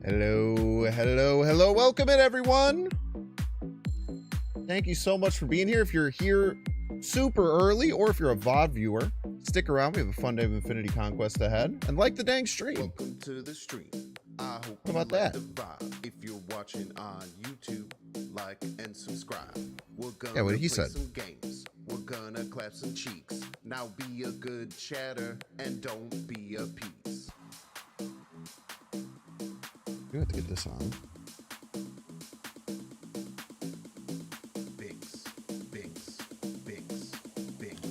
Hello, hello, hello. Welcome in, everyone. Thank you so much for being here. If you're here super early or if you're a VOD viewer, stick around. We have a fun day of Infinity Conquest ahead. And like the dang stream. Welcome to the stream. I hope How about that? The vibe. If you're watching on YouTube, like and subscribe. We're gonna What he play said. some games. We're gonna clap some cheeks. Now be a good chatter and don't be a piece. You have to get this on. Binks.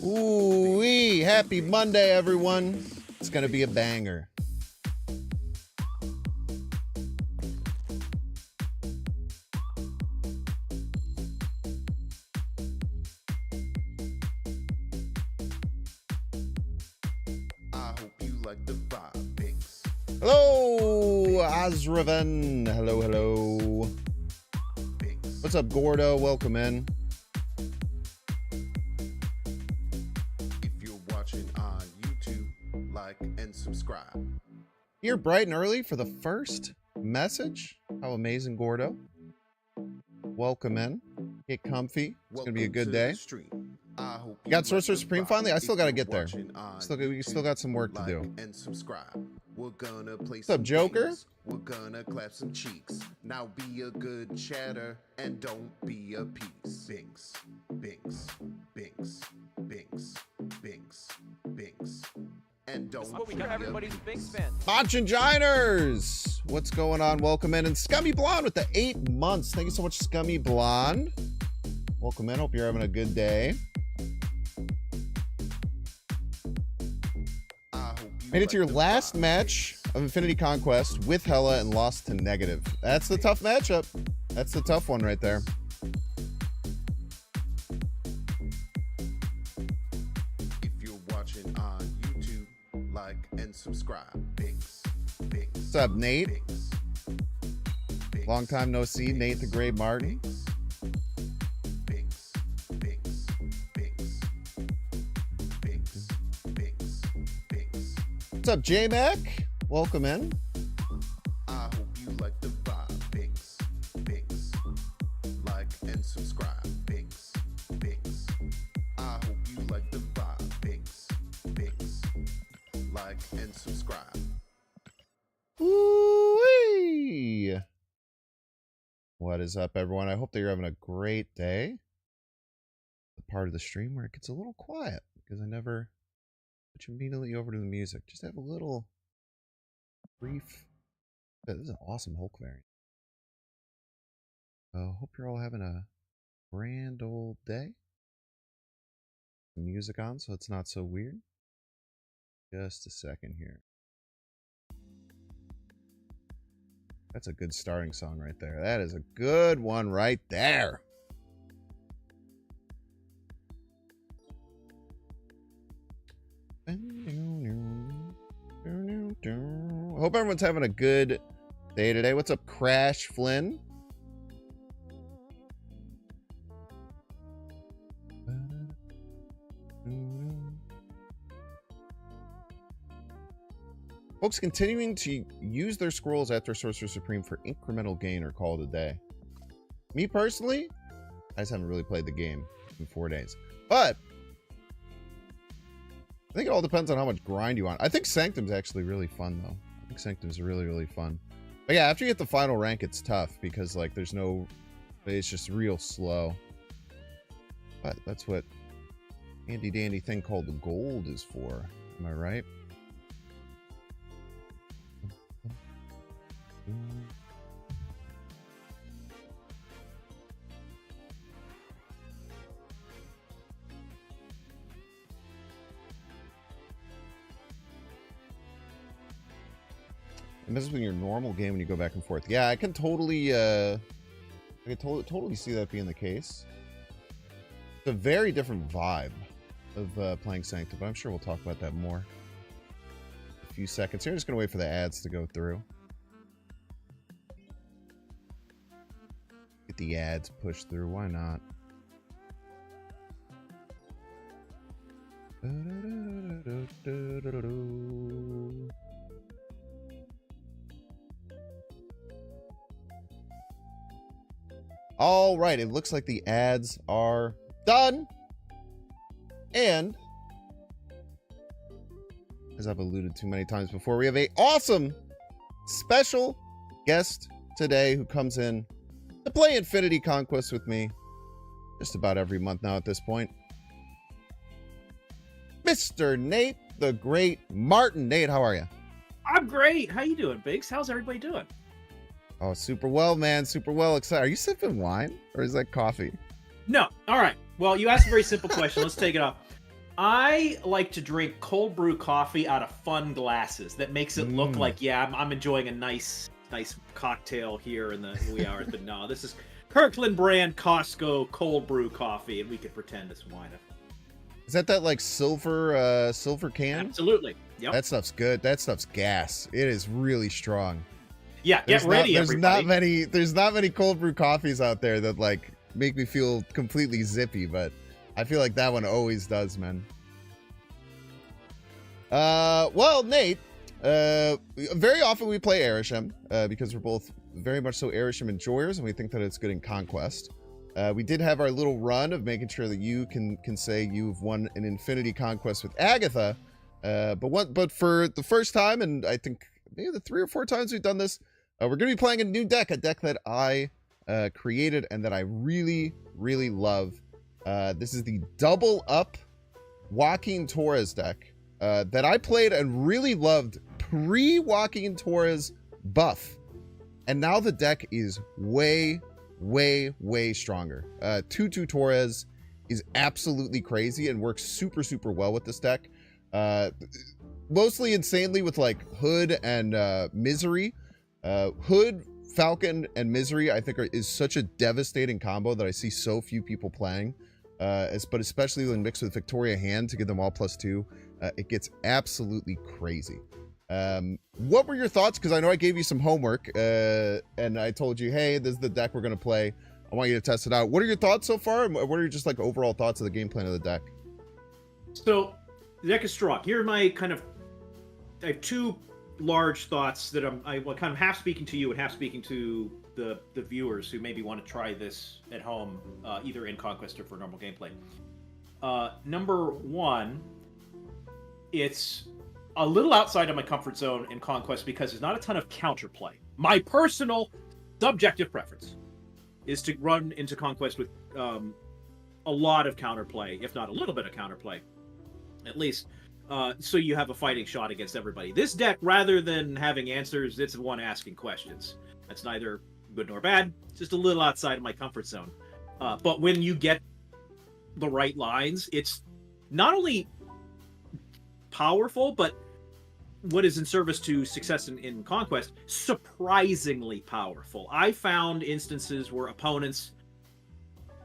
Ooh-wee. Happy Monday, everyone. It's going to be a banger. I hope you like the vibe, Binks. Hello, Azraven. Hello, hello. Binks. What's up, Gordo? Welcome in. If you're watching on YouTube, like and subscribe. Here bright and early for the first message. How amazing, Gordo. Welcome in. Get comfy. It's going to be a good day. You got Sorcerer Supreme finally? I still got to get there. We still got some work to do. And subscribe. We're gonna play What's up, Joker? games. We're gonna clap some cheeks. Now be a good chatter and don't be a piece. Binks, binks, binks, binks, binks, binks. And don't What we be got a everybody's a big piece. fan. Machinginers! What's going on? Welcome in. And Scummy Blonde with the 8 months. Thank you so much, Scummy Blonde. Welcome in. Hope you're having a good day. Made it to your last match of Infinity Conquest with Hella and lost to Negative. That's the tough matchup. That's the tough one right there. If you're watching on YouTube, like and subscribe. Binks, binks. What's up, Nate? Binks, binks, Long time no see. Nate the Gray Martin. Binks, binks, binks, binks, binks, binks, binks. What's up, J-Mac? Welcome in. I hope you like the vibe. Binks, binks. Like and subscribe. Binks, binks. I hope you like the vibe. Binks, binks. Like and subscribe. Ooh-wee. What is up, everyone? I hope that you're having a great day. The part of the stream where it gets a little quiet because I never switch immediately over to the music. Just have a little brief. This is an awesome Hulk variant. Hope you're all having a grand old day. The music on so it's not so weird. Just a second here. That's a good starting song right there. That is a good one right there. I hope everyone's having a good day today. What's up, Crash Flynn? Folks continuing to use their scrolls after Sorcerer Supreme for incremental gain or call it a day. Me personally, I just haven't really played the game in 4 days. But I think it all depends on how much grind you want. I think Sanctum's actually really fun, though. I think Sanctum's really, really fun. But yeah, after you hit the final rank, it's tough because, like, there's no... It's just real slow. But that's what handy-dandy thing called the gold is for. Am I right? It messes with your normal game when you go back and forth. Yeah, I can totally, totally see that being the case. It's a very different vibe of playing Sanctum, but I'm sure we'll talk about that more in a few seconds. Here, I'm just gonna wait for the ads to go through. Get the ads pushed through. Why not? All right, it looks like the ads are done. And as I've alluded to many times before, we have a awesome special guest today who comes in to play Infinity Conquest with me just about every month now at this point. Mr. Nate, the great Martin. Nate, how are you? I'm great. How you doing, Biggs? How's everybody doing? Oh, super well, man. Super well. Excited. Are you sipping wine or is that coffee? No. All right. Well, you asked a very simple question. Let's take it off. I like to drink cold brew coffee out of fun glasses. That makes it look like, yeah, I'm enjoying a nice cocktail here in the wee hours. But no, this is Kirkland brand Costco cold brew coffee, and we could pretend it's wine. Is that like silver can? Absolutely. Yep. That stuff's good. That stuff's gas. It is really strong. Yeah, get ready, everybody. There's not many cold brew coffees out there that like make me feel completely zippy, but I feel like that one always does, man. Well, Nate, very often we play Arishem, because we're both very much so Arishem enjoyers, and we think that it's good in Conquest. We did have our little run of making sure that you can say you've won an Infinity Conquest with Agatha, but for the first time, and I think maybe the 3 or 4 times we've done this, we're going to be playing a new deck, a deck that I created and that I really, really love. This is the Double Up Joaquin Torres deck that I played and really loved pre-Joaquin Torres buff. And now the deck is way, way stronger. 2/2 Torres is absolutely crazy and works super, super well with this deck. Mostly insanely with like Hood and Misery. Hood, Falcon, and Misery I think is such a devastating combo that I see so few people playing. But especially when mixed with Victoria Hand to give them all +2, it gets absolutely crazy. What were your thoughts? Because I know I gave you some homework, and I told you, hey, this is the deck we're going to play. I want you to test it out. What are your thoughts so far? And what are your just like overall thoughts of the game plan of the deck? So, the deck is strong. Here are my I have 2 large thoughts that I'm kind of half speaking to you and half speaking to the viewers who maybe want to try this at home, either in Conquest or for normal gameplay. Number 1, it's a little outside of my comfort zone in Conquest because there's not a ton of counterplay. My personal subjective preference is to run into Conquest with a lot of counterplay, if not a little bit of counterplay, at least, so you have a fighting shot against everybody. This deck, rather than having answers, it's the one asking questions. That's neither good nor bad, just a little outside of my comfort zone. But when you get the right lines, it's not only powerful, but what is in service to success in Conquest, surprisingly powerful. I found instances where opponents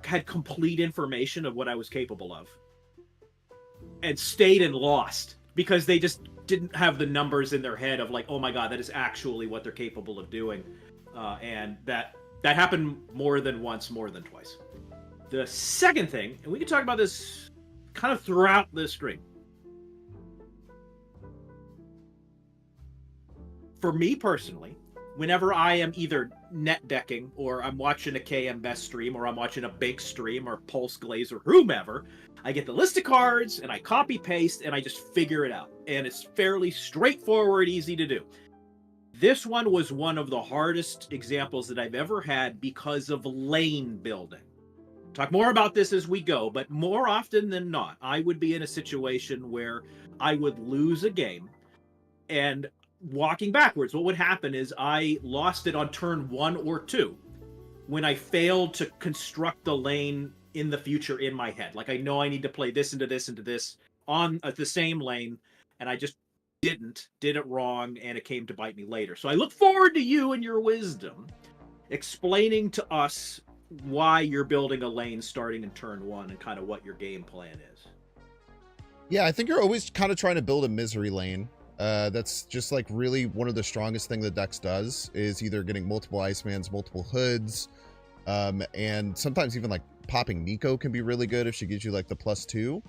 had complete information of what I was capable of and stayed and lost because they just didn't have the numbers in their head of like, oh my god, that is actually what they're capable of doing. And that happened more than once, more than twice. The second thing, and we can talk about this kind of throughout this stream. For me personally, whenever I am either net decking or I'm watching a KM Best stream or I'm watching a Big stream or Pulse Glaze or whomever, I get the list of cards and I copy paste and I just figure it out. And it's fairly straightforward, easy to do. This one was one of the hardest examples that I've ever had because of lane building. Talk more about this as we go, but more often than not, I would be in a situation where I would lose a game and walking backwards, what would happen is I lost it on turn 1 or 2 when I failed to construct the lane in the future in my head. Like I know I need to play this into this into this on the same lane, and I just did it wrong, and it came to bite me later. So I look forward to you and your wisdom explaining to us why you're building a lane starting in turn 1 and kind of what your game plan is. Yeah, I think you're always kind of trying to build a misery lane. That's just like really one of the strongest thing the Dex does is either getting multiple Icemans, multiple Hoods, and sometimes even like popping Nico can be really good if she gives you like the +2.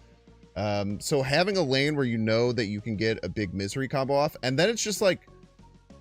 So having a lane where you know that you can get a big misery combo off, and then it's just like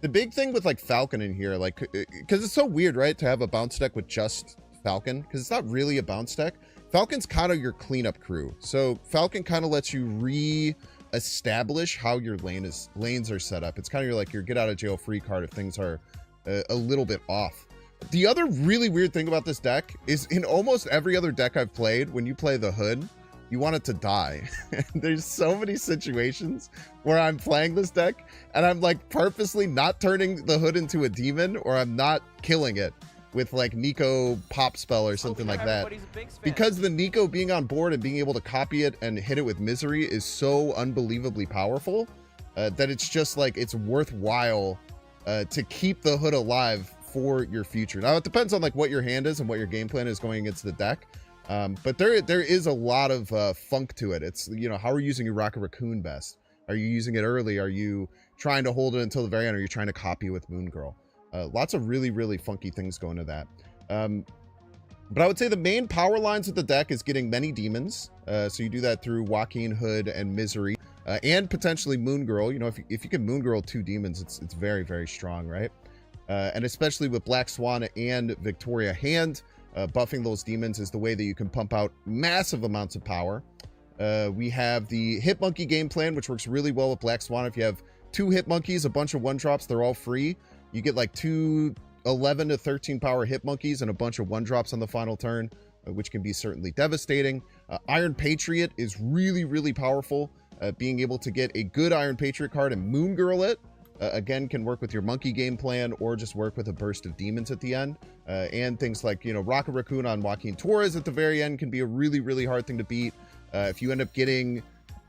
the big thing with like Falcon in here, like because it's so weird, right, to have a bounce deck with just Falcon, because it's not really a bounce deck. Falcon's kind of your cleanup crew. So Falcon kind of lets you re-establish how your lanes are set up. It's kind of your get out of jail free card if things are a little bit off. The other really weird thing about this deck is in almost every other deck I've played, when you play the Hood, you want it to die. There's so many situations where I'm playing this deck and I'm like purposely not turning the Hood into a demon, or I'm not killing it with like Nico pop spell or something like that, because the Nico being on board and being able to copy it and hit it with misery is so unbelievably powerful that it's just like it's worthwhile to keep the Hood alive for your future. Now it depends on like what your hand is and what your game plan is going against the deck, but there is a lot of funk to it. It's, you know, how are you using your Rocket Raccoon best? Are you using it early? Are you trying to hold it until the very end? Or are you trying to copy with Moon Girl? Lots of really, really funky things going to that. But I would say the main power lines of the deck is getting many demons. So you do that through Joaquin, Hood, and Misery, and potentially Moon Girl. You know, if you can Moon Girl 2 demons, it's very, very strong, right? And especially with Black Swan and Victoria Hand, buffing those demons is the way that you can pump out massive amounts of power. We have the Hit Monkey game plan, which works really well with Black Swan. If you have 2 Hit Monkeys, a bunch of 1-drops, they're all free. You get like 2 11 to 13 power Hit Monkeys and a bunch of 1-drops on the final turn, which can be certainly devastating. Iron Patriot is really, really powerful. Being able to get a good Iron Patriot card and Moon Girl it, again, can work with your Monkey game plan or just work with a burst of demons at the end. And things like, you know, Rocket Raccoon on Joaquin Torres at the very end can be a really, really hard thing to beat. If you end up getting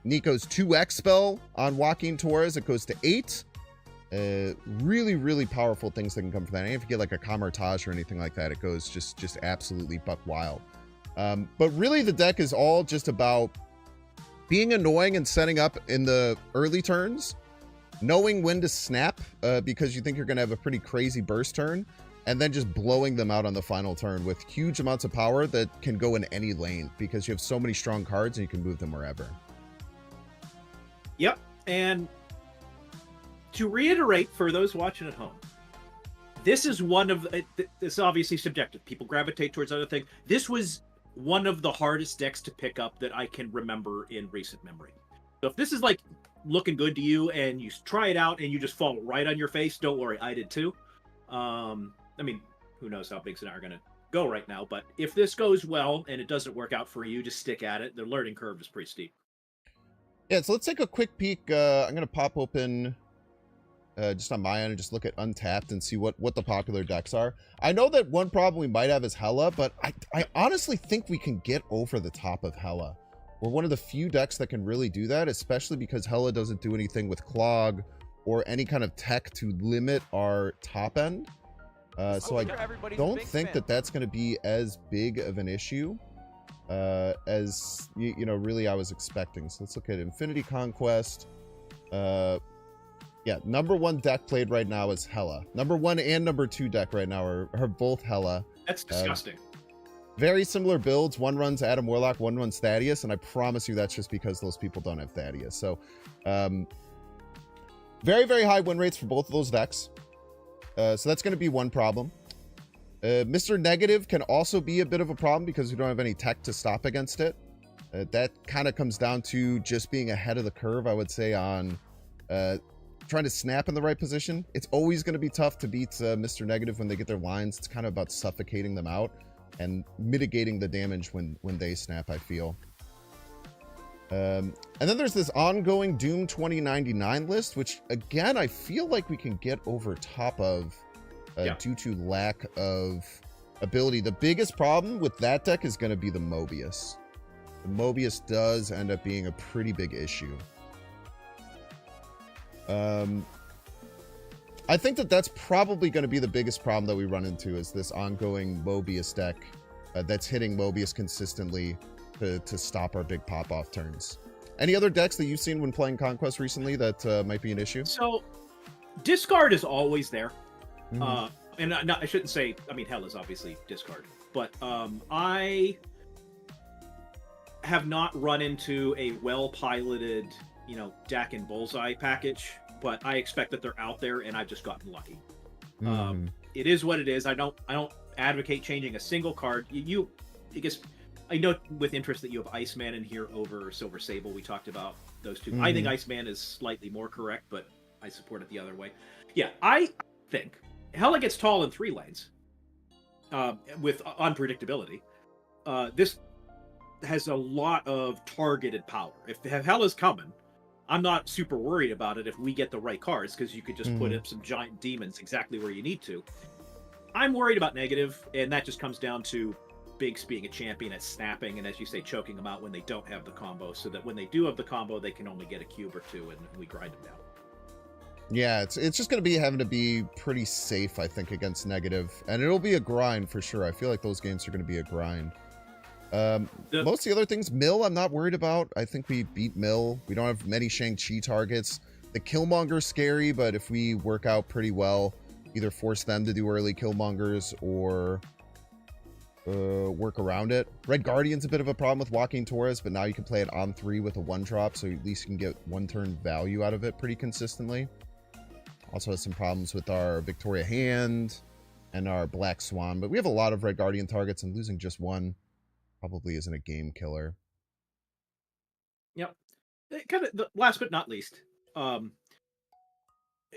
Nico's 2x spell on Joaquin Torres, it goes to 8. Really, really powerful things that can come from that. And if you get like a Camartage or anything like that, it goes just absolutely buck wild. But really the deck is all just about being annoying and setting up in the early turns, knowing when to snap because you think you're going to have a pretty crazy burst turn, and then just blowing them out on the final turn with huge amounts of power that can go in any lane because you have so many strong cards and you can move them wherever. Yep. And to reiterate for those watching at home, this is one of, it's obviously subjective. People gravitate towards other things. This was one of the hardest decks to pick up that I can remember in recent memory. So if this is like looking good to you and you try it out and you just fall right on your face, don't worry, I did too. I mean, who knows how Binks and I are going to go right now, but if this goes well and it doesn't work out for you, just stick at it. The learning curve is pretty steep. Yeah, so let's take a quick peek. I'm going to pop open just on my end and just look at Untapped and see what the popular decks are. I know that one problem we might have is Hela, but I honestly think we can get over the top of Hela. We're one of the few decks that can really do that, especially because Hela doesn't do anything with Clog or any kind of tech to limit our top end. So I don't think that that's going to be as big of an issue as, you know, really I was expecting. So let's look at Infinity Conquest. Yeah, number 1 deck played right now is Hela. Number 1 and number 2 deck right now are both Hela. That's disgusting. Very similar builds. One runs Adam Warlock, one runs Thaddeus, and I promise you that's just because those people don't have Thaddeus. So, very, very high win rates for both of those decks. So that's going to be one problem. Mr. Negative can also be a bit of a problem because we don't have any tech to stop against it. That kind of comes down to just being ahead of the curve, I would say, on trying to snap in the right position. It's always going to be tough to beat Mr. Negative when they get their lines. It's kind of about suffocating them out and mitigating the damage when they snap, I feel. And then there's this ongoing Doom 2099 list, which again, I feel like we can get over top of due to lack of ability. The biggest problem with that deck is going to be the Mobius. The Mobius does end up being a pretty big issue. I think that that's probably going to be the biggest problem that we run into is this ongoing Mobius deck that's hitting Mobius consistently to stop our big pop-off turns. Any other decks that you've seen when playing Conquest recently that might be an issue? So, discard is always there. And I shouldn't say, I mean, Hell is obviously discard. But I have not run into a well-piloted, you know, Dak and Bullseye package, but I expect that they're out there, and I've just gotten lucky. It is what it is. I don't advocate changing a single card. I guess I know with interest that you have Iceman in here over Silver Sable. We talked about those two. I think Iceman is slightly more correct, but I support it the other way. Yeah, I think Hela gets tall in 3 lanes with unpredictability. This has a lot of targeted power. If Hela's coming, I'm not super worried about it if we get the right cards, because you could just put up some giant demons exactly where you need to. I'm worried about negative, and that just comes down to Binks being a champion at snapping, and as you say, choking them out when they don't have the combo, so that when they do have the combo, they can only get a cube or 2, and we grind them down. Yeah, it's just going to be having to be pretty safe, I think, against negative. And it'll be a grind for sure. I feel like those games are going to be a grind. Most of the other things, Mill, I'm not worried about. I think we beat Mill. We don't have many Shang-Chi targets. The Killmonger's scary, but if we work out pretty well, either force them to do early Killmongers or work around it. Red Guardian's a bit of a problem with Joaquin Torres, but now you can play it on 3 with a 1-drop, so at least you can get 1-turn value out of it pretty consistently. Also has some problems with our Victoria Hand and our Black Swan, but we have a lot of Red Guardian targets, and losing just 1 probably isn't a game killer. Yep. Kind of last but not least.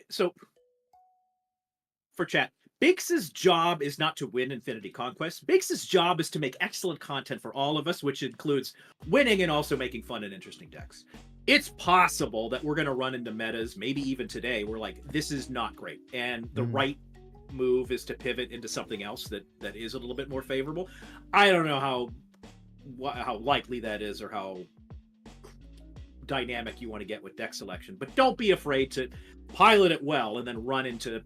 So for chat, Binks's job is not to win Infinity Conquest. Binks's job is to make excellent content for all of us, which includes winning and also making fun and interesting decks. It's possible that we're going to run into metas, maybe even today, where like, this is not great. And the right move is to pivot into something else that is a little bit more favorable. I don't know how likely that is, or how dynamic you want to get with deck selection, but don't be afraid to pilot it well and then run into,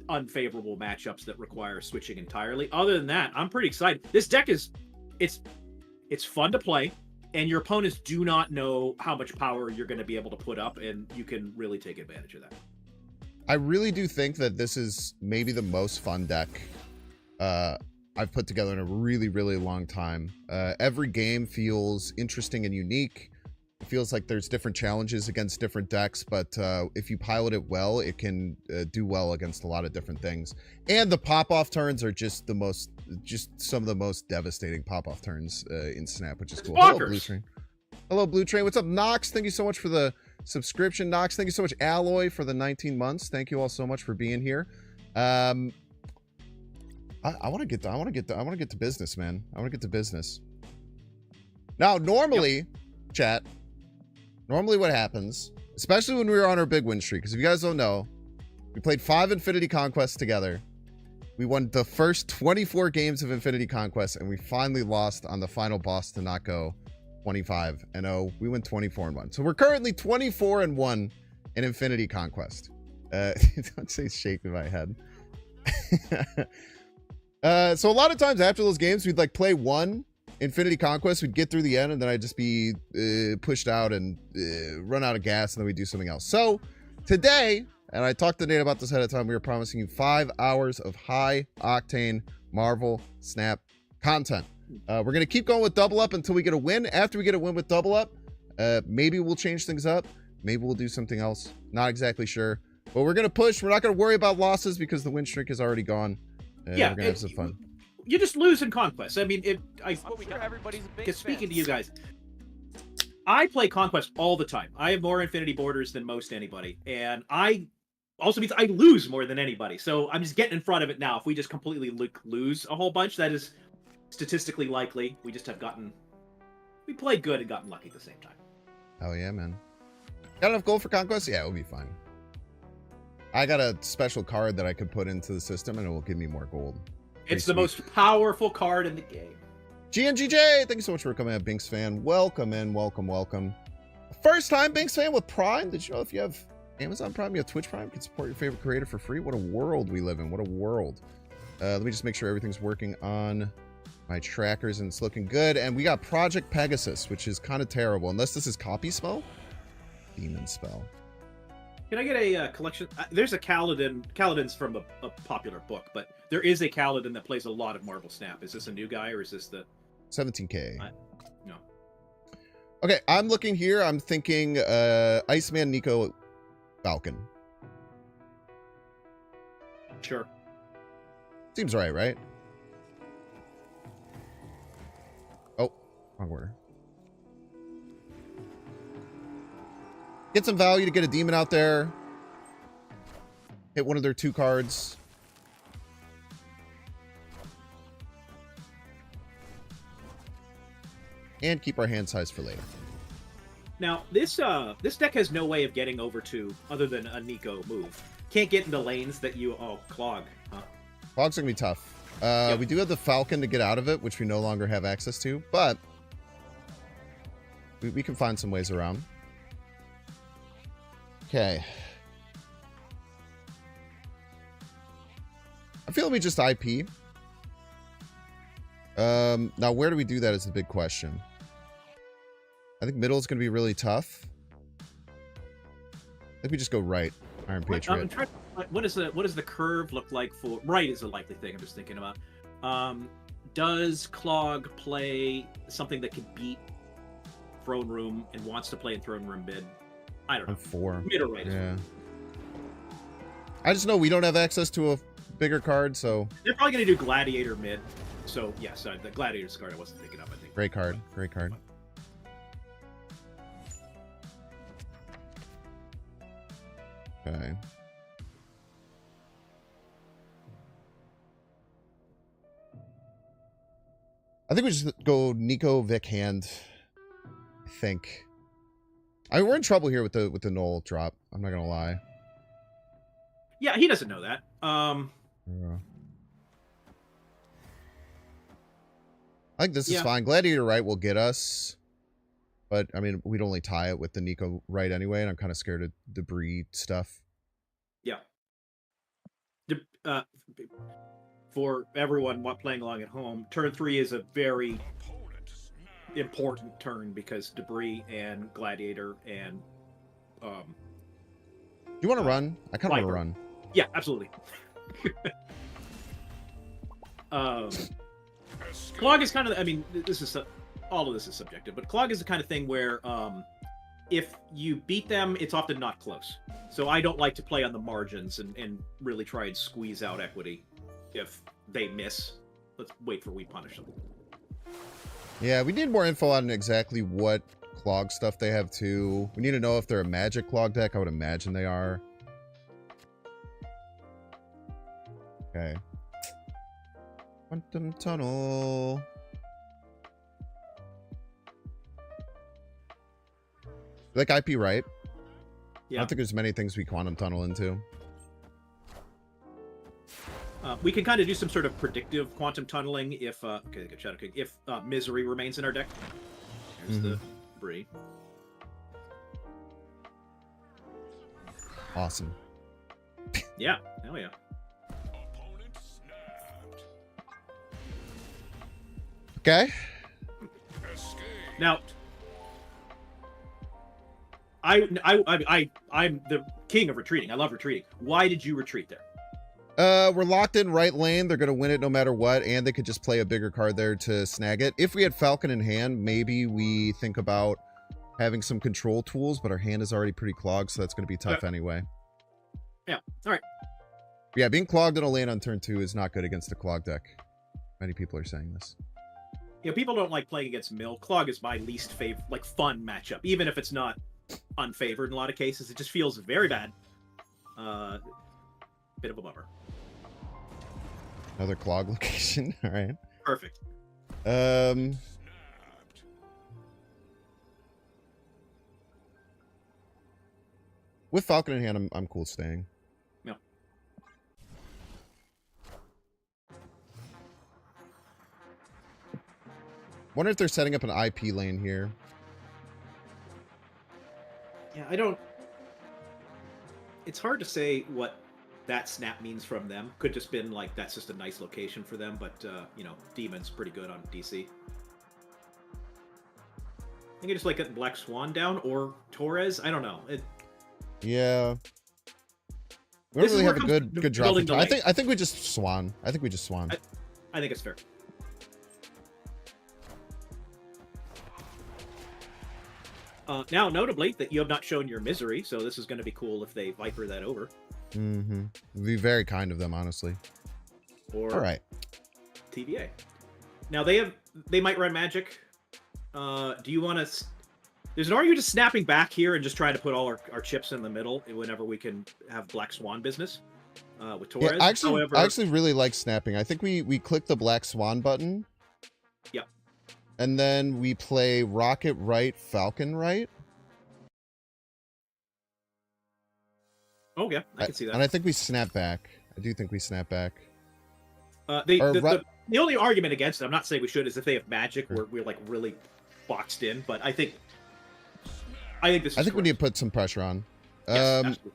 unfavorable matchups that require switching entirely. Other than that, I'm pretty excited. This deck it's fun to play, and your opponents do not know how much power you're going to be able to put up, and you can really take advantage of that. I really do think that this is maybe the most fun deck I've put together in a really, really long time. Every game feels interesting and unique. It feels like there's different challenges against different decks, but if you pilot it well, it can do well against a lot of different things. And the pop-off turns are just some of the most devastating pop-off turns in Snap, which is cool. Bonkers. Hello, Blue Train. Hello, Blue Train. What's up, Nox? Thank you so much for the subscription. Nox, thank you so much. Alloy for the 19 months. Thank you all so much for being here. I want to get to business, man. I want to get to business. Now, normally, chat, normally what happens, especially when we were on our big win streak, because if you guys don't know, we played 5 Infinity Conquests together. We won the first 24 games of Infinity Conquest, and we finally lost on the final boss to not go 25-0. We went 24-1. So we're currently 24-1 in Infinity Conquest. Don't say shaking my head. So a lot of times after those games, we'd like play one Infinity Conquest, we'd get through the end, and then I'd just be pushed out and run out of gas, and then we'd do something else. So today, and I talked to Nate about this ahead of time, we were promising you 5 hours of high-octane Marvel Snap content. We're going to keep going with Double Up until we get a win. After we get a win with Double Up, maybe we'll change things up. Maybe we'll do something else. Not exactly sure. But we're going to push. We're not going to worry about losses because the win streak is already gone. Yeah, we're going to have some fun. You just lose in Conquest. I mean, everybody's big because speaking to fans. you guys, I play Conquest all the time. I have more Infinity Borders than most anybody. And I also means I lose more than anybody. So I'm just getting in front of it now. If we just completely lose a whole bunch, that is statistically likely. We just have we played good and gotten lucky at the same time. Oh yeah, man. Got enough gold for Conquest? Yeah, it'll be fine. I got a special card that I could put into the system and it will give me more gold. It's the most powerful card in the game. GNGJ, thank you so much for coming out, Binks fan. Welcome in, welcome. First time Binks fan with Prime. Did you know if you have Amazon Prime, you have Twitch Prime, you can support your favorite creator for free? What a world we live in. What a world. Let me just make sure everything's working on my trackers and it's looking good. And we got Project Pegasus, which is kind of terrible. Unless this is Copy Spell? Demon Spell. Can I get a collection? There's a Kaladin. Kaladin's from a popular book, but there is a Kaladin that plays a lot of Marvel Snap. Is this a new guy or is this the 17K? No. Okay, I'm looking here. I'm thinking Iceman, Nico, Falcon. Sure. Seems right? Oh, wrong order. Get some value to get a demon out there. Hit one of their 2 cards. And keep our hand size for later. Now, this deck has no way of getting over to, other than a Nico move. Can't get into lanes that you... Oh, Clog. Huh? Clog's gonna be tough. Yep. We do have the Falcon to get out of it, which we no longer have access to, but we can find some ways around. Okay. I feel we just IP. Now, where do we do that is the big question. I think middle is going to be really tough. I think we just go right. Iron Patriot. What does the curve look like for... Right is a likely thing I'm just thinking about. Does Clog play something that can beat Throne Room and wants to play in Throne Room mid? I don't know. On 4. Mid or right. Yeah. I just know we don't have access to a bigger card, so... They're probably going to do Gladiator mid. So, yes, the Gladiator's card I wasn't thinking of, I think. Great card. Great card. Okay. I think we just go Nico, Vic, hand. I think. I mean, we're in trouble here with the null drop. I'm not gonna lie. Yeah, he doesn't know that. Yeah. I think this is Yeah. fine. Gladiator right will get us. But, I mean, we'd only tie it with the Nico right anyway, and I'm kind of scared of debris stuff. Yeah. For everyone playing along at home, turn 3 is a very important turn because debris and Gladiator and... Do you want to run? I kind of want to Viper. run. Yeah, absolutely. Clog is kind of... I mean, all of this is subjective, but Clog is the kind of thing where if you beat them, it's often not close. So I don't like to play on the margins and really try and squeeze out equity. If they miss, let's wait for we punish them. Yeah, we need more info on exactly what Clog stuff they have too. We need to know if they're a magic Clog deck. I would imagine they are. Okay. Quantum Tunnel. Like IP, right? Yeah. I don't think there's many things we quantum tunnel into. We can kind of do some sort of predictive quantum tunneling if okay, good Shadow King. If Misery remains in our deck. Here's the debris. Awesome. Yeah, hell yeah. Okay. Now, I'm the king of retreating. I love retreating. Why did you retreat there? We're locked in right lane. They're gonna win it no matter what, and they could just play a bigger card there to snag it. If we had Falcon in hand, maybe we think about having some control tools, but our hand is already pretty clogged, so that's gonna be tough anyway. Yeah, all right. Yeah, being clogged in a lane on turn 2 is not good against a clog deck. Many people are saying this. You know, people don't like playing against Mill. Clog is my least favorite, like, fun matchup. Even if it's not unfavored in a lot of cases, it just feels very bad. Bit of a bummer. Another clog location. All right. Perfect. With Falcon in hand, I'm cool staying. Yeah. Wonder if they're setting up an IP lane here. Yeah, I don't... It's hard to say what that snap means from them. Could just been like, that's just a nice location for them, but, you know, Demon's pretty good on DC. I think I just like getting Black Swan down, or Torres, I don't know. Yeah. We don't really have a good drop. I think we just Swan. I think we just Swan. I think it's fair. Now, notably, that you have not shown your Misery, so this is going to be cool if they Viper that over. Mm-hmm. It'd be very kind of them, honestly. Or All right. TVA. Now they might run magic. Do you want to? There's an argument to snapping back here and just trying to put all our chips in the middle whenever we can have Black Swan business with Torres. Yeah, However, I actually really like snapping. I think we click the Black Swan button. Yep. And then we play Rocket right, Falcon right. Oh yeah, I can see that. And I think we snap back. I do think we snap back. The only argument against it, I'm not saying we should, is if they have magic, we're like really boxed in. But I think this. I think we need to put some pressure on. Yes, absolutely.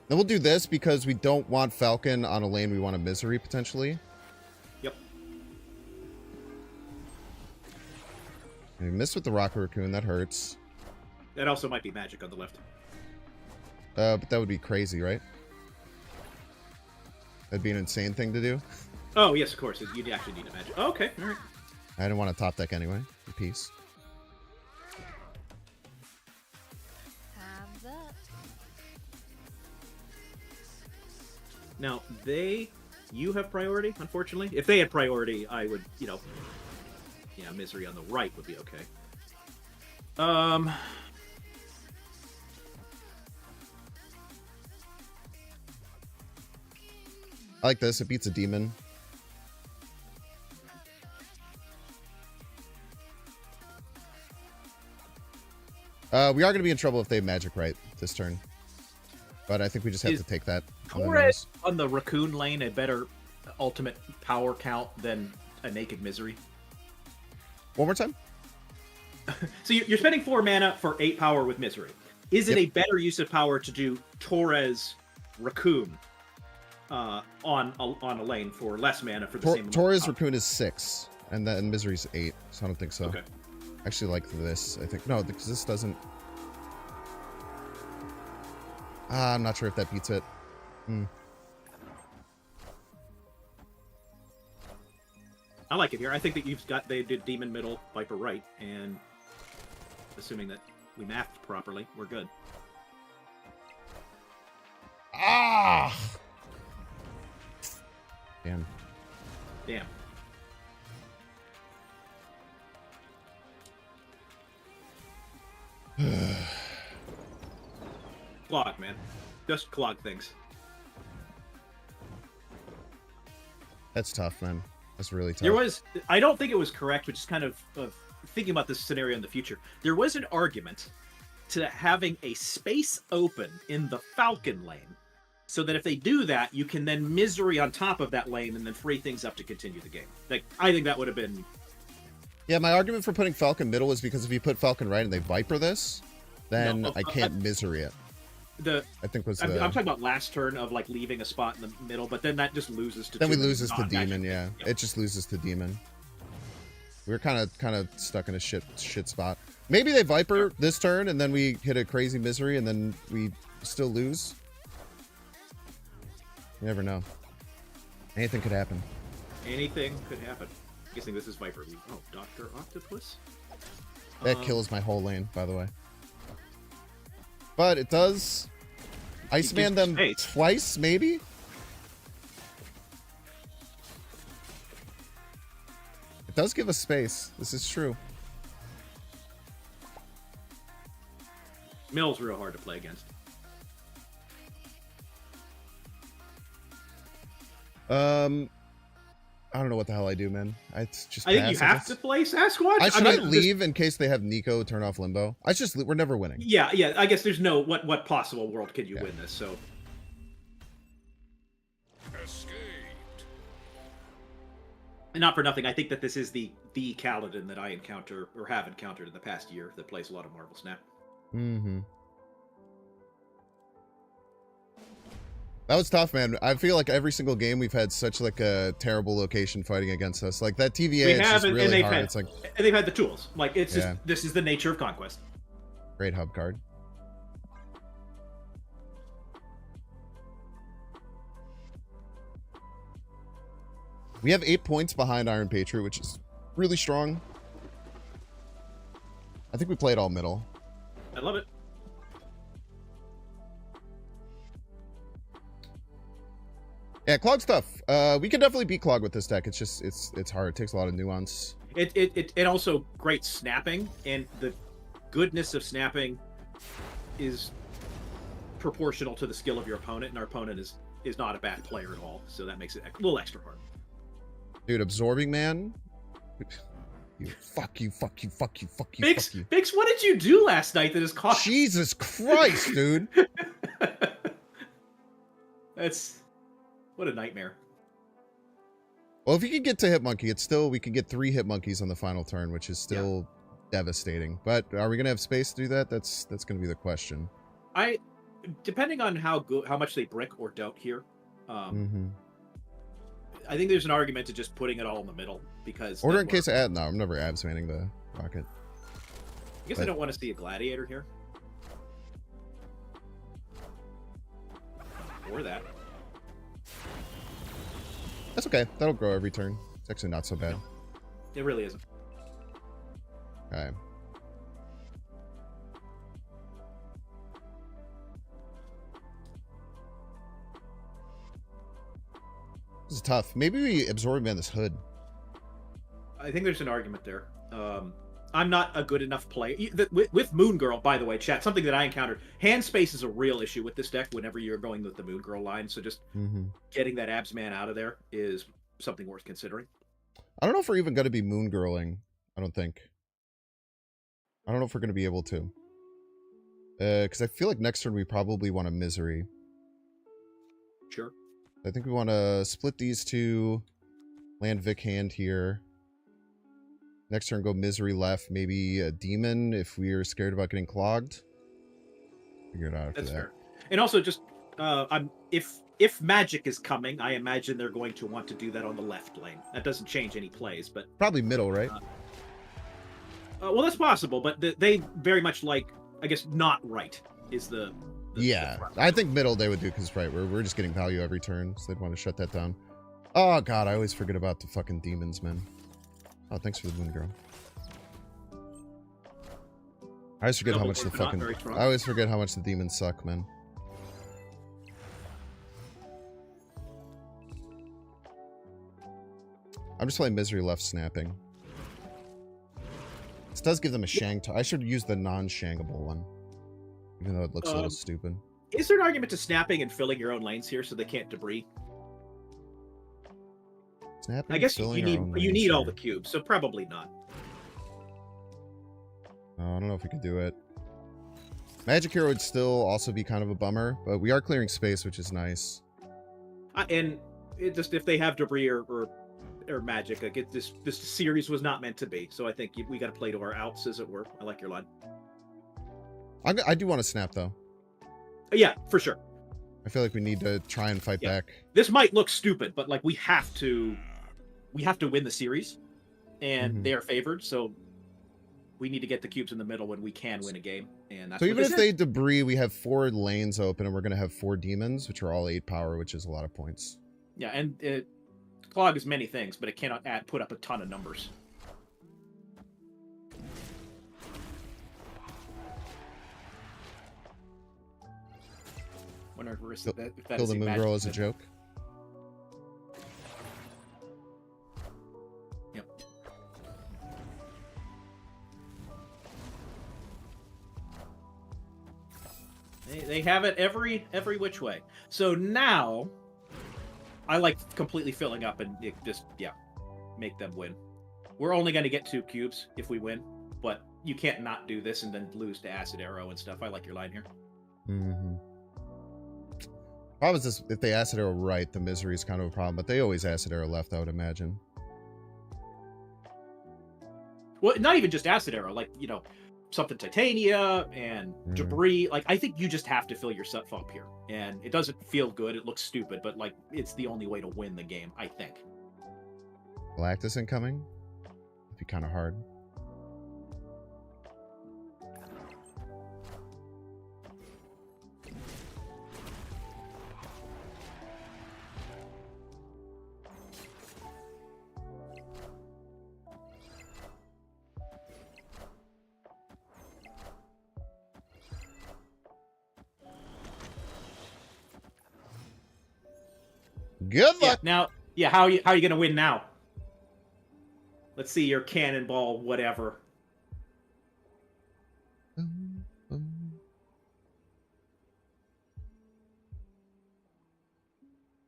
Then we'll do this because we don't want Falcon on a lane we want a Misery potentially. Yep. And we missed with the Rocket Raccoon. That hurts. That also might be magic on the left. But that would be crazy, right? That'd be an insane thing to do. Oh yes, of course. You'd actually need a magic. Oh, okay, all right. I didn't want to top deck anyway. Peace. Hands up. Now you have priority. Unfortunately, if they had priority, I would, Misery on the right would be okay. I like this. It beats a demon. We are going to be in trouble if they have magic right this turn. But I think we just have to take that. Torres on the Raccoon lane a better ultimate power count than a Naked Misery? One more time? So you're spending 4 mana for 8 power with Misery. Is it a better use of power to do Torres Raccoon on a lane for less mana for the same amount? Torres Raccoon is 6, and then Misery's 8, so I don't think so. Okay. I actually like this, I think. No, because this doesn't... I'm not sure if that beats it. I like it here. I think that they did Demon middle, Viper right, and assuming that we mathed properly, we're good. Ah! Damn. Damn. Clog, man. Just clog things. That's tough, man. That's really tough. There was, I don't think it was correct, but just kind of thinking about this scenario in the future. There was an argument to having a space open in the Falcon lane, so that if they do that, you can then Misery on top of that lane and then free things up to continue the game. Like, I think that would have been... Yeah, my argument for putting Falcon middle is because if you put Falcon right and they Viper this, then I can't Misery it. I think I'm talking about last turn of like leaving a spot in the middle, but then that just loses to. Then we loses to Demon, yeah. Yep. It just loses to Demon. We were kind of stuck in a shit spot. Maybe they Viper this turn and then we hit a crazy Misery and then we still lose. You never know. Anything could happen. Anything could happen. I'm guessing this is Viper. Oh, Dr. Octopus? That kills my whole lane, by the way. But it does Iceman them twice, maybe? It does give us space. This is true. Mill's real hard to play against. I don't know what the hell I do, man. I think you have to play Sasquatch. Should I leave in case they have Nico turn off Limbo? We're never winning. Yeah. I guess there's no what possible world could you win this? So. Escaped. And not for nothing, I think that this is the Kaladin that I encounter or have encountered in the past year that plays a lot of Marvel Snap. Mm-hmm. That was tough, man. I feel like every single game we've had such like a terrible location fighting against us. Like that TVA is just really hard. It's like, and they've had the tools. Like it's just this is the nature of Conquest. Great hub card. We have 8 points behind Iron Patriot, which is really strong. I think we played all middle. I love it. Yeah, Clog's tough. We can definitely beat Clog with this deck. It's just it's hard. It takes a lot of nuance. It also great snapping, and the goodness of snapping is proportional to the skill of your opponent, and our opponent is not a bad player at all, so that makes it a little extra hard. Dude, Absorbing Man. Fuck you. Bix, what did you do last night that is cost? Jesus Christ, dude. That's what a nightmare. Well, if you could get to Hitmonkey, we could get 3 Hitmonkeys on the final turn, which is still devastating. But are we gonna have space to do that? That's gonna be the question. Depending on how much they brick or don't here, Mm-hmm. I think there's an argument to just putting it all in the middle because Order in case of no, I'm never absmanning the rocket. I guess I don't want to see a gladiator here. Or that. That's okay. That'll grow every turn. It's actually not so bad. No, it really isn't. Okay. This is tough. Maybe we absorb man this hood. I think there's an argument there. I'm not a good enough player. With Moon Girl, by the way, chat, something that I encountered. Hand space is a real issue with this deck whenever you're going with the Moon Girl line, so just getting that abs man out of there is something worth considering. I don't know if we're even going to be Moon Girling. I don't know if we're going to be able to. Because I feel like next turn we probably want a Misery. Sure. I think we want to split these two, land Vic Hand here. Next turn, go Misery left, maybe a Demon if we're scared about getting clogged. Figure it out after that. Fair. And also, just if Magic is coming, I imagine they're going to want to do that on the left lane. That doesn't change any plays, but Probably middle, right? well, that's possible, but they very much like, I guess, not right is the yeah, I think middle they would do because right, we're just getting value every turn, so they'd want to shut that down. Oh god, I always forget about the fucking demons, man. Oh, thanks for the Moon Girl. I always forget how much the fucking I always forget how much the demons suck, man. I'm just playing Misery left snapping. This does give them a Shang. I should use the non-shangable one. Even though it looks a little stupid. Is there an argument to snapping and filling your own lanes here so they can't debris? Snapping, I guess you need all the cubes, so probably not. I don't know if we could do it. Magic Hero would still also be kind of a bummer, but we are clearing space, which is nice. And it just if they have debris or magic, like this series was not meant to be. So I think we got to play to our outs, as it were. I like your line. I do want to snap though. Yeah, for sure. I feel like we need to try and fight back. This might look stupid, but like we have to win the series, and they are favored. So we need to get the cubes in the middle when we can win a game. And that's so even if they debris, we have 4 lanes open, and we're going to have 4 demons, which are all 8 power, which is a lot of points. Yeah, and Clog is many things, but it cannot put up a ton of numbers. Kill the Moon Girl as a joke. Yep. They have it every which way. So now, I like completely filling up and just make them win. We're only going to get 2 cubes if we win, but you can't not do this and then lose to Acid Arrow and stuff. I like your line here. Problem is this, if they Acid Arrow right, the Misery is kind of a problem, but they always Acid Arrow left, I would imagine. Well, not even just Acid Arrow, like, something Titania and debris. Like, I think you just have to fill yourself up here. And it doesn't feel good, it looks stupid, but like it's the only way to win the game, I think. Galactus incoming? It'd be kind of hard. Good Yeah. luck. Now, yeah. How are you gonna win now? Let's see your cannonball, whatever.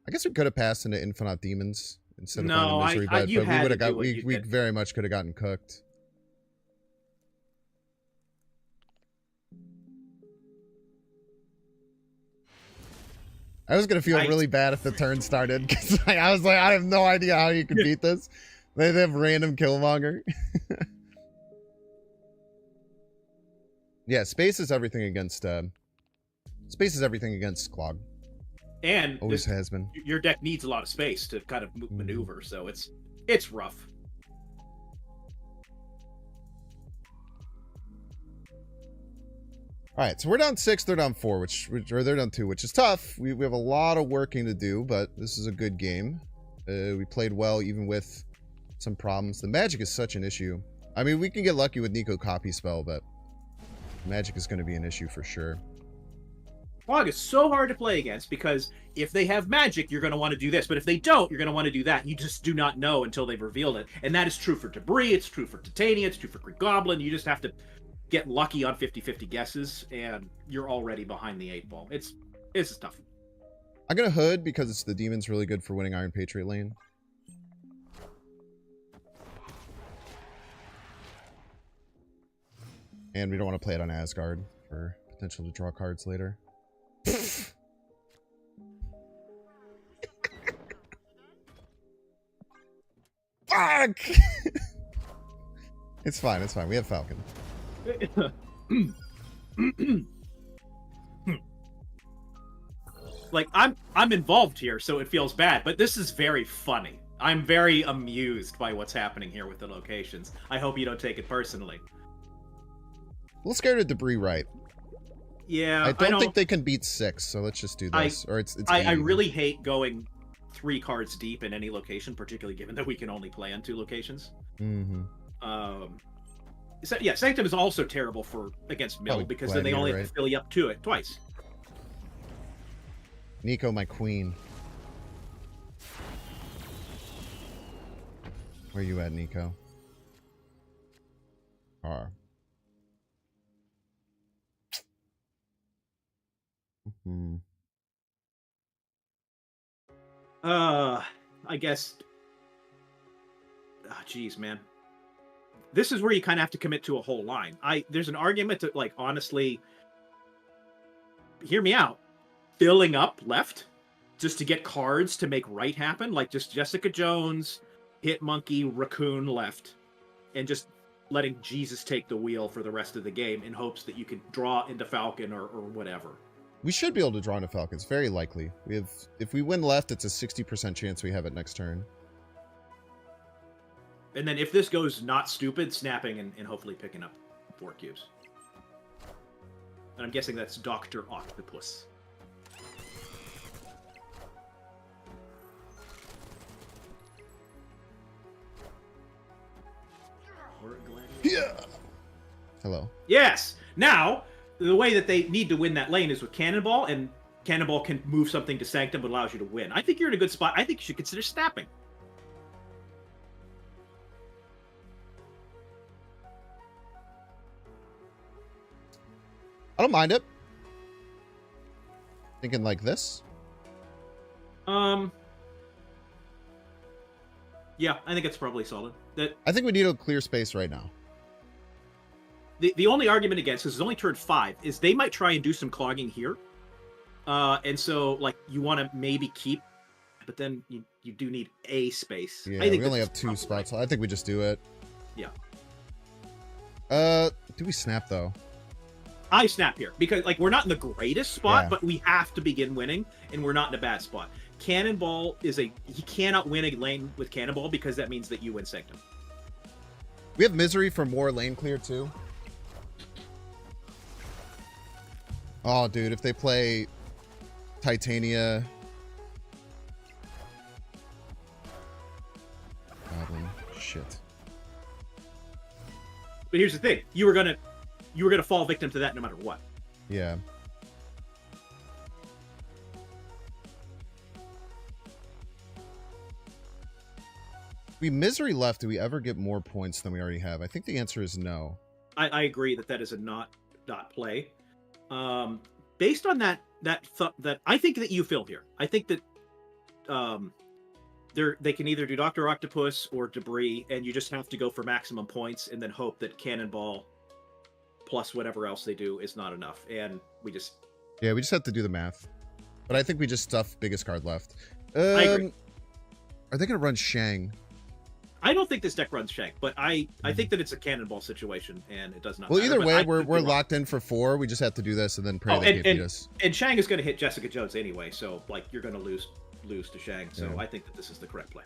I guess we could have passed into Infinite Demons instead of No, finding Misery, but you we had would to have got do what you we did. very much could have gotten cooked. I was gonna feel really bad if the turn started because I was like, I have no idea how you could beat this. They have random Killmonger. Yeah, space is everything against Clog. And Always has been. Your deck needs a lot of space to kind of maneuver, so it's rough. All right, so we're down 6, they're down 4, or they're down 2, which is tough. We have a lot of working to do, but this is a good game. We played well, even with some problems. The magic is such an issue. I mean, we can get lucky with Nico copy spell, but magic is going to be an issue for sure. Fog is so hard to play against because if they have magic, you're going to want to do this. But if they don't, you're going to want to do that. You just do not know until they've revealed it. And that is true for Debris, it's true for Titania, it's true for Green Goblin. You just have to get lucky on 50-50 guesses, and you're already behind the 8 ball. It's tough. I'm going to Hood because the Demon's really good for winning Iron Patriot lane. And we don't want to play it on Asgard for potential to draw cards later. Fuck! It's fine, it's fine. We have Falcon. Like, I'm involved here, so it feels bad, but this is very funny. I'm very amused by what's happening here with the locations. I hope you don't take it personally. A little scared of Debris right. Yeah, I don't think they can beat 6, so let's just do this. I really hate going 3 cards deep in any location, particularly given that we can only play on 2 locations. Mm-hmm. So, yeah, Sanctum is also terrible against Mill because then they only have to fill you up to it twice. Nico, my queen. Where you at, Nico? R. Mm-hmm. I guess. Geez, man. This is where you kind of have to commit to a whole line. There's an argument to, like, honestly, hear me out. Filling up left just to get cards to make right happen, like just Jessica Jones, Hit Monkey, Raccoon left, and just letting Jesus take the wheel for the rest of the game in hopes that you can draw into Falcon or whatever. We should be able to draw into Falcon. It's very likely. If we win left, it's a 60% chance we have it next turn. And then if this goes not stupid, snapping and hopefully picking up 4 cubes. And I'm guessing that's Dr. Octopus. Yeah. Hello. Yes! Now, the way that they need to win that lane is with Cannonball, and Cannonball can move something to Sanctum that allows you to win. I think you're in a good spot. I think you should consider snapping. I don't mind it. Thinking like this. Yeah, I think it's probably solid. I think we need a clear space right now. The only argument against, because it's only turn 5, is they might try and do some clogging here. And so, like, you want to maybe keep, but then you do need a space. Yeah, I think we only have 2 spots. Right. I think we just do it. Yeah. Do we snap, though? I snap here, because, like, we're not in the greatest spot, Yeah. but we have to begin winning, and we're not in a bad spot. Cannonball he cannot win a lane with Cannonball, because that means that you win Sanctum. We have Misery for more lane clear, too. Oh, dude, if they play Titania... Goblin. Shit. But here's the thing. You were gonna fall victim to that no matter what. Yeah. we misery left, do we ever get more points than we already have? I think the answer is no. I agree that is a not play. Based on that I think that you fill here. I think that they can either do Dr. Octopus or Debris, and you just have to go for maximum points and then hope that Cannonball plus whatever else they do is not enough. And we just have to do the math. But I think we just stuff biggest card left. I agree. Are they going to run Shang? I don't think this deck runs Shank, but I think that it's a Cannonball situation, and it does not. Well, matter, either way, we're wrong. locked in for 4. We just have to do this and then pray they can't beat us. And Shang is going to hit Jessica Jones anyway, so like you're going to lose to Shang. So Yeah. I think that this is the correct play.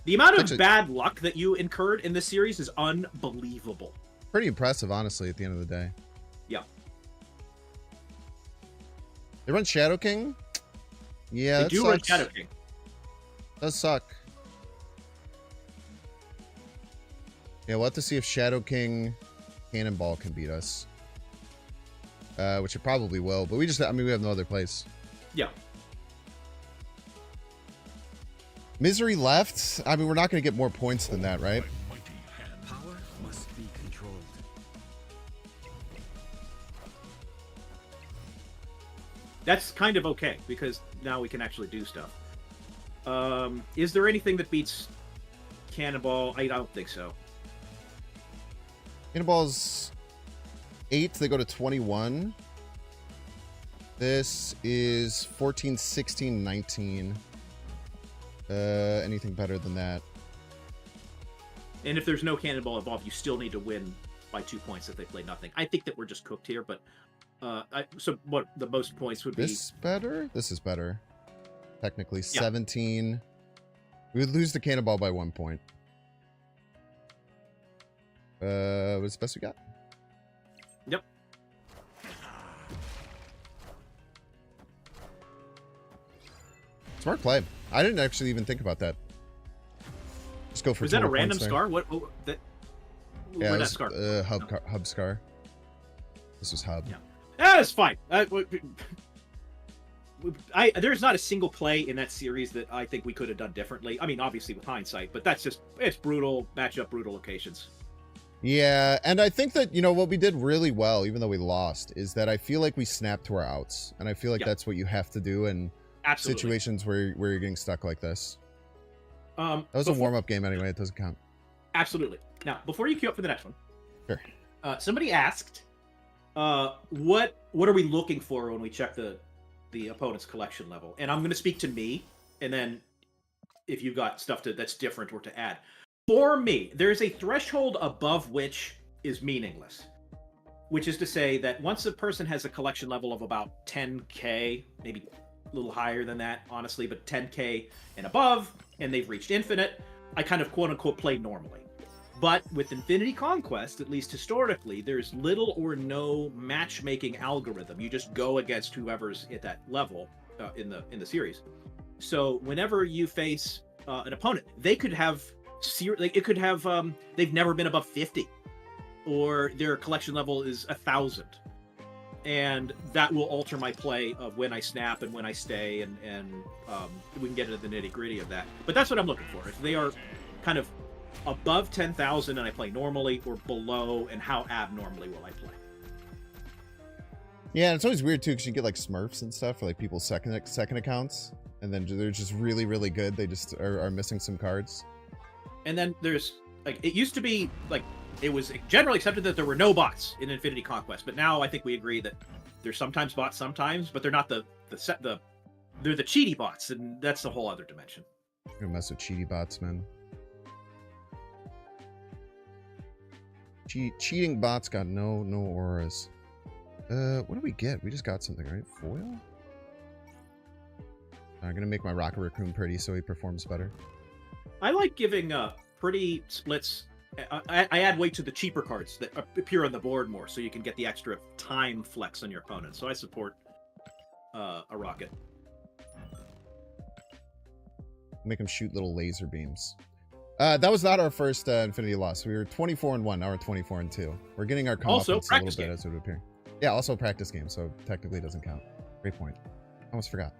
The amount of Actually, bad luck that you incurred in this series is unbelievable. pretty impressive, honestly, at the end of the day. Yeah. They run Shadow King? Yeah, They that do run sucks. Shadow King. Does suck. Yeah, we'll have to see if Shadow King Cannonball can beat us. Which it probably will, but we have no other place. Yeah. Misery left? I mean, we're not going to get more points than that, right? Power must be controlled. That's kind of okay, because now we can actually do stuff. Is there anything that beats Cannonball? I don't think so. Cannonball's 8, they go to 21. This is 14, 16, 19. Anything better than that? And if there's no Cannonball involved, you still need to win by 2 points if they play nothing. I think that we're just cooked here, but so what the most points would be? This better? This is better. Technically, Yeah. 17. We would lose the Cannonball by 1 point. What's the best we got? Yep. Smart play. I didn't actually even think about that. Just go for Was that a 20 random points there. scar? What that? Yeah, Where'd it that was, scar? hub scar. This was hub. Yeah. That's fine. There's not a single play in that series that I think we could have done differently. I mean, obviously with hindsight, but it's brutal matchup, brutal locations. Yeah, and I think that, what we did really well, even though we lost, is that I feel like we snapped to our outs. And I feel like Yeah. that's what you have to do in Absolutely. situations where you're getting stuck like this. That That was a warm-up game anyway. It doesn't count. Absolutely. Now, before you queue up for the next one, Sure. Somebody asked, what are we looking for when we check the opponent's collection level? And I'm going to speak to me, and then if you've got stuff that's different or to add. For me, there's a threshold above which is meaningless, which is to say that once a person has a collection level of about 10k, maybe a little higher than that, honestly, but 10k and above, and they've reached infinite, I kind of quote-unquote play normally. But with Infinity Conquest, at least historically, there's little or no matchmaking algorithm. You just go against whoever's at that level in the series. So whenever you face an opponent, they could have they've never been above 50, or their collection level is 1,000, and that will alter my play of when I snap and when I stay, and we can get into the nitty gritty of that. But that's what I'm looking for. If they are kind of above 10,000 and I play normally, or below, and how abnormally will I play? Yeah, and it's always weird too, because you get like Smurfs and stuff for like people's second accounts, and then they're just really, really good. They just are missing some cards. And then there's like, it used to be like, it was generally accepted that there were no bots in Infinity Conquest, but now I think we agree that there's sometimes bots, sometimes, but they're not they're the cheaty bots, and that's a whole other dimension. I'm gonna mess with cheaty bots, man. Cheating bots got no auras. What do we get? We just got something, right? Foil? I'm gonna make my Rocket Raccoon pretty so he performs better. I like giving pretty splits. I add weight to the cheaper cards that appear on the board more, so you can get the extra time flex on your opponent. So I support a rocket. Make him shoot little laser beams. That was not our first Infinity loss. We were 24-1. Now we're 24-2. We're getting our Also, comeuppance a little practice bit game. as it would appear. Yeah, also a practice game, so technically it doesn't count. Great point. I almost forgot.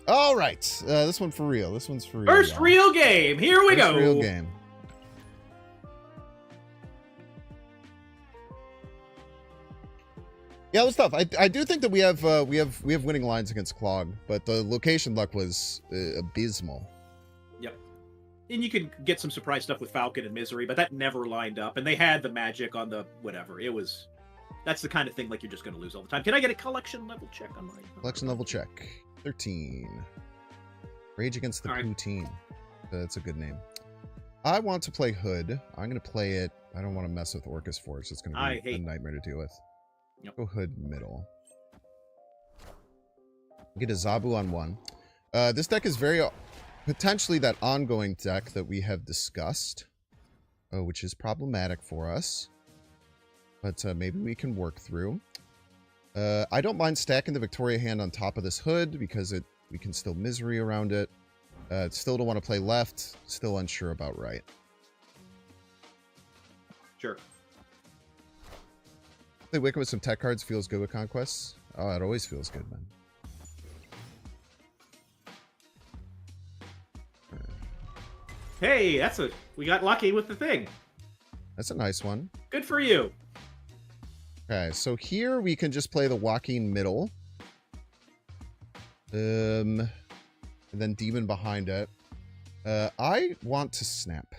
All right, this one for real. This one's for real. First y'all. real game. Here we First go. real game. Yeah, it was tough. I do think that we have winning lines against Clog, but the location luck was abysmal. Yep. And you can get some surprise stuff with Falcon and Misery, but that never lined up. And they had the magic on the whatever. It was. That's the kind of thing like you're just going to lose all the time. Can I get a collection level check on mine? Collection level check. 13. Rage Against the All right. Poutine. That's a good name. I want to play Hood. I'm going to play it. I don't want to mess with Orcus Force. It's going to be a nightmare to deal with. Yep. Go Hood middle. Get a Zabu on one. This deck is very potentially that ongoing deck that we have discussed, which is problematic for us. But maybe we can work through. I don't mind stacking the Victoria hand on top of this Hood because we can still Misery around it. Still don't want to play left. Still unsure about right. Sure. Play Wicked with some tech cards feels good with Conquests. Oh, it always feels good, man. Hey, we got lucky with the thing. That's a nice one. Good for you. Okay, so here we can just play the Joaquin middle. And then Demon behind it. I want to snap.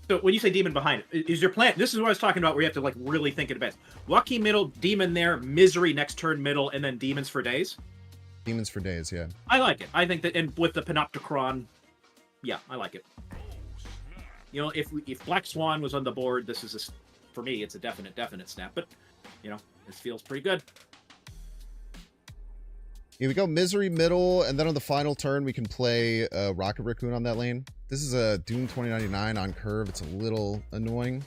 So when you say demon behind it, is your plan? This is what I was talking about, where you have to like really think in advance. Joaquin middle, demon there, Misery next turn middle, and then demons for days. Demons for days, yeah. I like it. I think that, and with the Panopticron, yeah, I like it. You know, if Black Swan was on the board, this is for me, it's a definite snap. But you know, this feels pretty good. Here we go, Misery middle, and then on the final turn we can play Rocket Raccoon on that lane. This is a Doom 2099 on curve. It's a little annoying.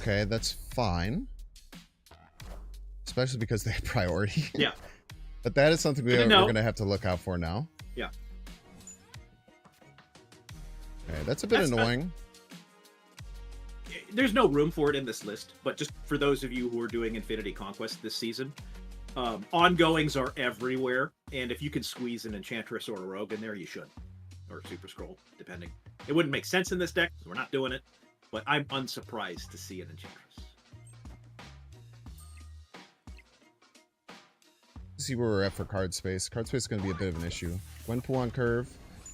Okay, that's fine. Especially because they have priority. Yeah. But that is something we're going to have to look out for now. Yeah. Okay, that's a bit annoying. There's no room for it in this list, but just for those of you who are doing Infinity Conquest this season, ongoings are everywhere, and if you can squeeze an Enchantress or a Rogue in there, you should. Or Super Scroll, depending. It wouldn't make sense in this deck, so we're not doing it, but I'm unsurprised to see an Enchantress. See where we're at for card space. Card space is going to be a bit of an issue. Gwenpool on curve.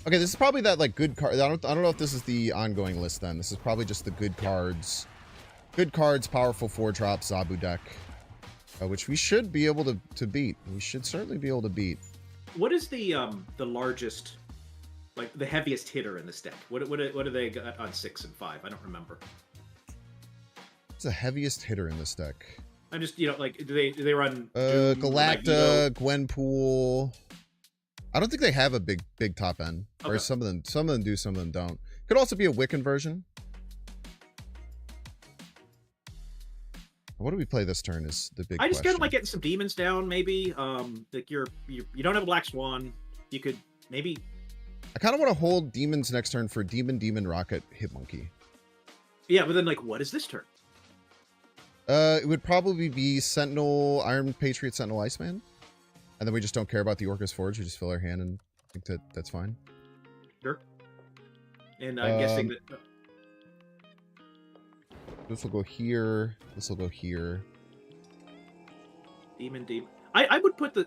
Okay, this is probably that like good card. I don't know if this is the ongoing list then. This is probably just the good cards. Good cards, powerful 4-drop Zabu deck. Which we should be able to beat. We should certainly be able to beat. What is the largest, like the heaviest hitter in this deck? What do they got on 6 and 5? I don't remember. What's the heaviest hitter in this deck? I'm just, you know, like do they run Galacta, Magneto? Gwenpool. I don't think they have a big top end. Okay. Or some of them do, some of them don't. Could also be a Wiccan version. What do we play this turn is the big I just question. kind of like getting some demons down, maybe. Like you don't have a Black Swan. You could maybe. I kind of want to hold demons next turn for Demon Rocket Hitmonkey. Yeah, but then like, what is this turn? It would probably be Sentinel, Iron Patriot, Sentinel Iceman. And then we just don't care about the Orcus Forge. We just fill our hand and think that that's fine. Sure. And I'm guessing that. This will go here. This will go here. Demon. I would put the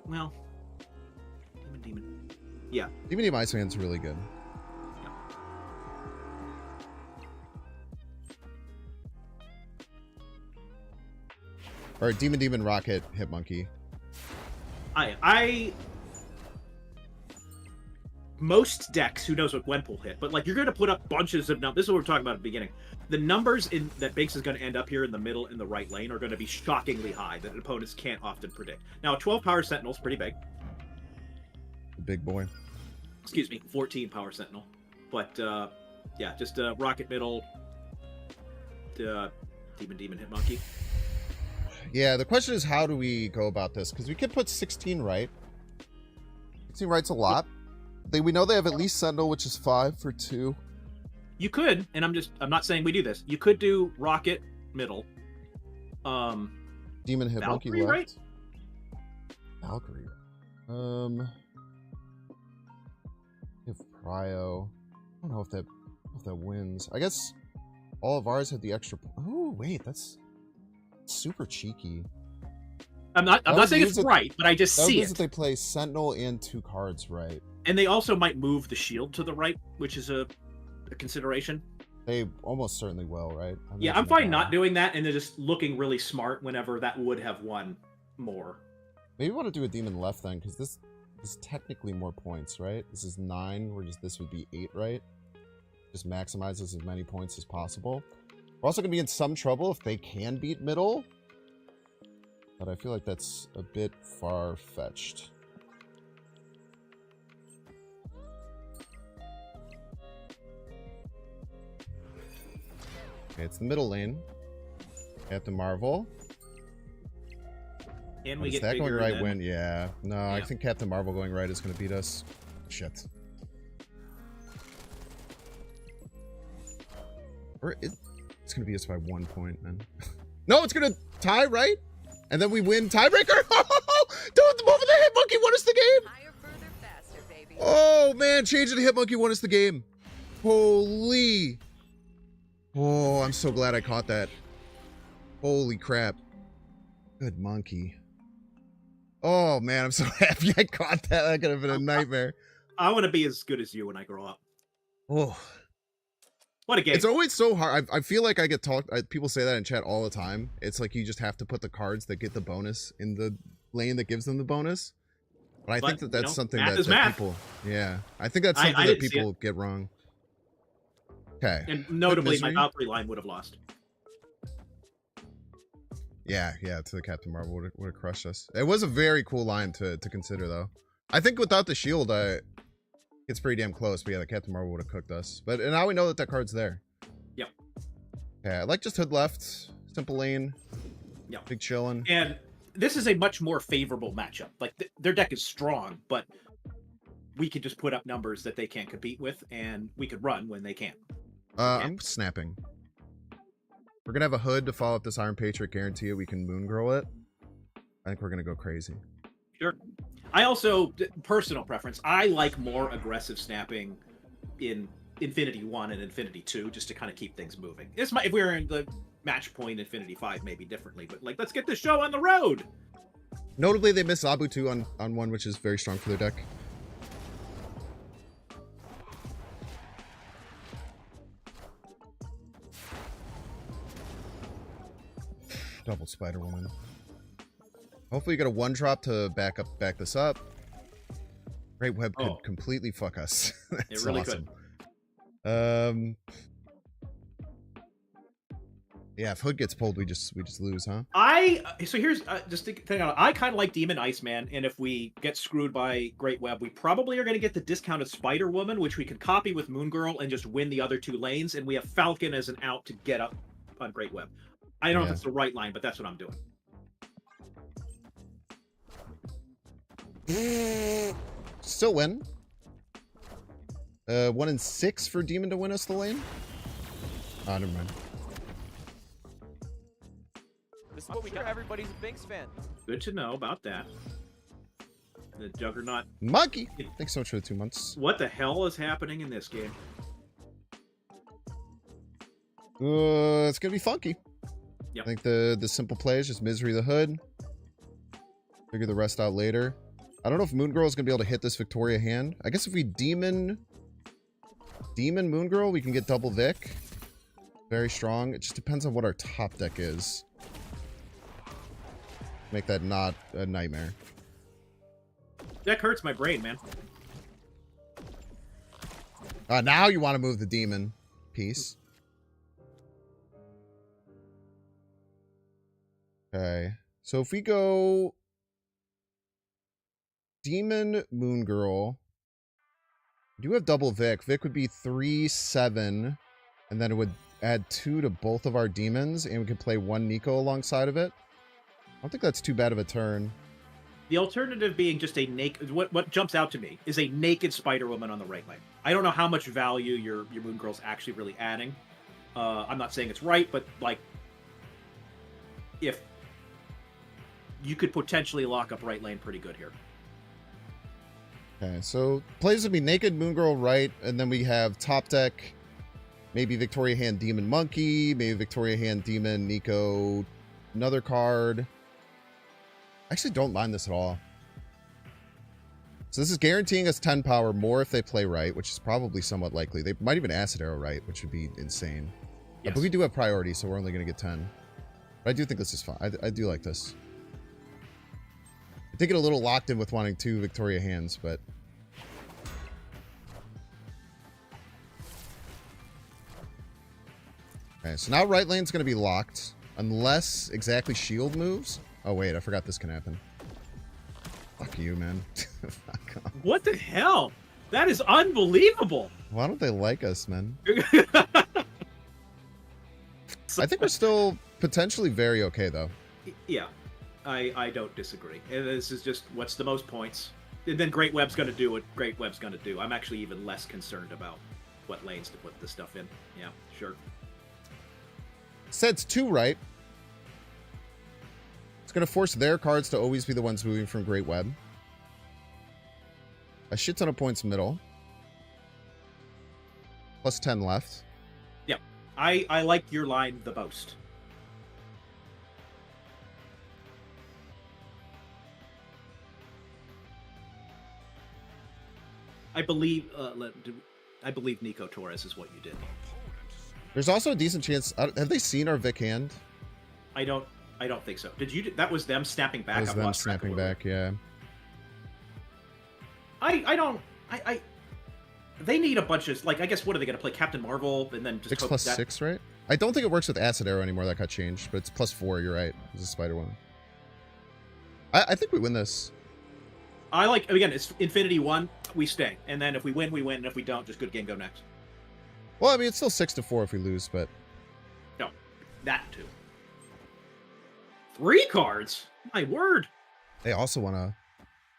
Demon. Yeah. Demon Iceman's really good. All right, Demon Rocket Hitmonkey. Most decks, who knows what Gwenpool hit, but like you're going to put up bunches of numbers. This is what we we're talking about at the beginning. The numbers that Binks is going to end up here in the middle in the right lane are going to be shockingly high that opponents can't often predict. Now, a 12 power Sentinel is pretty big. Big boy. Excuse me, 14 power Sentinel. But yeah, just Rocket middle, Demon Hitmonkey. Yeah, the question is how do we go about this? Because we could put 16 right. 16 right's a lot. We know they have at least Sentinel, which is 5 for 2. You could, and I'm not saying we do this. You could do Rocket middle. Demon Hitmonkey Valkyrie, left. right? Valkyrie. If Prio. I don't know if that wins. I guess all of ours had the extra. Oh wait, that's super cheeky. I'm not saying it's right, but I just see it. They play Sentinel and 2 cards right. And they also might move the shield to the right, which is a consideration. They almost certainly will, right? Yeah, I'm fine not doing that, and they're just looking really smart whenever that would have won more. Maybe we want to do a demon left then, because this is technically more points, right? This is 9, whereas this would be 8, right? Just maximizes as many points as possible. We're also going to be in some trouble if they can beat middle. But I feel like that's a bit far-fetched. Okay, it's the middle lane. Captain Marvel. And we is get that going bigger right than... win? Yeah. No, I think Captain Marvel going right is going to beat us. Shit. Or it's going to beat us by 1 point, man. No, it's going to tie, right? And then we win tiebreaker? Don't the move of the hit monkey won us the game! Higher, further, faster, baby. Oh, man, changing the hit monkey won us the game. Holy. Oh, I'm so glad I caught that. Holy crap. Good monkey. Oh, man, I'm so happy I caught that. That could have been a nightmare. I want to be as good as you when I grow up. Oh. What a game. It's always so hard. I feel like I get talked. People say that in chat all the time. It's like you just have to put the cards that get the bonus in the lane that gives them the bonus. But I think that that's something that people... Yeah. I think that's something that people get wrong. Okay. And notably, my Valkyrie line would have lost. Yeah, to the Captain Marvel would have crushed us. It was a very cool line to consider, though. I think without the shield, it's pretty damn close. But yeah, the Captain Marvel would have cooked us. But now we know that card's there. Yep. Okay, I like just hood left, simple lane. Yep. Big chillin'. And this is a much more favorable matchup. Like their deck is strong, but we could just put up numbers that they can't compete with, and we could run when they can't. I'm snapping. We're gonna have a hood to follow up this Iron Patriot. Guarantee it. We can moon girl it. I think we're gonna go crazy. Sure. I also, personal preference, I like more aggressive snapping in Infinity 1 and Infinity 2, just to kind of keep things moving. If we were in the match point Infinity 5, maybe differently, but like, let's get this show on the road. Notably, they missed Abu 2 on 1, which is very strong for their deck. Double Spider Woman. Hopefully you get a 1-drop to back this up. Great Web could completely fuck us. That's it really awesome. Could. Yeah, if Hood gets pulled, we just lose, huh? So here's just to think out. I kind of like Demon Iceman, and if we get screwed by Great Web, we probably are going to get the discounted Spider Woman, which we could copy with Moon Girl and just win the other 2 lanes, and we have Falcon as an out to get up on Great Web. I don't know if it's the right line, but that's what I'm doing. Still win. 1 in 6 for Demon to win us the lane. Oh, never mind. This is what we got. Everybody's a Binks fan. Good to know about that. The Juggernaut. Monkey! Thanks so much for the 2 months. What the hell is happening in this game? It's gonna be funky. Yep. I think the simple play is just Misery the Hood. Figure the rest out later. I don't know if Moon Girl is gonna be able to hit this Victoria hand. I guess if we Demon Moon Girl, we can get double Vic. Very strong. It just depends on what our top deck is. Make that not a nightmare. Deck hurts my brain, man. Now you want to move the Demon piece. Okay. So if we go Demon Moon Girl, we do have double Vic. Vic would be 3/7, and then it would add 2 to both of our demons, and we could play 1 Nico alongside of it. I don't think that's too bad of a turn. The alternative being just a naked... What jumps out to me is a naked Spider-Woman on the right lane. I don't know how much value your Moon Girl's actually really adding. I'm not saying it's right, but, like, if you could potentially lock up right lane pretty good here. Okay, so plays would be Naked Moon Girl right, and then we have top deck, maybe Victoria Hand Demon Monkey, maybe Victoria Hand Demon Nico, another card. I actually don't mind this at all. So this is guaranteeing us 10 power more if they play right, which is probably somewhat likely. They might even Acid Arrow right, which would be insane. Yes. But we do have priority, so we're only going to get 10. But I do think this is fun. I do like this. I did get a little locked in with wanting 2 Victoria Hands, but... Okay, so now right lane's going to be locked, unless exactly shield moves. Oh, wait, I forgot this can happen. Fuck you, man. Fuck off. What the hell? That is unbelievable. Why don't they like us, man? I think we're still potentially very okay, though. Yeah, I don't disagree. And this is just what's the most points. And then Great Web's going to do what Great Web's going to do. I'm actually even less concerned about what lanes to put this stuff in. Yeah, sure. Sets 2 right. It's going to force their cards to always be the ones moving from Great Web. A shit ton of points middle. Plus 10 left. Yeah, I like your line the most. I believe Nico Torres is what you did. There's also a decent chance. Have they seen our Vic hand? I don't think so. Did you? That was them snapping back. That was I've them lost track snapping a little back, yeah. I they need a bunch of, like, I guess, what are they going to play? Captain Marvel and then just 6 hope plus that... 6, right? I don't think it works with Acid Arrow anymore. That got changed, but it's plus 4. You're right. It's a Spider one. I think we win this. I like, again, it's Infinity 1, we stay. And then if we win, we win. And if we don't, just good game, go next. Well, I mean, it's still 6-4 if we lose, but... No, that too. 3 cards? My word. They also want to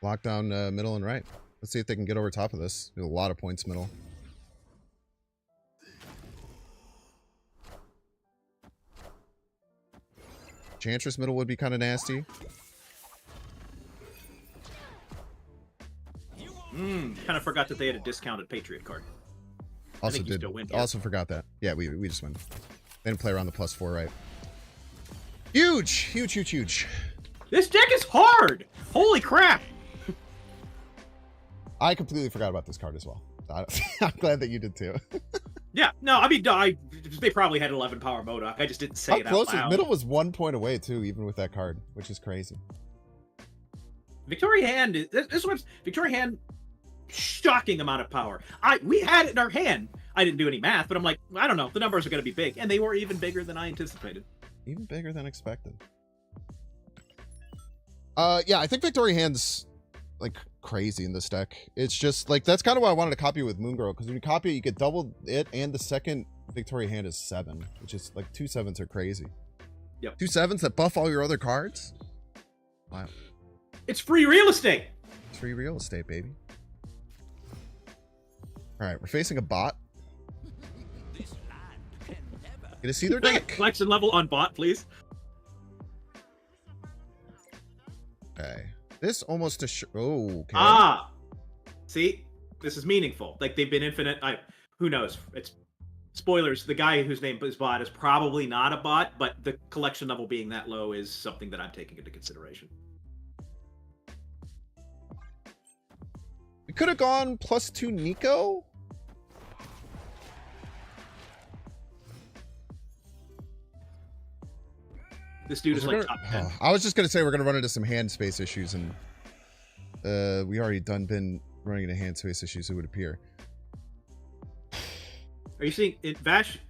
lock down middle and right. Let's see if they can get over top of this. There's a lot of points middle. Enchantress middle would be kind of nasty. Kind of forgot that they had a discounted Patriot card. Also think you did. still win here. Also forgot that. Yeah, we just win. They didn't play around the plus 4, right? Huge, huge, huge, huge. This deck is hard. Holy crap. I completely forgot about this card as well. I'm glad that you did too. Yeah, no, I mean, they probably had 11 power Modok. I just didn't say it How out close loud. was middle was 1 point away too, even with that card, which is crazy. Victoria Hand, this one's Victoria Hand, shocking amount of power. We had it in our hand. I didn't do any math, but I'm like, I don't know. The numbers are going to be big, and they were even bigger than I anticipated. Even bigger than expected. Yeah, I think Victoria Hand's like crazy in this deck. It's just like, that's kind of why I wanted to copy it with Moon Girl, because when you copy it, you get double it, and the second Victoria Hand is 7, which is like 2 7s are crazy. Yep. 2 7s that buff all your other cards. Wow. It's free real estate. It's free real estate, baby. All right, we're facing a bot. Get to see their deck. Collection level on bot, please. Okay. This almost oh, okay. Ah, see, this is meaningful. Like, they've been infinite. Who knows? It's spoilers. The guy whose name is bot is probably not a bot, but the collection level being that low is something that I'm taking into consideration. We could have gone +2 Nico. This dude is like top 10. I was just gonna say we're gonna run into some hand space issues, and we already been running into hand space issues, it would appear. Are you seeing it? Vash,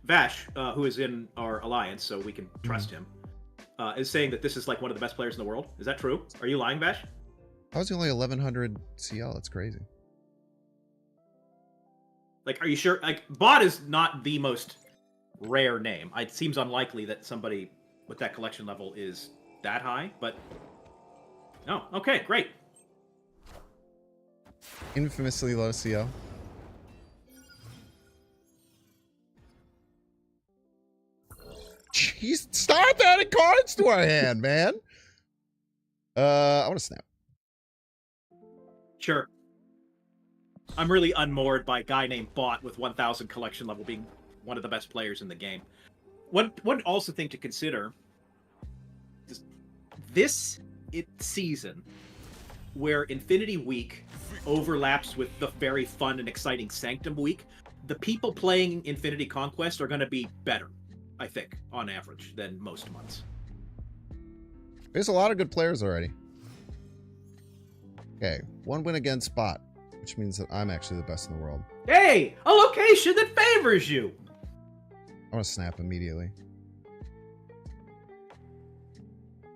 who is in our alliance, so we can trust him, is saying that this is like one of the best players in the world. Is that true? Are you lying, Vash? How was he only 1100 CL? That's crazy. Like, are you sure? Like, bot is not the most rare name. It seems unlikely that somebody with that collection level is that high, but oh, okay, great. Infamously low CL. Jeez, stop adding cards to our hand, man. I want to snap. Sure. I'm really unmoored by a guy named Bot with 1,000 collection level being one of the best players in the game. One also thing to consider is this season where Infinity Week overlaps with the very fun and exciting Sanctum Week, the people playing Infinity Conquest are going to be better, I think, on average, than most months. There's a lot of good players already. Okay, 1 win against Bot, which means that I'm actually the best in the world. Hey, a location that favors you. I want to snap immediately.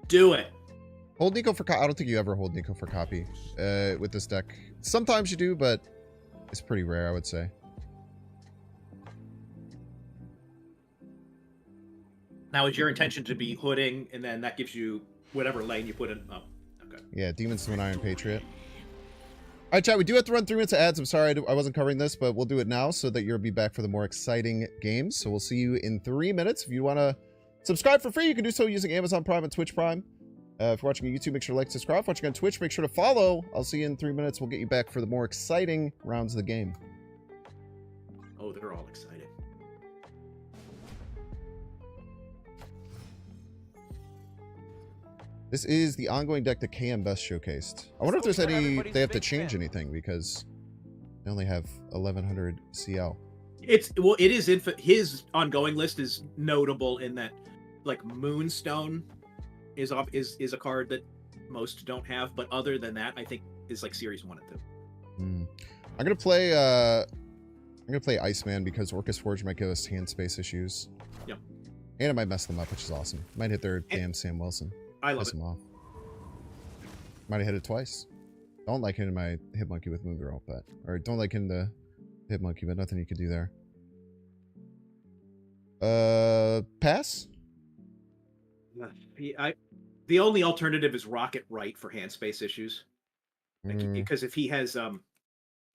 Do it. Hold Nico for I don't think you ever hold Nico for copy with this deck. Sometimes you do, but it's pretty rare, I would say. Now, is your intention to be hooding, and then that gives you whatever lane you put in? Oh, okay. Yeah, Demons to an Iron Patriot. All right, chat, we do have to run 3 minutes of ads. I'm sorry I wasn't covering this, but we'll do it now so that you'll be back for the more exciting games. So we'll see you in 3 minutes. If you want to subscribe for free, you can do so using Amazon Prime and Twitch Prime. If you're watching on YouTube, make sure to like, subscribe. If you're watching on Twitch, make sure to follow. I'll see you in 3 minutes. We'll get you back for the more exciting rounds of the game. Oh, they're all excited. This is the ongoing deck that KM Best showcased. I wonder if there's any, they have to change anything because they only have 1100 CL. It is his ongoing list is notable in that, like, Moonstone is a card that most don't have, but other than that, I think is like Series 1 and 2. I'm gonna play Iceman because Orcus Forge might give us hand space issues. Yep. And it might mess them up, which is awesome. Might hit their damn Sam Wilson. I love Piss it. them off. Might have hit it twice. Don't like hitting my hit monkey with Moon Girl, but don't like hitting the hit monkey, but nothing you could do there. Pass. The only alternative is Rocket Right for hand space issues, because if he has a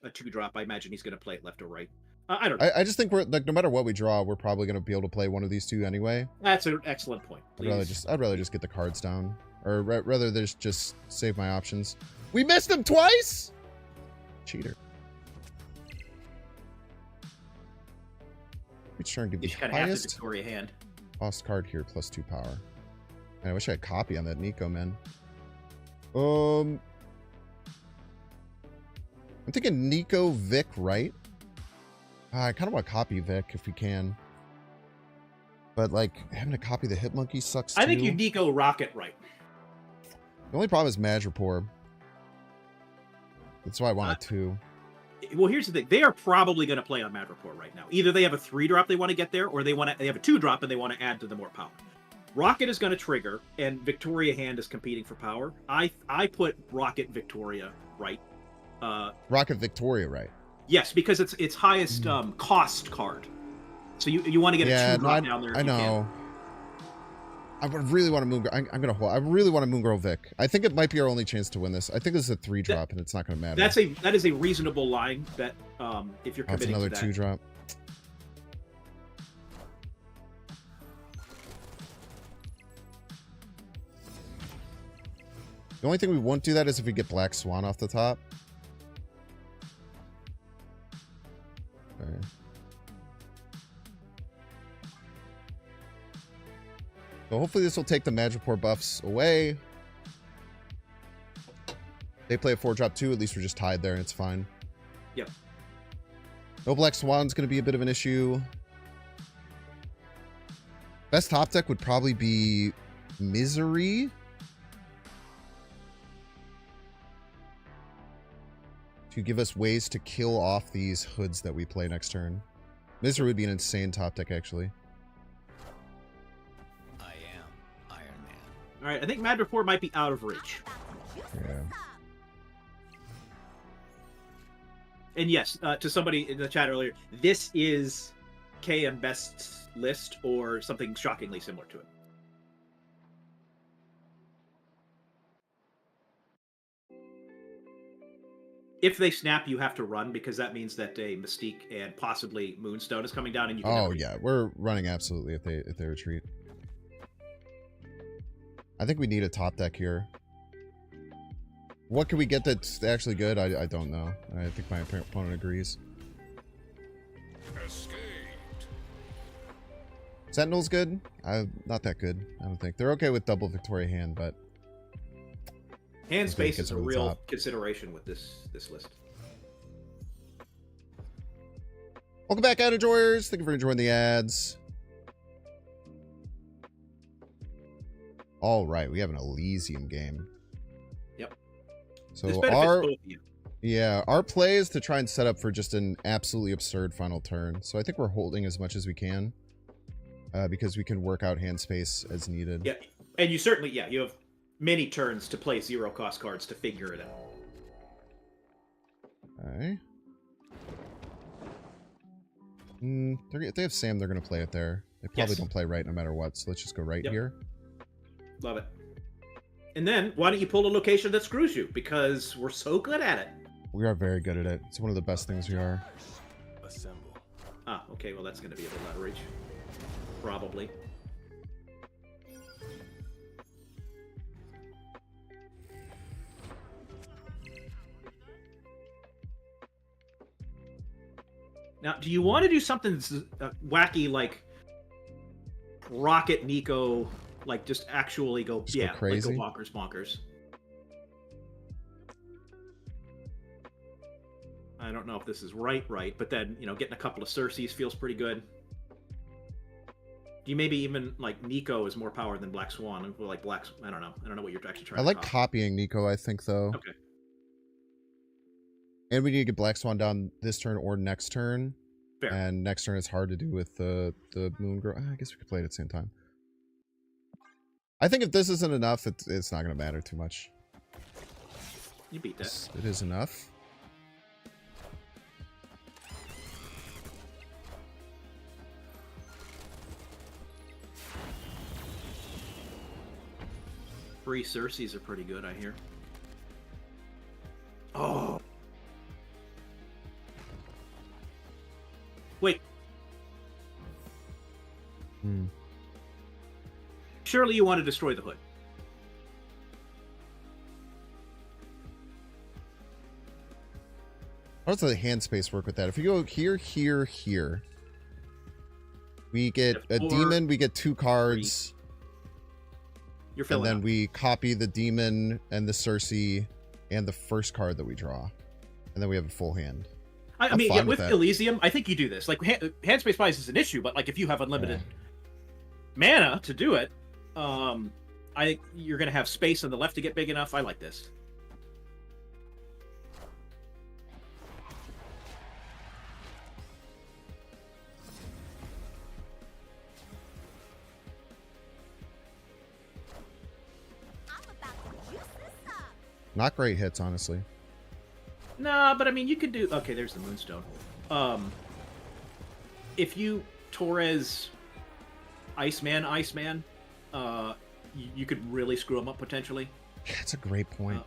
2-drop, I imagine he's going to play it left or right. I don't know. I just think we're like, no matter what we draw, we're probably going to be able to play one of these two anyway. That's an excellent point. I'd rather just get the cards down, or rather just save my options. We missed him twice. Cheater. Each turn give You the kind of have to highest Victoria hand. cost card here +2 power. Man, I wish I had copy on that Nico, man. I'm thinking Nico Vic, right? I kind of want to copy Vic if we can. But, like, having to copy the Hit Monkey sucks, too. I think you Nico Rocket Right. The only problem is Madripoor. That's why I wanted 2. Well, here's the thing. They are probably going to play on Madripoor right now. Either they have a 3-drop they want to get there, or they have a 2-drop and they want to add to the more power. Rocket is going to trigger, and Victoria Hand is competing for power. I put Rocket Victoria Right. Rocket Victoria, right? Yes, because it's highest cost card. So you want to get a 2-drop down there. I know. I would really want to Moon Girl. I'm gonna hold. I really want to Moon Girl Vic. I think it might be our only chance to win this. I think this is a 3-drop, and it's not gonna matter. That is a reasonable line that if you're committing another to that. 2-drop. The only thing we won't do that is if we get Black Swan off the top. Okay. So hopefully this will take the Madripoor buffs away. They play a 4-drop too. At least we're just tied there and it's fine. Yep. No Black Swan's going to be a bit of an issue. Best top deck would probably be Misery. To give us ways to kill off these hoods that we play next turn. Misery would be an insane top deck, actually. I am Iron Man. All right, I think Madripoor might be out of reach. Yeah. And yes, to somebody in the chat earlier, this is KM Best's list or something shockingly similar to it. If they snap, you have to run because that means that a Mystique and possibly Moonstone is coming down, and you can Oh yeah, we're running absolutely if they retreat. I think we need a top deck here. What can we get that's actually good? I don't know. I think my opponent agrees. Sentinel's good? Not that good, I don't think. They're okay with double Victoria Hand, but... Hand space gets is a over the real top. consideration with this list. Welcome back, ad enjoyers. Thank you for enjoying the ads. All right, we have an Elysium game. Yep. So This benefits our both of you. yeah, our play is to try and set up for just an absolutely absurd final turn. So I think we're holding as much as we can because we can work out hand space as needed. Yeah, and you certainly, you have many turns to play zero cost cards to figure it out. Okay. If they have Sam, they're going to play it there. They probably don't play right no matter what, so let's just go right here. Love it. And then, why don't you pull a location that screws you? Because we're so good at it. We are very good at it. It's one of the best things we are. Assemble. Ah, okay, well that's going to be a bit out of reach. Probably. Now, do you want to do something wacky like Rocket Nico, like just actually go, Just go crazy? like go bonkers? I don't know if this is right, but then, getting a couple of Circes feels pretty good. Do you maybe even, like, Nico is more power than Black Swan? Or like I don't know. I don't know what you're actually trying I to like copy. copying Nico, I think, though. Okay. And we need to get Black Swan down this turn or next turn. Fair. And next turn is hard to do with the Moon Girl. I guess we could play it at the same time. I think if this isn't enough, it's not going to matter too much. You beat that. It is enough. Free Circes are pretty good, I hear. Oh. Wait. Surely you want to destroy the hood. How does the hand space work with that? If we go here, here, here, we get a demon, we get 2 cards. You're And filling then up. we copy the demon and the Circe and the first card that we draw. And then we have a full hand. I I'm mean, fine with with that. Elysium, I think you do this. Like, hand space bias is an issue, but like if you have unlimited mana to do it, I think you're going to have space on the left to get big enough. I like this. Not great hits, honestly. Nah, but I mean, you could do... Okay, there's the Moonstone. If you Torres Iceman, you could really screw him up potentially. Yeah, that's a great point.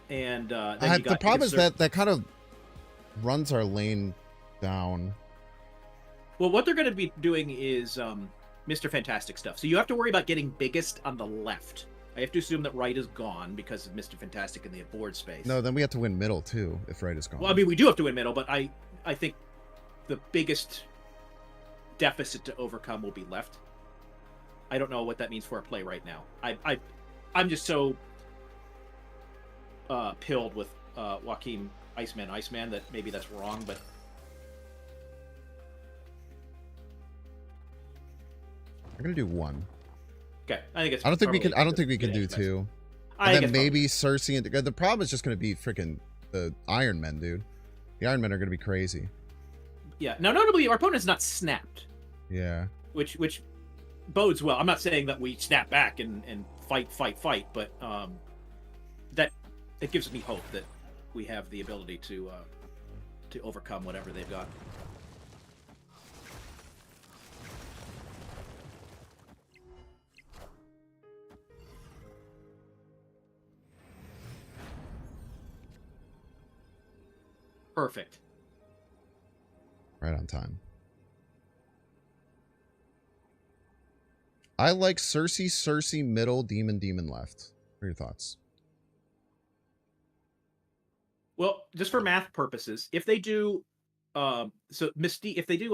And then you got, the problem is that kind of runs our lane down. Well, what they're going to be doing is Mr. Fantastic stuff. So you have to worry about getting biggest on the left. I have to assume that right is gone because of Mr. Fantastic in the board space. No, then we have to win middle, too, if right is gone. Well, I mean, we do have to win middle, but I think the biggest deficit to overcome will be left. I don't know what that means for our play right now. I'm just so pilled with Joaquin Iceman that maybe that's wrong, but I'm gonna do 1. okay. I think it's. I don't think we can. I don't think we good can do exercise. 2. I And think then it's maybe Circe and the problem is just gonna be freaking the Iron Men, dude. The Iron Men are gonna be crazy. Yeah. Now, notably, our opponent's not snapped, Yeah. which bodes well. I'm not saying that we snap back and fight, but that it gives me hope that we have the ability to overcome whatever they've got. Perfect. Right on time. I like Circe, middle, demon, left. What are your thoughts? Well, just for math purposes, if they do, so Mystique, if they do,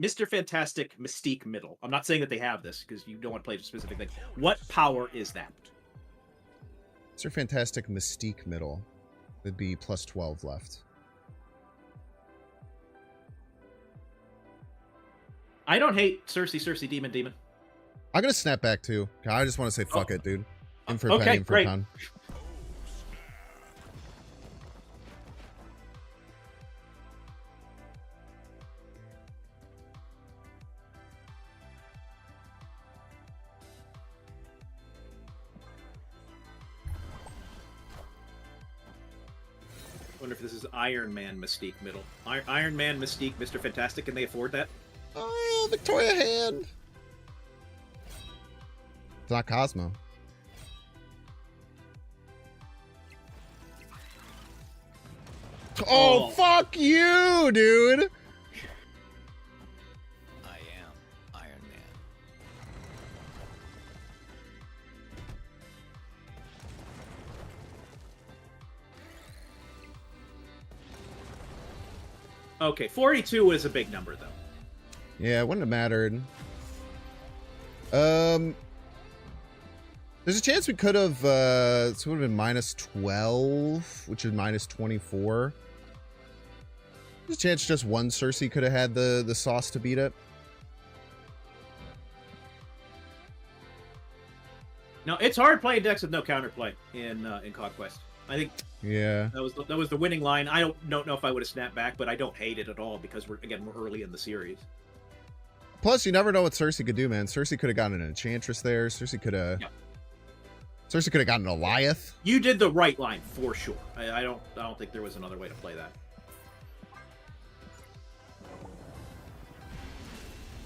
Mr. Fantastic Mystique middle. I'm not saying that they have this because you don't want to play a specific thing. What power is that? Mr. Fantastic Mystique middle. It'd be plus 12 left. I don't hate Cersei, Demon. I'm gonna snap back too. I just want to say fuck it, dude. In for a Okay, penny, in for a great. ton. Wonder if this is Iron Man Mystique middle. Iron Man Mystique, Mr. Fantastic. Can they afford that? Oh, Victoria hand. It's not Cosmo. Oh, fuck you, dude. I am Iron Man. Okay, 42 is a big number, though. Yeah, it wouldn't have mattered. There's a chance we could have, this would have been minus 12, which is minus 24. There's a chance just one Cersei could have had the sauce to beat it. No, it's hard playing decks with no counterplay in Conquest. I think Yeah. that was the winning line. I don't know if I would have snapped back, but I don't hate it at all because we're early in the series. Plus, you never know what Cersei could do, man. Cersei could have gotten an Enchantress there. Cersei could have... Yeah. Cersei could have gotten an Eliath. You did the right line for sure. I don't think there was another way to play that.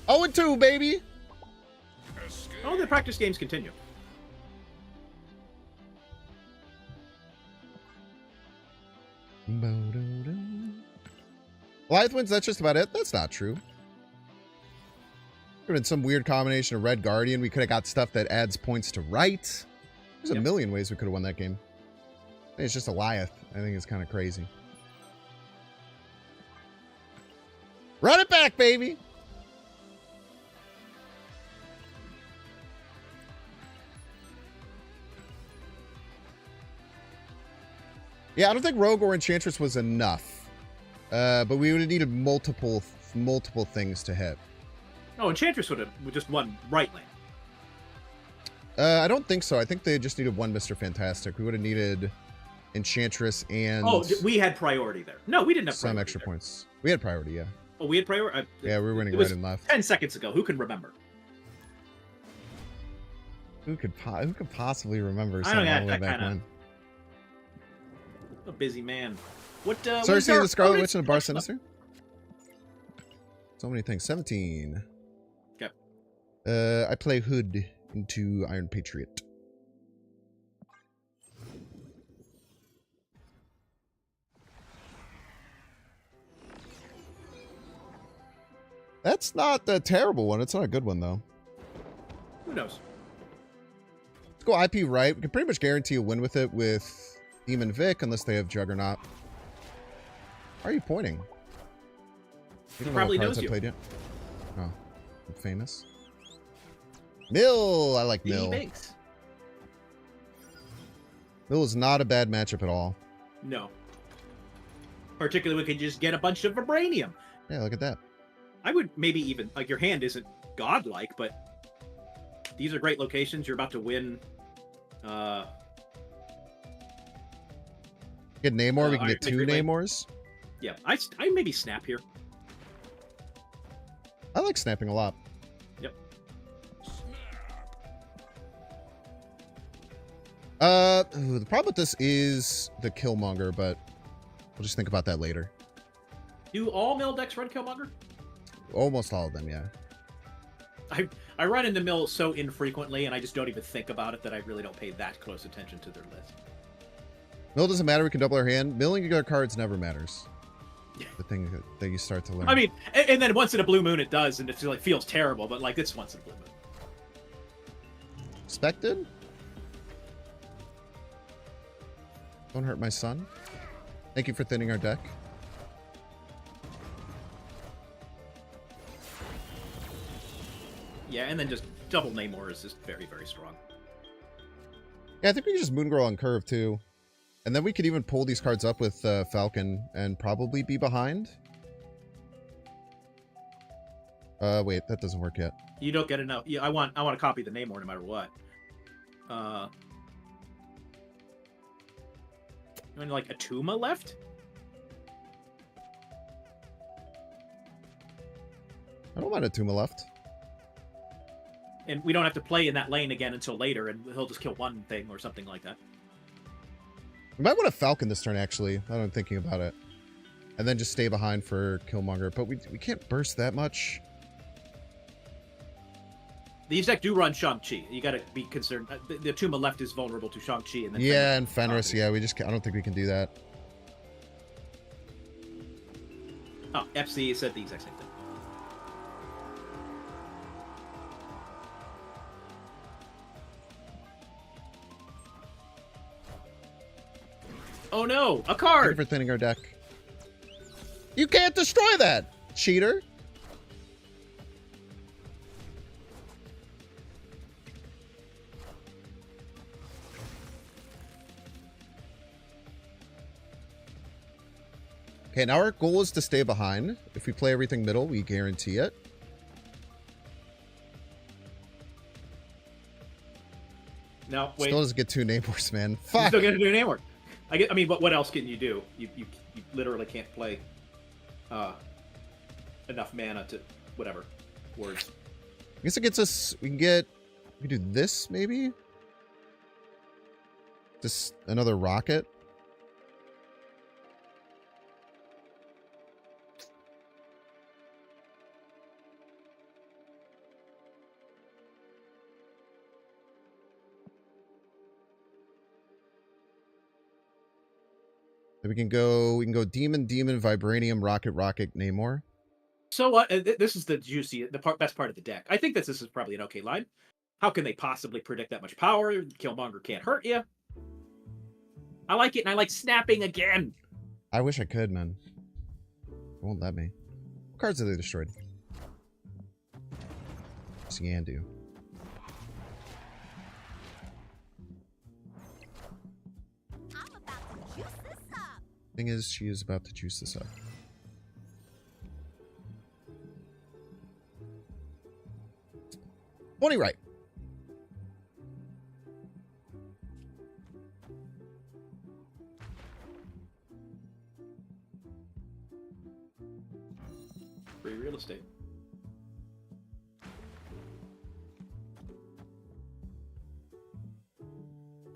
0-2, baby! Oh, the practice games continue. Eliath wins, that's just about it? That's not true. Could have been some weird combination of Red Guardian. We could have got stuff that adds points to right. There's a million ways we could have won that game. I think it's just Eliath. I think it's kind of crazy. Run it back, baby! Yeah, I don't think Rogue or Enchantress was enough. But we would have needed multiple things to hit. Oh, Enchantress would have just won right lane. I don't think so. I think they just needed one Mr. Fantastic. We would have needed Enchantress and... Oh, we had priority there. No, we didn't have priority some extra there. points. We had priority, yeah. Oh, we had priority? Yeah, we were winning it right was and left. 10 seconds ago. Who can remember? Who could possibly remember I don't something all got the way that back kinda- when? A busy man. What is Cersei, our the Scarlet opponent's Witch, and the Bar next up? Sinister? So many things. 17. Okay. I play Hood into Iron Patriot. That's not a terrible one. It's not a good one, though. Who knows? Let's go IP right. We can pretty much guarantee a win with it with Demon Vic, unless they have Juggernaut. Why are you pointing? You He don't probably know what cards knows I you. played yet? Oh, I'm famous. Mill! I like Mill. Thanks. Mill is not a bad matchup at all. No. Particularly, we could just get a bunch of vibranium. Yeah, look at that. I would maybe even like your hand isn't godlike, but these are great locations. You're about to win. Get Namor, we can Iron get two Patriot lane. Namors. Yeah, I maybe snap here. I like snapping a lot. Yep. The problem with this is the Killmonger, but we'll just think about that later. Do all mill decks run Killmonger? Almost all of them, yeah. I run into mill so infrequently, and I just don't even think about it that I really don't pay that close attention to their list. Mill doesn't matter, we can double our hand. Milling our cards never matters. The thing that you start to learn. I mean, and then once in a blue moon it does, and it like feels terrible, but like it's once in a blue moon. Expected? Don't hurt my son. Thank you for thinning our deck. Yeah, and then just double Namor is just very, very strong. Yeah, I think we can just Moongirl on curve too. And then we could even pull these cards up with Falcon and probably be behind. Wait, that doesn't work yet. You don't get enough. Yeah, I want to copy the Namor no matter what. You want like a Tuma left? I don't mind a Tuma left. And we don't have to play in that lane again until later, and he'll just kill one thing or something like that. We might want to Falcon this turn, actually, now that I'm thinking about it. And then just stay behind for Killmonger. But we can't burst that much. These deck do run Shang-Chi. You got to be concerned. The Tuma left is vulnerable to Shang-Chi. And then Yeah, and Fenris, yeah, we just I don't think we can do that. Oh, FC said the exact same thing. Oh no, a Thank you card! for thinning our deck. You can't destroy that, cheater! Okay, now our goal is to stay behind. If we play everything middle, we guarantee it. No, wait. Still doesn't get two Namors, man. You Fuck! still got to do an Namor. I mean, what else can you do? You literally can't play enough mana to whatever words. I guess it gets us... We can do this, maybe? Just another rocket? Then we can go Demon, Vibranium, Rocket, Namor. So what? This is the juicy, best part of the deck. I think this is probably an okay line. How can they possibly predict that much power? Killmonger can't hurt you. I like it, and I like snapping again. I wish I could, man. It won't let me. What cards are they destroyed? Yandu. I'm about to juice this up. Thing is, she is about to juice this up. Bonnie right. Free real estate.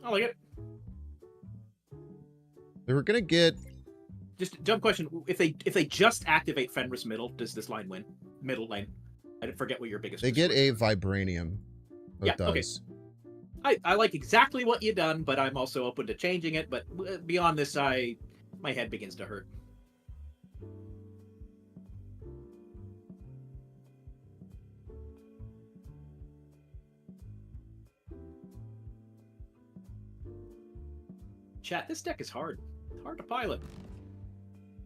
I like it. They were gonna get... Just dumb question: if they just activate Fenris middle, does this line win? Middle lane. I didn't forget what your biggest. They get a Vibranium. So Yeah, it does. Okay. I like exactly what you done, but I'm also open to changing it. But beyond this, my head begins to hurt. Chat, this deck is hard. It's hard to pilot.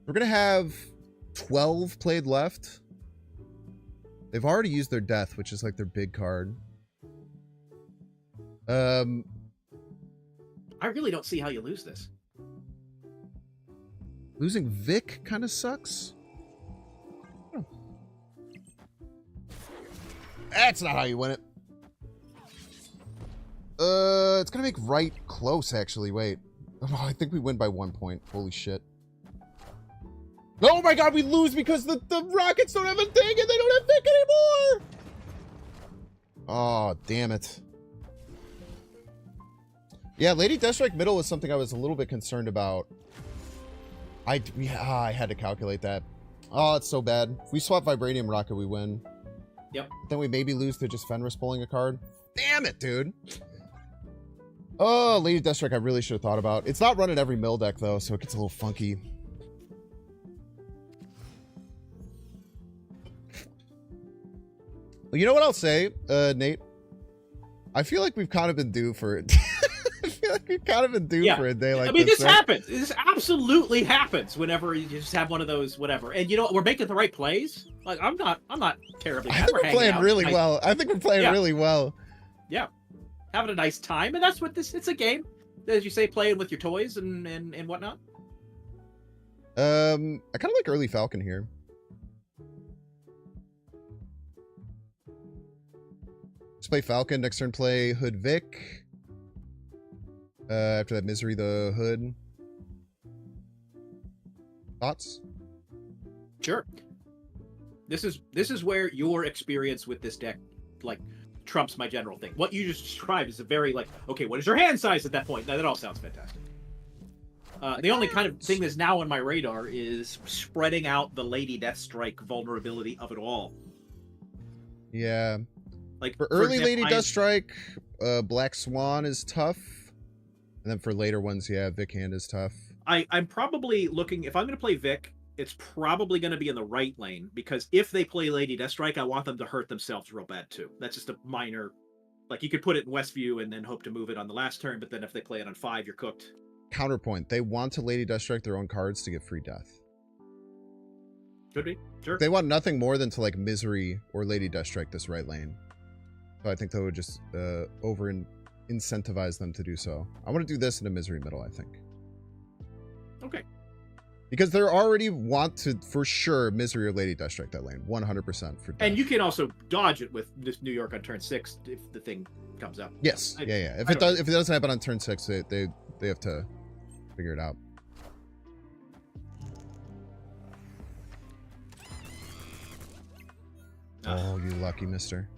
We're gonna have 12 played left. They've already used their death, which is like their big card. I really don't see how you lose this. Losing Vic kind of sucks. Oh. That's not how you win it. It's gonna make right close, actually. Wait. Oh, I think we win by 1 point. Holy shit. Oh my god, we lose because the Rockets don't have a thing and they don't have Vic anymore! Oh, damn it. Yeah, Lady Deathstrike middle was something I was a little bit concerned about. I had to calculate that. Oh, it's so bad. If we swap Vibranium Rocket, we win. Yep. Then we maybe lose to just Fenris pulling a card. Damn it, dude. Oh, Lady Deathstrike I really should have thought about. It's not running every mill deck, though, so it gets a little funky. Well, you know what I'll say, Nate? I feel like we've kind of been due for it. I feel like We've kind of been due Yeah. for a day like I mean, this right? happens. This absolutely happens whenever you just have one of those whatever. And you know what? We're making the right plays. Like I'm not terribly. I think We're we're playing hanging out. really well. I think we're playing Yeah. really well. Yeah, having a nice time, and that's what this. It's a game, as you say, playing with your toys and whatnot. I kind of like early Falcon here. Let's play Falcon. Next turn, play Hood Vic. After that, Misery the Hood. Thoughts? Sure. This is where your experience with this deck, like, trumps my general thing. What you just described is a very like, okay, what is your hand size at that point? That all sounds fantastic. The only kind of thing that's now on my radar is spreading out the Lady Deathstrike vulnerability of it all. Yeah. Like For early example, Lady Deathstrike, Black Swan is tough. And then for later ones, yeah, Vic Hand is tough. I'm probably looking, if I'm going to play Vic, it's probably going to be in the right lane, because if they play Lady Deathstrike, I want them to hurt themselves real bad too. That's just a minor, like you could put it in Westview and then hope to move it on the last turn, but then if they play it on 5, you're cooked. Counterpoint, they want to Lady Deathstrike their own cards to get free death. Could be, sure. They want nothing more than to like Misery or Lady Deathstrike this right lane. So I think that would just incentivize them to do so. I want to do this in a Misery middle, I think. Okay. Because they already want to, for sure, Misery or Lady Deathstrike that lane. 100% for death. And you can also dodge it with this New York on turn 6 if the thing comes up. Yes. Yeah. If I it doesn't happen on turn 6, they have to figure it out. Oh, you lucky mister.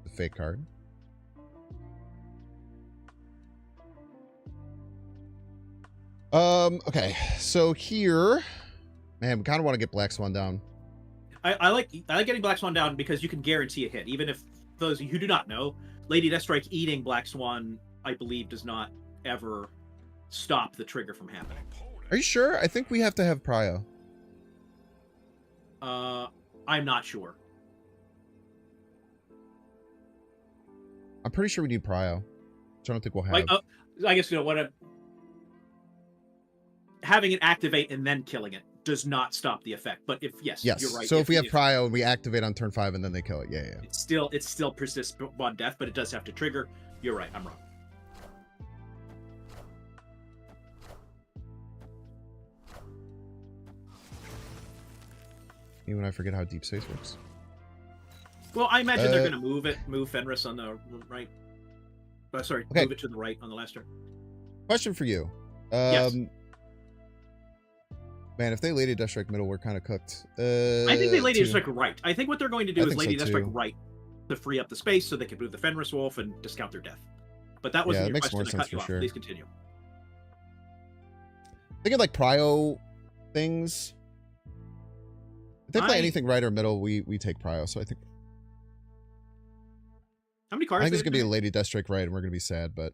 The fake card. Okay, so here, man, we kind of want to get Black Swan down. I like getting Black Swan down because you can guarantee a hit, even if those who do not know, Lady Deathstrike eating Black Swan, I believe, does not ever stop the trigger from happening. Are you sure? I think we have to have Prio. I'm not sure. I'm pretty sure we need Prio, which I don't think we'll have. Like, I guess, you know, having it activate and then killing it does not stop the effect. But if yes, you're right. So if we have Prio and we activate on turn 5 and then they kill it, yeah. It still persists on death, but it does have to trigger. You're right. I'm wrong. Even when I forget how deep space works. Well, I imagine they're going to move Fenris on the right. Sorry, okay. Move it to the right on the last turn. Question for you. Yes. Man, if they Lady Deathstrike middle, we're kind of cooked. I think they Lady Deathstrike right. I think what they're going to do is Lady so Deathstrike right to free up the space so they can move the Fenris Wolf and discount their death. But that wasn't your makes question. more I cut sense you for off. sure. Please continue. Thinking like Prio things. If they play anything right or middle, we take Prio. So I think. How many cards? I think it's gonna be a Lady Deathstrike right, and we're gonna be sad. But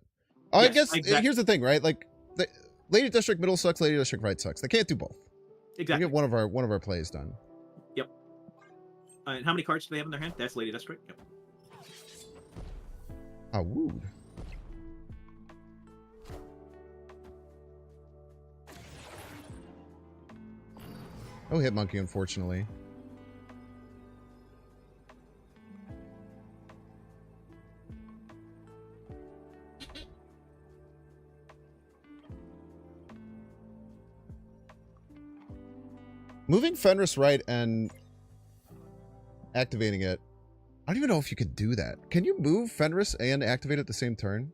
Yes, I guess exactly. Here's the thing, right? Like, Lady Deathstrike middle sucks. Lady Deathstrike right sucks. They can't do both. Exactly. We get one of our plays done. Yep. And how many cards do they have in their hand? That's Lady Deathstrike. Yep. Ah, wooed. No hit monkey, unfortunately. Moving Fenris right and activating it. I don't even know if you could do that. Can you move Fenris and activate at the same turn?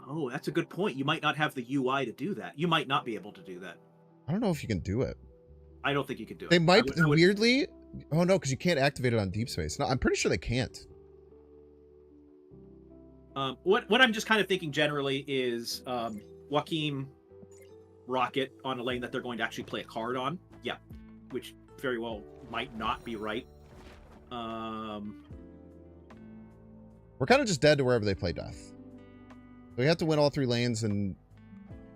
Oh, that's a good point. You might not have the UI to do that. You might not be able to do that. I don't know if you can do it. I don't think you can do it. They might weirdly. Oh no, because you can't activate it on deep space. No, I'm pretty sure they can't. What I'm just kind of thinking generally is Joaquim Rocket on a lane that they're going to actually play a card on. Yeah, which very well might not be right. We're kind of just dead to wherever they play death. So we have to win all 3 lanes and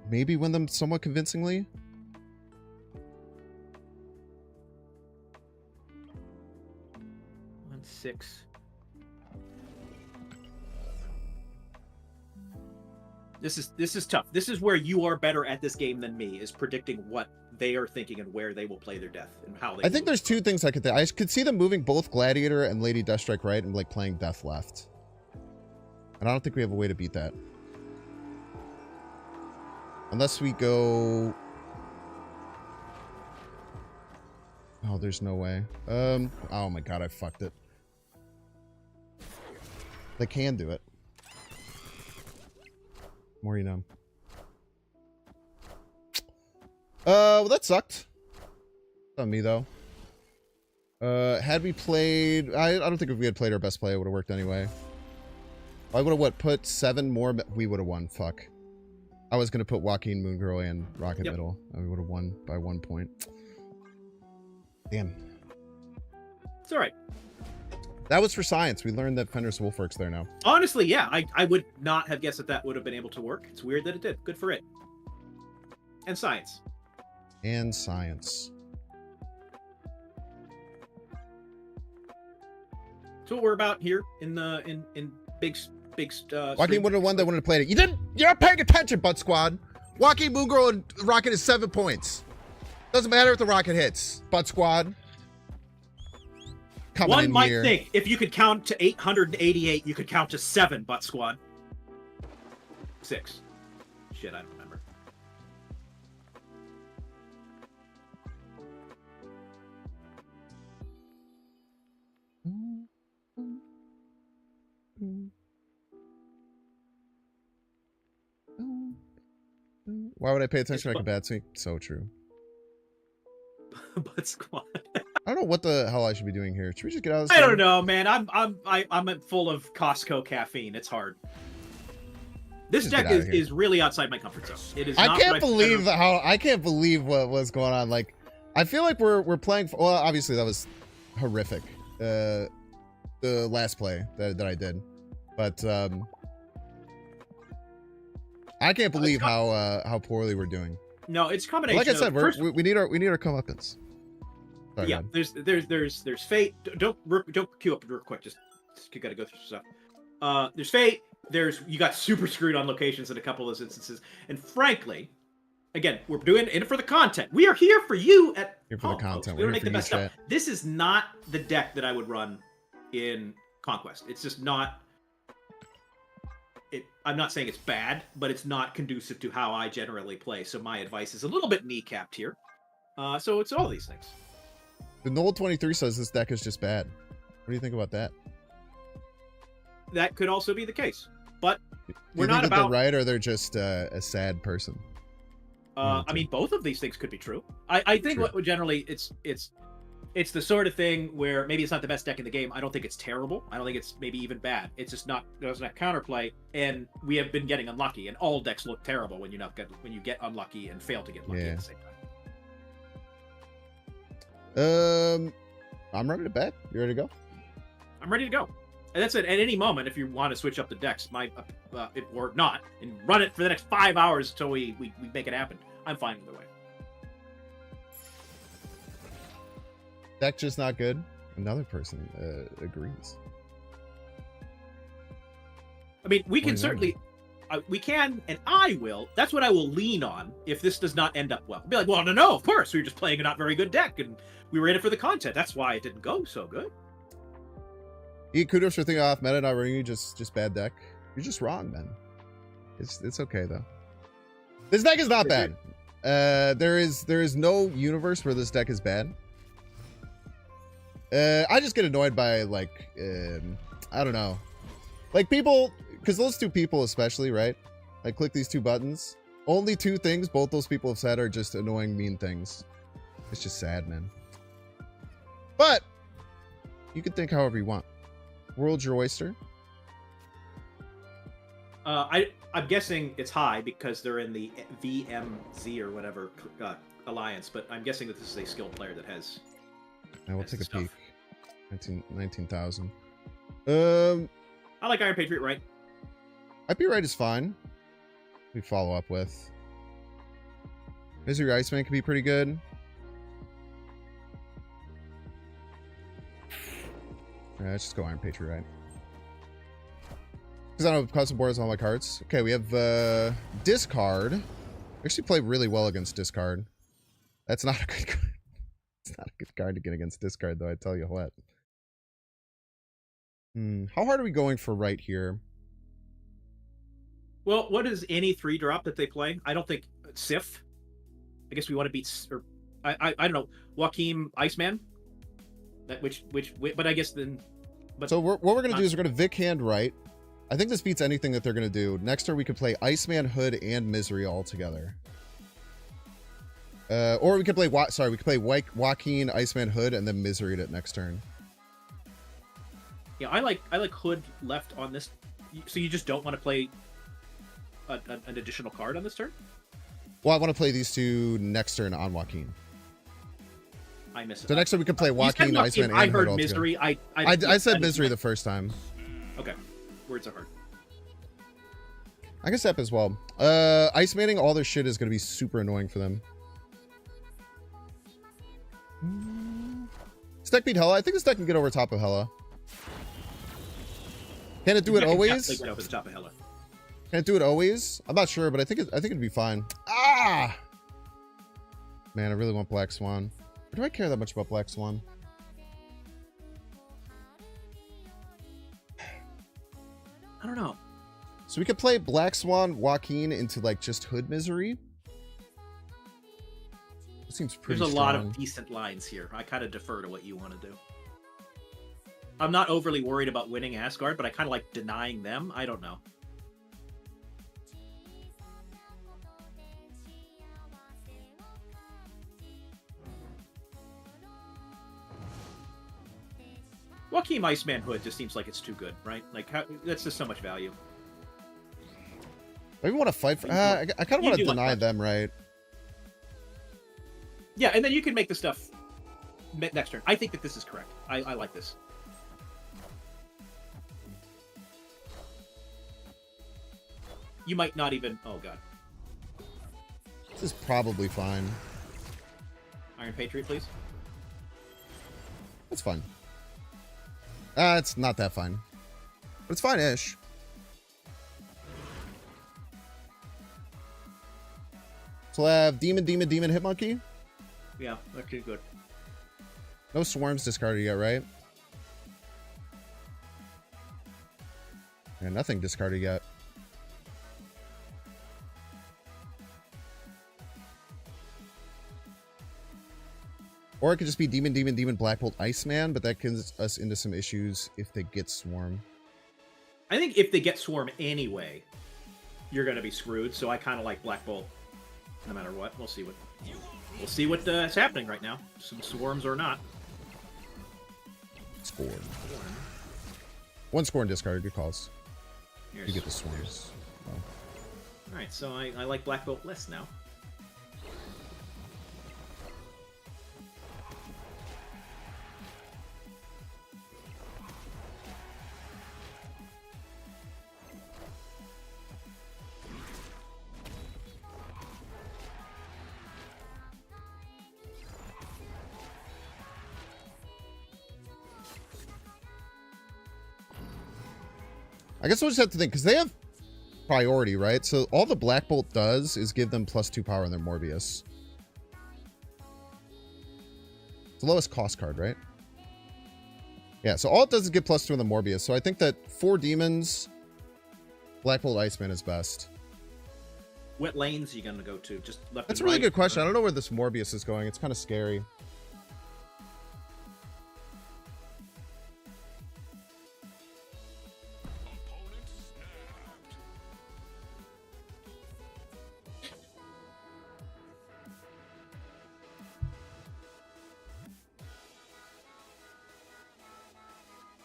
maybe win them somewhat convincingly. 6. This is tough. This is where you are better at this game than me, is predicting what they are thinking and where they will play their death and how they. I think there's two things I could think. I could see them moving both Gladiator and Lady Deathstrike right and like playing Death left. And I don't think we have a way to beat that. Unless we go... Oh, there's no way. Oh my god, I fucked it. They can do it. More you know. Well, that sucked. On me, though. Had we played... I don't think if we had played our best play, it would have worked anyway. I would have, what, put 7 more... We would have won. Fuck. I was going to put Joaquin, Moon Girl, and Rocket Middle. And we would have won by 1 point. Damn. It's all right. That was for science. We learned that Fenris Wolfwork's there now. Honestly, yeah. I would not have guessed that that would have been able to work. It's weird that it did. Good for it. And science. And science. That's what we're about here in big Joaquin would have won. They wouldn't have played it. You didn't. You're not paying attention, Butt Squad. Joaquin, Moon Girl, and Rocket is 7 points. Doesn't matter if the Rocket hits. Butt Squad. Coming One in might here. think if you could count to 888, you could count to 7, Butt Squad. 6. Shit, I don't remember. Why would I pay attention like a bad sync? So true. Butt Squad. I don't know what the hell I should be doing here. Should we just get out of this? I don't game? know, man. I'm full of Costco caffeine. It's hard. This Just deck get out of here. is really outside my comfort zone. It is. I not can't what believe I can't believe what was going on. Like, I feel like we're playing. Well, obviously that was horrific. The last play that I did, but I can't believe how poorly we're doing. No, it's a combination. Like I said, of, we need our comeuppance. Sorry, yeah, man. there's fate. Don't queue up real quick. Just you got to go through some stuff. There's fate. You got super screwed on locations in a couple of those instances, and frankly, again, we're doing it for the content. We are here for you at Here for the home, content. folks. We're We don't here make the for best you, stuff. This is not the deck that I would run in Conquest. It's just not. I'm not saying it's bad, but it's not conducive to how I generally play. So my advice is a little bit kneecapped here. So it's all these things. The Noel23 says this deck is just bad. What do you think about that? That could also be the case, but Do we're you not think that about. they're right, or they're just a sad person? I mean, both of these things could be true. I think True. what generally it's the sort of thing where maybe it's not the best deck in the game. I don't think it's terrible. I don't think it's maybe even bad. It's just not doesn't have counterplay, and we have been getting unlucky. And all decks look terrible when you get unlucky and fail to get lucky at the same time. I'm ready to bet. You ready to go? I'm ready to go. And that's it. At any moment, if you want to switch up the decks, or not, and run it for the next 5 hours until we make it happen, I'm fine either way. Deck just not good. Another person agrees. I mean, we can Why not? certainly, we can, and I will. That's what I will lean on if this does not end up well. I'll be like, well, no, of course, we were just playing a not very good deck, and we were in it for the content. That's why it didn't go so good. Kudos for thinking off meta, not running you, just bad deck. You're just wrong, man. It's okay though. This deck is not bad. There is no universe where this deck is bad. I just get annoyed by like I don't know, like people, because those two people especially, right? Like click these two buttons. Only two things both those people have said are just annoying, mean things. It's just sad, man. But you can think however you want. World's your oyster. I'm guessing it's high because they're in the VMZ or whatever alliance, but I'm guessing that this is a skilled player that has. Now we'll has take a stuff. peek. 19,000. I like Iron Patriot, right? IP right is fine. We follow up with. Misery Iceman could be pretty good. Yeah, let's just go Iron Patriot. Because I don't have custom boards on all my cards. Okay, we have discard. Actually play really well against discard. That's not a good card. It's not a good card to get against discard, though, I tell you what. How hard are we going for right here? Well, what is any 3-drop that they play? I don't think Sif. I guess we want to beat, or I don't know, Joaquin Iceman. That but I guess then. But so what we're gonna do is we're gonna Vic hand right. I think this beats anything that they're gonna do. Next turn we could play Iceman, Hood, and Misery all together. Or we could play Joaquin, Iceman, Hood, and then Misery at next turn. Yeah, I like Hood left on this. So you just don't want to play an additional card on this turn? Well, I want to play these two next turn on Joaquin. I miss it. So next time we can play Joaquin, Iceman, and I heard Hood Misery. I said Misery the first time. Okay. Words are hard. I can step as well. Ice-manning all their shit is going to be super annoying for them. This deck beat Hella. I think this deck can get over top of Hella. Can it do it always? Get over the top of Hella. Can it do it always? I'm not sure, but I think it'd be fine. Ah! Man, I really want Black Swan. Or do I care that much about Black Swan? I don't know. So we could play Black Swan, Joaquin into like just Hood Misery. It seems pretty There's a strong. lot of decent lines here. I kind of defer to what you want to do. I'm not overly worried about winning Asgard, but I kind of like denying them. I don't know. Joaquin Iceman Hood just seems like it's too good, right? Like, that's just so much value. Maybe want to fight for... I kind of want to deny them, right? Yeah, and then you can make the stuff next turn. I think that this is correct. I like this. You might not even... Oh, God. This is probably fine. Iron Patriot, please. That's fine. It's not that fine. But it's fine-ish. So we'll have Demon, Hitmonkey. Yeah, actually good. No Swarms discarded yet, right? Yeah, nothing discarded yet. Or it could just be Demon, Black Bolt, Iceman, but that gets us into some issues if they get Swarm. I think if they get Swarm anyway, you're going to be screwed. So I kind of like Black Bolt, no matter what. We'll see what's happening right now. Some Swarms or not. Scorn. One Scorn discarded. Good calls. Here's You get the Swarms. Oh. All right, so I like Black Bolt less now. I guess we'll just have to think, because they have priority, right? So all the Black Bolt does is give them +2 power on their Morbius. It's the lowest cost card, right? Yeah, so all it does is give +2 on the Morbius. So I think that 4 demons, Black Bolt Iceman is best. What lanes are you going to go to? Just left That's a and really right, good question. or- I don't know where this Morbius is going. It's kind of scary.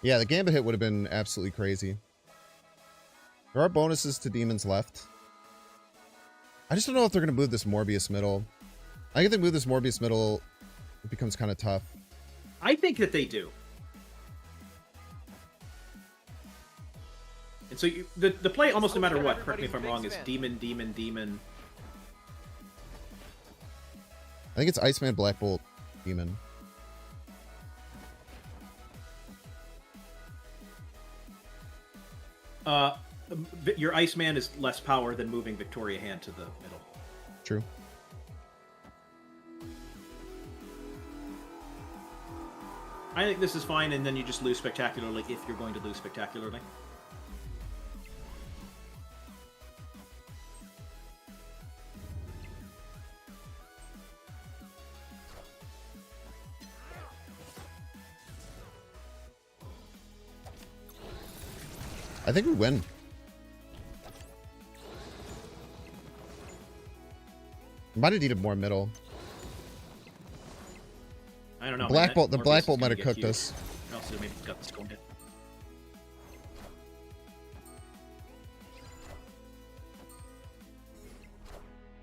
Yeah, the Gambit hit would have been absolutely crazy. There are bonuses to demons left. I just don't know if they're going to move this Morbius middle. I think if they move this Morbius middle, it becomes kind of tough. I think that they do. And so the play, almost no matter what, correct me if I'm wrong, is demon. I think it's Iceman, Black Bolt, Demon. Your Iceman is less power than moving Victoria Hand to the middle. True. I think this is fine, and then you just lose spectacularly if you're going to lose spectacularly. I think we win. Might have needed more middle. I don't know. Black Bolt. The Morbius Black is Bolt gonna might have get cooked huge. us. Also, maybe got this going.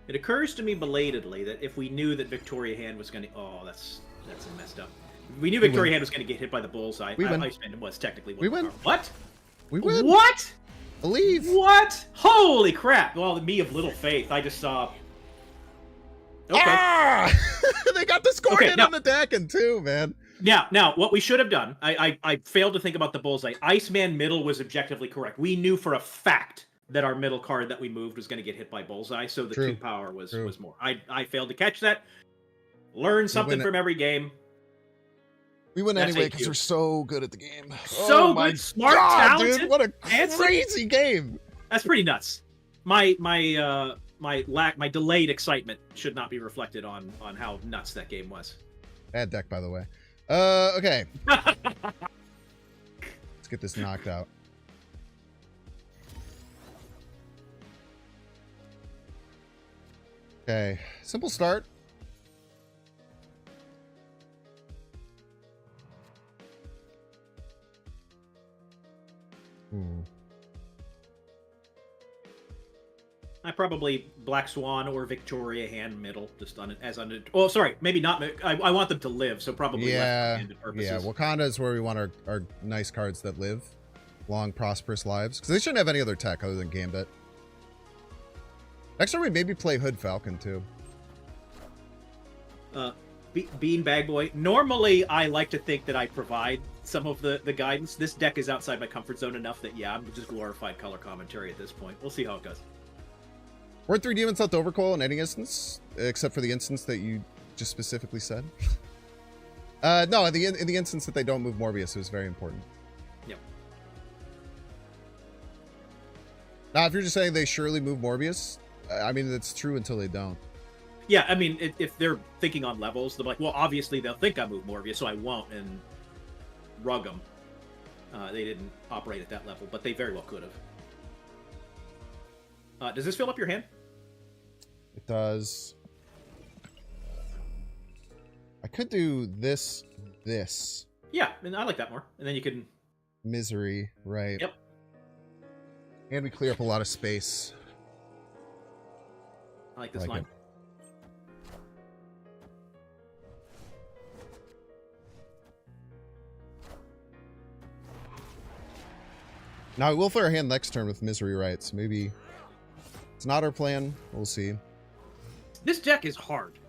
It occurs to me belatedly that if we knew that Victoria Hand was going to... Oh, that's messed up. If we knew Victoria Hand was going to get hit by the bullseye. We win. Iceman was technically... We win. What? We win. What? Believe. What? Holy crap. Well, me of little faith. I just saw... Okay. Ah! They got the score Okay, in now- on the Dakin too, man. Now, what we should have done, I failed to think about the bullseye. Iceman middle was objectively correct. We knew for a fact that our middle card that we moved was going to get hit by bullseye, so the True. 2 power was True. more. I failed to catch that. Learn something win it. from every game. We win That's anyway AQ. because we're so good at the game. So my good, smart, God, talented, dude, what a handsome. crazy game. That's pretty nuts. My delayed excitement should not be reflected on how nuts that game was. Bad deck, by the way. Okay. Let's get this knocked out. Okay, simple start. I probably Black Swan or Victoria Hand middle, just on it as on it. Oh, sorry, maybe not. I want them to live, so probably Yeah, left-handed purposes. yeah. Wakanda is where we want our nice cards that live long, prosperous lives. Because they shouldn't have any other tech other than Gambit. Next time we maybe play Hood Falcon too. Bean Bag Boy. Normally, I like to think that I provide some of the guidance. This deck is outside my comfort zone enough that, yeah, I'm just glorified color commentary at this point. We'll see how it goes. Weren't 3 demons left overcoil in any instance, except for the instance that you just specifically said? No, in the instance that they don't move Morbius, it was very important. Yep. Now, if you're just saying they surely move Morbius, I mean, that's true until they don't. Yeah, I mean, if they're thinking on levels, they're like, well, obviously they'll think I move Morbius, so I won't, and rug them. They didn't operate at that level, but they very well could have. Does this fill up your hand? It does. I could do this. Yeah, and I like that more. And then you can... Misery, right. Yep. And we clear up a lot of space. I like this Like line. it. Now, we will play our hand next turn with Misery, right? So maybe it's not our plan. We'll see. This deck is hard.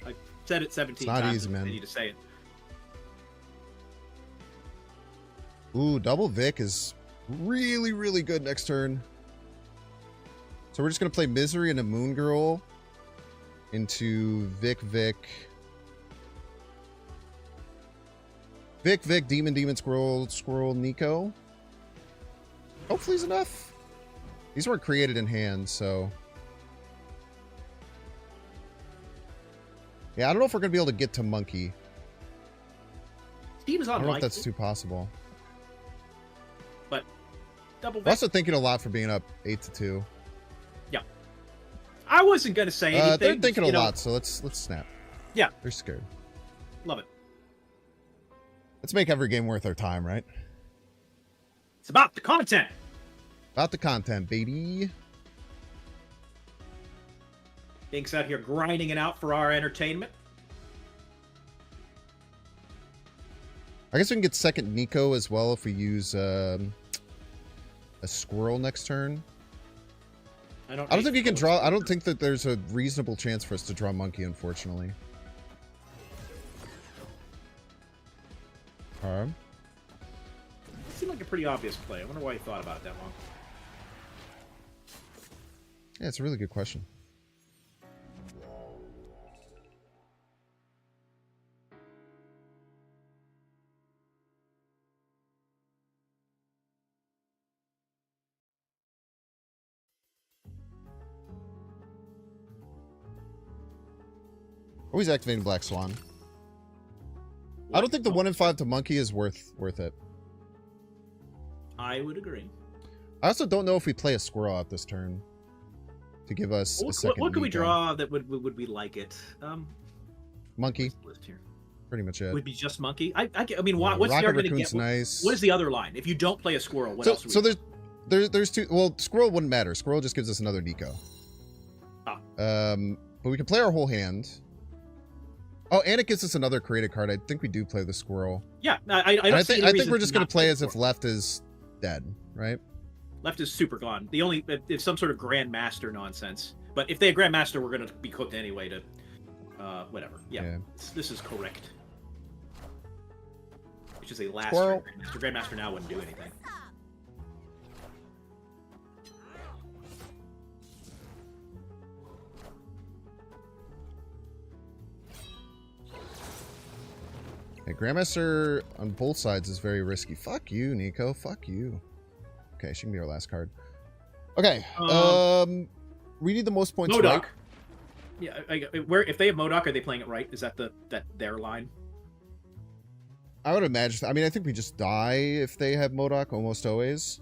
I said it 17 It's not times. easy, man. I need to say it. Ooh, double Vic is really, really good next turn. So we're just going to play Misery and a Moon Girl into Vic, Demon, Squirrel, Nico. Hopefully is enough. These weren't created in hand, so... Yeah, I don't know if we're going to be able to get to Monkey. Seems I don't know if unlikely, that's too possible. but double We're Vic. also thinking a lot for being up 8-2. Yeah. I wasn't going to say anything. They're thinking you a know. lot, so let's snap. Yeah. They're scared. Love it. Let's make every game worth our time, right? It's about the content. About the content, baby. Binks out here grinding it out for our entertainment. I guess we can get second Nico as well if we use a squirrel next turn. I don't think you can draw. I don't think that there's a reasonable chance for us to draw Monkey, unfortunately. Seemed like like a pretty obvious play. I wonder why he thought about it that long. Yeah, it's a really good question. Always activating Black Swan. I don't think the 1 in 5 to Monkey is worth it. I would agree. I also don't know if we play a Squirrel out this turn to give us a second. What could we Nico. draw that would we like it? Monkey, List here. pretty much it. Would be just Monkey. I mean, what's the Rocket argument Raccoon's against? nice. What is the other line? If you don't play a Squirrel, what else? So there's two. Well, Squirrel wouldn't matter. Squirrel just gives us another Nico. But we can play our whole hand. Oh, and it gives us another created card. I think we do play the Squirrel. Yeah, I don't I see think any I think reason we're to just gonna not play as Squirrel. if left is dead, right? Left is super gone. The only it's some sort of Grandmaster nonsense. But if they have Grandmaster, we're gonna be cooked anyway. To whatever. Yeah, this is correct. Which is a last Squirrel. turn Grandmaster. Grandmaster now wouldn't do anything. Okay, Grandmaster on both sides is very risky. Fuck you, Nico. Fuck you. Okay, she can be our last card. Okay. We need the most points Modok. right. Yeah, where if they have Modok, are they playing it right? Is that their line? I would imagine. I mean, I think we just die if they have Modok almost always.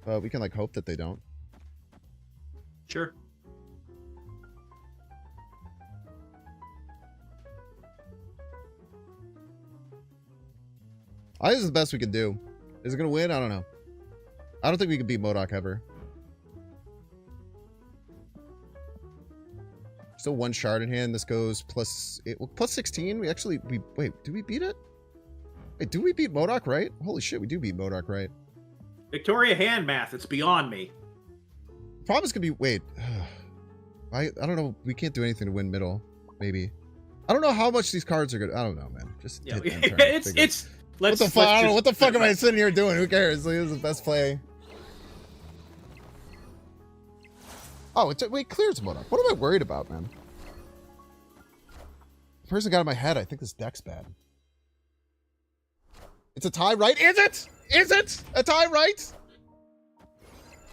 But we can like hope that they don't. Sure. I think this is the best we can do. Is it gonna win? I don't know. I don't think we can beat Modok ever. Still one shard in hand. This goes plus 16. Wait, do we beat it? Wait, do we beat Modok right? Holy shit, we do beat Modok right. Victoria hand math. It's beyond me. The problem is gonna be wait. I don't know. We can't do anything to win middle. Maybe. I don't know how much these cards are good. I don't know, man. Just Yeah, hit them, turn, figure. it's. Let's, What the fuck? I don't know. What the fuck am I let's- sitting here doing? Who cares? Like, this is the best play. Oh, wait, clears Modok. What am I worried about, man? The person got in my head. I think this deck's bad. It's a tie, right? Is it? Is it a tie, right?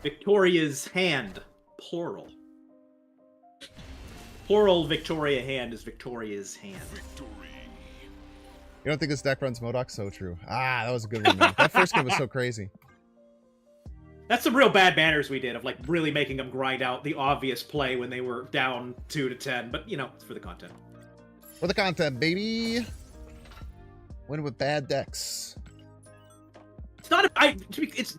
Victoria's hand, plural. Plural Victoria hand is Victoria's hand. You don't think this deck runs Modok? So true. Ah, that was a good one, man. That first game was so crazy. That's some real bad banners we did of like really making them grind out the obvious play when they were down 2-10. But you know, it's for the content. For the content, baby. Win with bad decks. It's not. It's.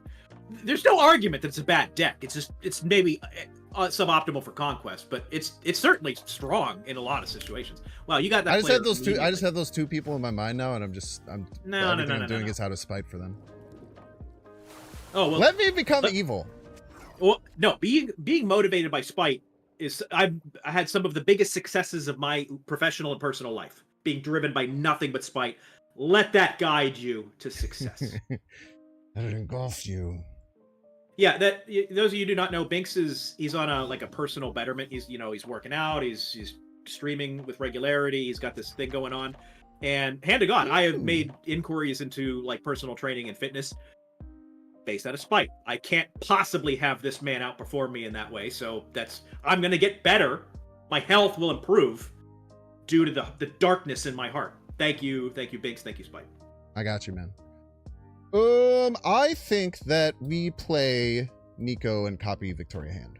There's no argument that it's a bad deck. It's just. It's maybe suboptimal for Conquest, but it's certainly strong in a lot of situations. Wow, you got that. I just player had those two. I immediately. just have those two people in my mind now, and No, everything I'm no, doing no. is out of spite for them. Oh well. Let me become evil. Well, no, being motivated by spite is I had some of the biggest successes of my professional and personal life. Being driven by nothing but spite. Let that guide you to success. Let it engulf you. Yeah, those of you who do not know, Binks he's on a personal betterment. He's working out, he's streaming with regularity, he's got this thing going on. And hand to God, I have made inquiries into like personal training and fitness based out of spite. I can't possibly have this man outperform me in that way, so I'm gonna get better. My health will improve due to the darkness in my heart. Thank you, Binks, thank you, Spite. I got you, man. I think that we play Nico and copy Victoria Hand.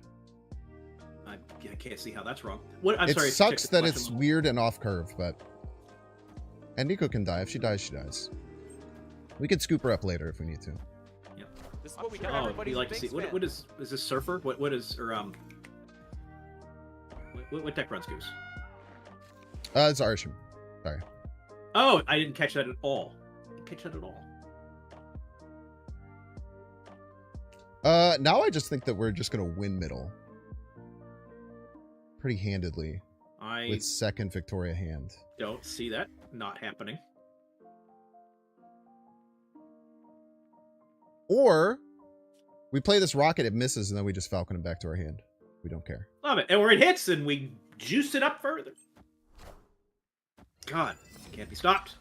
I can't see how that's wrong. What? I'm It sorry. sucks check the that question it's one. weird and off curve, but and Nico can die. If she dies, she dies. We could scoop her up later if we need to. This is what we got. Oh, Everybody's we like a to see. Binks fan. What is this Surfer? What is or what deck runs Goose? It's Arsham. Sorry. Oh, I didn't catch that at all. Now I just think that we're just gonna win middle. Pretty handedly. I With second Victoria Hand. don't see that not happening. Or we play this rocket, it misses, and then we just falcon it back to our hand. We don't care. Love it. And where it hits, and we juice it up further. God, can't be stopped.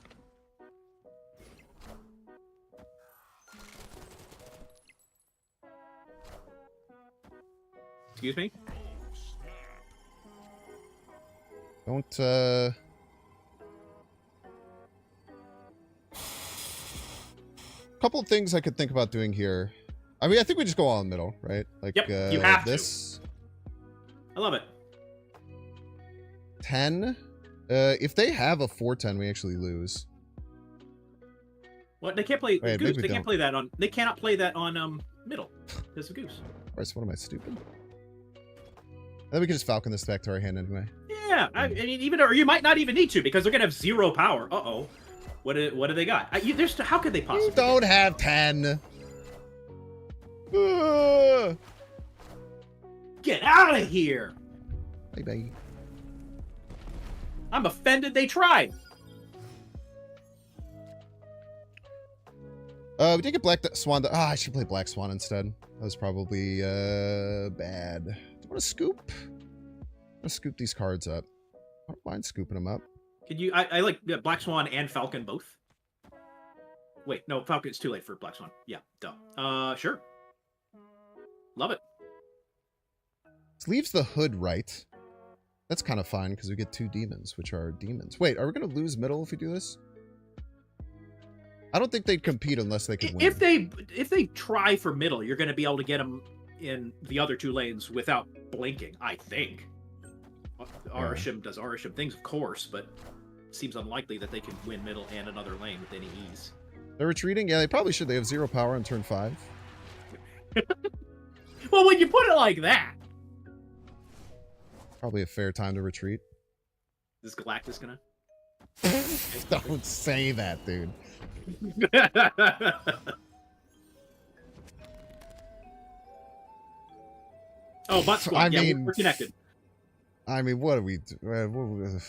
Excuse me? Don't, couple of things I could think about doing here. I mean, I think we just go all in the middle, right? Like, Yep, you have this. I love it. 10. If they have a 4-10, we actually lose. What? They can't play Wait, Goose. maybe They don't. can't play that on. They cannot play that on middle. Because of Goose. Or what am I, stupid? Then we can just falcon this back to our hand anyway. Yeah, I mean, even or you might not even need to because they're gonna have 0 power. Uh-oh. What do they got? How could they possibly? You don't have 10. Get out of here! Bye bye. I'm offended they tried. We did get Black Swan. I should play Black Swan instead. That was probably bad. Do you want to scoop? I'm gonna scoop these cards up. I don't mind scooping them up. Could you? I like Black Swan and Falcon both. Wait, no, Falcon. It's too late for Black Swan. Yeah, duh. Sure. Love it. This leaves the hood right. That's kind of fine because we get 2 demons, which are demons. Wait, are we gonna lose middle if we do this? I don't think they'd compete unless they could win. If they try for middle, you're going to be able to get them in the other 2 lanes without blinking. I think. Arisham does Arisham things, of course, but it seems unlikely that they can win middle and another lane with any ease. They're retreating? Yeah, they probably should. They have 0 power on turn 5. Well, when you put it like that, Probably a fair time to retreat. is Galactus gonna? Don't say that, dude. Oh, butt squat. I Yeah, mean, we're connected. I mean, what do we do?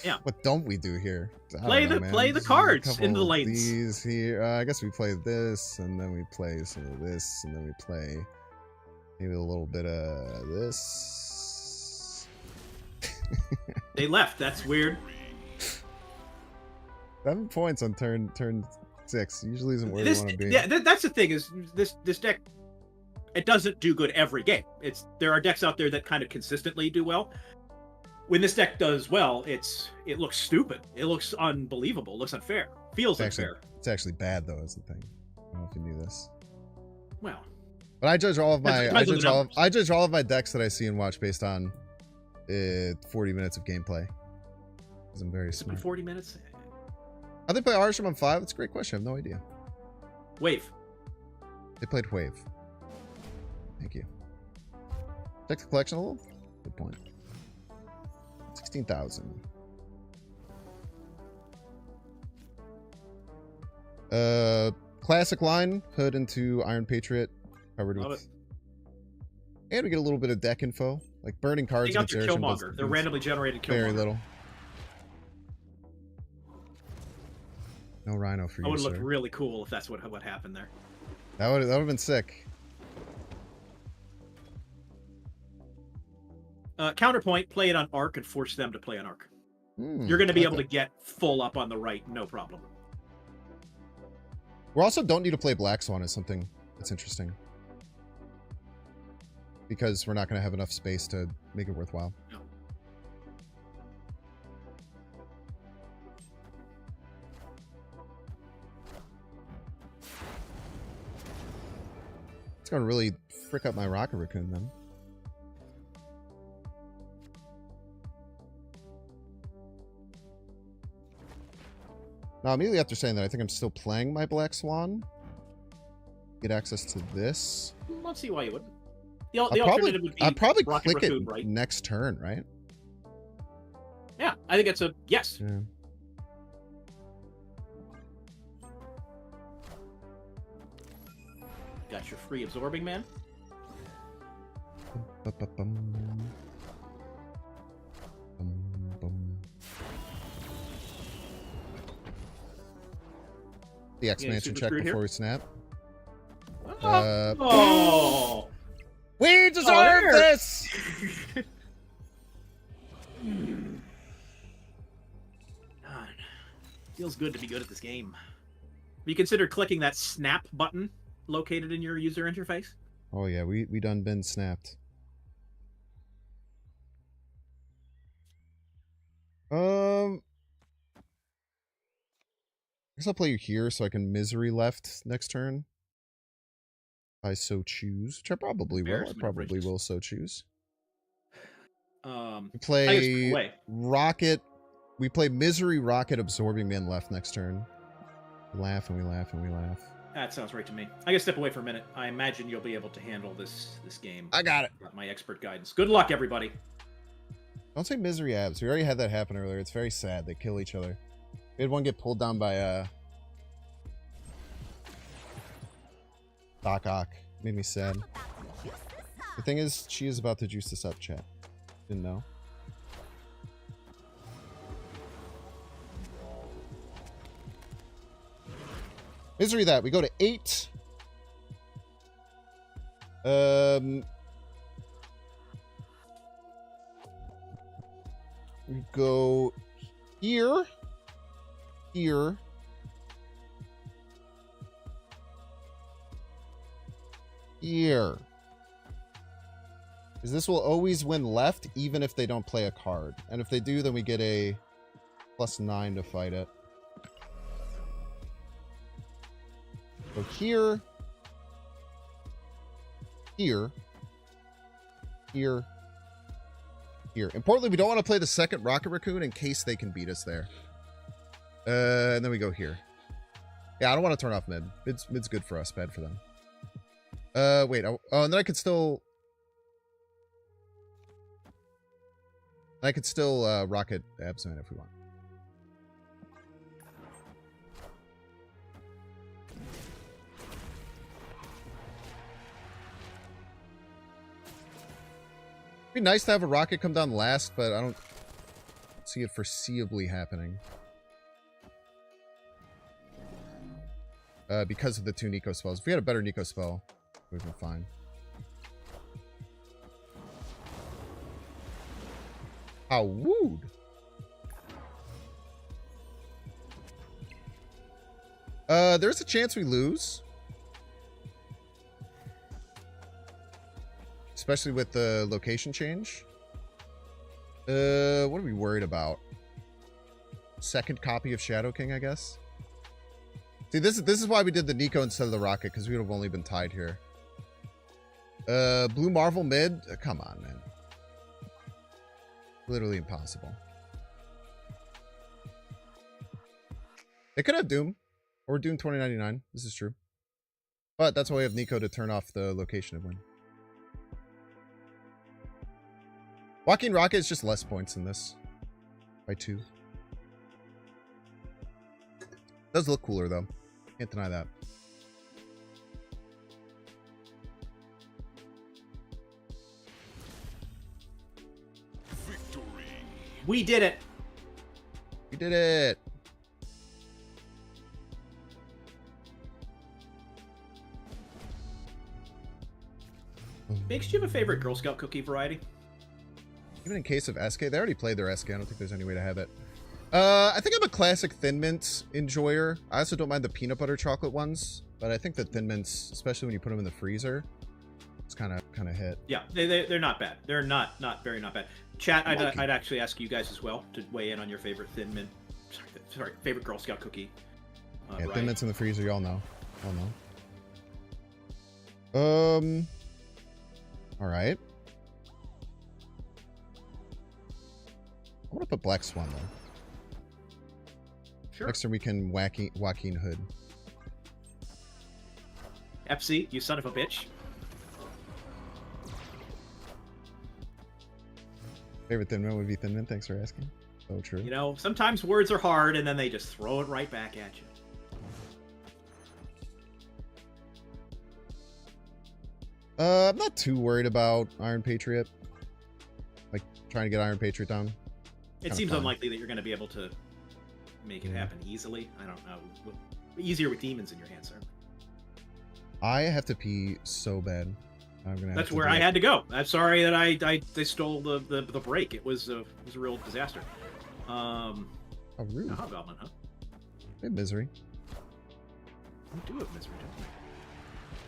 Yeah. What don't we do here? I Play don't know, the- man. play the There's a cards couple into the of lanes. These here. I guess we play this, and then we play some of this, and then we play maybe a little bit of this. They left. That's weird. 7 points on turn 6. Usually isn't where This, we want to be. yeah, that's the thing is this deck. It doesn't do good every game. There are decks out there that kind of consistently do well. When this deck does well, it looks stupid. It looks unbelievable. It looks unfair. Feels unfair. It's actually bad though, is the thing. I don't know if you knew this. Well, But I judge all of my Depends on the numbers. I judge all of my decks that I see and watch based on 40 minutes of gameplay. Because I'm very it's been smart. 40 minutes. How they play Arsham on 5? That's a great question. I have no idea. Wave. They played Wave. Thank you. Check the collection a little. Good point. 16,000. Classic line, hood into Iron Patriot, covered Love with. it. And we get a little bit of deck info, like burning cards. They got your against Airship does- Killmonger. They're does randomly generated Killmonger. Very little. No Rhino for That you, would have looked sir. really cool if that's what happened there. That would have been sick. Counterpoint, play it on Arc and force them to play on Arc. You're going to be able to get full up on the right, no problem. We also don't need to play Black Swan is something that's interesting. Because we're not going to have enough space to make it worthwhile. No. It's going to really frick up my Rocket Raccoon then. Now, immediately after saying that, I think I'm still playing my Black Swan. Get access to this. Let's see why you wouldn't. The alternative would be I'd probably Rocket click Raccoon, it right? next turn, right? Yeah, I think it's a yes. Yeah. Got your free absorbing man. Ba-ba-bum. Bum-bum. The X Yeah, Mansion super check screwed before here? we snap. Oh. We deserve there. this! God, feels good to be good at this game. Have you considered clicking that snap button located in your user interface? Oh yeah, we done been snapped. I guess I'll play you here so I can misery left next turn. If I so choose, which I probably will. I probably will so choose. We play Rocket. We play Misery Rocket Absorbing Man left next turn. We laugh and we laugh and we laugh. That sounds right to me. I gotta step away for a minute. I imagine you'll be able to handle this game. I got it. My expert guidance. Good luck, everybody. Don't say Misery Abs. We already had that happen earlier. It's very sad. They kill each other. We had one get pulled down by Doc Ock. Made me sad. The thing is, she is about to juice this up, chat. Didn't know. Misery that. We go to 8. We go here. Here. Here. Because this will always win left, even if they don't play a card. And if they do, then we get a +9 to fight it. So here. Here. Here. Here. Importantly, we don't want to play the second Rocket Raccoon in case they can beat us there. And then we go here. Yeah, I don't want to turn off mid. Mid's good for us, bad for them. Wait. Oh, and then I could still... Rocket Absman if we want. It'd be nice to have a rocket come down last, but I don't see it foreseeably happening. Because of the 2 Nico spells. If we had a better Nico spell, we'd been fine. How wooed. There's a chance we lose. Especially with the location change. What are we worried about? Second copy of Shadow King, I guess. See, this is why we did the Nico instead of the Rocket, because we would have only been tied here. Blue Marvel mid? Come on, man. Literally impossible. They could have Doom. Or Doom 2099. This is true. But that's why we have Nico to turn off the location of win. Walking Rocket is just less points than this. By 2. Does look cooler, though. Can't deny that. Victory. We did it. We did it. Biggs, do you have a favorite Girl Scout cookie variety? Even in case of SK, they already played their SK. I don't think there's any way to have it. I think I'm a classic Thin Mint enjoyer. I also don't mind the peanut butter chocolate ones, but I think the Thin Mints, especially when you put them in the freezer, it's kind of hit. Yeah, they're not bad. They're not bad. Chat, I'd actually ask you guys as well to weigh in on your favorite Thin Mint. Sorry, favorite Girl Scout cookie. Yeah, Thin Mints in the freezer, y'all know. All right. I want to put Black Swan though. Sure. Next time we can Joaquin Hood. FC, you son of a bitch. Favorite Thin Mint would be Thin Mint. Thanks for asking. So true. You know, sometimes words are hard and then they just throw it right back at you. I'm not too worried about Iron Patriot. Like, trying to get Iron Patriot down. It seems unlikely that you're going to be able to make it happen easily. I don't know. Easier with demons in your hand, certainly. I have to pee so bad. I'm gonna. That's have to where do I it. had to go. I'm sorry that I stole the break. It was a real disaster. Oh, rude. No hobgoblin, huh? Hey, misery. We do have misery,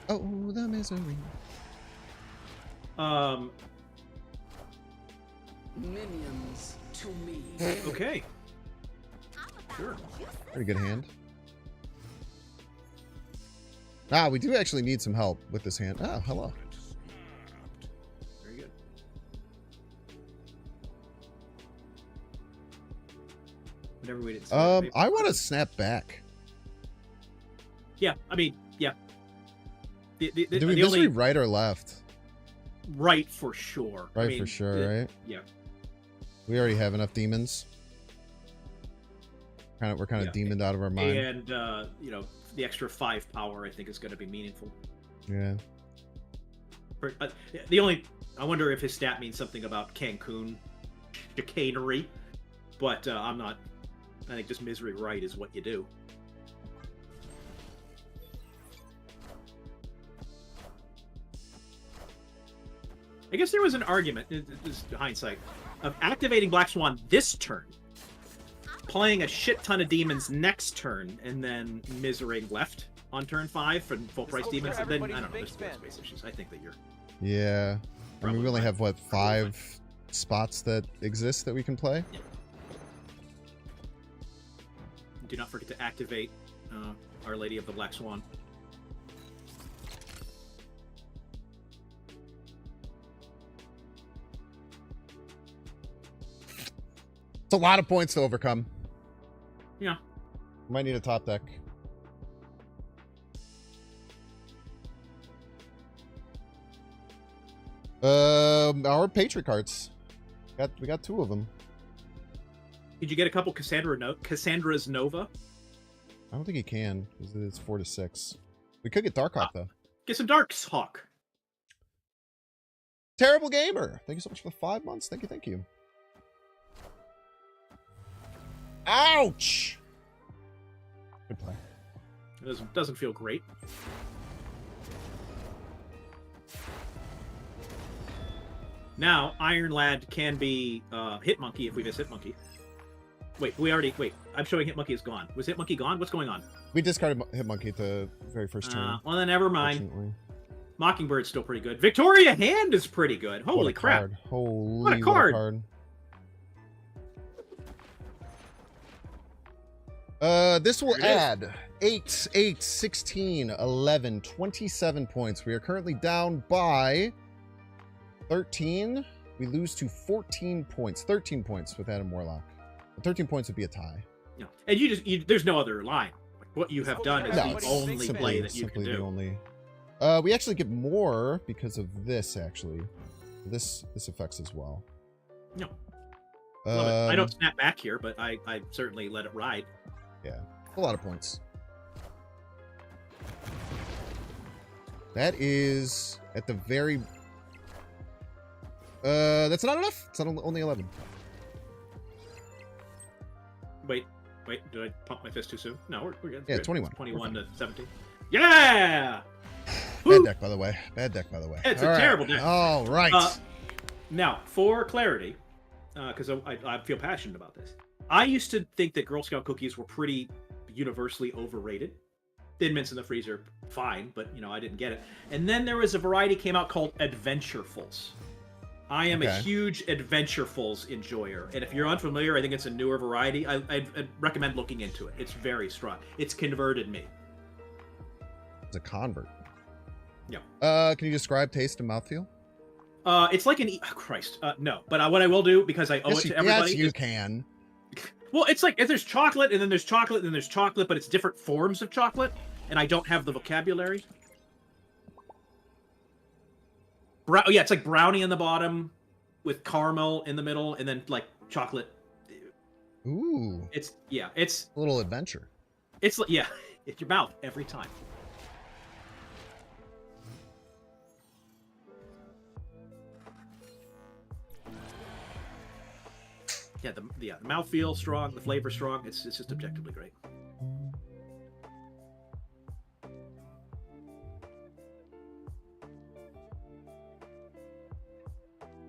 don't we? Oh, the misery. Minions to me. Okay. I'm about Sure. to juice this Pretty good up. hand. Ah, we do actually need some help with this hand. Oh, hello. Very good. Whatever we didn't. I want to snap back. Yeah, I mean, yeah. Do we the misery only right or left? right for sure. Right I mean, for sure, right? Yeah. We already have enough demons. We're kind of Yeah. demoned out of our mind. And you know, the extra 5 power I think is going to be meaningful. Yeah. The only I wonder if his stat means something about Cancun chicanery, but I'm not. I think just misery right is what you do. I guess there was an argument, this is hindsight, of activating Black Swan this turn, playing a shit ton of demons next turn, and then misering left on turn 5 for full price hope demons. for And then I everybody's don't know. a big There's spend. space issues. I think that you're Yeah. I mean, Probably we only right. have, what, 5 spots that exist that we can play? Do not forget to activate Our Lady of the Black Swan. It's a lot of points to overcome. Yeah. Might need a top deck. Our Patriot cards. We got 2 of them. Did you get a couple Cassandra's Nova? I don't think he can, because it's 4 to 6. We could get Darkhawk, though. Get some Darks Hawk. Terrible Gamer! Thank you so much for the 5 months. Thank you, thank you. Ouch! Good play. It doesn't feel great. Now, Iron Lad can be Hitmonkey if we miss Hitmonkey. Wait, I'm showing Hitmonkey is gone. Was Hitmonkey gone? What's going on? We discarded Hitmonkey at the very first turn. Well, then never mind. Unfortunately. Mockingbird's still pretty good. Victoria Hand is pretty good. What Holy a crap. card. Holy What a card. This will There it is. add 8, 8, 16, 11, 27 points. We are currently down by 13. We lose to 14 points. 13 points with Adam Warlock. 13 points would be a tie. Yeah. And there's no other line. Like, what you have done is No, the it's only simply- play that you simply can the do. only. We actually get more because of this, actually. This affects as well. No. Love it. I don't Um, snap back here, but I certainly let it ride. Yeah, a lot of points. That is at the very... that's not enough. It's only 11. Wait, did I pump my fist too soon? No, we're good. Yeah, Good. 21. 21 to 17. Yeah! Bad Woo! deck, by the way. Bad deck, by the way. It's a All right. terrible deck. All right. Now, for clarity, because I feel passionate about this, I used to think that Girl Scout cookies were pretty universally overrated. Thin Mints in the freezer, fine, but I didn't get it. And then there was a variety came out called Adventurefuls. I am a Okay. huge Adventurefuls enjoyer, and if you're unfamiliar, I think it's a newer variety. I'd recommend looking into it. It's very strong. It's converted me. It's a convert. Yeah. Can you describe taste and mouthfeel? It's like no. But what I will do, because I owe it to everybody. Yes, you is- can. Well, it's like if there's chocolate, and then there's chocolate, and then there's chocolate, but it's different forms of chocolate, and I don't have the vocabulary. Yeah, it's like brownie in the bottom, with caramel in the middle, and then like chocolate. Ooh, It's a little adventure. it's your mouth every time. Yeah, the mouthfeel strong, the flavor strong. It's just objectively great.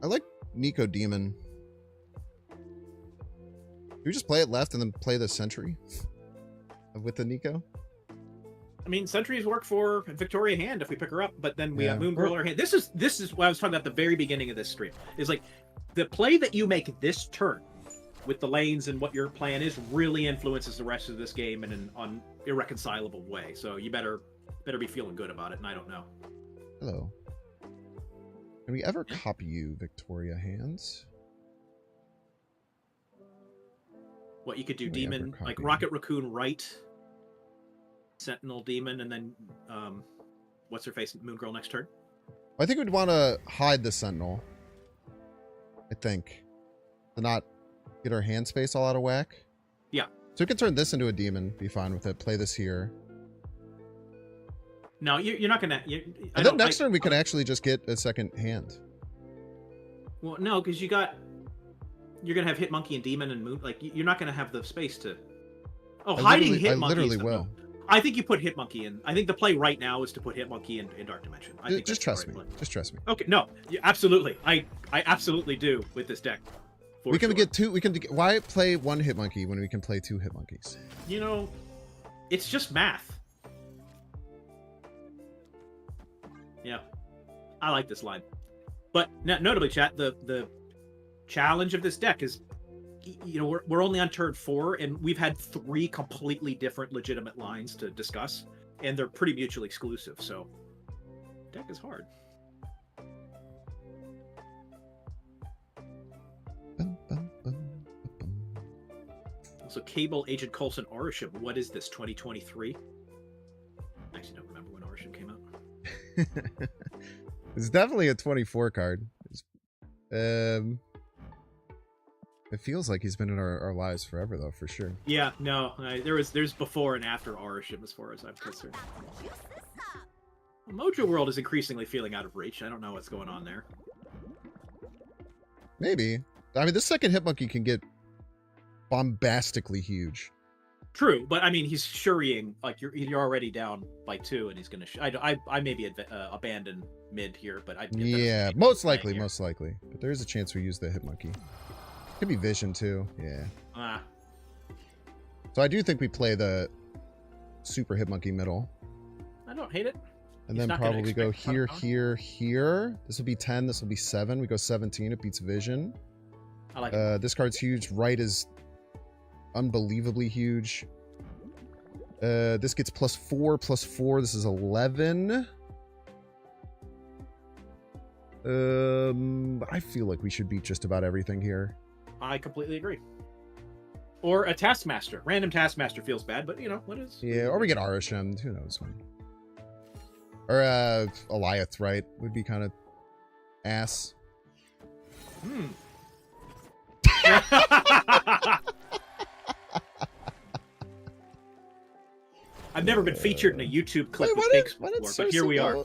I like Nico Demon. Do we just play it left and then play the Sentry with the Nico? I mean, Sentries work for Victoria Hand if we pick her up, but then we Yeah. have Moon Girl in her hand. This is what I was talking about at the very beginning of this stream. Is like the play that you make this turn with the lanes and what your plan is really influences the rest of this game in an irreconcilable way. So you better be feeling good about it, and I don't know. Hello. Can we ever copy you, Victoria Hands? What you could do, Can we ever Demon, like copy? Rocket Raccoon right, Sentinel Demon, and then what's her face, Moon Girl next turn. I think we'd want to hide the Sentinel. I think. To not get our hand space all out of whack. Yeah. So we can turn this into a demon, be fine with it. Play this here. No, you're not gonna. And then next turn we can actually just get a second hand. Well, no, because you're gonna have Hit Monkey and Demon and Moon. Like you're not gonna have the space to. Oh, hiding Hit Monkey. I literally will. I think you put Hit Monkey in. I think the play right now is to put Hit Monkey in Dark Dimension. I think just trust me. Just trust me. Okay, no, absolutely. I absolutely do with this deck. We can get two. We can. Why play one Hit Monkey when we can play two Hit Monkeys? You know, it's just math. Yeah, I like this line. But notably, chat, the challenge of this deck is, you know, we're only on turn 4, and we've had 3 completely different legitimate lines to discuss, and they're pretty mutually exclusive. So, deck is hard. So, Cable, Agent Coulson, Orisham. What is this? 2023? I actually don't remember when Orisham came out. It's definitely a 24 card. It feels like he's been in our lives forever, though, for sure. Yeah, no, there's before and after Orisham as far as I'm concerned. Well, Mojo World is increasingly feeling out of reach. I don't know what's going on there. Maybe. I mean, this second Hit Monkey can get bombastically huge. True, but I mean, he's shurying, like, you're already down by 2, and he's going to... I maybe abandon mid here, but Yeah, most likely. But there is a chance we use the Hit Monkey. Could be Vision, too. Yeah. So I do think we play the Super Hit Monkey middle. I don't hate it. And He's then not gonna probably go expect here, front here, here. This will be 10. This will be 7. We go 17. It beats Vision. I like it. This card's huge. Right is unbelievably huge. This gets +4, +4. This is 11. I feel like we should beat just about everything here. I completely agree. Or a Taskmaster. Random Taskmaster feels bad, but, you know, what is... Yeah, or we get Arisham. Who knows when. Or Eliath, right? Would be kind of ass. I've never been featured in a YouTube clip with pigs before, but here we are. Why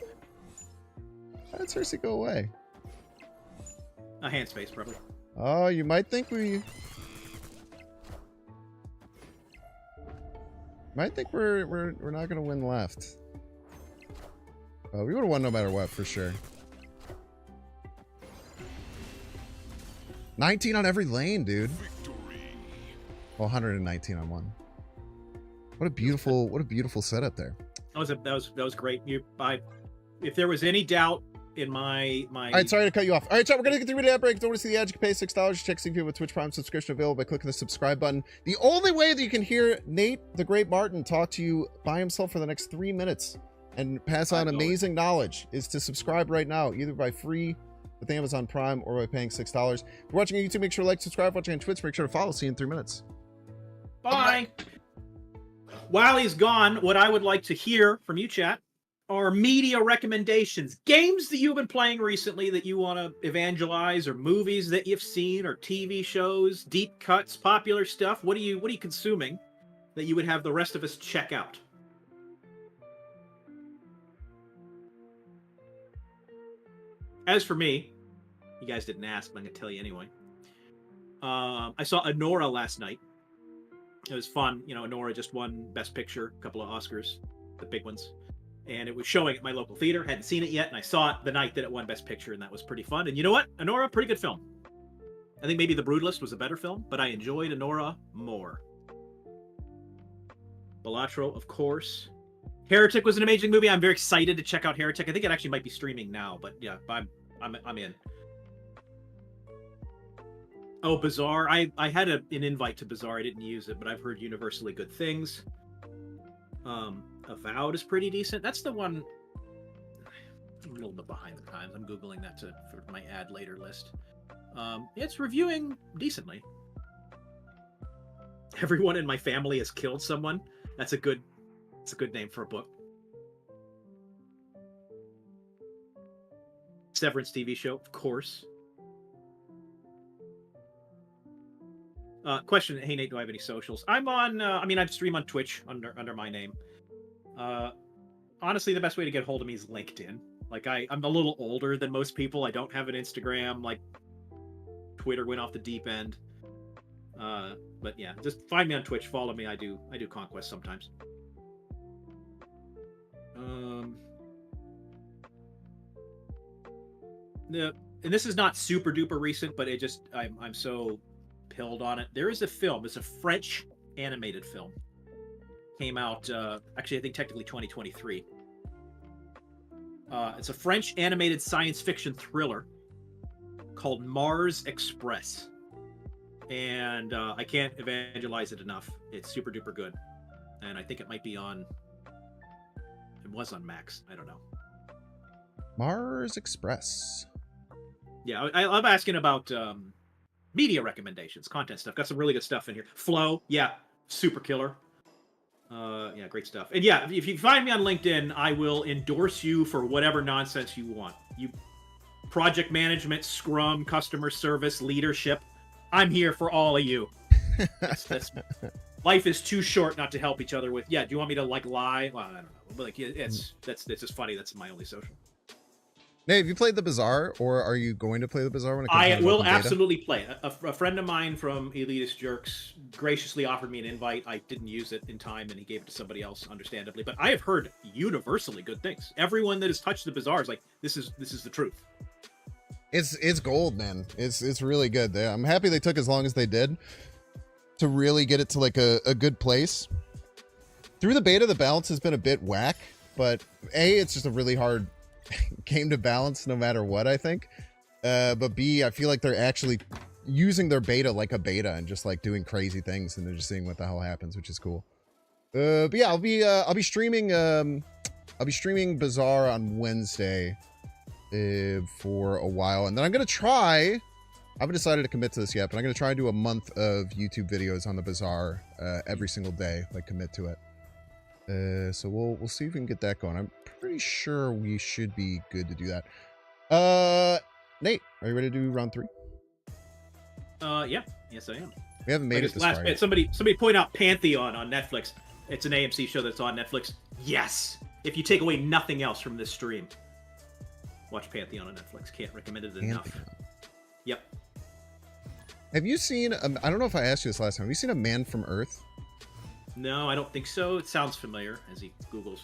did Cersei go away? A hand space, probably. Oh, you might think we... Might think we're not gonna win left. We would have won no matter what, for sure. 19 on every lane, dude. Well, 119 on one. What a beautiful setup there. That was great. If there was any doubt in my All right, sorry to cut you off. All right, chat, we're gonna get through the ad break. Don't want to see the ad? You can pay $6. Check see if you have a Twitch Prime subscription available by clicking the subscribe button. The only way that you can hear Nate the Great Martin talk to you by himself for the next 3 minutes and pass on amazing knowledge is to subscribe right now, either by free with Amazon Prime or by paying $6. If you're watching on YouTube, make sure to like, subscribe. Watching on Twitch, make sure to follow. See you in 3 minutes. Bye. While he's gone, what I would like to hear from you, chat, are media recommendations. Games that you've been playing recently that you want to evangelize, or movies that you've seen, or TV shows, deep cuts, popular stuff. What are you consuming that you would have the rest of us check out? As for me, you guys didn't ask, but I'm going to tell you anyway. I saw Anora last night. It was fun. You know, Anora just won Best Picture, a couple of Oscars, the big ones. and it was showing at my local theater. Hadn't seen it yet, and I saw it the night that it won Best Picture, and that was pretty fun. And you know what? Anora, pretty good film. I think maybe The Brutalist was a better film, but I enjoyed Anora more. Balatro, of course. Heretic was an amazing movie. I'm very excited to check out Heretic. I think it actually might be streaming now, but yeah, I'm in. Oh, Bazaar. I had an invite to Bazaar. I didn't use it, but I've heard universally good things. Avowed is pretty decent. That's the one. I'm a little bit behind the times. I'm googling that for my add later list. It's reviewing decently. Everyone in my family has killed someone. That's a good name for a book. Severance TV show, of course. Question: Hey Nate, do I have any socials? I'm on. I stream on Twitch under my name. Honestly, the best way to get a hold of me is LinkedIn. Like I'm a little older than most people. I don't have an Instagram. Like Twitter went off the deep end. But yeah, just find me on Twitch. Follow me. I do Conquest sometimes. And this is not super duper recent, but I'm so pilled on it. There is a film. It's a French animated film. Came out actually I think technically 2023. It's a French animated science fiction thriller called Mars Express. And I can't evangelize it enough. It's super duper good. And I think it might be on... It was on Max. I don't know. Mars Express. Yeah, I'm asking about media recommendations, content stuff. Got some really good stuff in here. Flow, yeah, super killer. Yeah, great stuff. And yeah, if you find me on LinkedIn, I will endorse you for whatever nonsense you want. You project management, Scrum, customer service, leadership. I'm here for all of you. That's life is too short not to help each other with. Yeah, do you want me to lie? Well, I don't know. But like, it's just funny. That's my only social. Nate, have you played the Bazaar, or are you going to play the Bazaar when it comes I out? will absolutely play. A friend of mine from Elitist Jerks graciously offered me an invite. I didn't use it in time, and he gave it to somebody else, understandably. But I have heard universally good things. Everyone that has touched the Bazaar is like, this is the truth. It's gold, man. It's really good. I'm happy they took as long as they did to really get it to like a good place. Through the beta, the balance has been a bit whack, but it's just a really hard game to balance no matter what, I think. But B, I feel like they're actually using their beta like a beta and just like doing crazy things, and they're just seeing what the hell happens, which is cool. But yeah, I'll be streaming Bazaar on Wednesday for a while, and then I'm gonna try. I haven't decided to commit to this yet, but I'm gonna try and do a month of YouTube videos on the Bazaar every single day, like commit to it. So we'll see if we can get that going. I'm pretty sure we should be good to do that. Nate, are you ready to do round 3? Yeah. Yes, I am. We haven't made it this far yet. Somebody point out Pantheon on Netflix. It's an AMC show that's on Netflix. Yes. If you take away nothing else from this stream, watch Pantheon on Netflix. Can't recommend it enough. Yep. Have you seen? I don't know if I asked you this last time. Have you seen A Man from Earth? No, I don't think so. It sounds familiar as he Googles.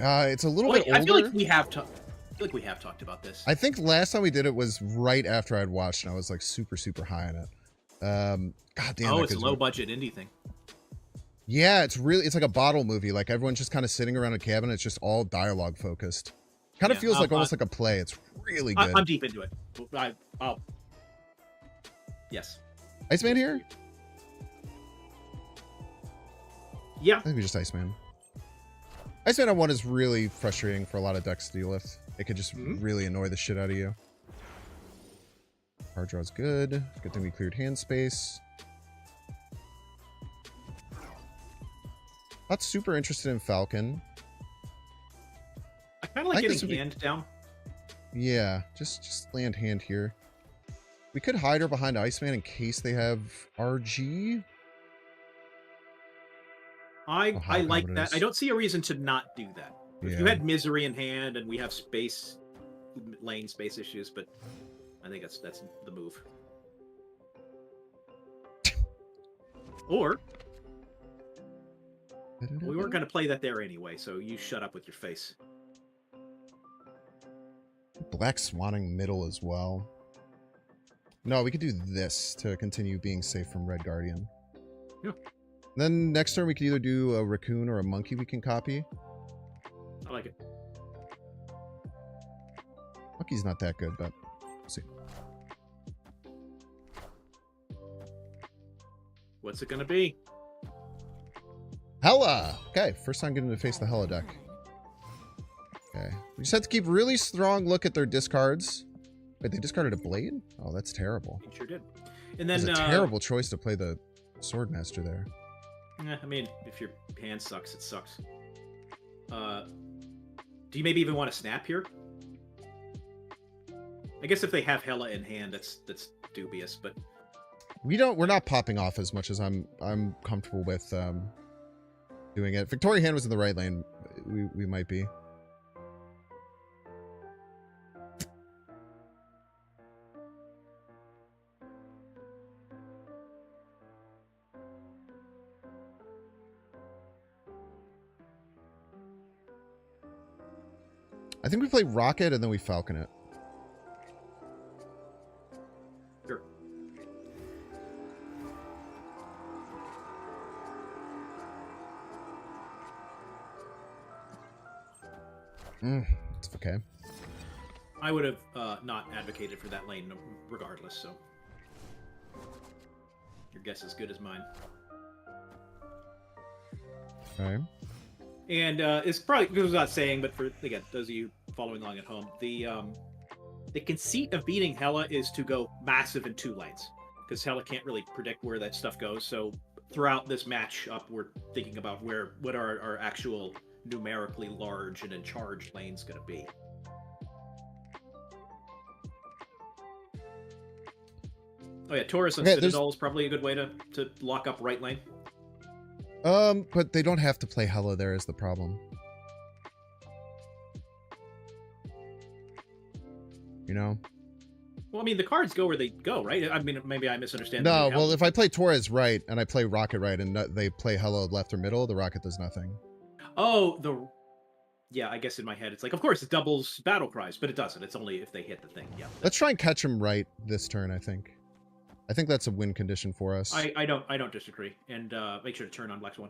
It's a little bit older. I feel like we have talked about this. I think last time we did it was right after I'd watched, and I was like super high on it. God damn. Oh, it's a low budget indie thing. Yeah, it's like a bottle movie. Like everyone's just kind of sitting around a cabin. It's just all dialogue focused. Kind of feels like almost like a play. It's really good. I'm deep into it. Yes. Iceman here? Yeah. I think we just Iceman. Iceman on 1 is really frustrating for a lot of decks to deal with. It could just really annoy the shit out of you. Card draw's good. Good thing we cleared hand space. Not super interested in Falcon. I kind of like getting hand down. Yeah, just land hand here. We could hide her behind Iceman in case they have RG. I like that. I don't see a reason to not do that. Yeah. If you had Misery in hand and we have lane space issues, but I think that's the move. Or We weren't going to play that there anyway, so you shut up with your face. Black Swanning middle as well. No, we could do this to continue being safe from Red Guardian. Yeah. Then next turn we could either do a raccoon or a monkey we can copy. I like it. Monkey's not that good, but we'll see. What's it going to be? Hella! Okay, first time getting to face the Hella deck. Okay. We just have to keep really strong look at their discards. Wait, they discarded a blade? Oh, that's terrible. It sure did. And then It's a terrible choice to play the Swordmaster there. I mean, if your hand sucks, it sucks. Do you maybe even want to snap here? I guess if they have Hella in hand, that's dubious, but We're not popping off as much as I'm comfortable with doing it. Victoria Hand was in the right lane. We might be. I think we play Rocket and then we Falcon it. sure. It's okay. I would have not advocated for that lane regardless, so your guess is as good as mine. Okay. And it's probably goes without saying, but for again those of you following along at home, the conceit of beating Hella is to go massive in 2 lanes, because Hella can't really predict where that stuff goes. So throughout this match up, we're thinking about what are our actual numerically large and in charge lanes going to be. Oh yeah, Taurus and Citadel is probably a good way to lock up right lane. But they don't have to play Hella there is the problem. You know? Well, I mean, the cards go where they go, right? I mean, maybe I misunderstand. No, well, if I play Torres right and I play Rocket right and they play Hella left or middle, the Rocket does nothing. Oh, yeah, I guess in my head it's like, of course, it doubles battle cries, but it doesn't. It's only if they hit the thing. Yeah. Let's try and catch him right this turn, I think. I think that's a win condition for us. I don't disagree. And make sure to turn on Black Swan.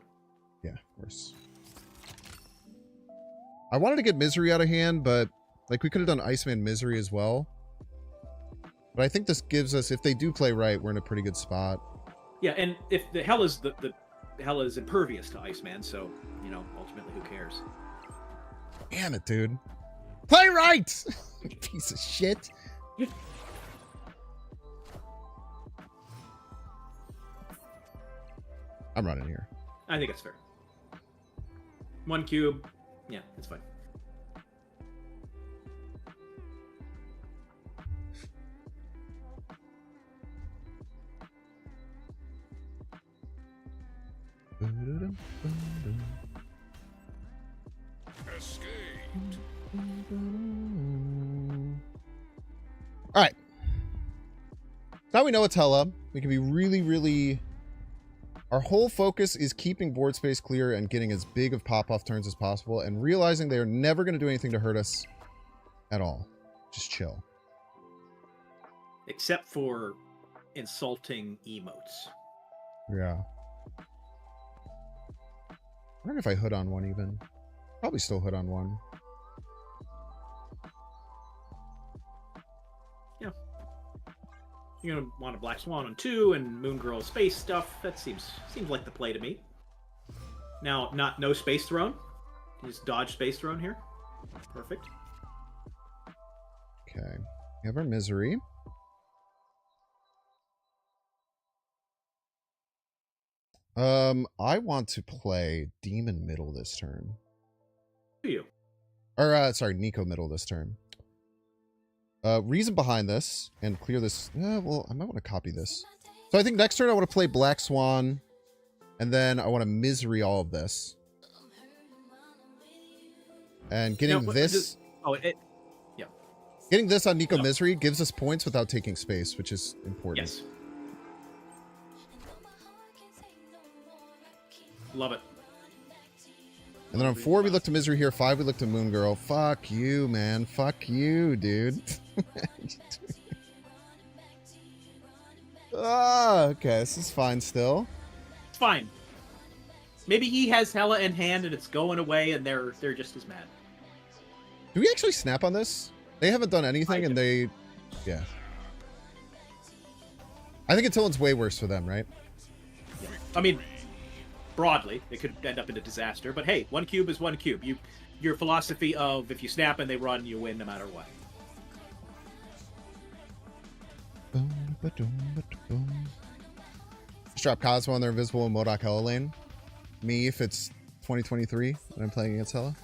Yeah, of course. I wanted to get Misery out of hand, but like we could have done Iceman Misery as well. But I think this gives us, if they do play right, we're in a pretty good spot. Yeah, and if the Hell is the Hell is impervious to Iceman, so ultimately, who cares? Damn it, dude! Play right, piece of shit. I'm running here. I think it's fair. 1 cube, yeah, it's fine. Escaped. All right. Now we know it's Hella. We can be really, really... Our whole focus is keeping board space clear and getting as big of pop-off turns as possible and realizing they are never going to do anything to hurt us at all. Just chill. Except for insulting emotes. Yeah. I wonder if I hood on one even. Probably still hood on one. Yeah. You're gonna want a Black Swan on 2 and Moon Girl space stuff. That seems like the play to me. Now, no Space Throne. You just dodge Space Throne here. Perfect. Okay. We have our Misery. I want to play Demon middle this turn. Do you? Or, sorry, Nico middle this turn. Reason behind this, and clear this... well, I might want to copy this. So I think next turn I want to play Black Swan, and then I want to Misery all of this. And getting this... yeah. Getting this on Nico Misery gives us points without taking space, which is important. Yes. Love it. And then on 4, we look to Misery here. 5, we look to Moon Girl. Fuck you, man. Fuck you, dude. Ah, okay. This is fine still. It's fine. Maybe he has Hela in hand and it's going away, and they're just as mad. Do we actually snap on this? They haven't done anything, and they... Yeah. I think Attilan's way worse for them, right? Yeah. I mean, broadly, it could end up in a disaster. But hey, 1 cube is 1 cube. Your philosophy of if you snap and they run, you win no matter what. Just drop Cosmo on their invisible and MODOK Hela lane. Me if it's 2023 when I'm playing against Hela.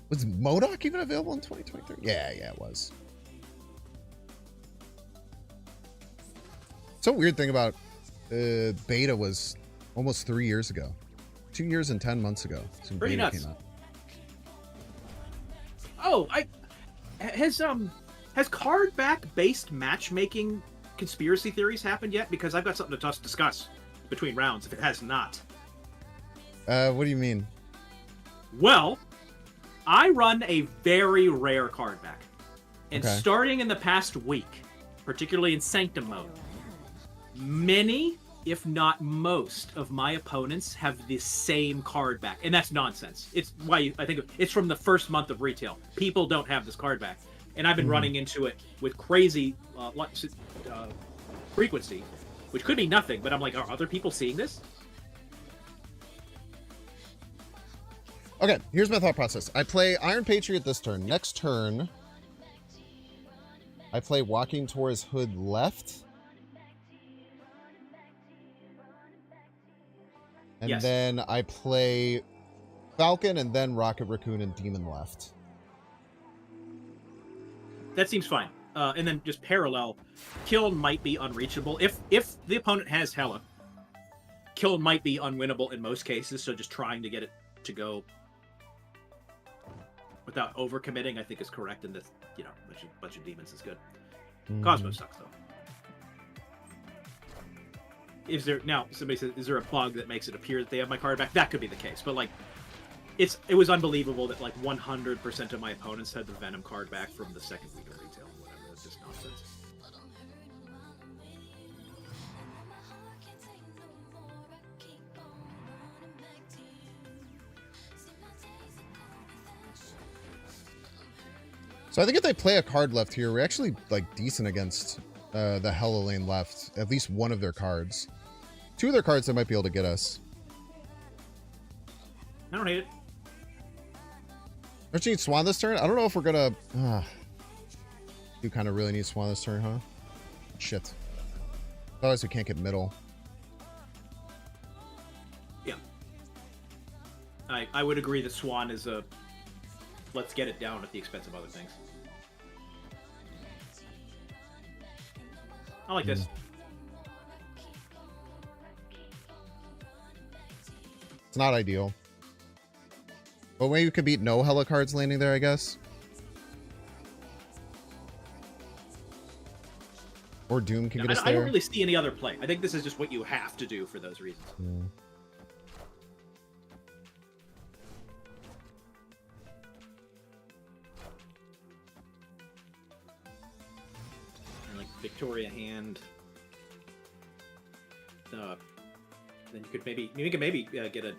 Was MODOK even available in 2023? Yeah, it was. So weird thing about beta was almost 3 years ago. 2 years and 10 months ago. Pretty beta nuts. came out. Oh, has card back based matchmaking conspiracy theories happened yet? Because I've got something to discuss between rounds if it has not. What do you mean? Well, I run a very rare card back. And Okay. starting in the past week, particularly in Sanctum mode, many, if not most, of my opponents have the same card back. And that's nonsense. It's why I think it's from the first month of retail. People don't have this card back. And I've been running into it with crazy frequency, which could be nothing, but I'm like, are other people seeing this? Okay, here's my thought process. I play Iron Patriot this turn. Next turn, I play Walking Towards Hood left. And Yes. then I play Falcon and then Rocket Raccoon and Demon left. That seems fine. And then just parallel, Kill might be unreachable. If the opponent has Hela, Kill might be unwinnable in most cases, so just trying to get it to go without overcommitting, I think, is correct, and this, bunch of demons is good. Cosmo sucks, though. Is there, now, somebody says, is there a plug that makes it appear that they have my card back? That could be the case, but, like, it was unbelievable that, like, 100% of my opponents had the Venom card back from the second week of retail, or whatever. It's just nonsense. So I think if they play a card left here, we're actually, like, decent against the Hela lane left. At least one of their cards. 2 of their cards that might be able to get us. I don't hate it. Don't you need Swan this turn? I don't know if we're gonna... You kind of really need Swan this turn, huh? Shit. Otherwise we can't get middle. Yeah. I would agree that Swan is a... Let's get it down at the expense of other things. I like this. It's not ideal. But maybe you could beat no Hela cards landing there, I guess. Or Doom can get us there. I don't really see any other play. I think this is just what you have to do for those reasons. Yeah. And like Victoria hand. Then you could maybe get a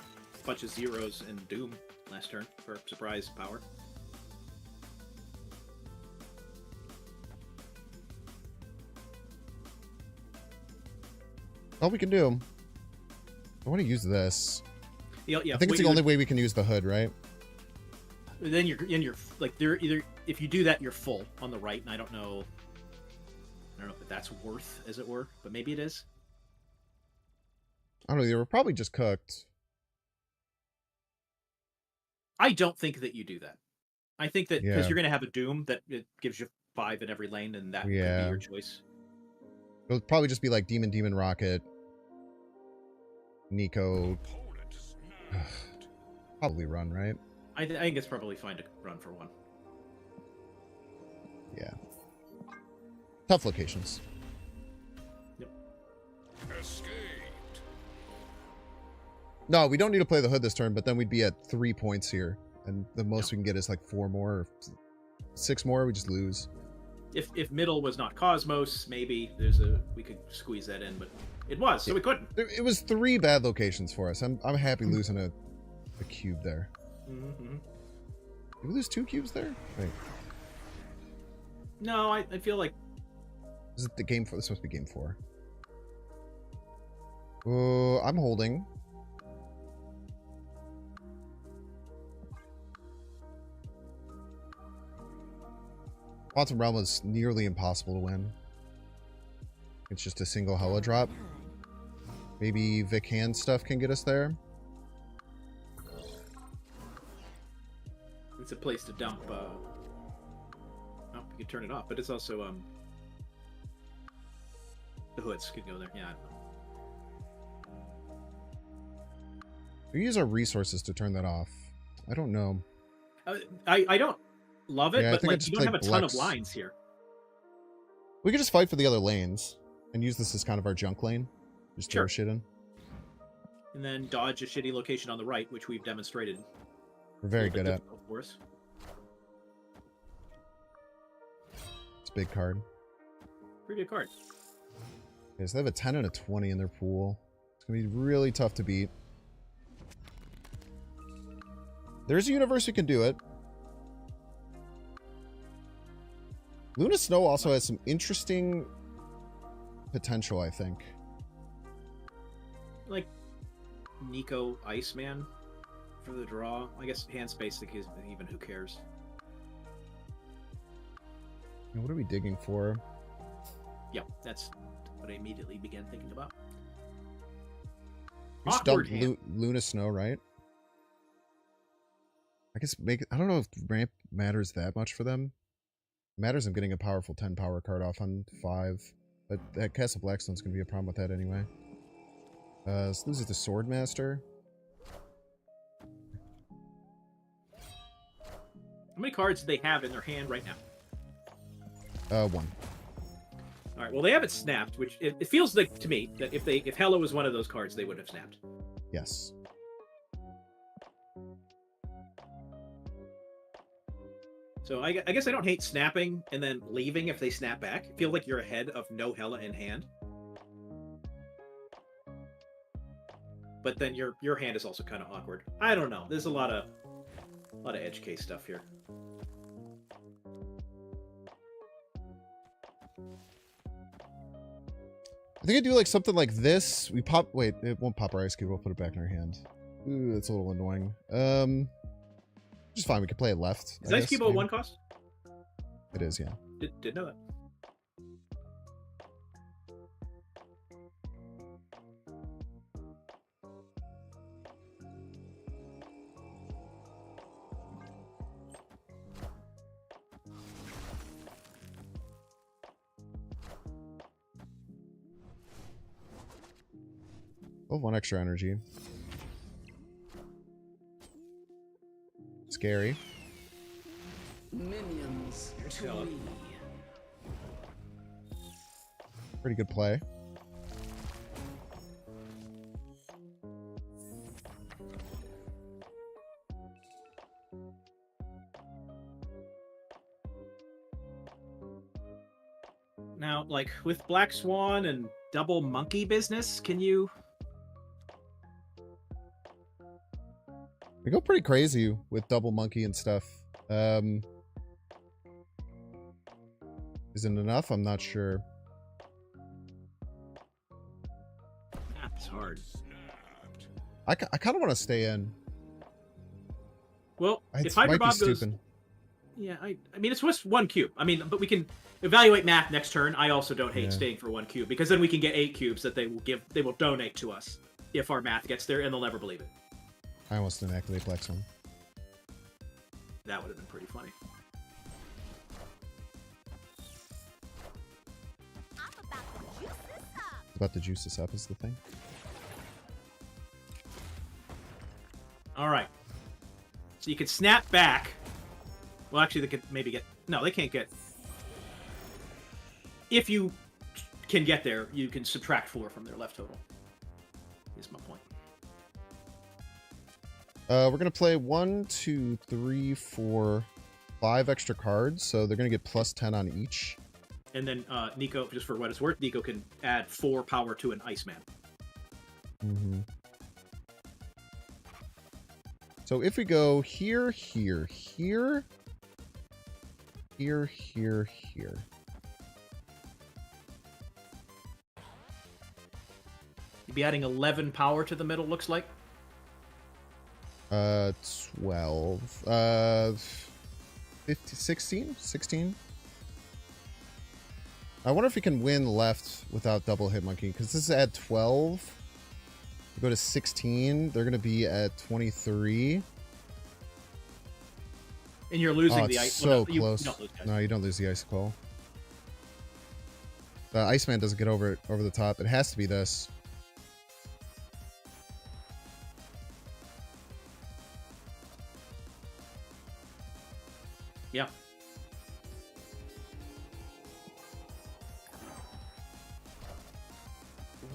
bunch of zeros and Doom last turn for surprise power. All we can do. I want to use this. Yeah, I think it's the only way we can use the hood, right? Then you're like they're either if you do that you're full on the right, and I don't know if that's worth, as it were, but maybe it is. I don't know. They were probably just cooked. I don't think that you do that. I think that because Yeah. you're going to have a Doom that it gives you 5 in every lane, and that could be your choice. It'll probably just be like Demon Rocket, Nico. Probably run, right? I think it's probably fine to run for 1. Yeah. Tough locations. Escaped. No, we don't need to play the hood this turn, but then we'd be at 3 points here. And the most we can get is like 4 more or 6 more. We just lose. If middle was not Cosmos, maybe we could squeeze that in, but it was, so we couldn't. It was 3 bad locations for us. I'm happy losing a cube there. Mm-hmm. Did we lose 2 cubes there? Wait. No, I feel like... Is it the game 4? This must be game 4. Oh, I'm holding. Quantum Realm is nearly impossible to win. It's just a single Hella drop. Maybe Vic Hand stuff can get us there. It's a place to dump. Oh, you can turn it off, but it's also the hoods could go there. Yeah. I don't know. We use our resources to turn that off. I don't know. I don't love it, Yeah, but like just you don't have a ton of Blex. lines here. We could just fight for the other lanes and use this as kind of our junk lane. Just throw Sure. shit in. And then dodge a shitty location on the right, which we've demonstrated. We're very a little good bit at. difficult for us. It's a big card. Pretty good card. Okay, so they have a 10 and a 20 in their pool. It's going to be really tough to beat. There's a universe who can do it. Luna Snow also has some interesting potential, I think. Like Nico Iceman for the draw. I guess hand space, like, even who cares? What are we digging for? Yeah, that's what I immediately began thinking about. We just Awkward dumped hand. Luna Snow, right? I guess I don't know if ramp matters that much for them. It matters I'm getting a powerful 10 power card off on 5. But that Castle Blackstone's going to be a problem with that anyway. Let's lose it to Swordmaster. How many cards do they have in their hand right now? 1. All right. Well, they haven't snapped, which it feels like to me that if Hello was one of those cards, they would have snapped. Yes. So I guess I don't hate snapping and then leaving if they snap back. I feel like you're ahead of no Hella in hand. But then your hand is also kind of awkward. I don't know. There's a lot of edge case stuff here. I think I do like something like this. We pop. Wait, it won't pop our ice cube. We'll put it back in our hand. Ooh, that's a little annoying. Just fine. We could play it left. Is I Ice guess, Cube a maybe. 1 cost? It is, yeah. Did know that. Oh, 1 extra energy. Scary. Minions to Hella. me. Pretty good play. Now, like with Black Swan and double monkey business, can you? We go pretty crazy with double monkey and stuff. Isn't enough? I'm not sure. That's hard. I kind of want to stay in. Well, It if Hyper might be Bob goes, stupid. yeah, I mean it's just 1 cube. I mean, but we can evaluate math next turn. I also don't hate Yeah. staying for 1 cube because then we can get 8 cubes that they will donate to us if our math gets there, and they'll never believe it. I almost didn't activate Black Swan. That would have been pretty funny. I'm about to juice this up. About to juice this up is the thing. All right. So you could snap back. Well, actually, they could maybe get. No, they can't get. If you can get there, you can subtract 4 from their left total. Is my point. We're gonna play 1, 2, 3, 4, 5 extra cards, so they're gonna get plus 10 on each. And then Nico, just for what it's worth, Nico can add 4 power to an Iceman. Mm-hmm. So if we go here, here, here, here, here, here. You'd be adding 11 power to the middle, looks like. 12. 50, 16? 16? I wonder if we can win left without double hit monkey, because this is at 12. We go to 16. They're going to be at 23. And you're losing Oh, the it's ice. so well, no, close. You don't lose the ice. No, you don't lose the icicle. The Iceman doesn't get over the top. It has to be this. Yeah.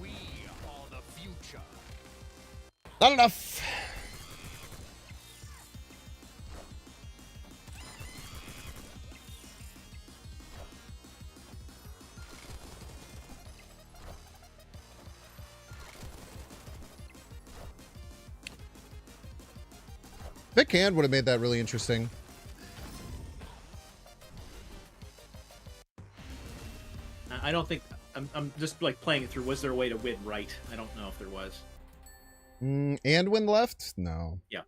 We are the future. Not enough. Vic Hand would have made that really interesting. I don't think... I'm just like playing it through. Was there a way to win right? I don't know if there was. And win left? No. Yeah.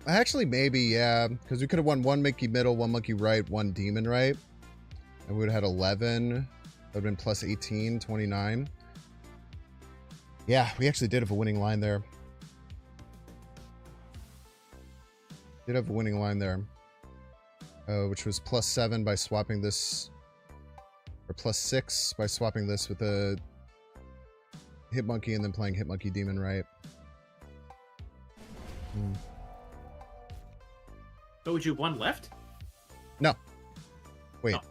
Actually, maybe, yeah. Because we could have won 1 monkey middle, 1 monkey right, 1 demon right. And we would have had 11. That would have been plus 18, 29. Yeah, we actually did have a winning line there. Did have a winning line there. Which was plus 7 by swapping this, or plus 6 by swapping this with a hit monkey and then playing hit monkey demon right. But would you have won left? No. Wait. Oh.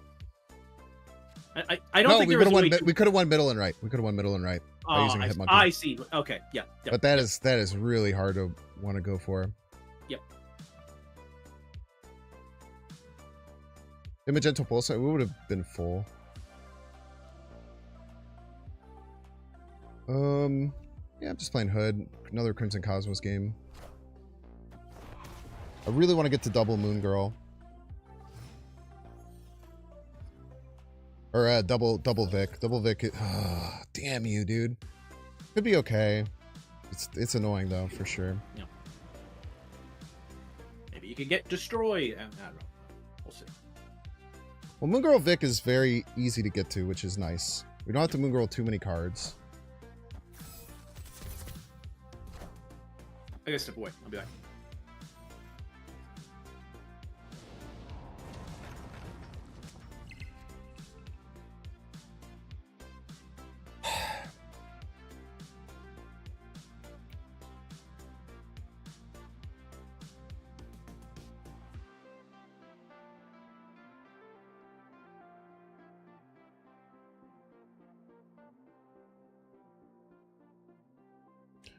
I don't think there was a way to... We could have won middle and right. We could have won middle and right by using a hit monkey. I see. Okay, yeah. But that is really hard to want to go for. Yep. In Magenta Pulse, we would have been full. Yeah, I'm just playing Hood. Another Crimson Cosmos game. I really want to get to double Moon Girl. Or double Vic. Double Vic. Damn you, dude. Could be okay. It's annoying though, for sure. Yeah. Maybe you could get destroyed. I don't know. We'll see. Well, Moon Girl Vic is very easy to get to, which is nice. We don't have to Moon Girl too many cards. I gotta step away. I'll be back.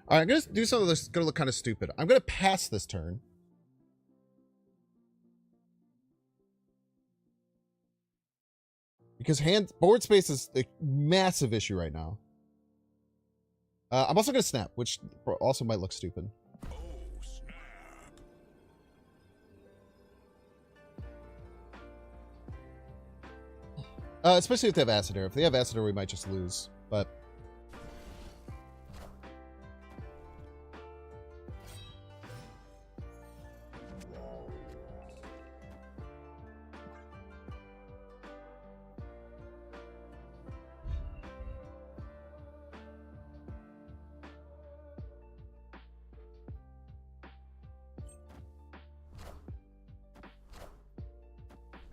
All right, I'm going to do something that's going to look kind of stupid. I'm going to pass this turn. Because board space is a massive issue right now. I'm also going to snap, which also might look stupid. Oh, snap. Especially if they have Acid Arrow. If they have Acid Arrow, we might just lose. But...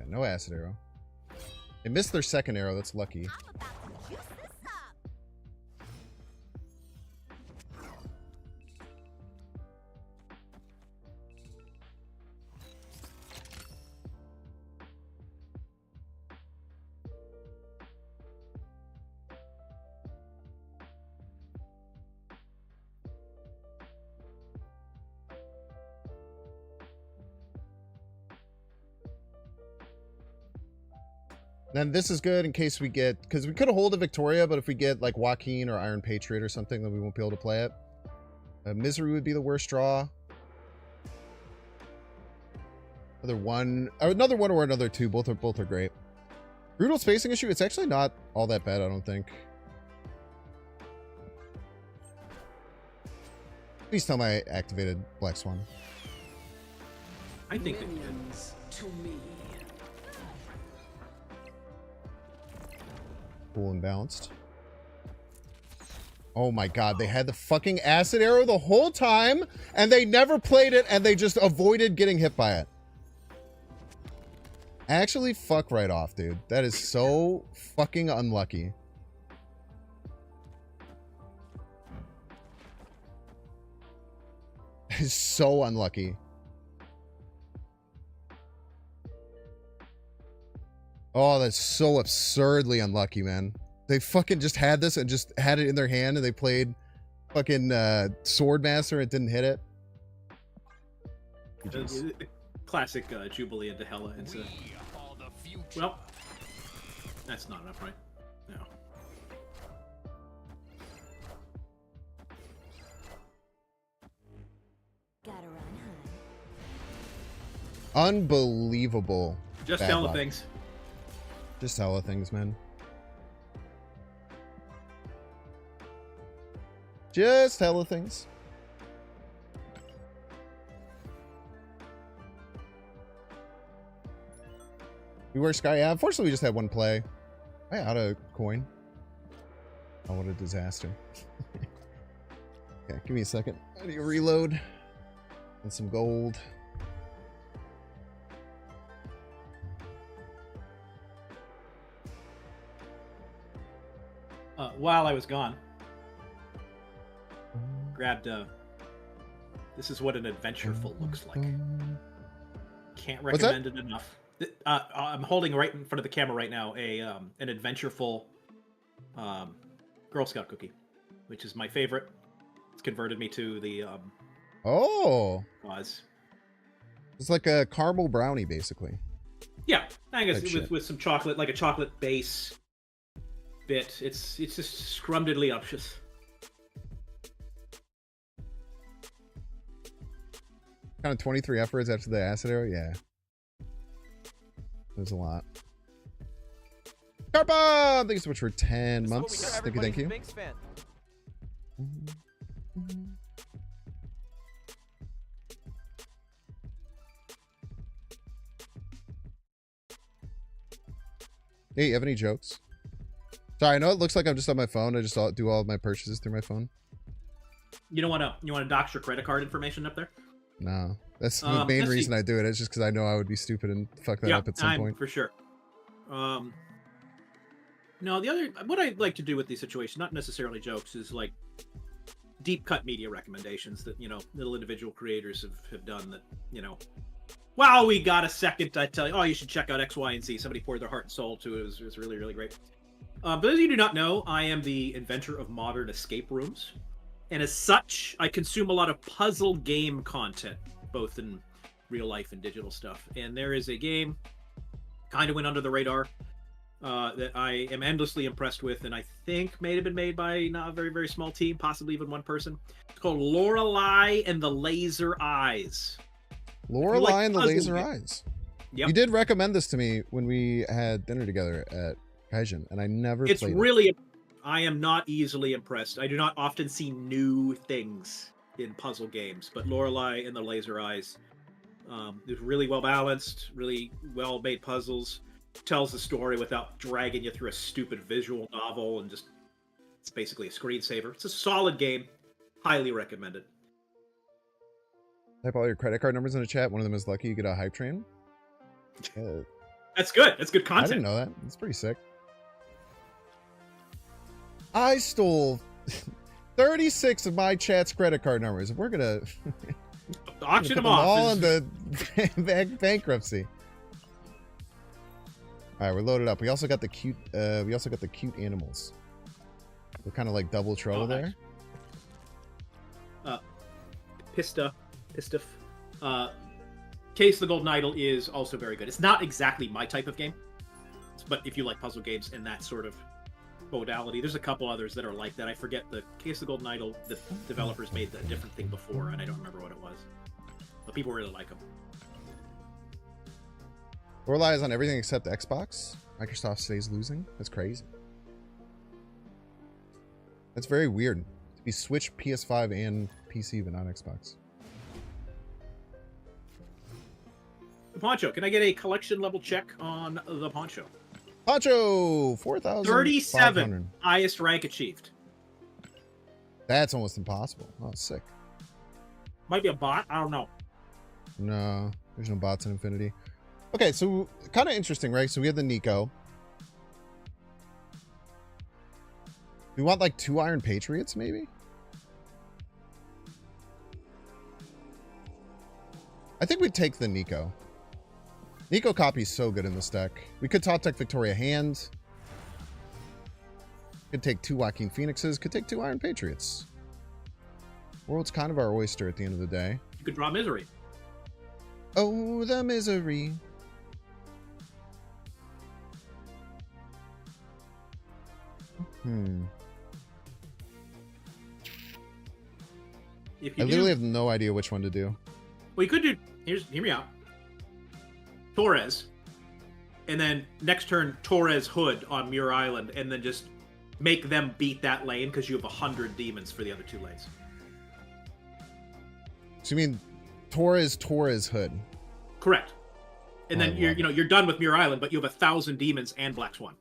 no Acid Arrow. They missed their second arrow. That's lucky. I'm about to juice this up. Then this is good in case we get, because we could hold a Victoria, but if we get like Joaquin or Iron Patriot or something, then we won't be able to play it. Misery would be the worst draw. Another one or another two. Both are great. Brutal spacing issue. It's actually not all that bad, I don't think. Please tell me I activated Black Swan. I think that Minions to me. Cool and balanced. Oh my god, they had the fucking acid arrow the whole time, and they never played it, and they just avoided getting hit by it. Actually, fuck right off, dude. That is so fucking unlucky. That is so unlucky. Oh, that's so absurdly unlucky, man. They fucking just had this and just had it in their hand, and they played fucking Swordmaster and didn't hit it. classic Jubilee into Hella. It's a, well, that's not enough, right? No. Gotta run, Unbelievable. Just bad Hella luck. things. Just Hella things, man. Just Hella things. We were Sky. Yeah, unfortunately, we just had one play. I out of coin. Oh, what a disaster. Okay, give me a second. I need to reload. And some gold. While I was gone, grabbed this is what an adventureful looks like. Can't What's that? recommend it enough. I'm holding right in front of the camera right now an adventureful Girl Scout cookie, which is my favorite. It's converted me to the Oh, cause. it's like a caramel brownie, basically. Yeah, I guess Type with some chocolate, like a chocolate base bit. It's just scrumdiddlyumptious. Kind of 23 efforts after the acid arrow. Yeah, there's a lot. Carpa, thank you so much for 10 This is what we months. got. Thank you, thank Everybody's a you. Binks fan. Hey, you have any jokes? Sorry, I know it looks like I'm just on my phone. I just do all of my purchases through my phone. You don't want to dox your credit card information up there? No, that's the main let's see. reason I do it. It's just because I know I would be stupid and fuck that up at some point. For sure. No, what I like to do with these situations, not necessarily jokes, is like deep cut media recommendations that little individual creators have done that wow, we got a second, I tell you, oh, you should check out X, Y, and Z. Somebody poured their heart and soul to it. It was really, really great. But as you do not know, I am the inventor of modern escape rooms. And as such, I consume a lot of puzzle game content, both in real life and digital stuff. And there is a game, kind of went under the radar, that I am endlessly impressed with, and I think may have been made by not a very, very small team, possibly even one person. It's called Lorelei and the Laser Eyes. Lorelei and the puzzle Laser game. Eyes. Yep. You did recommend this to me when we had dinner together at Kaijin, and I never It's played really, I am not easily impressed. I do not often see new things in puzzle games, but Lorelei and the Laser Eyes is really well balanced, really well made puzzles. Tells the story without dragging you through a stupid visual novel, and just it's basically a screensaver. It's a solid game. Highly recommended. Type all your credit card numbers in the chat. One of them is lucky you get a hype train. That's good. That's good I content. didn't know that. It's pretty sick. I stole 36 of my chat's credit card numbers. We're gonna Auction put them off. all This in the bankruptcy. All right, we're loaded up. We also got the cute. We also got the cute animals. We're kind of like double trouble nice. there. Pistiff. Case of the Golden Idol is also very good. It's not exactly my type of game. But if you like puzzle games in that sort of modality, there's a couple others that are like that. I forget the Case of the Golden Idol. The developers made a different thing before, and I don't remember what it was. But people really like them. It relies on everything except Xbox. Microsoft stays losing. That's crazy. That's very weird. To be Switch, PS5, and PC, but not Xbox. The Poncho. Can I get a collection level check on the Poncho? Poncho, 4,037. Highest rank achieved. That's almost impossible. Oh, sick. Might be a bot. I don't know. No, there's no bots in Infinity. Okay, so kind of interesting, right? So we have the Nico. We want like 2 Iron Patriots, maybe? I think we'd take the Nico. Nico copy is so good in this deck. We could top deck Victoria Hand. Could take 2 Joaquin Phoenixes. Could take 2 Iron Patriots. World's kind of our oyster at the end of the day. You could draw Misery. Oh, the misery. If you I literally have no idea which one to do. Well, you could do. Hear me out. Torres, and then next turn Torres Hood on Muir Island, and then just make them beat that lane because you have 100 demons for the other 2 lanes. So you mean Torres Hood? Correct. And then I you're love it. you're done with Muir Island, but you have 1,000 demons and Black Swan.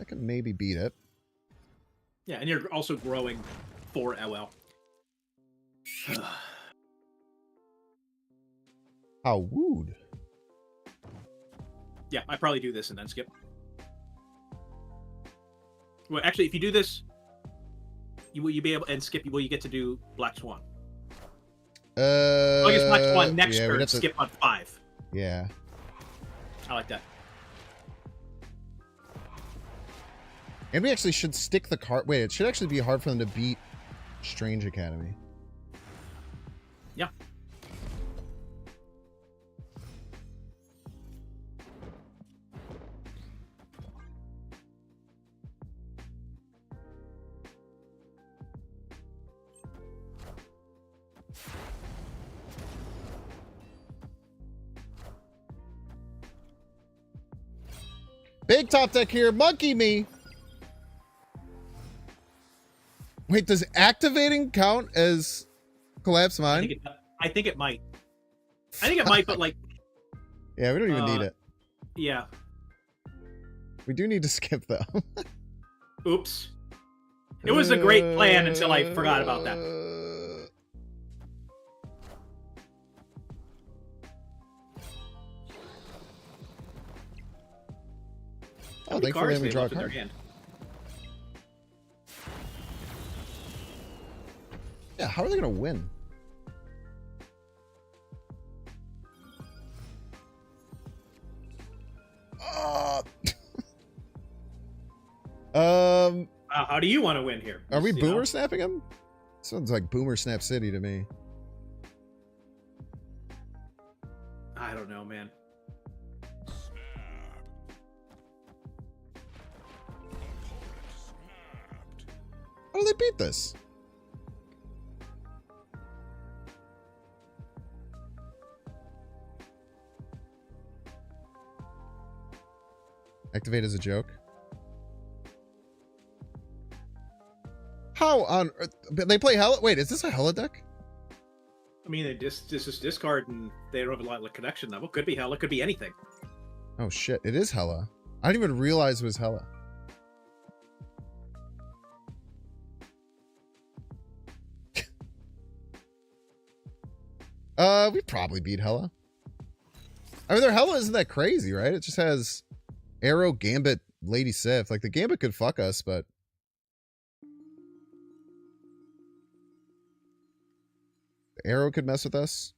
I could maybe beat it. Yeah, and you're also growing 4 LL. How wooed. Yeah, I probably do this and then skip. Well, actually, if you do this, will you be able and skip? Will you get to do Black Swan? I guess Black Swan next yeah, turn. Skip on 5. Yeah. I like that. And we actually should stick the card. Wait, it should actually be hard for them to beat Strange Academy. Yeah. Big top deck here. Monkey me. Wait, does activating count as collapse mine? I think it might. I think it might, but like. Yeah, we don't even need it. Yeah. We do need to skip though. Oops. It was a great plan until I forgot about that. Oh, thankfully we draw a in their card. hand? Yeah, how are they gonna win? How do you want to win here? Are we You know? boomer snapping him? Sounds like Boomer Snap City to me. I don't know, man. How do they beat this? Activate as a joke. How on earth? They play Hella? Wait, is this a Hella deck? I mean, they just discard and they don't have a lot of connection level. Could be hell. It could be anything. Oh shit, it is Hella. I didn't even realize it was Hella. We probably beat Hella. I mean, their Hella isn't that crazy, right? It just has Arrow, Gambit, Lady Sif. Like, the Gambit could fuck us, but... the Arrow could mess with us.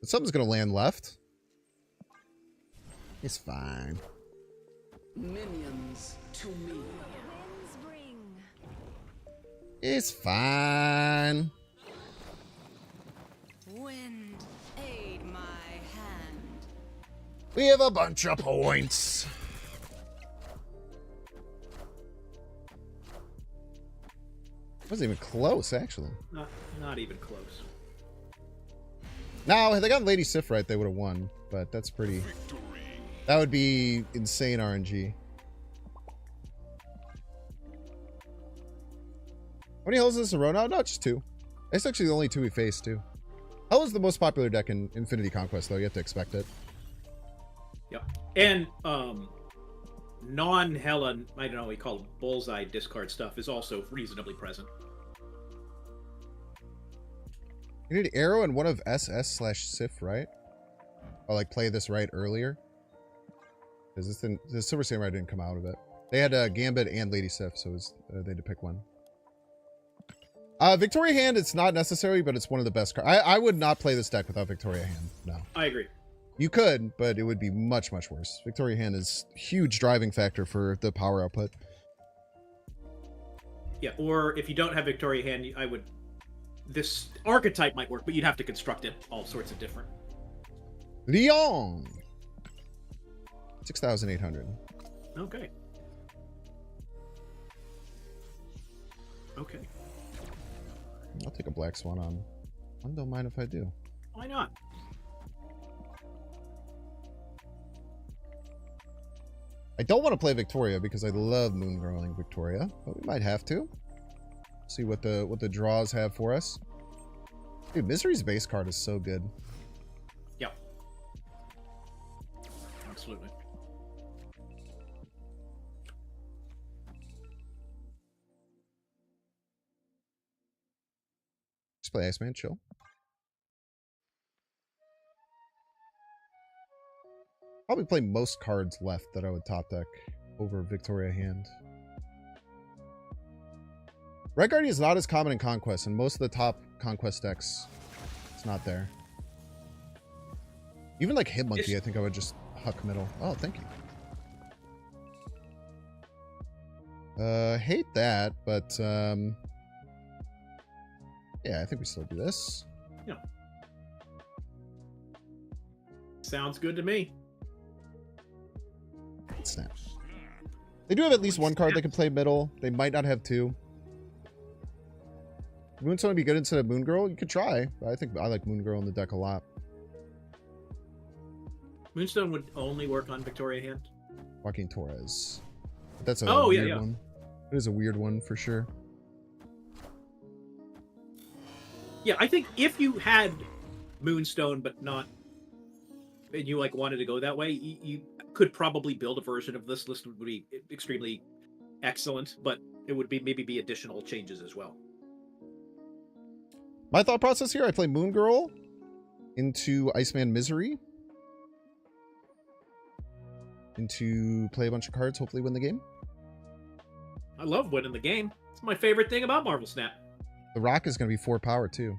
But something's gonna land left. It's fine. Minions to me. Winds bring. It's fine. We have a bunch of points. Wasn't even close, actually. Not even close. Now, had they gotten Lady Sif right, they would have won. But that's pretty... That would be insane RNG. How many hells is this in a row now? No, just 2. It's actually the only 2 we faced, too. Hell is the most popular deck in Infinity Conquest, though. You have to expect it. Yep. And non-Hella, I don't know what you call it, bullseye discard stuff is also reasonably present. You need Arrow and one of SS/Sif, right? Or like play this right earlier. Because the Silver Samurai didn't come out of it. They had Gambit and Lady Sif, so it was, they had to pick one. Victoria Hand, it's not necessary, but it's one of the best cards. I would not play this deck without Victoria Hand, no. I agree. You could, but it would be much, much worse. Victoria Hand is a huge driving factor for the power output. Yeah, or if you don't have Victoria Hand, I would... This archetype might work, but you'd have to construct it all sorts of different. Leon! 6,800. Okay. Okay. I'll take a Black Swan on. I don't mind if I do. Why not? I don't want to play Victoria because I love moon growing Victoria, but we might have to. See what the draws have for us. Dude, Misery's base card is so good. Yep. Absolutely. Just play Iceman, chill. Probably play most cards left that I would top deck over Victoria Hand. Red Guardian is not as common in Conquest, and most of the top Conquest decks, it's not there. Even like Hit Monkey, I think I would just huck middle. Oh, thank you. Hate that, but yeah, I think we still do this. Yeah. Sounds good to me. Snap. They do have at least one card they can play middle. They might not have 2. Moonstone would be good instead of Moon Girl. You could try. I think I like Moon Girl in the deck a lot. Moonstone would only work on Victoria Hand. Joaquin Torres. But that's a weird one. It is a weird one for sure. Yeah, I think if you had Moonstone, but not, and you like wanted to go that way, you could probably build a version of this list that would be extremely excellent, but it would be maybe be additional changes as well. My thought process here, I play Moon Girl into Iceman Misery. Into play a bunch of cards, hopefully win the game. I love winning the game. It's my favorite thing about Marvel Snap. The Rock is going to be 4 power too.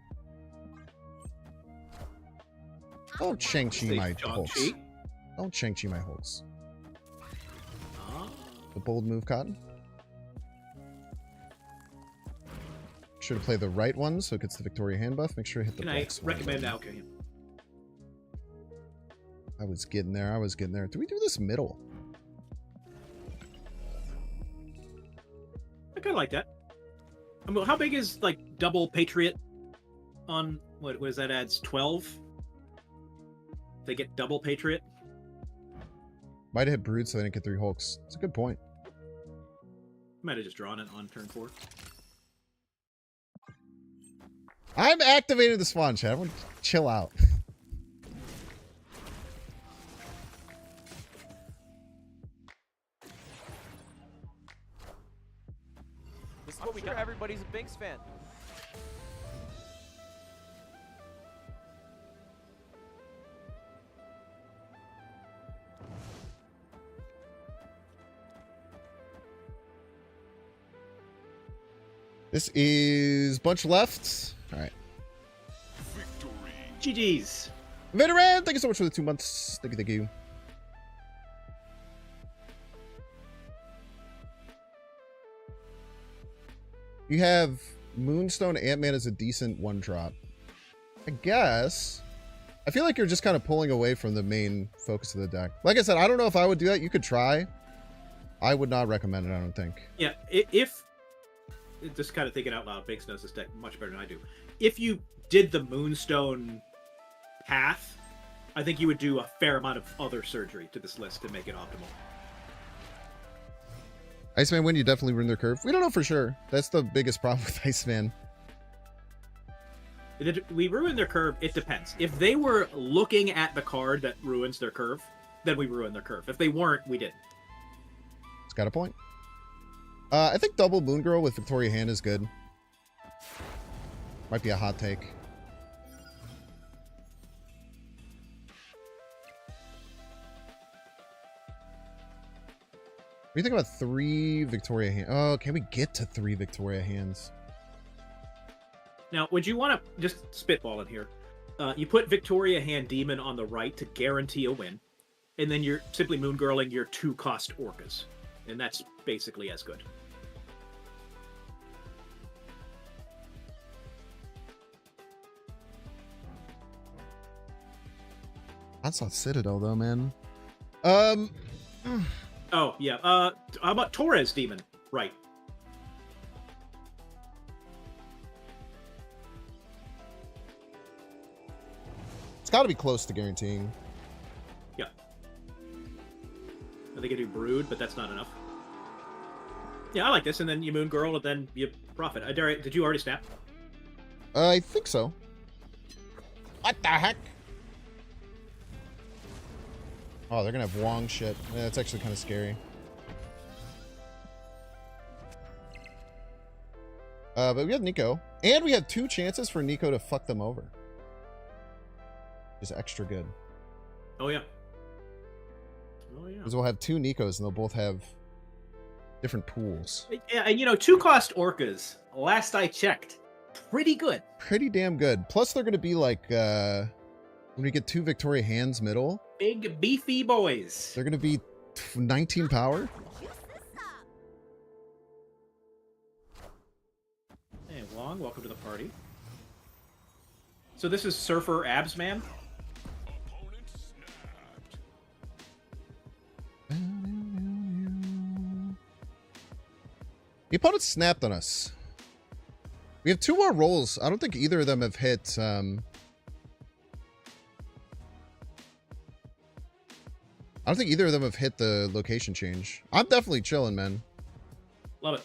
Don't Shang-Chi my Hulks. Don't Shang-Chi my Hulks. The bold move, Cotton. Sure to play the right one so it gets the Victoria Hand buff. Make sure to hit the Can Black I Swan recommend button. okay. I was getting there. I was getting there. Do we do this middle? I kind of like that. I mean, how big is like double Patriot on what is that adds 12? They get double Patriot. Might have hit Brood so they didn't get 3 Hulks. It's a good point. Might have just drawn it on turn 4. I'm activating the Swan chat. Everyone chill out. This is what we got. Everybody's a Binks fan. This is bunch left. All right. GG's. Veteran, thank you so much for the 2 months. Thank you, thank you. You have Moonstone Ant-Man as a decent 1-drop. I guess. I feel like you're just kind of pulling away from the main focus of the deck. Like I said, I don't know if I would do that. You could try. I would not recommend it, I don't think. Yeah, if just kind of thinking out loud, Binks knows this deck much better than I do. If you did the Moonstone path, I think you would do a fair amount of other surgery to this list to make it optimal. Iceman win, you definitely ruin their curve. We don't know for sure. That's the biggest problem with Iceman. We ruin their curve, it depends. If they were looking at the card that ruins their curve, then we ruin their curve. If they weren't, we didn't. It's got a point. I think double Moon Girl with Victoria Hand is good. Might be a hot take. What do you think about 3 Victoria Hands? Oh, can we get to 3 Victoria Hands? Now, would you want to just spitball in here? You put Victoria Hand Demon on the right to guarantee a win, and then you're simply Moon Girling your 2-cost Orcas, and that's basically as good. Onslaught Citadel, though, man. Oh, yeah. How about Torres Demon? Right. It's got to be close to guaranteeing. Yeah. I think I do Brood, but that's not enough. Yeah, I like this, and then you Moon Girl, and then you Profit. Did you already snap? I think so. What the heck? Oh, they're gonna have Wong shit. Yeah, that's actually kind of scary. But we have Nico. And we have 2 chances for Nico to fuck them over. Is extra good. Oh, yeah. Oh, yeah. Because we'll have 2 Nikos and they'll both have different pools. Yeah, and 2-cost Orcas, last I checked, pretty good. Pretty damn good. Plus they're gonna be like, when we get 2 Victoria Hands middle. Big, beefy boys. They're gonna be 19 power. Hey, Wong, welcome to the party. So this is Surfer Abs Man? Opponent snapped. The opponent snapped on us. We have 2 more rolls. I don't think either of them have hit. I don't think either of them have hit the location change. I'm definitely chilling, man. Love it.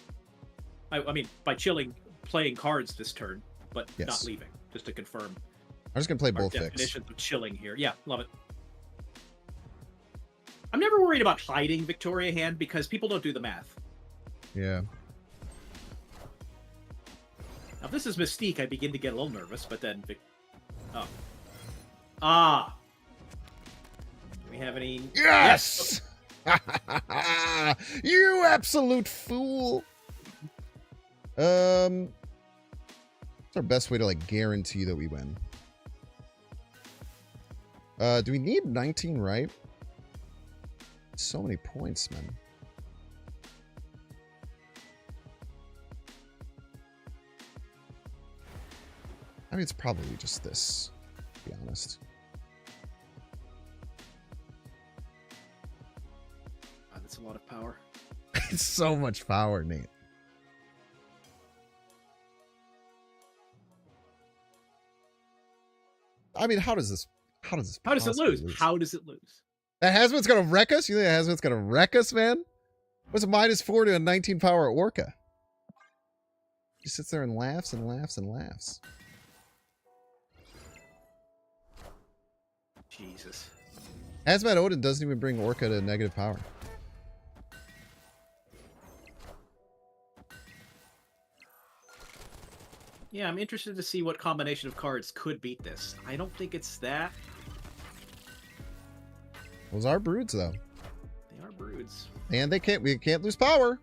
I mean, by chilling, playing cards this turn, but Yes. not leaving, just to confirm I'm just gonna play our both fix. definitions of chilling here. Yeah, love it. I'm never worried about hiding Victoria Hand because people don't do the math. Yeah. Now, if this is Mystique, I begin to get a little nervous, but then... Oh. Ah! Do we have any... Yes! You absolute fool! What's our best way to, like, guarantee that we win? Do we need 19 right? So many points, man. I mean, it's probably just this, to be honest. God, that's a lot of power. It's so much power, Nate. I mean, how does this How does it possibly lose? How does it lose? That Hazmat's gonna wreck us? You think that Hazmat's gonna wreck us, man? What's a -4 to a 19 power Orca? He sits there and laughs and laughs and laughs. Jesus. Hazmat Odin doesn't even bring Orca to negative power. Yeah, I'm interested to see what combination of cards could beat this. I don't think it's that. Those are broods, though. They are broods. And we can't lose power.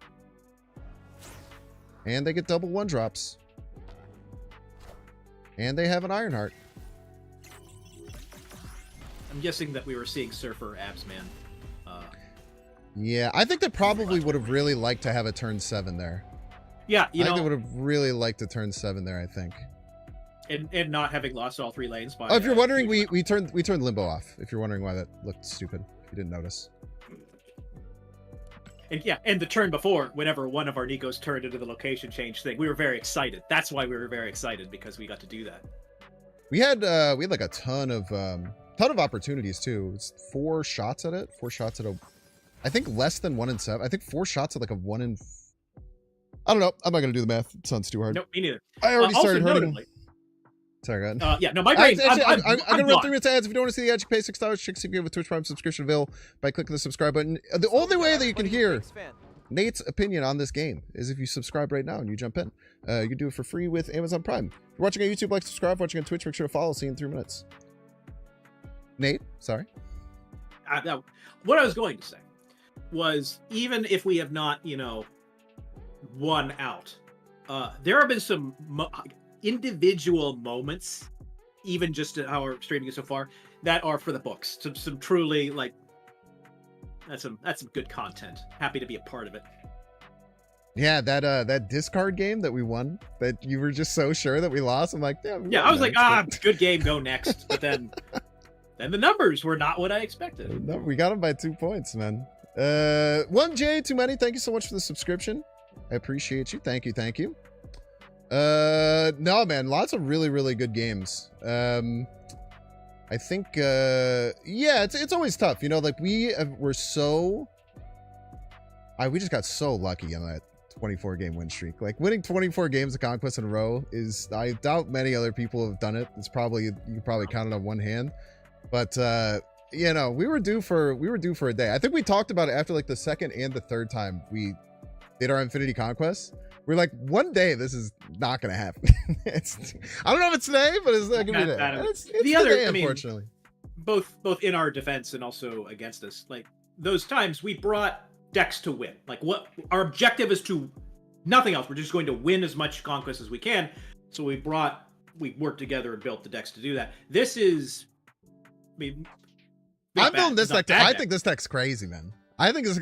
And they get double 1-drops. And they have an Ironheart. I'm guessing that we were seeing Surfer Abs Man. Yeah, I think they probably would have really liked to have a turn 7 there. Yeah, I think they would have really liked to turn 7 there, I think. And not having lost all 3 lanes by. Oh, if you're wondering, we turned Limbo off. If you're wondering why that looked stupid, if you didn't notice. And yeah, and the turn before, whenever one of our Nikos turned into the location change thing, we were very excited. That's why we were very excited, because we got to do that. We had like a ton of opportunities too. It's 4 shots at it. 4 shots at a, I think less than 1 in 7. I think 4 shots at like a 1 in. I don't know. I'm not gonna do the math. It sounds too hard. No, me neither. I already started hurting. Notably, Sorry, go ahead. yeah, no, my brain. I'm gonna run 3 minutes ads. If you don't want to see the ads, you pay $6. Chicks give a Twitch Prime subscription bill by clicking the subscribe button. The only way that you can hear Nate's opinion on this game is if you subscribe right now and you jump in. You can do it for free with Amazon Prime. If you're watching on YouTube, like, subscribe. Watching on Twitch, make sure to follow. See you in 3 minutes. Nate, sorry. What I was going to say was, even if we have not, won out, there have been some individual moments, even just how we're streaming it so far, that are for the books. Some truly, like, that's some good content. Happy to be a part of it. Yeah, that discard game that we won, that you were just so sure that we lost. I'm like, yeah, I was like, good game, go next. But then the numbers were not what I expected. No, we got them by 2 points, man. 1J, too many. Thank you so much for the subscription. I appreciate you. Thank you. No, man, lots of really, really good games. I think, yeah, it's always tough. Like we just got so lucky on that 24 game win streak. Like winning 24 games of Conquest in a row I doubt many other people have done it. You can probably count it on one hand, but, we were due for a day. I think we talked about it after like the second and the third time we did our Infinity Conquest. We're like, one day this is not going to happen. I don't know if it's today, but it's not going to be today. It's the other day, unfortunately. Both in our defense and also against us, like those times we brought decks to win. Like what our objective is to nothing else. We're just going to win as much Conquest as we can. So we worked together and built the decks to do that. This is, I'm building this deck. I think this deck's crazy, man. I think this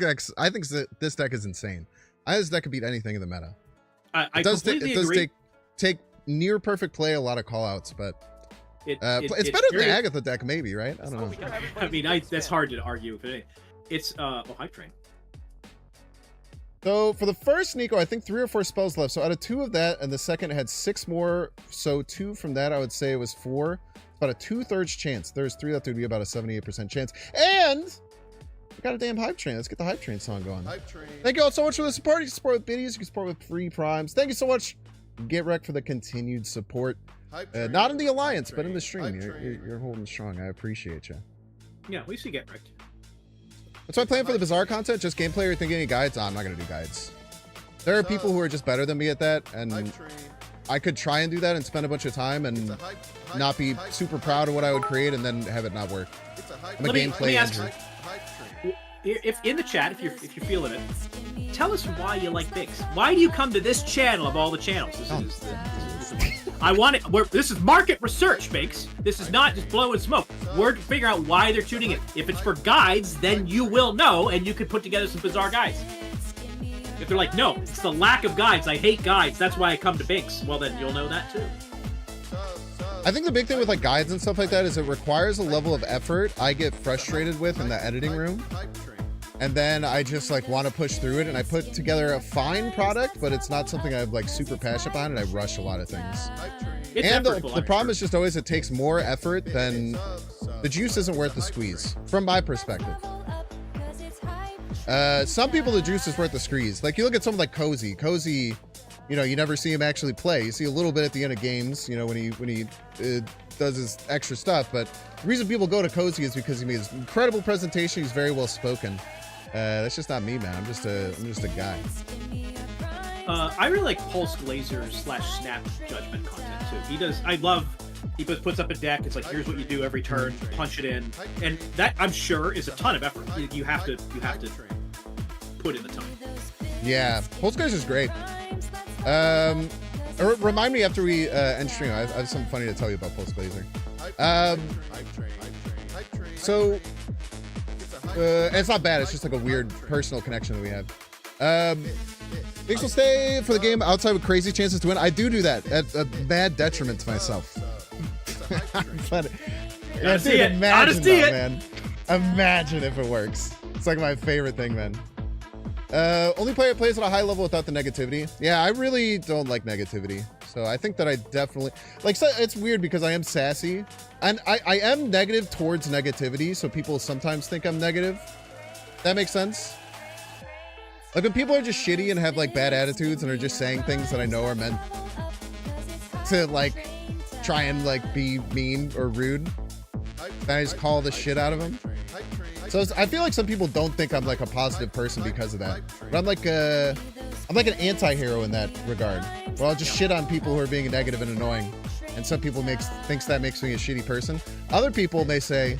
deck is insane. This deck could beat anything in the meta. It does take near perfect play, a lot of callouts, but it's better than the Agatha deck, maybe, right? I don't know. That's hard to argue. It's Hype-Train. So for the first Nico, I think 3 or 4 spells left. So out of 2 of that, and the second had 6 more. So 2 from that, I would say it was 4. It's about a 2/3 chance. There's 3 left, would be about a 78% chance. And we got a damn Hype Train. Let's get the Hype Train song going. Hype Train. Thank you all so much for the support. You can support with biddies. You can support with free primes. Thank you so much, Get Wrecked, for the continued support. Not in the alliance, but in the stream. You're holding strong. I appreciate you. Yeah, we see Get Wrecked. What's my plan for the Bizarre content? Just gameplay or thinking any guides? I'm not going to do guides. There are people who are just better than me at that, and I could try and do that and spend a bunch of time and not be super proud of what I would create and then have it not work. I'm a gameplay engine. If in the chat, if you're feeling it, tell us why you like Binks. Why do you come to this channel of all the channels? This is market research, Binks. This is not just blowing smoke. We're to figure out why they're tuning in. If it's for guides, then you will know, and you could put together some bizarre guides. If they're like, no, it's the lack of guides. I hate guides. That's why I come to Binks. Well, then you'll know that too. I think the big thing with like guides and stuff like that is it requires a level of effort I get frustrated with in the editing room. And then I just like want to push through it, and I put together a fine product, but it's not something I'm like super passionate about, and I rush a lot of things. And the problem is just always it takes more effort than the juice isn't worth the squeeze, from my perspective. Some people the juice is worth the squeeze. Like you look at someone like Cozy, you never see him actually play. You see a little bit at the end of games, when he does his extra stuff. But the reason people go to Cozy is because he made this incredible presentation. He's very well spoken. That's just not me, man. I'm just a guy. I really like Pulse Glazer / Snap Judgment content too. He puts up a deck. It's like, here's what you do every turn, punch it in, and that I'm sure is a ton of effort. You have to put in the time. Yeah, Pulse Glazer's great. Remind me after we end stream. I have something funny to tell you about Pulse Glazer. So it's not bad. It's just like a weird personal connection that we have. Binks will stay for the game outside with crazy chances to win. I do that at a bad detriment to myself. But yeah, dude, imagine that, man. Imagine if it works. It's like my favorite thing, man. Only player plays at a high level without the negativity. Yeah, I really don't like negativity. So I think that I definitely like. So it's weird because I am sassy, and I am negative towards negativity. So people sometimes think I'm negative. That makes sense. Like when people are just shitty and have like bad attitudes and are just saying things that I know are meant to like try and like be mean or rude, I just call the shit out of them. So I feel like some people don't think I'm like a positive person because of that. But I'm like an anti-hero in that regard. Where I'll just shit on people who are being negative and annoying. And some people thinks that makes me a shitty person. Other people may say,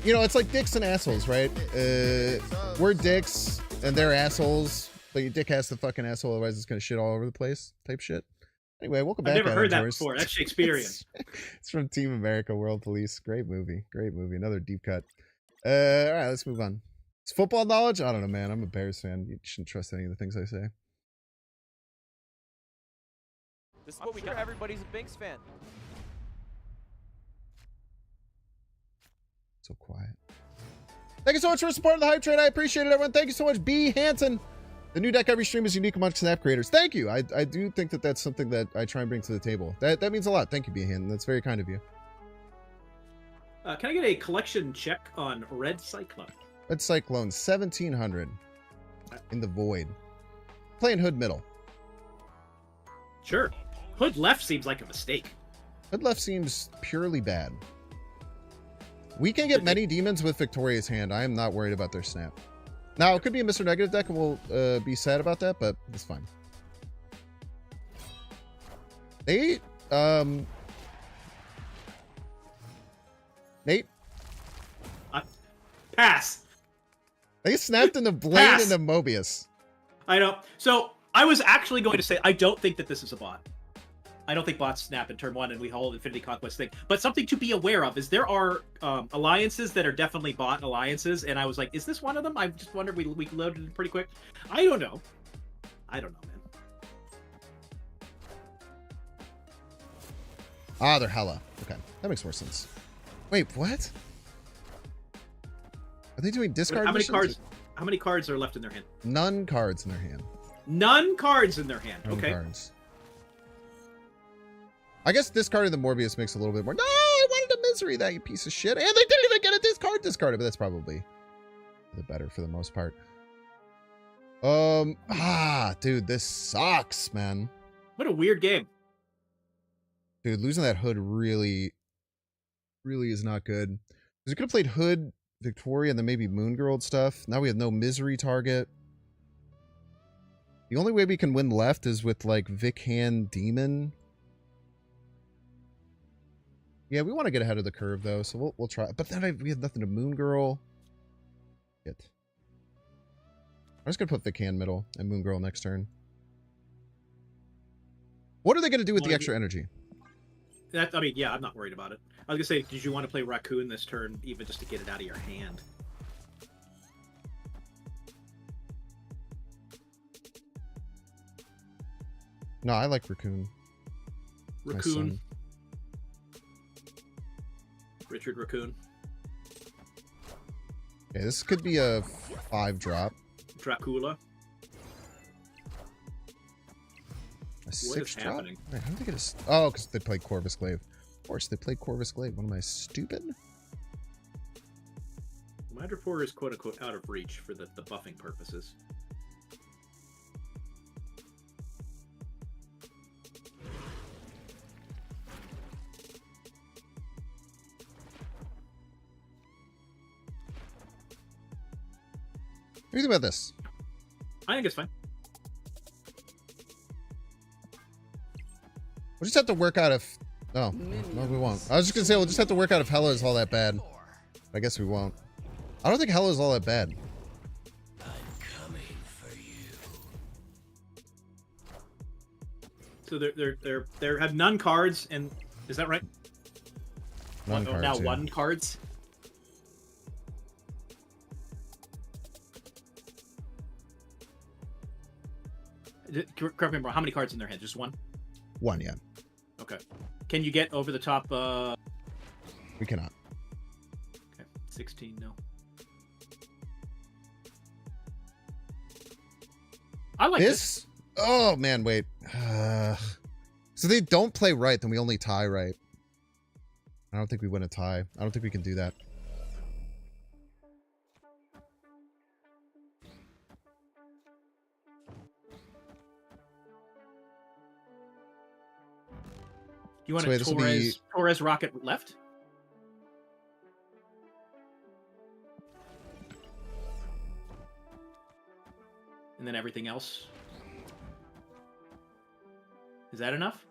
you know, it's like dicks and assholes, right? We're dicks and they're assholes, but your dick has the fucking asshole, otherwise it's gonna shit all over the place type shit. Anyway, welcome back. I've never heard that before. That's Shakespearean. It's from Team America World Police. Great movie. Great movie. Another deep cut. All right, let's move on. It's football knowledge? I don't know, man. I'm a Bears fan. You shouldn't trust any of the things I say. This is what we got. Everybody's a Binks fan. So quiet. Thank you so much for supporting the hype train. I appreciate it, everyone. Thank you so much, B. Hanson. The new deck every stream is unique among Snap creators. Thank you. I do think that that's something that I try and bring to the table. That means a lot. Thank you, B. Hanson. That's very kind of you. Can I get a collection check on Red Cyclone? Red Cyclone, 1700 in the void. Playing Hood middle. Sure. Hood left seems like a mistake. Hood left seems purely bad. We can get many demons with Victoria's Hand. I am not worried about their snap. Now, it could be a Mr. Negative deck, and we'll be sad about that, but it's fine. Nate? Nate? Pass. They snapped in the blade into Mobius. I know. So, I was actually going to say, I don't think that this is a bot. I don't think bots snap in turn 1 and we hold Infinity Conquest thing. But something to be aware of is there are alliances that are definitely bot alliances, and I was like, is this one of them? I just wondered, we loaded it pretty quick. I don't know. I don't know, man. Ah, they're hella. Okay, that makes more sense. Wait, what? Are they doing discard How many missions? cards? How many cards are left in their hand? None cards in their hand. None cards in their hand. None Okay. cards. I guess discarding the Morbius makes a little bit more. No, I wanted a Misery, that you piece of shit. And they didn't even get a discarded, but that's probably the better for the most part. Dude, this sucks, man. What a weird game. Dude, losing that Hood really is not good. Because we could have played Hood, Victoria, and then maybe Moon Girl stuff. Now we have no Misery target. The only way we can win left is with, like, Vic Hand Demon. Yeah, we want to get ahead of the curve, though, so we'll try. But then we have nothing to Moon Girl. Shit. I'm just going to put Vic Hand middle and Moon Girl next turn. What are they going to do with the extra energy? I mean, yeah, I'm not worried about it. I was going to say, did you want to play Raccoon this turn, even just to get it out of your hand? No, I like Raccoon. Raccoon. Richard Raccoon. Okay, this could be a 5-drop. Dracula. A 6-drop? What is happening? Wait, how did they get a... Oh, because they played Corvus Glaive. Of course, they played Corvus Glaive. What am I, stupid? Commander 4 is quote-unquote out of reach for the buffing purposes. What do you think about this? I think it's fine. We'll just have to work out if... Oh, no, we won't. I was just going to say, we'll just have to work out if Hella is all that bad. I guess we won't. I don't think Hella is all that bad. So they have none cards, and is that right? None cards, now yeah. 1 cards. correct me if I'm wrong, how many cards in their hand? Just one? One, yeah. Okay. Can you get over the top? We cannot. Okay, 16, no. I like this. Oh, man, wait. So they don't play right, then we only tie right. I don't think we win a tie. I don't think we can do that. You want So a wait, this will be- Torres rocket left? And then everything else. Is that enough?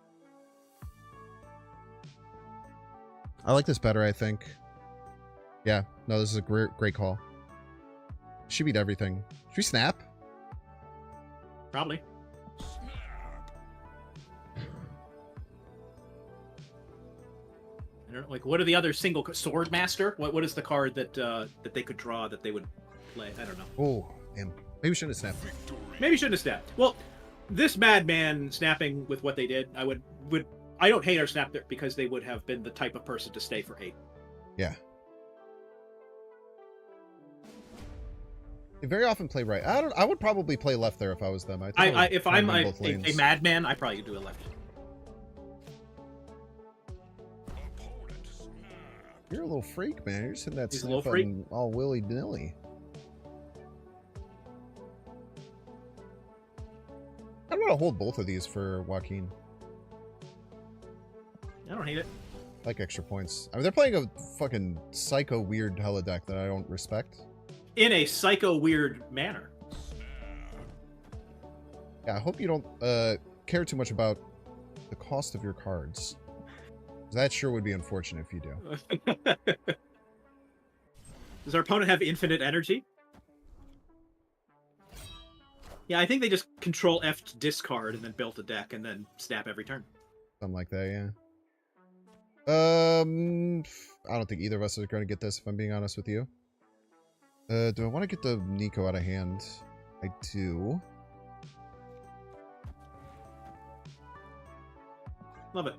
I like this better, I think. Yeah, no, this is a great call. Should beat everything. Should we snap? Probably. I don't know, like, what are the other single Sword Master? What is the card that that they could draw that they would play? I don't know. Oh, damn. Maybe we shouldn't have snapped. Maybe shouldn't have snapped. Well, this madman snapping with what they did, I don't hate our snap there because they would have been the type of person to stay for 8. Yeah. They very often play right. I would probably play left there if I was them. If I'm a madman, I probably do a left. Opponent snapped. You're a little freak, man. You're just hitting that He's a snap little freak. button all willy-nilly. I'm gonna hold both of these for Joaquin. I don't hate it. I like extra points. I mean, they're playing a fucking psycho weird hella deck that I don't respect. In a psycho weird manner. Yeah, I hope you don't care too much about the cost of your cards. That sure would be unfortunate if you do. Does our opponent have infinite energy? Yeah, I think they just control F to discard and then built a deck and then snap every turn. Something like that, yeah. I don't think either of us are going to get this, if I'm being honest with you. Do I want to get the Nico out of hand? I do. Love it.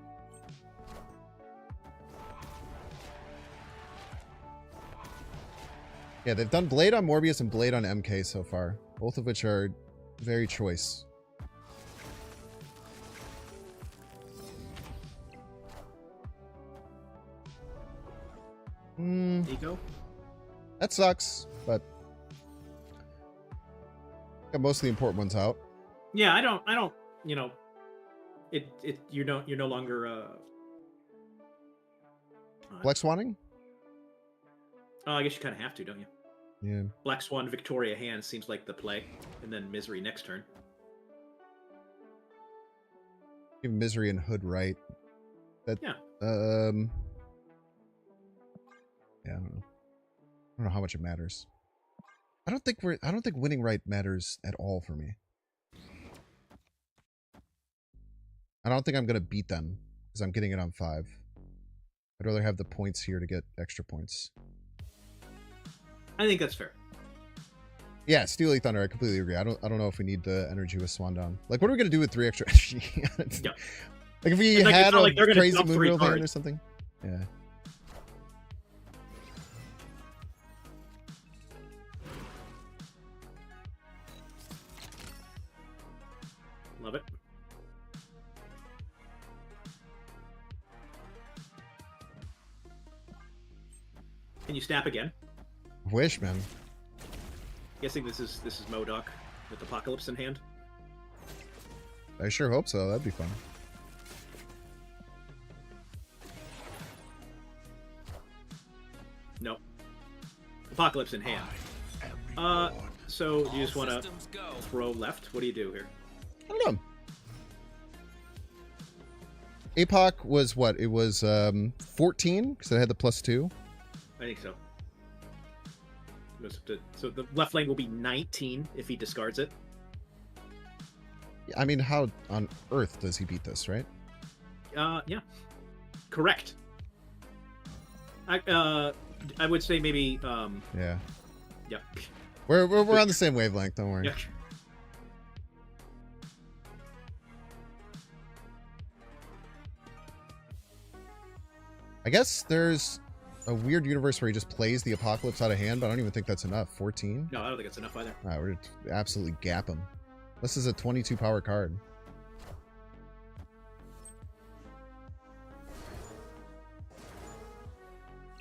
Yeah, they've done Blade on Morbius and Blade on MK so far. Both of which are very choice. Nico? That sucks, but got most of the important ones out. Yeah, I don't, you know, you're no longer Black Swanning? Oh, I guess you kind of have to, don't you? Yeah. Black Swan, Victoria hand seems like the play, and then Misery next turn. Give Misery and Hood right. That, Yeah. Yeah, I don't know. I don't know how much it matters. I don't think winning right matters at all for me. I don't think I'm gonna beat them because I'm getting it on 5. I'd rather have the points here to get extra points. I think that's fair. Yeah, Steely Thunder, I completely agree. I don't know if we need the energy with Swandawn. Like, what are we gonna do with 3 extra energy? Yeah. Like if we It's like, had it's not a like they're gonna crazy dump 3 Moonrill hand or cards. something. Yeah. Love it. Can you snap again? Wish, man. Guessing this is MODOK with Apocalypse in hand. I sure hope so. That'd be fun. Nope. Apocalypse in hand. So you just want to throw left? What do you do here? I don't know. APOC was what? It was 14 because it had the +2. I think so. So the left lane will be 19 if he discards it. I mean, how on earth does he beat this, right? Yeah. Correct. I would say maybe Yeah. yeah. We're on the same wavelength. Don't worry. Yeah. I guess there's a weird universe where he just plays the Apocalypse out of hand, but I don't even think that's enough. 14? No, I don't think it's enough either. Alright, we're gonna absolutely gap him. This is a 22 power card.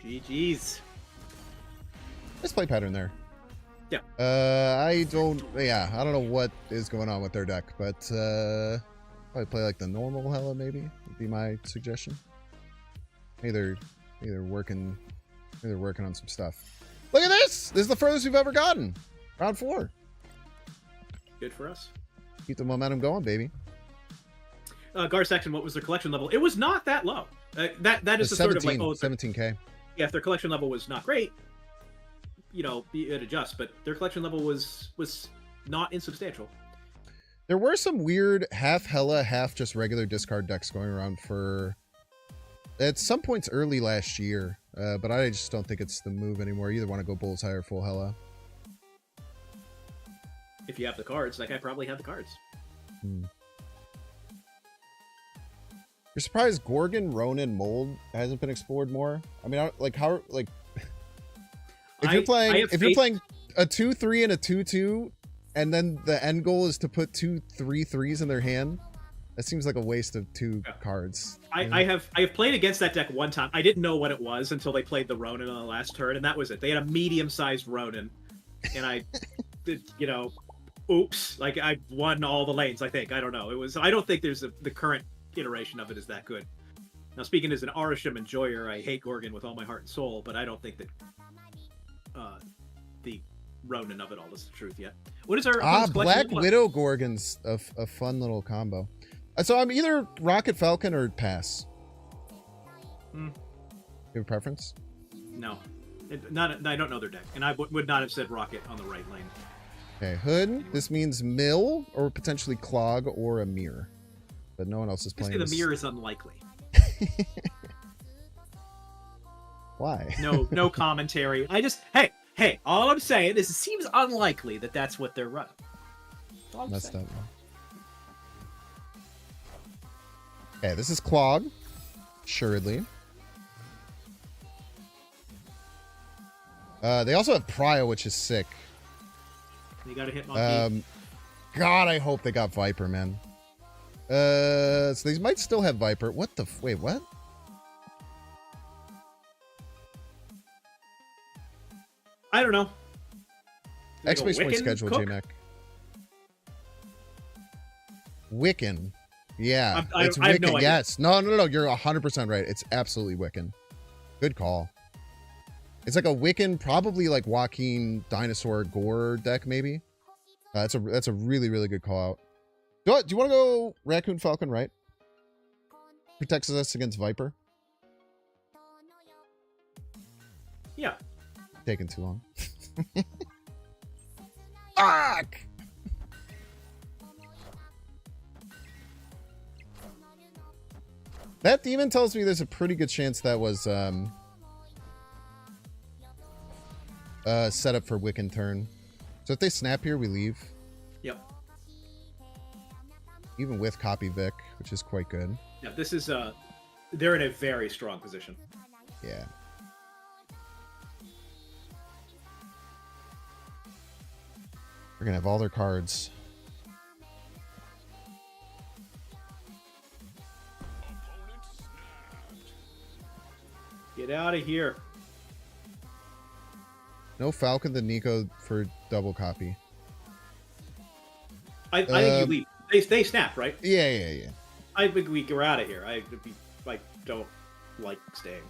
GG's. Nice play pattern there. Yeah. I don't know what is going on with their deck, but probably play like the normal Hella maybe would be my suggestion. Either working on some stuff. Look at this! This is the furthest we've ever gotten. Round 4. Good for us. Keep the momentum going, baby. Gar Saxon, what was their collection level? It was not that low. That is the sort of like 17k. Yeah, if their collection level was not great, you know, it adjusts. But their collection level was not insubstantial. There were some weird half Hella, half just regular discard decks going around for at some points early last year, but I just don't think it's the move anymore. You either want to go Bullseye or full Hella. If you have the cards, like I probably have the cards. You're surprised Gorgon, Ronin, Mold hasn't been explored more? I mean, like how like if you're playing a 2/3 and a 2/2, and then the end goal is to put 2 3/3s in their hand, that seems like a waste of 2 cards. I have played against that deck one time. I didn't know what it was until they played the Ronin on the last turn, and that was it. They had a medium-sized Ronin, and I did, you know, oops, like I won all the lanes. I think I don't know. It was. I don't think there's the current iteration of it is that good. Now, speaking as an Arisham enjoyer, I hate Gorgon with all my heart and soul, but I don't think that the Ronin of it all is the truth yet. What is our Black Widow Gorgon's a fun little combo. So I'm either Rocket Falcon or pass. You have a preference? No, I don't know their deck, and I would not have said Rocket on the right lane. Okay, Hood. This means Mill or potentially Clog or a Mirror, but no one else is playing. The Mirror is unlikely. Why? No commentary. I just hey. All I'm saying is it seems unlikely that that's what they're running. Messed up. Okay, this is Clog, assuredly. They also have Prio, which is sick. You got to hit Monkey. God, I hope they got Viper, man. So these might still have Viper. What the? Wait, what? I don't know. Exclamation point schedule, J-Mac. Wiccan. Yeah, it's Wiccan. I have no idea. Yes. No. You're 100% right. It's absolutely Wiccan. Good call. It's like a Wiccan, probably like Joaquin Dinosaur Gore deck, maybe. That's a really, really good call out. Do you want to go Raccoon Falcon, right? Protects us against Viper. Yeah. Taking too long. Fuck! That demon tells me there's a pretty good chance that was set up for Wiccan turn. So if they snap here, we leave. Yep. Even with Copy Vic, which is quite good. Yeah, this is they're in a very strong position. Yeah. We're gonna have all their cards. Get out of here. No Falcon the Nico for double copy. I think you leave. They snap, right? Yeah. I think we're out of here. I don't like staying.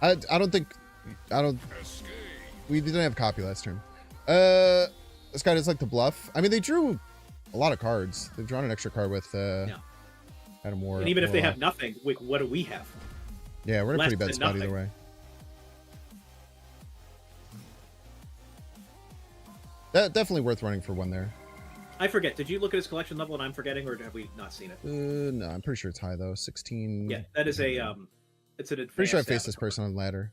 I don't. We didn't have copy last turn. This guy does like to bluff. I mean, they drew a lot of cards. They've drawn an extra card with Adam War. And even if they have nothing, what do we have? Yeah, we're in a pretty bad spot either way. Definitely worth running for one there. I forget. Did you look at his collection level and I'm forgetting, or have we not seen it? No, I'm pretty sure it's high though. 16. Yeah, that is a it's an advanced. Pretty sure I faced this person on ladder.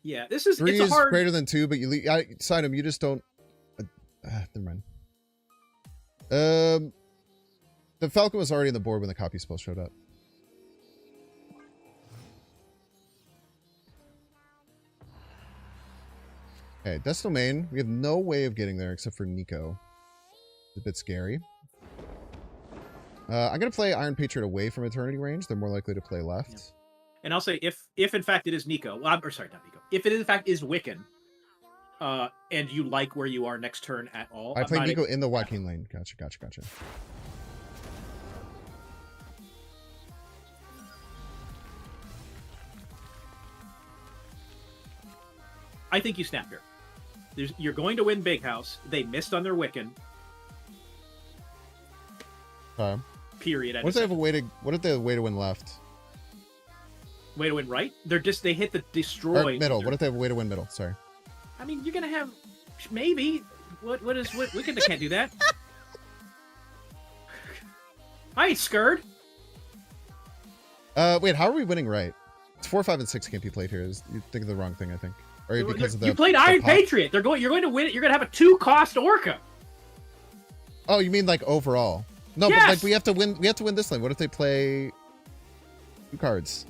Yeah, this is 3 it's a is hard... greater than 2, but you side him. You just don't. Never mind. The Falcon was already on the board when the copy spell showed up. Okay, Dust Domain. We have no way of getting there except for Nico. It's a bit scary. I'm going to play Iron Patriot away from Eternity range. They're more likely to play left. Yeah. And I'll say, if in fact it is Nico, or sorry, not Nico. If it in fact is Wiccan, and you like where you are next turn at all. I play Nico in the Joaquin lane. Gotcha. I think you snap here. You're going to win Big House. They missed on their Wiccan. Period. What if they have a way to? What if they have a way to win left? Way to win right? They hit the destroy. Or middle. What if they have a way to win middle? Sorry. I mean, you're gonna have maybe. What Wiccan can't do that. I ain't scared. Wait, how are we winning right? It's 4, 5, and 6 can't be played here. You're thinking the wrong thing, I think. Or because of the you played Iron Patriot. You're going to win it. You're gonna have a 2-cost Orca. Oh, you mean like overall? No, yes! but like we have to win. We have to win this lane. What if they play 2 cards?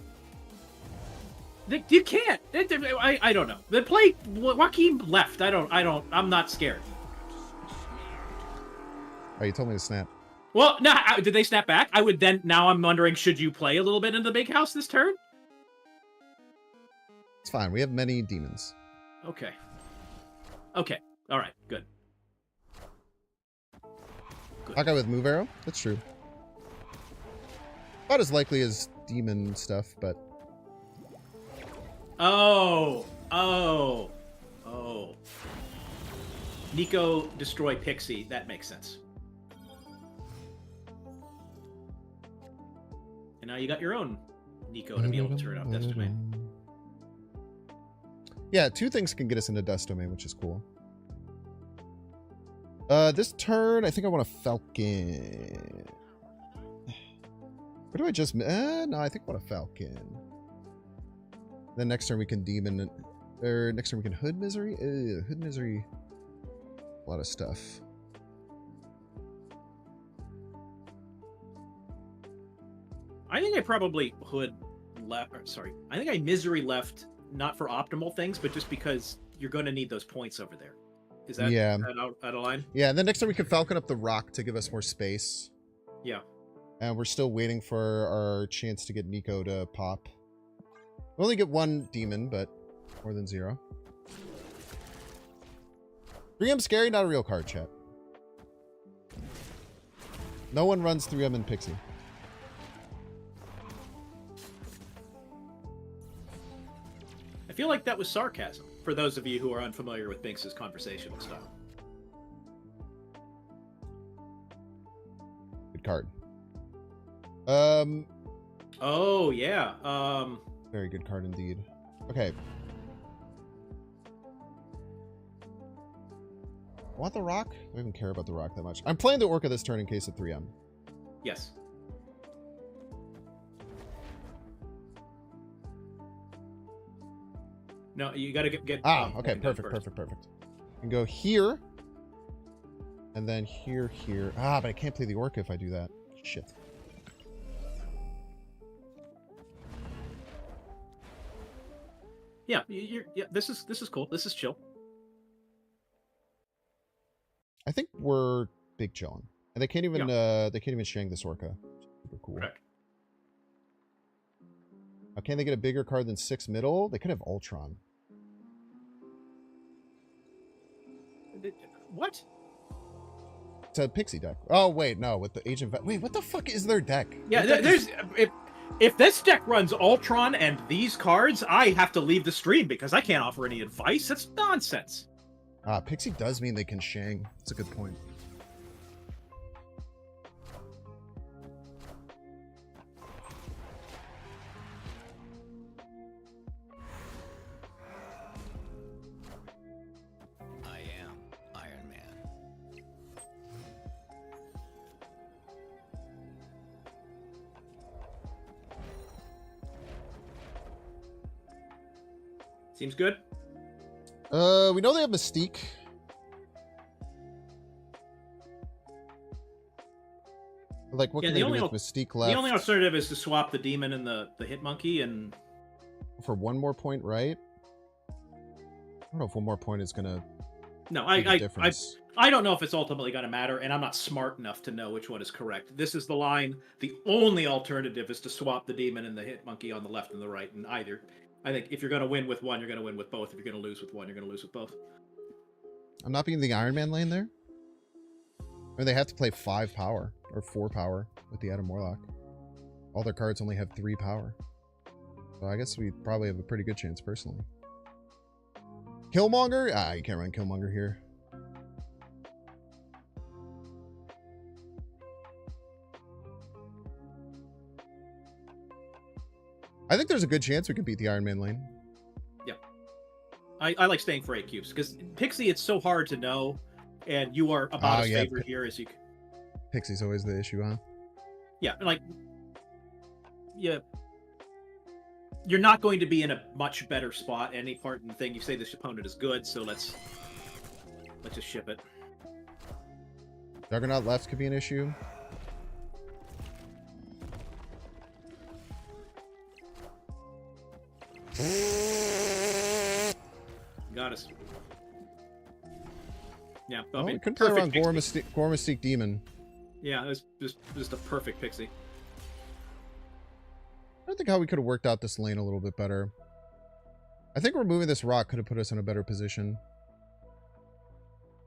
You can't. I don't know. They play Joaquin left. I'm not scared. Oh, you told me to snap. Well, no. Did they snap back? I would then. Now I'm wondering, should you play a little bit in the Big House this turn? It's fine. We have many demons. Okay. Okay. All right. Good. Hawkeye with move arrow. That's true. Not as likely as demon stuff, but. Oh. Nico destroy Pixie. That makes sense. And now you got your own Nico to be able to turn up Dust Domain. Yeah, 2 things can get us into Dust Domain, which is cool. This turn, I think I want a Falcon. Or do I just... no, I think I want a Falcon. Then next turn we can Demon... Or next turn we can Hood Misery? Hood Misery... A lot of stuff. I think I probably Hood left... Sorry. I think I Misery left, not for optimal things, but just because you're going to need those points over there. Is that, yeah. Out of line? Yeah, and then next time we can Falcon up the rock to give us more space. Yeah. And we're still waiting for our chance to get Nico to pop. We only get 1 demon, but more than 0. 3M scary, not a real card, chat. No one runs 3M and Pixie. I feel like that was sarcasm, for those of you who are unfamiliar with Binks' conversational style. Good card. Oh, yeah. Very good card indeed. Okay. I want the rock? I don't even care about the rock that much. I'm playing the Orca this turn in case of 3M. Yes. No, you gotta get okay, perfect. And go here. And then here. But I can't play the Orca if I do that. Shit. Yeah, yeah. This is cool. This is chill. I think we're big chillin'. And they can't even shank this Orca. Super cool. Correct. Now, can they get a bigger card than 6 middle? They could have Ultron. What? It's a Pixie deck. Oh, wait, no. With the Agent... Wait, what the fuck is their deck? Yeah, there's... If this deck runs Ultron and these cards, I have to leave the stream because I can't offer any advice. That's nonsense. Pixie does mean they can Shang. That's a good point. I am Iron Man. Seems good. We know they have Mystique. Like, what can they do with Mystique left? The only alternative is to swap the demon and the hit monkey and... For 1 more point, right? don't know if one more point is gonna No, make a difference. I don't know if it's ultimately going to matter, and I'm not smart enough to know which one is correct. This is the line. The only alternative is to swap the demon and the hit monkey on the left and the right, and either. I think if you're going to win with one, you're going to win with both. If you're going to lose with one, you're going to lose with both. I'm not being the Iron Man lane there. Or they have to play 5 power or 4 power with the Adam Warlock. All their cards only have 3 power. So I guess we probably have a pretty good chance personally. Killmonger? Ah, you can't run Killmonger here. I think there's a good chance we can beat the Iron Man lane. Yeah. I like staying for 8 cubes, because Pixie, it's so hard to know, and you are about as favored here as you can. Pixie's always the issue, huh? Yeah, like... Yeah. You're not going to be in a much better spot any part in the thing. You say this opponent is good, so let's just ship it. Juggernaut left could be an issue. Got us. Yeah, Oh, mean, we could play around Gore Pixie. Mystique Demon. Yeah, it was just a perfect Pixie. I don't think how we could have worked out this lane a little bit better. I think removing this rock could have put us in a better position.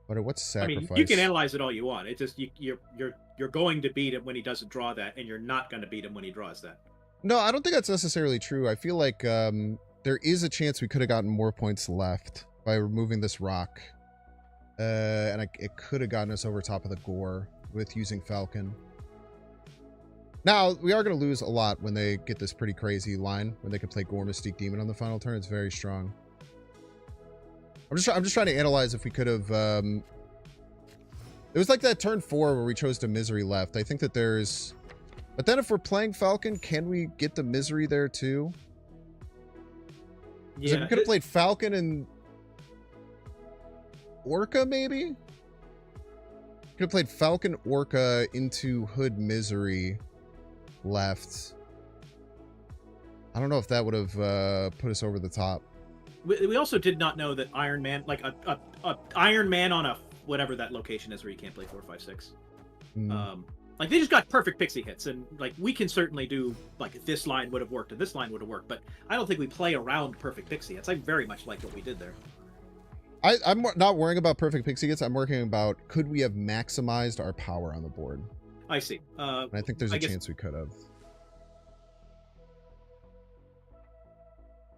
But at what sacrifice? I mean, you can analyze it all you want. It's just you're going to beat him when he doesn't draw that, and you're not going to beat him when he draws that. No, I don't think that's necessarily true. I feel like there is a chance we could have gotten more points left by removing this rock. And it could have gotten us over top of the Gore with using Falcon. Now, we are going to lose a lot when they get this pretty crazy line, when they can play Gore Mystique Demon on the final turn. It's very strong. I'm just trying to analyze if we could have... It was like that turn 4 where we chose to Misery left. I think that there's... But then if we're playing Falcon, can we get the Misery there too? Yeah, we could have played Falcon and Orca, maybe? Could have played Falcon Orca into Hood Misery left. I don't know if that would have put us over the top. We also did not know that Iron Man, like a Iron Man on a whatever that location is where you can't play 4, 5, 6. Like they just got perfect Pixie hits, and like we can certainly do like this line would have worked and this line would have worked, but I don't think we play around perfect Pixie hits. I very much like what we did there. I'm not worrying about perfect Pixie hits. I'm worrying about could we have maximized our power on the board. I see. And I think there's a chance we could have.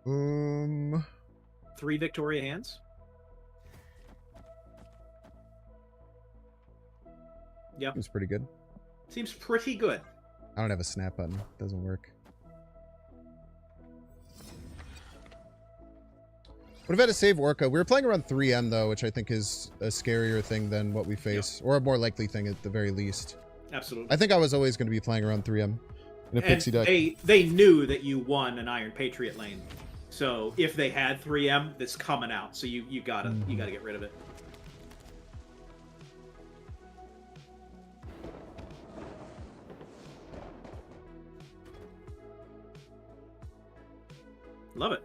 3 Victoria hands. Yep. Seems pretty good. Seems pretty good. I don't have a snap button. Doesn't work. Would have had to save Orca. We were playing around 3M though, which I think is a scarier thing than what we face, or a more likely thing at the very least. Absolutely. I think I was always going to be playing around 3M in a Pixie deck. They knew that you won an Iron Patriot lane, so if they had 3M, that's coming out. So you gotta get rid of it. Love it.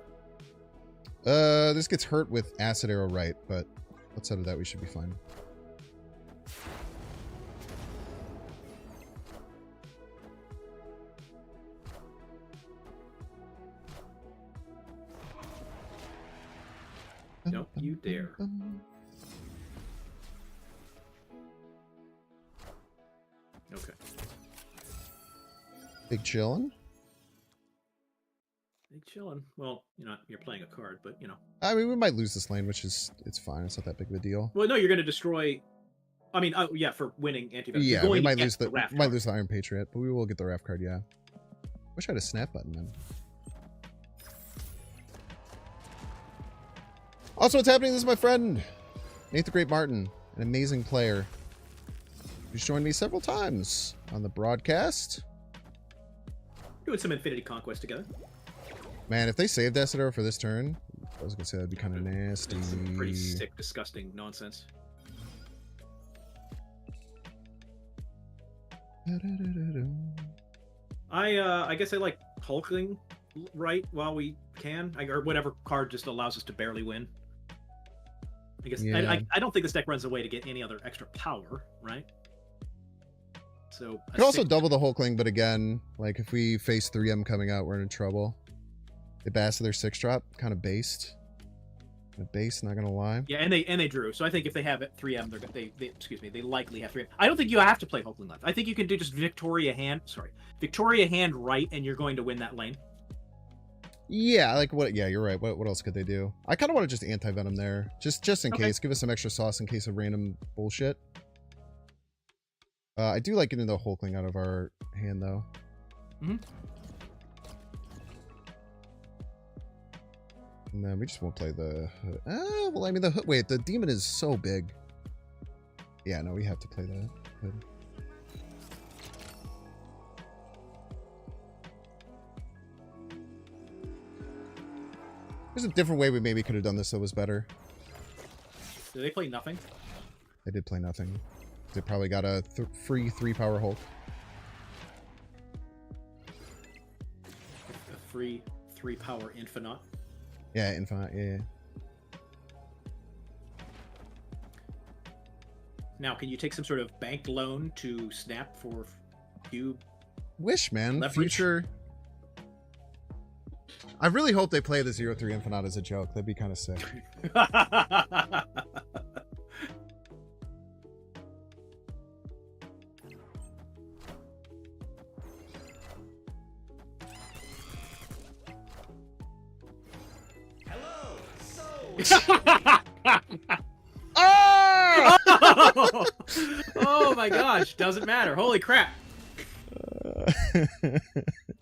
This gets hurt with Acid Arrow right, but outside of that, we should be fine. Don't you dare. Okay. Big chillin'. Big chillin'. Well, you're playing a card, but I mean, we might lose this lane, which is it's fine. It's not that big of a deal. Well, no, you're going to destroy. I mean, yeah, for winning anti-venom. Yeah, we might lose the Raft Iron Patriot, but we will get the Raft card. Yeah. Wish I had a snap button, man. Also, what's happening? This is my friend Nate the Great Martin, an amazing player who's joined me several times on the broadcast. Doing some Infinity Conquest together. Man, if they saved Acid Arrow for this turn, I was gonna say that'd be kind of nasty. Some pretty sick, disgusting nonsense. I guess I like hulking right while we can, or whatever card just allows us to barely win. I guess Yeah. I don't think this deck runs away to get any other extra power, right? So You a can also 6 double the Hulkling, but again, like if we face 3M coming out, we're in trouble. They bass their 6-drop, kind of based. Base, not gonna lie. Yeah, and they drew. So I think if they have it 3M, they likely have 3M. I don't think you have to play Hulkling left. I think you can do just Victoria Hand right, and you're going to win that lane. Yeah, like what? Yeah, you're right. What else could they do? I kind of want to just anti-venom there, just in case. Give us some extra sauce in case of random bullshit. I do like getting the Hulkling out of our hand though. Mm-hmm. And then we just won't play the hood. Well, I mean the hood. Wait, the demon is so big. Yeah, no, we have to play the hood. There's a different way we maybe could have done this that was better. Did they play nothing? They did play nothing. They probably got a free 3-power Hulk. A free 3-power Infinite. Yeah, Infinite, yeah. Now, can you take some sort of bank loan to snap for cube? Wish, man. Leverage? Future. I really hope they play the 0-3 Infinite as a joke. That'd be kind of sick. Oh! Oh my gosh, doesn't matter. Holy crap.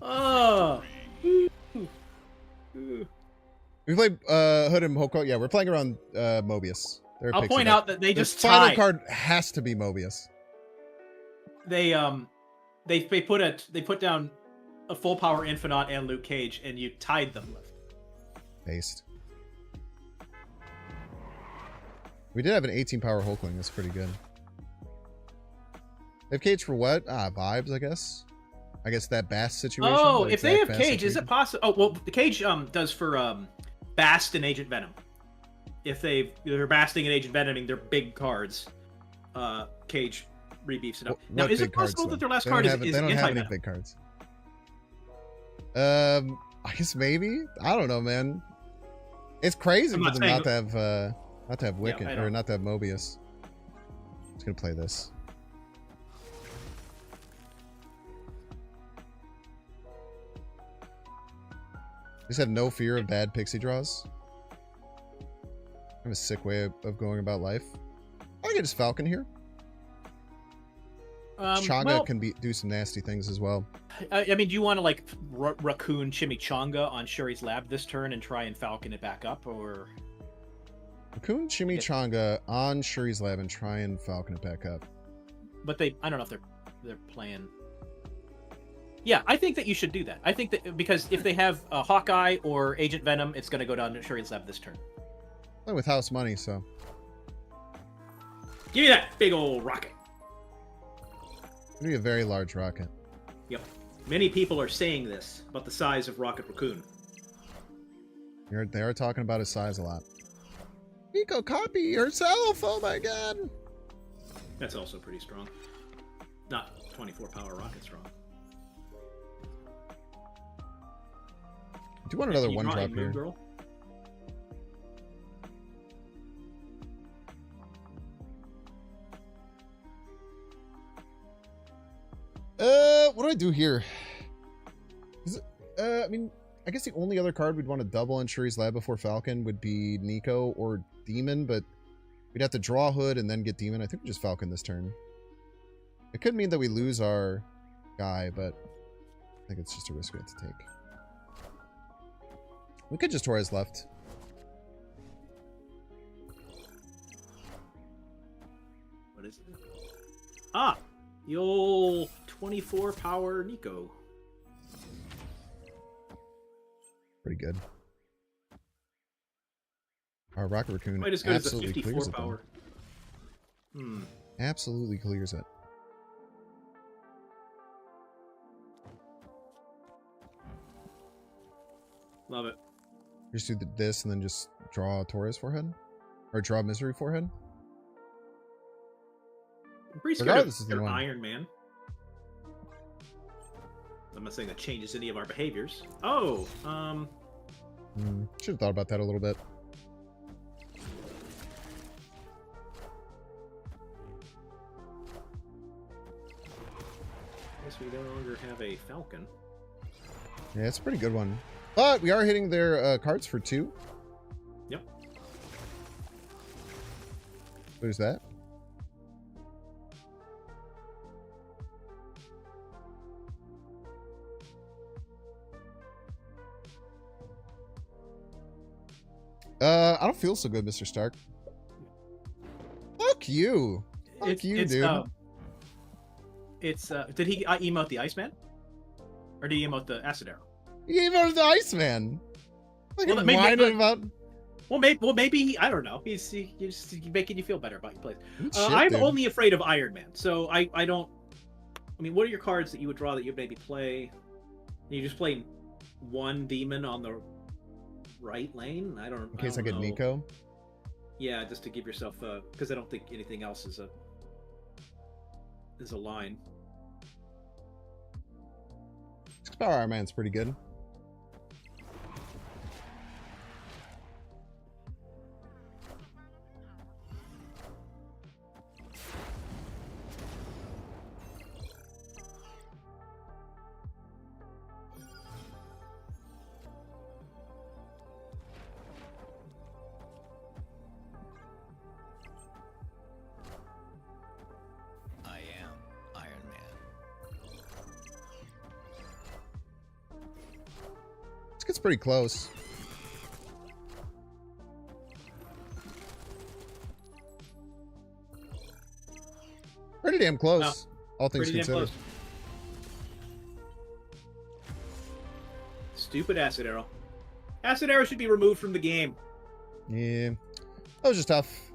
Oh. We played Hood and Hoko. Yeah, we're playing around Mobius. I'll point out that they just final tied. card has to be Mobius. They put down a full power Infinite and Luke Cage, and you tied them. Based. We did have an 18-power Hulkling. That's pretty good. They have Cage for what? Vibes, I guess. I guess that Bass situation. Oh, if they have Cage, is it possible? Oh, well, the Cage does for Bast and Agent Venom. If they're Basting and Agent Venoming, they're big cards. Cage rebeefs it up. Now, is it possible that their last card is They don't have any anti-venom? big cards. I guess maybe. I don't know, man. It's crazy for them not to have Wicked or not to have Mobius. Just gonna play this. Just have no fear of bad pixie draws. I have a sick way of going about life. I think I just Falcon here. Changa can do some nasty things as well. I mean, do you want to like Raccoon Chimichanga on Shuri's Lab this turn and try and Falcon it back up, or Raccoon Chimichanga on Shuri's Lab and try and Falcon it back up? But I don't know if they're playing. Yeah, I think that you should do that. I think that because if they have Hawkeye or Agent Venom, it's going to go down to Shuri's Lab this turn. Playing with house money, so Give me that big old rocket. it'll be a very large rocket. Yep. Many people are saying this about the size of Rocket Raccoon. They are talking about his size a lot. Nico, copy yourself! Oh my god! That's also pretty strong. Not 24 power rocket strong. Do you want another Can you draw a 1-drop Moon here? Girl? What do I do here? Is it, I mean, I guess the only other card we'd want to double on Shuri's Lab before Falcon would be Nico or Demon, but we'd have to draw Hood and then get Demon. I think we just Falcon this turn. It could mean that we lose our guy, but I think it's just a risk we have to take. We could just Torres left. What is it? Ah! The old 24 power Nico. Pretty good. Our Rocket Raccoon Quite as good as the absolutely 54 clears it. power. Hmm. Absolutely clears it. Love it. Just do this and then just draw Torres forehead. Or draw Misery Forehead. I'm pretty scared Regardless of is the your one. Iron Man. I'm not saying that changes any of our behaviors. Oh, Should have thought about that a little bit. I guess we no longer have a Falcon. Yeah, it's a pretty good one. But we are hitting their cards for 2. Yep. Who's that? I don't feel so good, Mr. Stark. Fuck you. Fuck you, dude. Did he emote the Iceman? Or did he emote the Acid Arrow? He gave out the Iceman. Like Well, well, maybe- whining about. Well, maybe I don't know. He's making you feel better about your plays. Shit, I'm dude. only afraid of Iron Man, so I don't. I mean, what are your cards that you would draw that you maybe play? You just play one demon on the right lane. I don't. In case I don't get know. Nico. Yeah, just to give yourself because I don't think anything else is a line. Power Iron Man's pretty good. I am Iron Man. This gets pretty close. Pretty damn close. No. All things Pretty damn considered. close. Stupid Acid Arrow. Acid Arrow should be removed from the game. Yeah. That was just tough.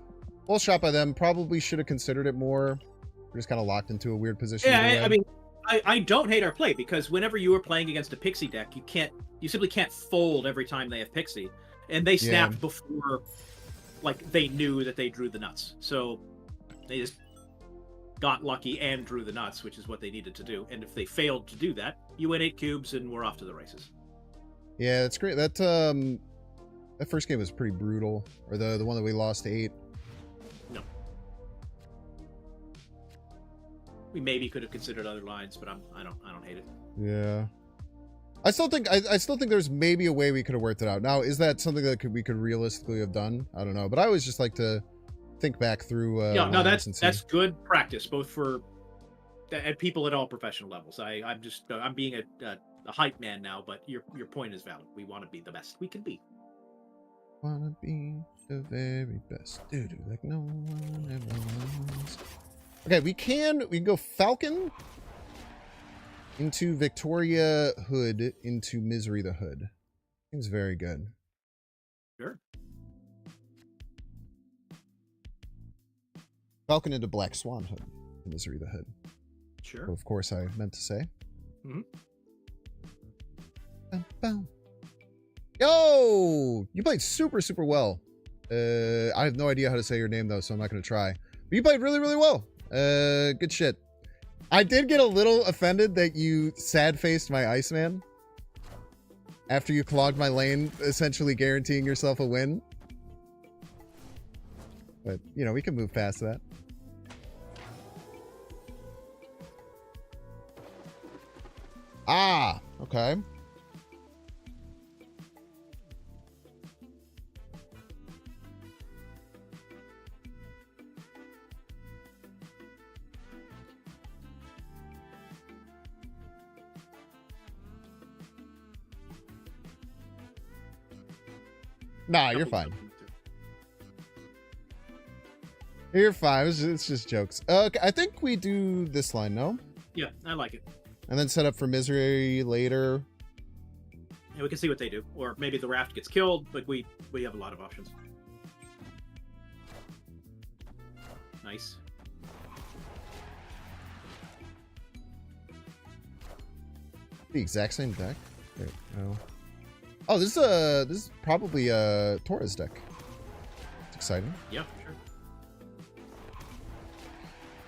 Well shot by them. Probably should have considered it more. We're just kind of locked into a weird position. either Yeah, way. I mean, I don't hate our play because whenever you are playing against a Pixie deck, you simply can't fold every time they have Pixie, and they snapped before, like they knew that they drew the nuts, so they just got lucky and drew the nuts, which is what they needed to do. And if they failed to do that, you win 8 cubes and we're off to the races. Yeah, that's great. That first game was pretty brutal. Or the one that we lost to 8. No, we maybe could have considered other lines, but I don't hate it. Yeah. I still think there's maybe a way we could have worked it out. Now, is that something that we could realistically have done? I don't know, but I always just like to think back through. Yeah, no, lines and see. that's good practice, both for and people at all professional levels. I'm being a hype man now, but your point is valid. We want to be the best we can be. Wanna be the very best. Dude, like no one ever was. Okay, we can go Falcon into Victoria Hood into Misery the Hood. Seems very good. Sure. Falcon into Black Swan Hood to Misery the Hood. Sure. Of course, I meant to say. Mhm. Bum, bum. Yo! You played super, super well. I have no idea how to say your name, though, so I'm not going to try. But you played really, really well. Good shit. I did get a little offended that you sad-faced my Iceman after you clogged my lane, essentially guaranteeing yourself a win. But, you know, we can move past that. Ah, okay. Nah, you're fine. You're fine. It's just jokes. Okay, I think we do this line, no? Yeah, I like it. And then set up for Misery later. And we can see what they do, or maybe the raft gets killed. But we have a lot of options. Nice. The exact same deck? Wait, no. Oh, this is probably a Torres deck. exciting. Yeah, sure.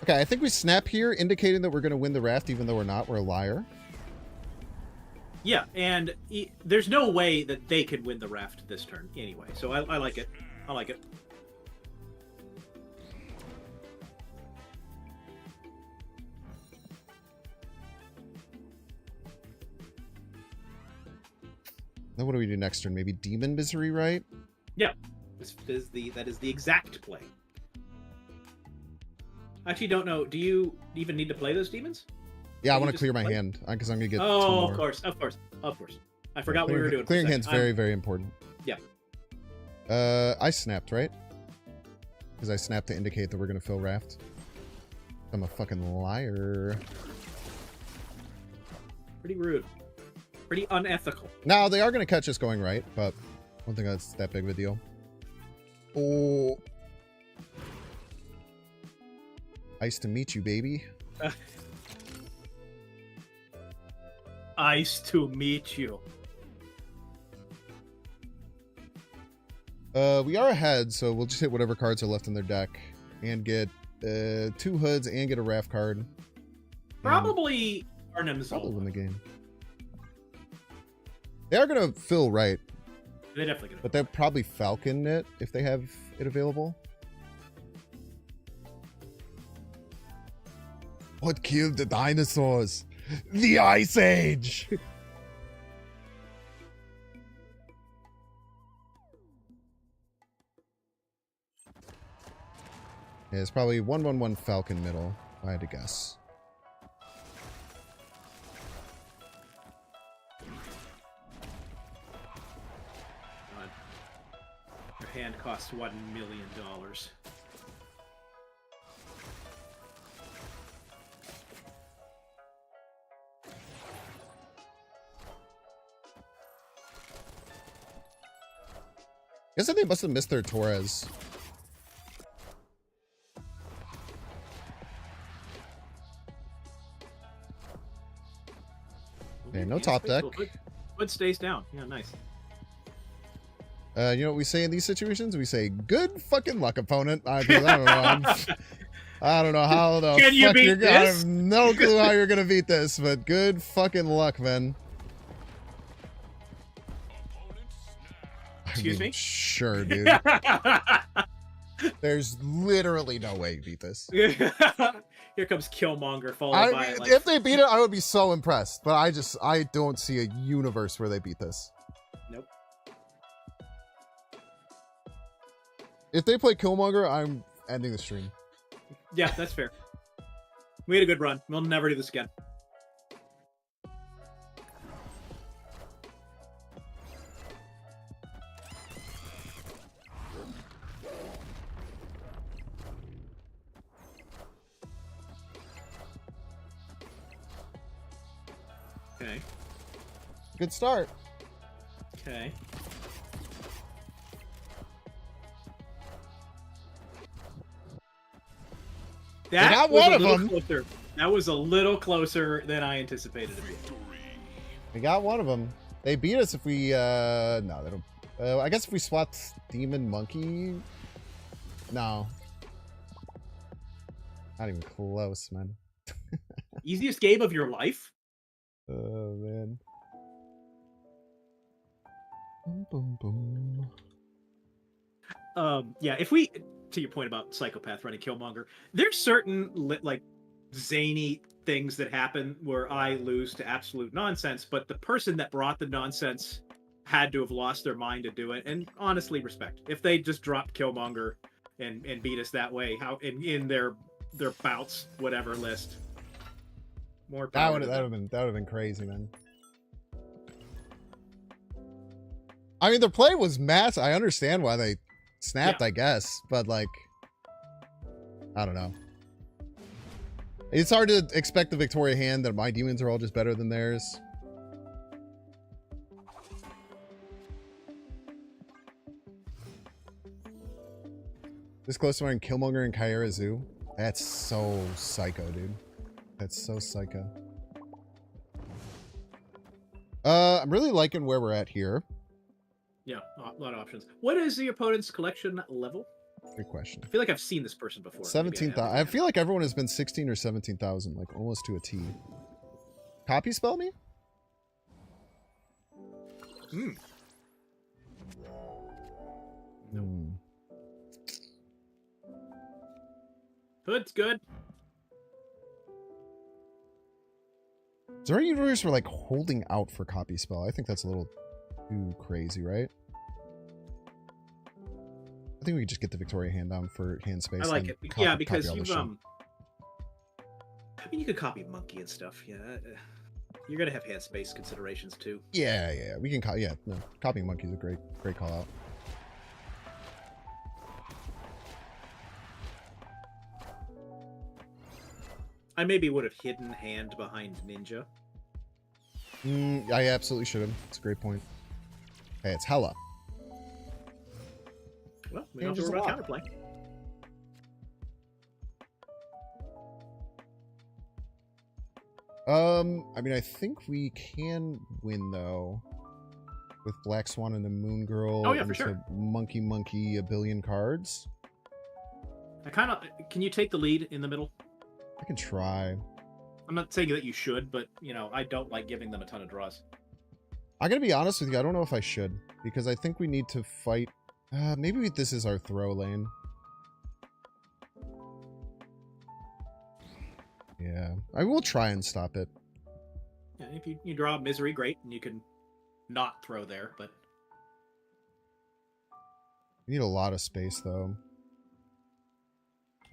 Okay, I think we snap here, indicating that we're going to win the raft, even though we're not. We're a liar. Yeah, and there's no way that they could win the raft this turn anyway. So I like it. I like it. Then what do we do next turn? Maybe Demon Misery, right? Yeah, that is the exact play. I actually don't know. Do you even need to play those demons? Yeah, I You want to just clear my play? hand because I'm going to get two Oh, more. of course. I forgot what we were doing. Clearing hand's very, very important. Yeah. I snapped, right? Because I snapped to indicate that we're going to fill raft. I'm a fucking liar. Pretty rude. Pretty unethical. Now, they are going to catch us going right, but I don't think that's that big of a deal. Oh. Nice to meet you, baby. Nice to meet you. We are ahead, so we'll just hit whatever cards are left in their deck and get 2 hoods and get a raft card. Probably Arnhem Probably win Zola. the game. They are going to fill right, They're definitely gonna. but they'll probably Falcon it if they have it available. What killed the dinosaurs? The Ice Age! Yeah, it's probably 1/1/1 Falcon middle, if I had to guess. God. Your hand costs $1 million. Guess that they must have missed their Torres. Okay, no top deck. Hood stays down. Yeah, nice. You know what we say in these situations? We say, "Good fucking luck, opponent." I don't know. I don't know how the Can you fuck beat you're. I this? have no clue how you're gonna beat this, but good fucking luck, man. Excuse me? Sure, dude. There's literally no way you beat this. Here comes Killmonger followed by like, If they beat it, I would be so impressed. But I don't see a universe where they beat this. Nope. If they play Killmonger, I'm ending the stream. Yeah, that's fair. We had a good run. We'll never do this again. Okay. Good start. Okay. That got was one a of little them. closer. That was a little closer than I anticipated it to be. We got one of them. They beat us if we, no, they don't. I guess if we swapped Demon Monkey. No. Not even close, man. Easiest game of your life? Oh, man. Boom, boom, boom. Yeah, if we, to your point about Psychopath running Killmonger, there's certain, like, zany things that happen where I lose to absolute nonsense, but the person that brought the nonsense had to have lost their mind to do it, and honestly, respect. If they just dropped Killmonger and beat us that way, how in their bouts, whatever list. More That power would to them. have been crazy, man. I mean, their play was mass. I understand why they snapped, Yeah. I guess, but like, I don't know. It's hard to expect the Victoria hand that my demons are all just better than theirs. This close to wearing Killmonger and Kyra Zoo. That's so psycho, dude. That's so psycho. I'm really liking where we're at here. Yeah, a lot of options. What is the opponent's collection level? Good question. I feel like I've seen this person before. Maybe I 17,000. haven't. I feel like everyone has been 16 or 17,000, like almost to a T. Copy spell me? Hmm. Hmm. Hood's good. Is there any universe we're like holding out for copy spell? I think that's a little too crazy, right? I think we could just get the Victoria hand down for hand space. I like then it. copy- Yeah, copy because all this you've shit. I mean, you could copy monkey and stuff. Yeah, you're gonna have hand space considerations too. Yeah, we can copy. Yeah, no, copying monkey's a great call out. I maybe would have hidden hand behind ninja. I absolutely should have. It's a great point. Hey, it's hella. Well, we don't have to Changes worry a about lot. counterplay. I mean, I think we can win though, with Black Swan and the Moon Girl. Oh, yeah, for into sure. Monkey, a billion cards. I kind of can you take the lead in the middle? I can try. I'm not saying that you should, but you know, I don't like giving them a ton of draws. I'm gonna be honest with you. I don't know if I should, because I think we need to fight. Maybe this is our throw lane. Yeah, I will try and stop it. Yeah, if you draw misery, great, and you can not throw there, but We need a lot of space, though.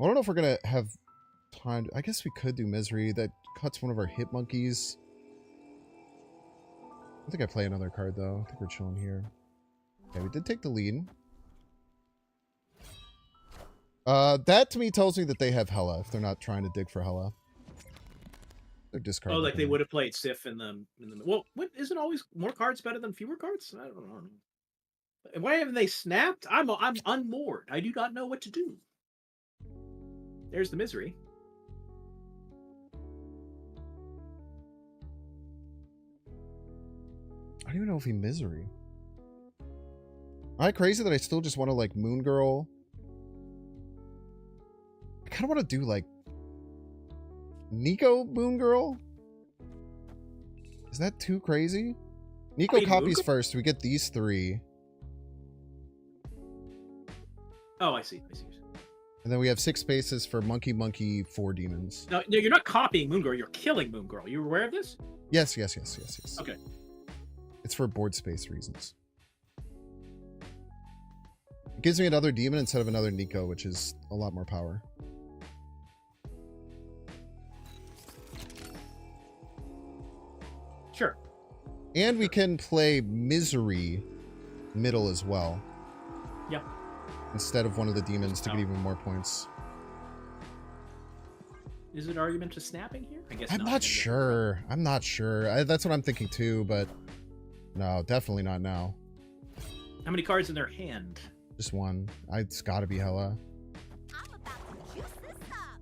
I don't know if we're gonna have time. I guess we could do Misery. That cuts one of our hit monkeys. I think I play another card, though. I think we're chilling here. Yeah, we did take the lead. That to me tells me that they have Hella, if they're not trying to dig for Hella. They're discarding. oh, like they would have played Sif in the well. What isn't always more cards better than fewer cards? I don't know. Why haven't they snapped? I'm unmoored. I do not know what to do. There's the misery. I don't even know if he Misery. Am I crazy that I still just want to, like, Moon Girl? I kind of want to do, like, Nico Moon Girl? Is that too crazy? Nico Wait, Moon copies Girl? first. We get these three. Oh, I see. And then we have 6 spaces for Monkey, 4 demons. No, you're not copying Moon Girl. You're killing Moon Girl. You aware of this? Yes. Okay. It's for board space reasons. It gives me another demon instead of another Nico, which is a lot more power. Sure. And we can play Misery middle as well. Yep. Instead of one of the demons to get even more points. Is it an argument to snapping here? I guess I'm not sure. I'm not sure. That's what I'm thinking too, but no, definitely not now. How many cards in their hand? Just one. It's gotta be Hella. I'm about to juice this up.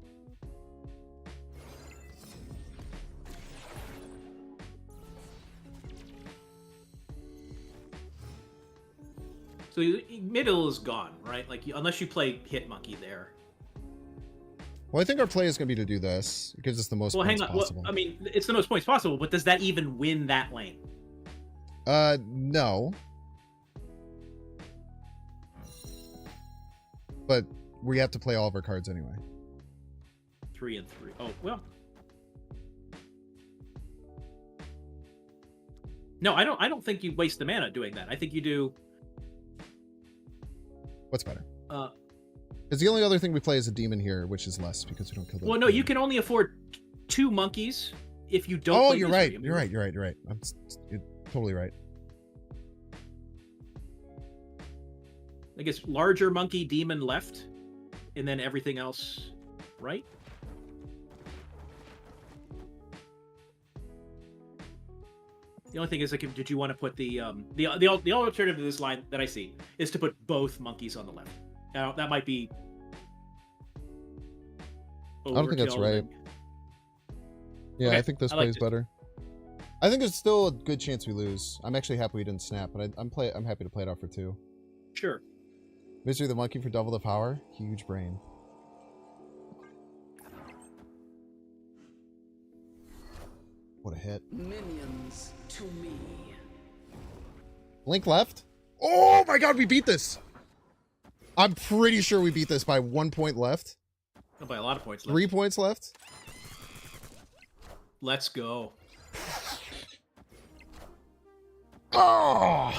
So middle is gone, right? Like unless you play Hit Monkey there. Well, I think our play is going to be to do this. It gives us the most Well, points hang on. Well, possible. I mean, it's the most points possible, but does that even win that lane? No. But we have to play all of our cards anyway. 3 and 3. Oh, well. No, I don't think you waste the mana doing that. I think you do. What's better? Uh, Because the only other thing we play is a demon here, which is less because we don't kill the. well, no, you can only afford 2 monkeys if you don't. Oh, play you're Misery. right. I mean, You're right. You're totally right. I guess larger monkey demon left, and then everything else, right? The only thing is, like, did you want to put the alternative to this line that I see is to put both monkeys on the left. Now that might be. I don't think that's overkill, right. and- Yeah, Okay, I think this I like plays it. better. I think there's still a good chance we lose. I'm actually happy we didn't snap, but I'm happy to play it out for 2. Sure. Misery the monkey for double the power. Huge brain. What a hit. Minions to me. Blink left. Oh my god, we beat this. I'm pretty sure we beat this by 1 point left. Oh, by a lot of points left. 3 points left. Let's go. Oh!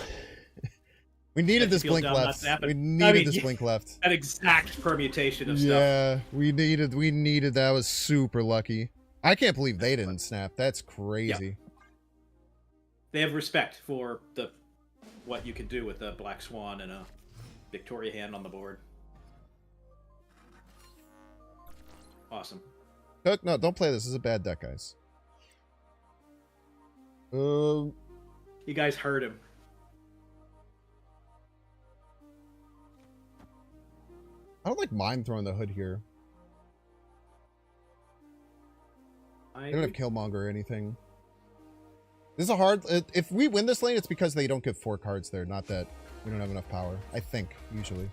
We needed this Feel blink dumb not left. snapping. We needed this blink left. That exact permutation of stuff. Yeah, we needed that. Was super lucky. I can't believe they didn't snap. That's crazy. They have respect for what you can do with a Black Swan and a Victoria hand on the board. Awesome. No, don't play this. This is a bad deck, guys. You guys heard him. I don't like mind throwing the hood here. They don't have Killmonger or anything. This is a hard... If we win this lane, it's because they don't get 4 cards there, not that we don't have enough power. I think, usually.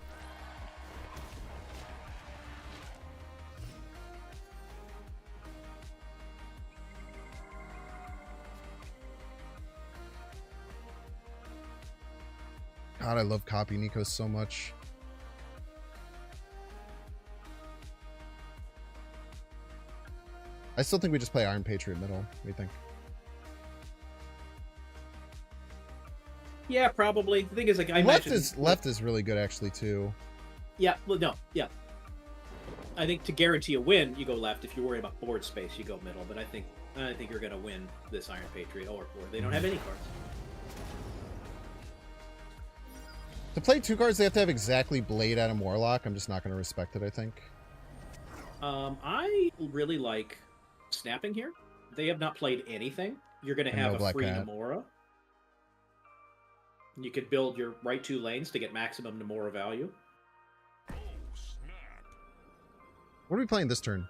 God, I love copy Nikos so much. I still think we just play Iron Patriot middle. What do you think? Yeah, probably. The thing is, like, I left mentioned... left is really good actually too. Yeah, well, no, yeah. I think to guarantee a win, you go left. If you're worried about board space, you go middle. But I think you're going to win this Iron Patriot or they don't have any cards. To play 2 cards, they have to have exactly Blade Adam Warlock. I'm just not going to respect it, I think. I really like snapping here. They have not played anything. You're going to have a free Namora. You could build your right 2 lanes to get maximum Namora value. What are we playing this turn?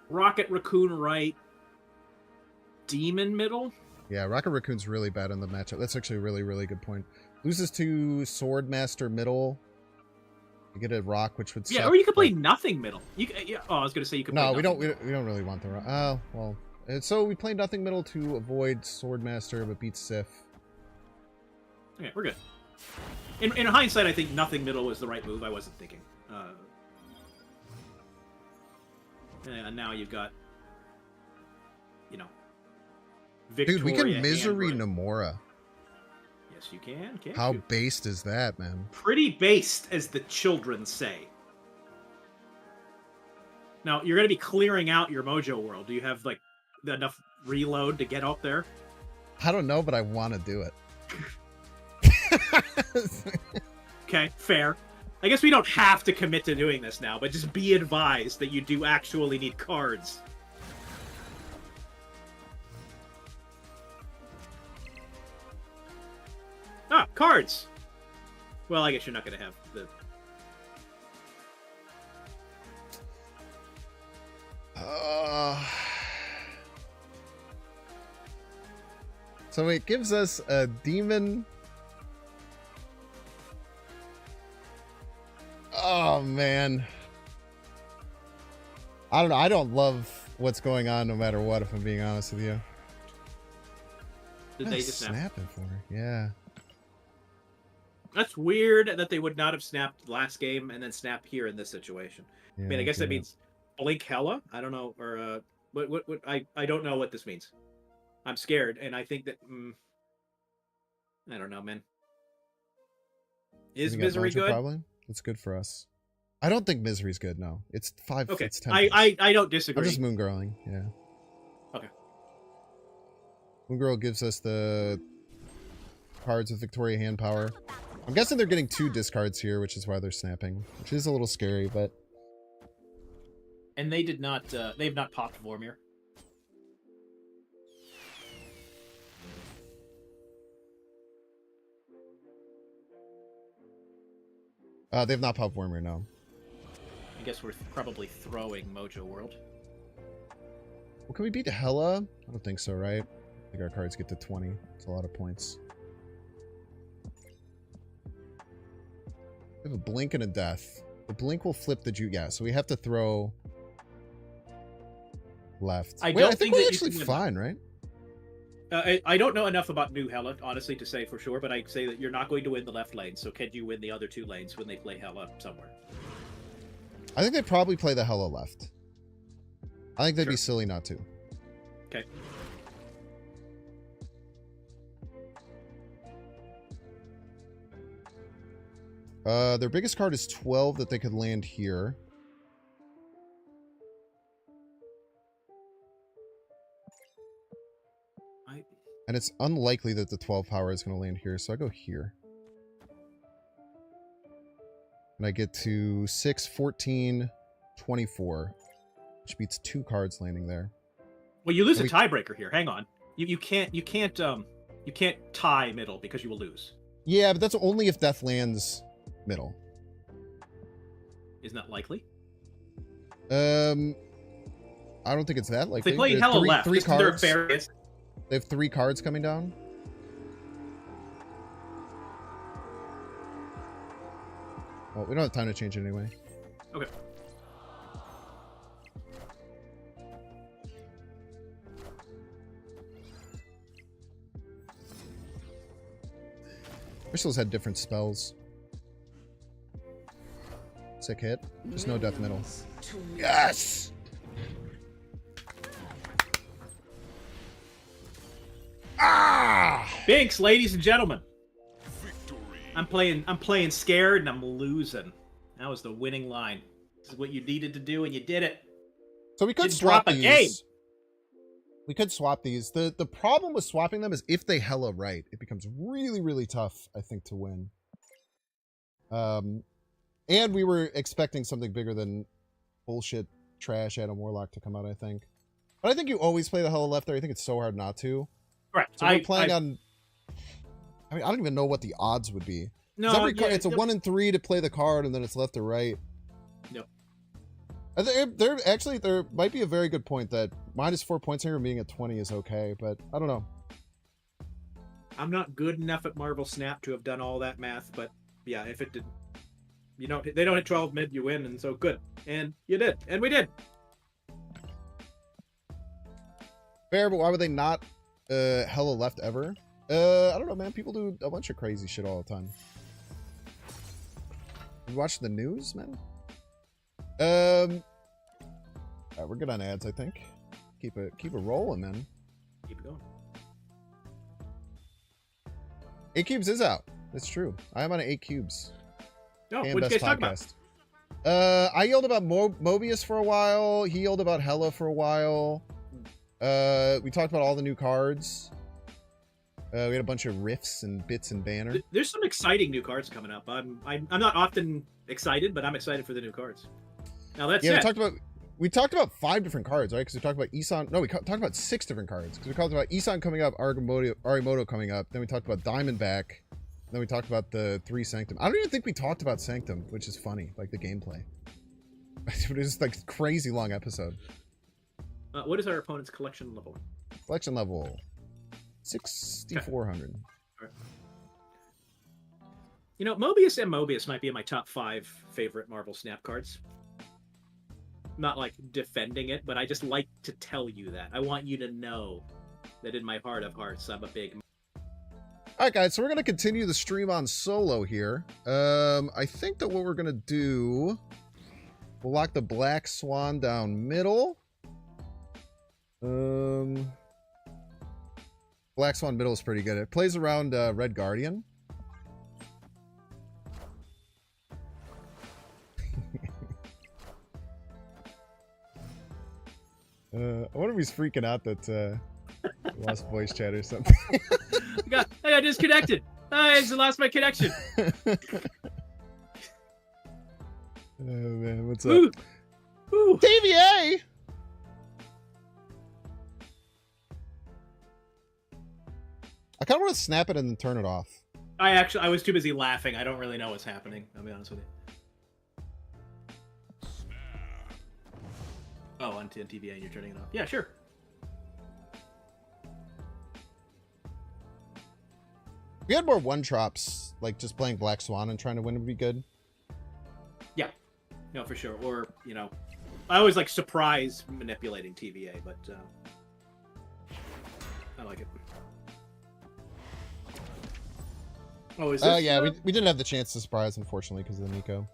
Rocket Raccoon right. Demon middle? Yeah, Rocket Raccoon's really bad in the matchup. That's actually a really, really good point. Loses to Swordmaster middle. You get a rock, which would suck, or you could play nothing middle. I was going to say you could play we don't middle. really want the rock. Oh, well. So we play nothing middle to avoid Swordmaster, but beat Sif. Okay, we're good. In hindsight, I think nothing middle was the right move. I wasn't thinking. And now you've got, Victoria. Dude, we can Misery and Namora. Yes, you can. How based is that, man? Pretty based, as the children say. Now, you're going to be clearing out your Mojo World. Do you have, enough reload to get up there? I don't know, but I want to do it. Okay, fair. I guess we don't have to commit to doing this now, but just be advised that you do actually need cards. Ah, cards! Well, I guess you're not going to have the... So it gives us a demon. Oh, man. I don't know. I don't love what's going on no matter what, if I'm being honest with you. Did they just snap? Snapping for her. Yeah. That's weird that they would not have snapped last game and then snap here in this situation. Yeah, I mean, I guess that means blink hella. I don't know, or what I don't know what this means. I'm scared, and I think that I don't know, man. Is Misery good? Probably. It's good for us. I don't think Misery's good. No, it's 5. Okay, it's 10. I don't disagree. I'm just moon girling. Yeah. Okay. Moon Girl gives us the cards with Victoria hand power. I'm guessing they're getting 2 discards here, which is why they're snapping, which is a little scary, but. And they did not. They've not popped Vormir. They've not popped Vormir, no. I guess we're probably throwing Mojo World. Well, can we beat Hela? I don't think so, right? I think our cards get to 20. It's a lot of points. We have a blink and a death. The blink will flip the juke. Yeah, so we have to throw left. I Wait, I think we're actually fine, right? I don't know enough about New Hella, honestly, to say for sure, but I say that you're not going to win the left lane, so can you win the other 2 lanes when they play Hella somewhere? I think they probably play the Hella left. I think they'd be silly not to. Okay. Their biggest card is 12 that they could land here. And it's unlikely that the 12 power is going to land here, so I go here. And I get to 6, 14, 24, which beats 2 cards landing there. Well, you lose a tiebreaker here. Hang on. You can't tie middle because you will lose. Yeah, but that's only if death lands middle. Isn't that likely? I don't think it's that likely. If they play Hella left. 3 cards. They have 3 cards coming down. Well, we don't have time to change it anyway. Okay. Crystals had different spells. Sick hit. Just no death middle. Yes! Ah! Binks, ladies and gentlemen. I'm playing scared and I'm losing. That was the winning line. This is what you needed to do and you did it. So we could swap these. We could swap these. The problem with swapping them is if they Hella right, it becomes really, really tough, I think, to win. And we were expecting something bigger than bullshit trash Adam Warlock to come out, I think. But I think you always play the Hella left there. I think it's so hard not to. Right. So we're playing on... I mean, I don't even know what the odds would be. No, it's a 1 in 3 to play the card, and then it's left or right. Yep. There might be a very good point that -4 points here and being at 20 is okay, but I don't know. I'm not good enough at Marvel Snap to have done all that math, but yeah, if it did, you know, they don't hit 12 mid, you win, and so good, and you did, and we did. Fair, but why would they not Hella left ever? I don't know, man. People do a bunch of crazy shit all the time. You watch the news, man? We're good on ads, I think. Keep it rolling, man. Keep it going. 8 cubes is out. That's true. I am on 8 cubes. Oh, what did you guys talk about? I yelled about Mobius for a while. He yelled about Hella for a while. We talked about all the new cards. We had a bunch of riffs and bits and banner. There's some exciting new cards coming up. I'm not often excited, but I'm excited for the new cards. Now that's we talked about 5 different cards, right? Because we talked about Isan. No, we talked about 6 different cards. Because we talked about Isan coming up, Arimoto coming up. Then we talked about Diamondback. Then we talked about the 3 Sanctum. I don't even think we talked about Sanctum, which is funny, like the gameplay. It was like a crazy long episode. What is our opponent's collection level? Collection level 6,400. Right. You know, Mobius might be in my top 5 favorite Marvel Snap cards. Not like defending it, but I just like to tell you that. I want you to know that in my heart of hearts, I'm a big... Alright guys, so we're going to continue the stream on solo here. I think that what we're going to do... We'll lock the Black Swan down middle. Black Swan middle is pretty good. It plays around Red Guardian. I wonder if he's freaking out that lost voice chat or something. I got disconnected. I lost my connection. Oh man, what's up? Ooh. TVA! I kind of want to snap it and then turn it off. I was too busy laughing. I don't really know what's happening. I'll be honest with you. Oh, on TVA and you're turning it off. Yeah, sure. We had more one-drops, like just playing Black Swan and trying to win would be good. Yeah, no, for sure. Or, you know, I always like surprise manipulating TVA, but I like it. Oh, is this? Oh, yeah, we didn't have the chance to surprise, unfortunately, because of the Nico.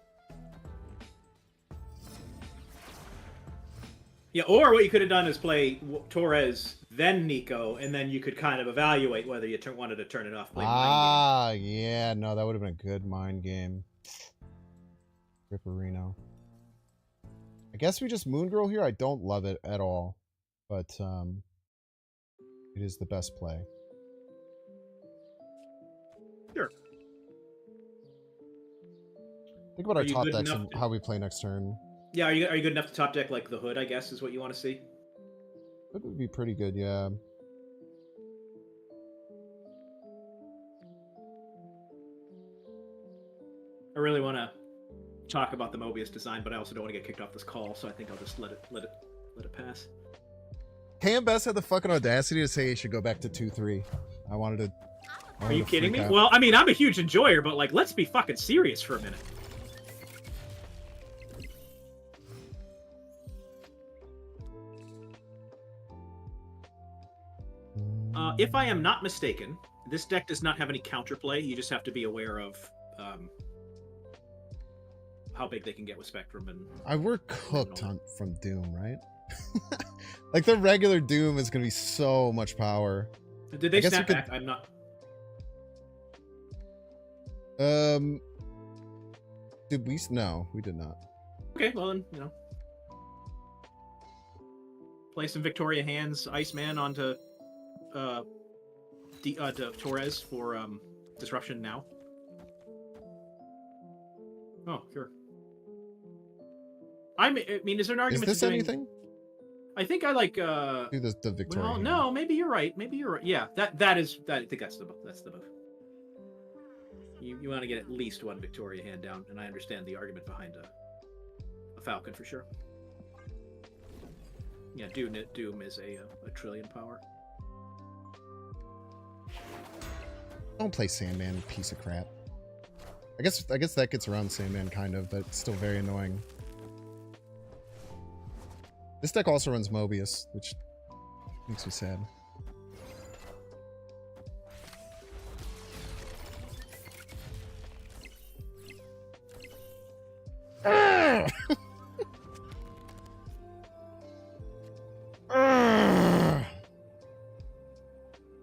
Yeah, or what you could have done is play Torres, then Nico, and then you could kind of evaluate whether you wanted to turn it off. Play mind game. Yeah, no, that would have been a good mind game. Ripperino. I guess we just Moon Girl here. I don't love it at all, but it is the best play. Sure. Think about our top decks and how we play next turn. Yeah, are you good enough to top deck like the Hood, I guess, is what you want to see? That would be pretty good, yeah. I really want to talk about the Mobius design, but I also don't want to get kicked off this call, so I think I'll just let it pass. KM Best had the fucking audacity to say he should go back to 2-3. I wanted to. Are you kidding me? Well, I mean, I'm a huge enjoyer, but like, let's be fucking serious for a minute. If I am not mistaken, this deck does not have any counterplay. You just have to be aware of how big they can get with Spectrum. And we're cooked from Doom, right? Like the regular Doom is gonna be so much power. Did they snap back? I'm not. Did we? No, we did not. Okay, well then, you know, play some Victoria hands, Iceman onto Torres for disruption now. Oh, sure. I mean, is there an argument? Is this anything? I think I like do the Victoria. Well, no, maybe you're right. Maybe you're right. Yeah, that is that. I think that's the move. You want to get at least one Victoria hand down, and I understand the argument behind a Falcon for sure. Yeah, Doom is a trillion power. Don't play Sandman, piece of crap. I guess that gets around Sandman kind of, but it's still very annoying. This deck also runs Mobius, which makes me sad.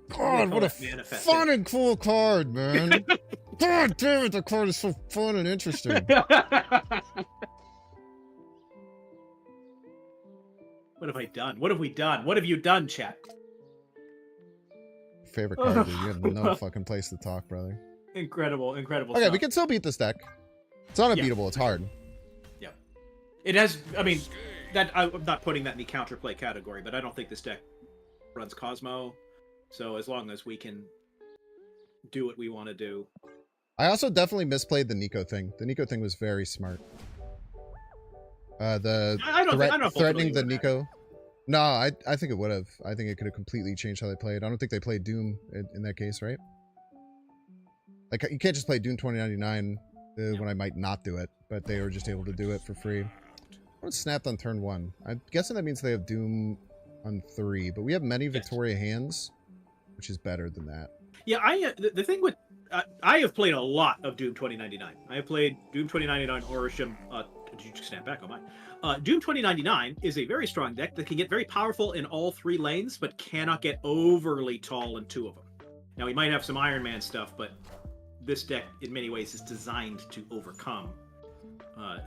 God, what a fun and cool card, man. God damn it, the card is so fun and interesting. What have I done? What have we done? What have you done, chat? Favorite card, dude. You have no fucking place to talk, brother. Incredible Okay, stuff. we can still beat this deck. It's not unbeatable, it's hard. Yeah. It has, I mean, I'm not putting that in the counterplay category, but I don't think this deck runs Cosmo. So as long as we can do what we want to do. I also definitely misplayed the Nico thing. The Nico thing was very smart. Threatening the Nico. No, I think it would have. I think it could have completely changed how they played. I don't think they played Doom in that case, right? Like, you can't just play Doom 2099 when I might not do it, but they were just able to do it for free. What snapped on turn 1? I'm guessing that means they have Doom on 3, but we have many Victoria hands, which is better than that. Yeah, the thing with I have played a lot of Doom 2099. I have played Doom 2099, Orisham. Did you snap back on mine? Doom 2099 is a very strong deck that can get very powerful in all 3 lanes, but cannot get overly tall in 2 of them. Now, we might have some Iron Man stuff, but this deck, in many ways, is designed to overcome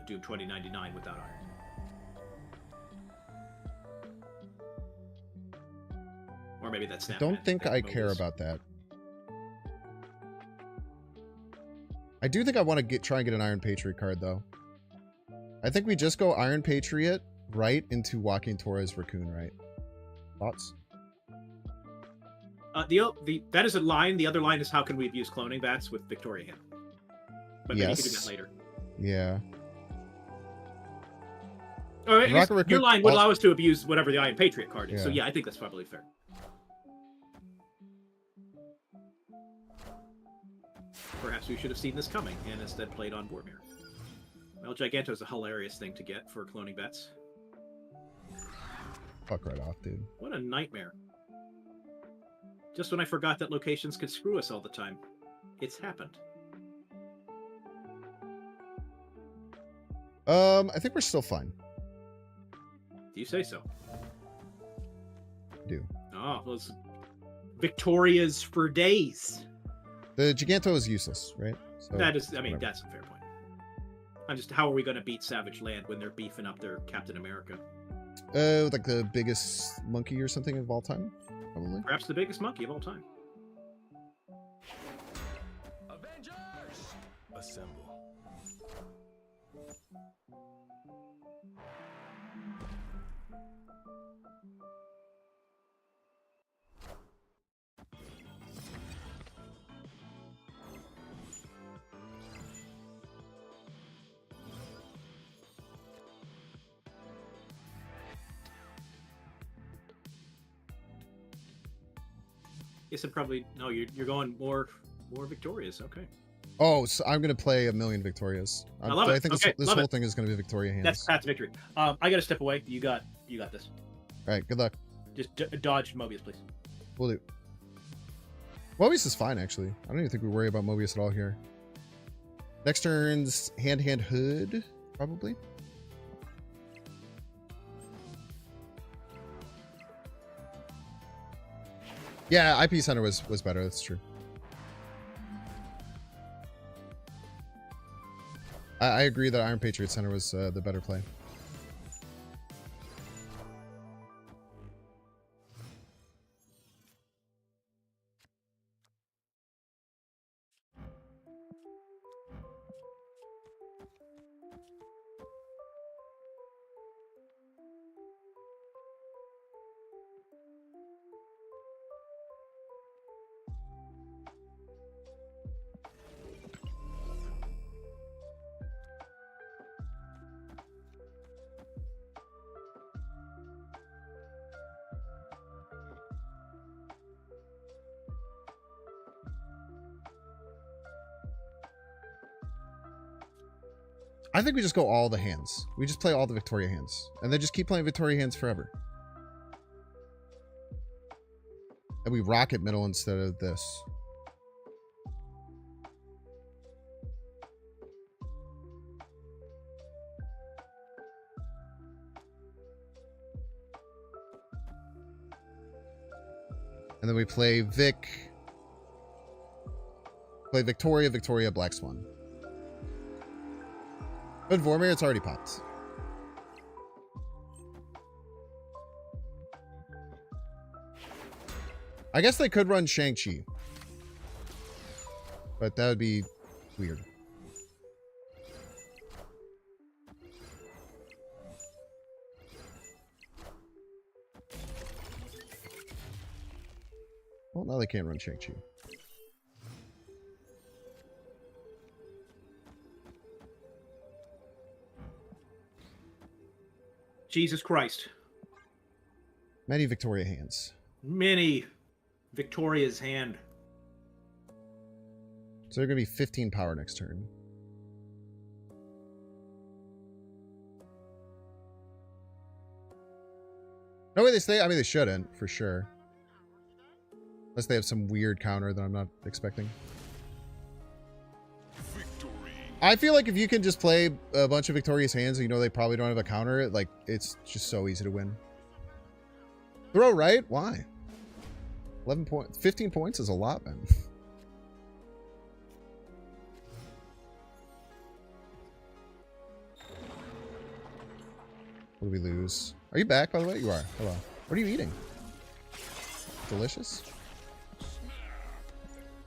Doom 2099 without Iron Man. Or maybe that's snap. I don't think I care about that. I do think I want to try and get an Iron Patriot card, though. I think we just go Iron Patriot right into Joaquin Torres Raccoon, right? Thoughts? That is a line. The other line is how can we abuse cloning bats with Victoria Hand? But maybe you can do that later. Yeah. Or I guess your line would allow us to abuse whatever the Iron Patriot card is. Yeah. So yeah, I think that's probably fair. Perhaps we should have seen this coming and instead played on Boromir. El Giganto is a hilarious thing to get for cloning bets. Fuck right off, dude. What a nightmare. Just when I forgot that locations could screw us all the time. It's happened. I think we're still fine. Do you say so? Do. Oh, those Victorias for days. The Giganto is useless, right? So, That is, I mean, whatever. that's a fair point. I'm just, how are we going to beat Savage Land when they're beefing up their Captain America? Like the biggest monkey or something of all time, probably. Perhaps the biggest monkey of all time. Avengers! Assemble. Yes, it probably, no, you're going more Victorias. Okay. Oh, so I'm gonna play a million Victorias. I love it. I think Okay, this love whole it. thing is gonna be Victoria hands. That's path to victory. I got to step away. You got this. All right, good luck. Just dodge Mobius, please. We'll do. Mobius is fine, actually. I don't even think we worry about Mobius at all here. Next turn's hand hood, probably. Yeah, IP Center was better. That's true. I agree that Iron Patriot Center was the better play. I think we just go all the hands. We just play all the Victoria hands. And then just keep playing Victoria hands forever. And we rocket middle instead of this. And then we play Vic. Play Victoria, Victoria, Black Swan. But Vormir, it's already popped. I guess they could run Shang-Chi. But that would be weird. Well, now they can't run Shang-Chi. Jesus Christ. Many Victoria hands. Many Victoria's hand. So they're going to be 15 power next turn. No way they stay. I mean, they shouldn't, for sure. Unless they have some weird counter that I'm not expecting. I feel like if you can just play a bunch of Victoria's hands and you know they probably don't have a counter, like, it's just so easy to win. Throw right? Why? 11 points. 15 points is a lot, man. What do we lose? Are you back, by the way? You are. Hello. What are you eating? Delicious?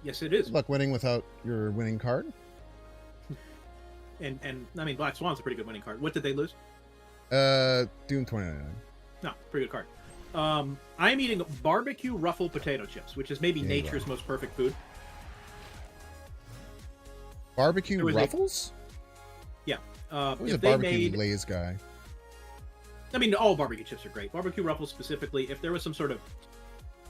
Yes, it is. Good luck winning without your winning card. And I mean, Black Swan's a pretty good winning card. What did they lose? Doom 2099. No, pretty good card. I'm eating barbecue ruffle potato chips, which is maybe Yeah, you nature's most perfect food. Barbecue There was Ruffles? Yeah. Who's a If they barbecue made, Lay's guy? I mean, all barbecue chips are great. Barbecue ruffles specifically. If there was some sort of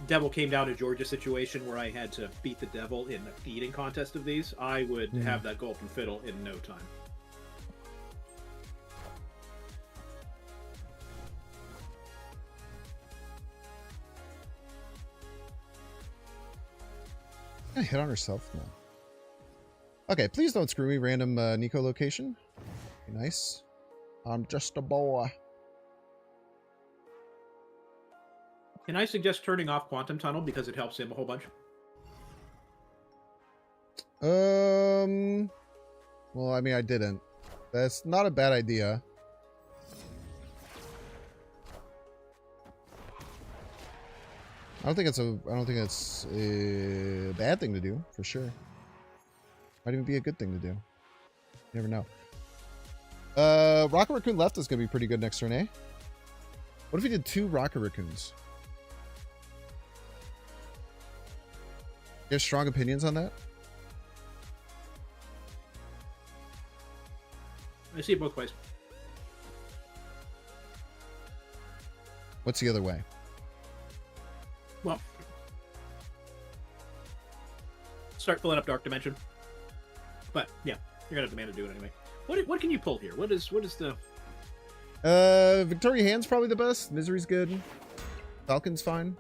Devil Came Down to Georgia situation where I had to beat the devil in the eating contest of these, I would have that golden fiddle in no time. I hit on herself now. Okay, please don't screw me, random Nico location. Be nice. I'm just a boy. Can I suggest turning off Quantum Tunnel because it helps him a whole bunch? Well, I mean, I didn't. That's not a bad idea. I don't think it's a bad thing to do, for sure. Might even be a good thing to do. You never know. Rocket Raccoon left is going to be pretty good next turn, eh? What if we did 2 Rocket Raccoons? You have strong opinions on that? I see it both ways. What's the other way? Well, start filling up Dark Dimension. But yeah, you're gonna have the mana to do it anyway. What can you pull here? What is the? Victoria Hand's probably the best. Misery's good. Falcon's fine.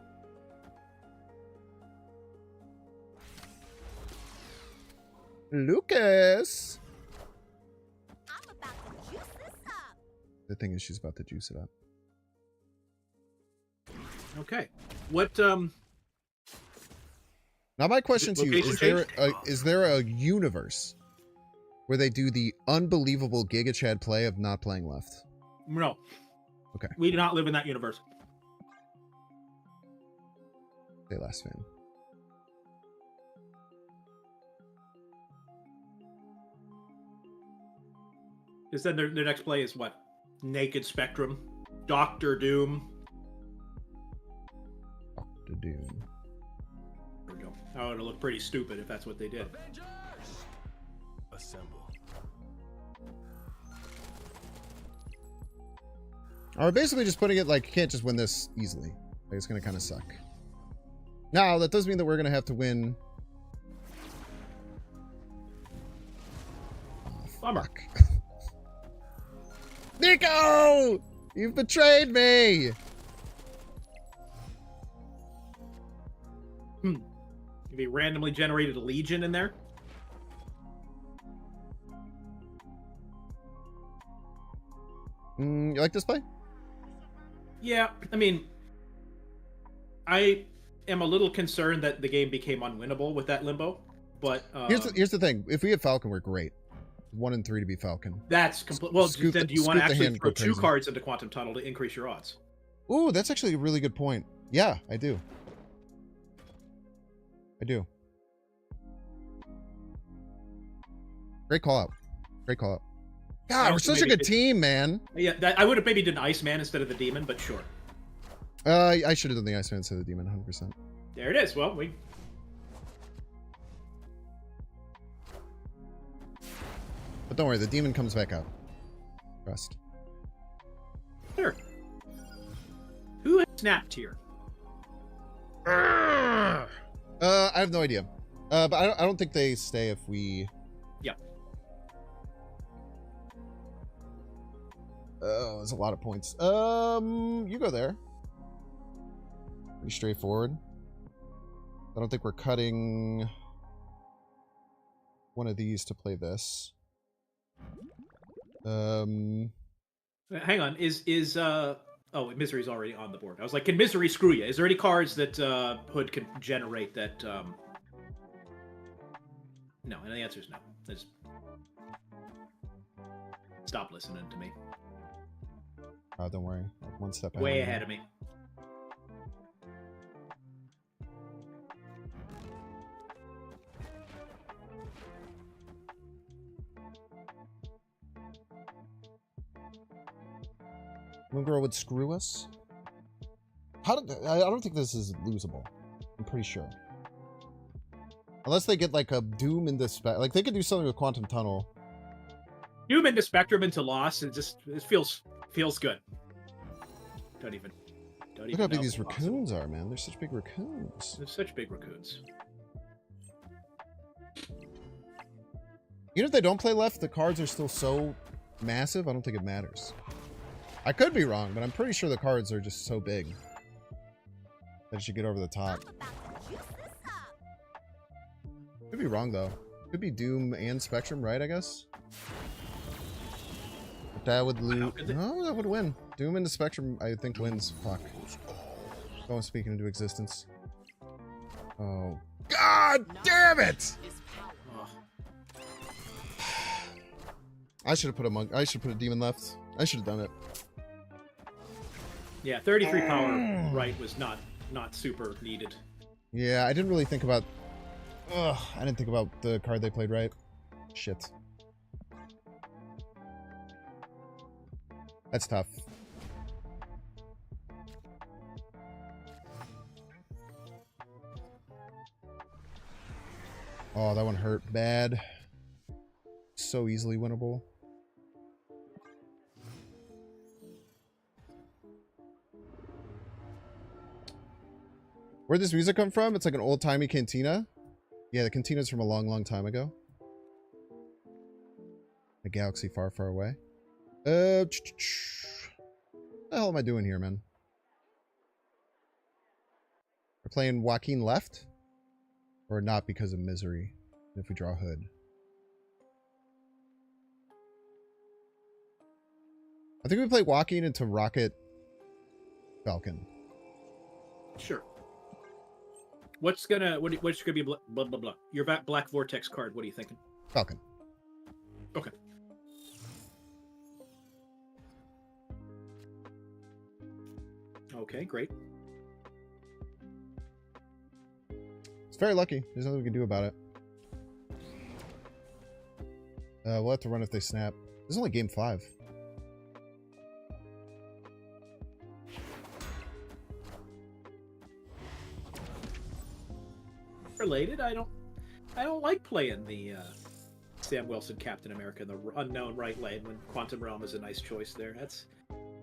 Lucas. I'm about to juice this up. The thing is, she's about to juice it up. Okay. What Now my question to you Location is there a universe where they do the unbelievable Giga Chad play of not playing left? No. Okay. We do not live in that universe. Say last fan. Because then their next play is what? Naked Spectrum, Doctor Doom. Dr. Doom. There we go. Oh, it'll look pretty stupid if that's what they did. Avengers! Assemble. We're basically just putting it like you can't just win this easily. Like, it's gonna kind of suck. Now that does mean that we're gonna have to win. Bummer. Fuck. Nico! You've betrayed me! They randomly generated a Legion in there. You like this play? Yeah, I mean, I am a little concerned that the game became unwinnable with that limbo, but Here's the thing. If we had Falcon, we're great. 1 and 3 to be Falcon. that's complete. Well, Scoot then the- do you want to scoot the actually hand, throw go 2 crazy. cards into Quantum Tunnel to increase your odds? Ooh, that's actually a really good point. Yeah, I do. I do. Great call out. Great call out. God, we're Also such a maybe good team, man. Yeah, I would have maybe done Iceman instead of the Demon, but sure. I should have done the Iceman instead of the Demon, 100%. There it is. Well, we But don't worry, the Demon comes back out. Trust. sure. Who has snapped here? I have no idea. But I don't think they stay if we... Yep. Oh, there's a lot of points. You go there. Pretty straightforward. I don't think we're cutting one of these to play this. Hang on. Is oh, Misery's already on the board. I was like, can Misery screw you? Is there any cards that Hood can generate that? No, and the answer is no. There's... Stop listening to me. Oh, don't worry. Like one step Way ahead of me. Moon Girl would screw us. I don't think this is losable. I'm pretty sure. Unless they get like a Doom into like they could do something with Quantum Tunnel. Doom into Spectrum into Loss. It feels good. Don't even. Don't Look how even big know these if it's possible. raccoons are, man. They're such big raccoons. They're such big raccoons. Even if they don't play left, the cards are still so massive, I don't think it matters. I could be wrong, but I'm pretty sure the cards are just so big that it should get over the top. I'm about to juice this up. Could be wrong, though. Could be Doom and Spectrum, right, I guess? But that would lose. No, that would win. Doom into Spectrum, I think, wins. Fuck. Someone speaking into existence. Oh. God damn it! Oh. I should have put a monk. I should put a demon left. I should have done it. Yeah, 33 power right was not super needed. Yeah, I didn't really think about. Ugh, I didn't think about the card they played right. Shit. That's tough. Oh, that one hurt bad. So easily winnable. Where'd this music come from? It's like an old-timey cantina. Yeah, the cantina's from a long, long time ago. A galaxy far, far away. What the hell am I doing here, man? We're playing Joaquin left? Or not because of misery, if we draw Hood. I think we play Joaquin into Rocket Falcon. Sure. What's gonna be blah blah blah? Your Black Vortex card. What are you thinking? Falcon. Okay. Okay, great. It's very lucky. There's nothing we can do about it. We'll have to run if they snap. This is only game 5. Related, I don't like playing the Sam Wilson Captain America in the unknown right lane when Quantum Realm is a nice choice there. That's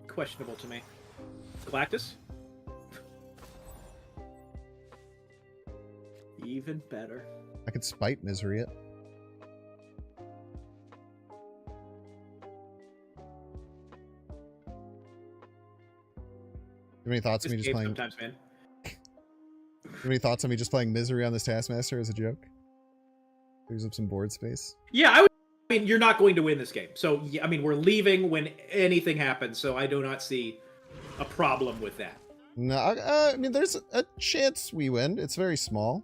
questionable to me. Galactus? Even better. I could spite Misery it. You have any thoughts on me just playing? Sometimes, man. You have any thoughts on me just playing Misery on this Taskmaster as a joke? Clears up some board space. Yeah, I mean, you're not going to win this game. So, yeah, I mean, we're leaving when anything happens, so I do not see a problem with that. No, I mean, there's a chance we win. It's very small,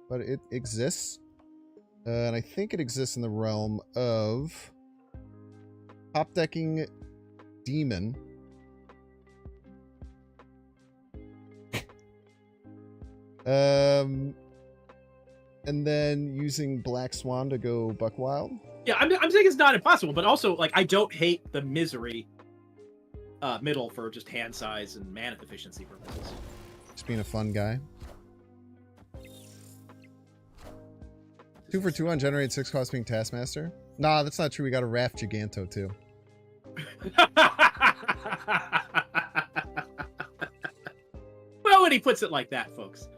but it exists. And I think it exists in the realm of top decking Demon. And then using Black Swan to go Buck Wild. Yeah, I'm saying it's not impossible, but also, like, I don't hate the Misery middle for just hand size and mana efficiency purposes. Just being a fun guy. 2 for 2 on generate 6 cost being Taskmaster. Nah, that's not true. We got a Raft Giganto too. Well, when he puts it like that, folks.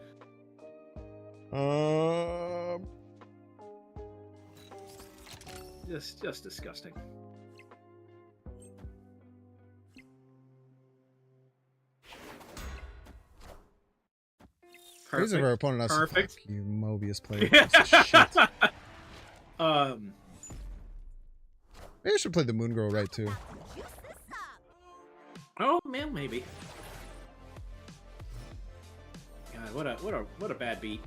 Just disgusting. Here's our opponent. Perfect. Fuck you, Mobius player. Shit. Maybe I should play the Moon Girl right too. Juice this up. Oh man, maybe. God, what a bad beat.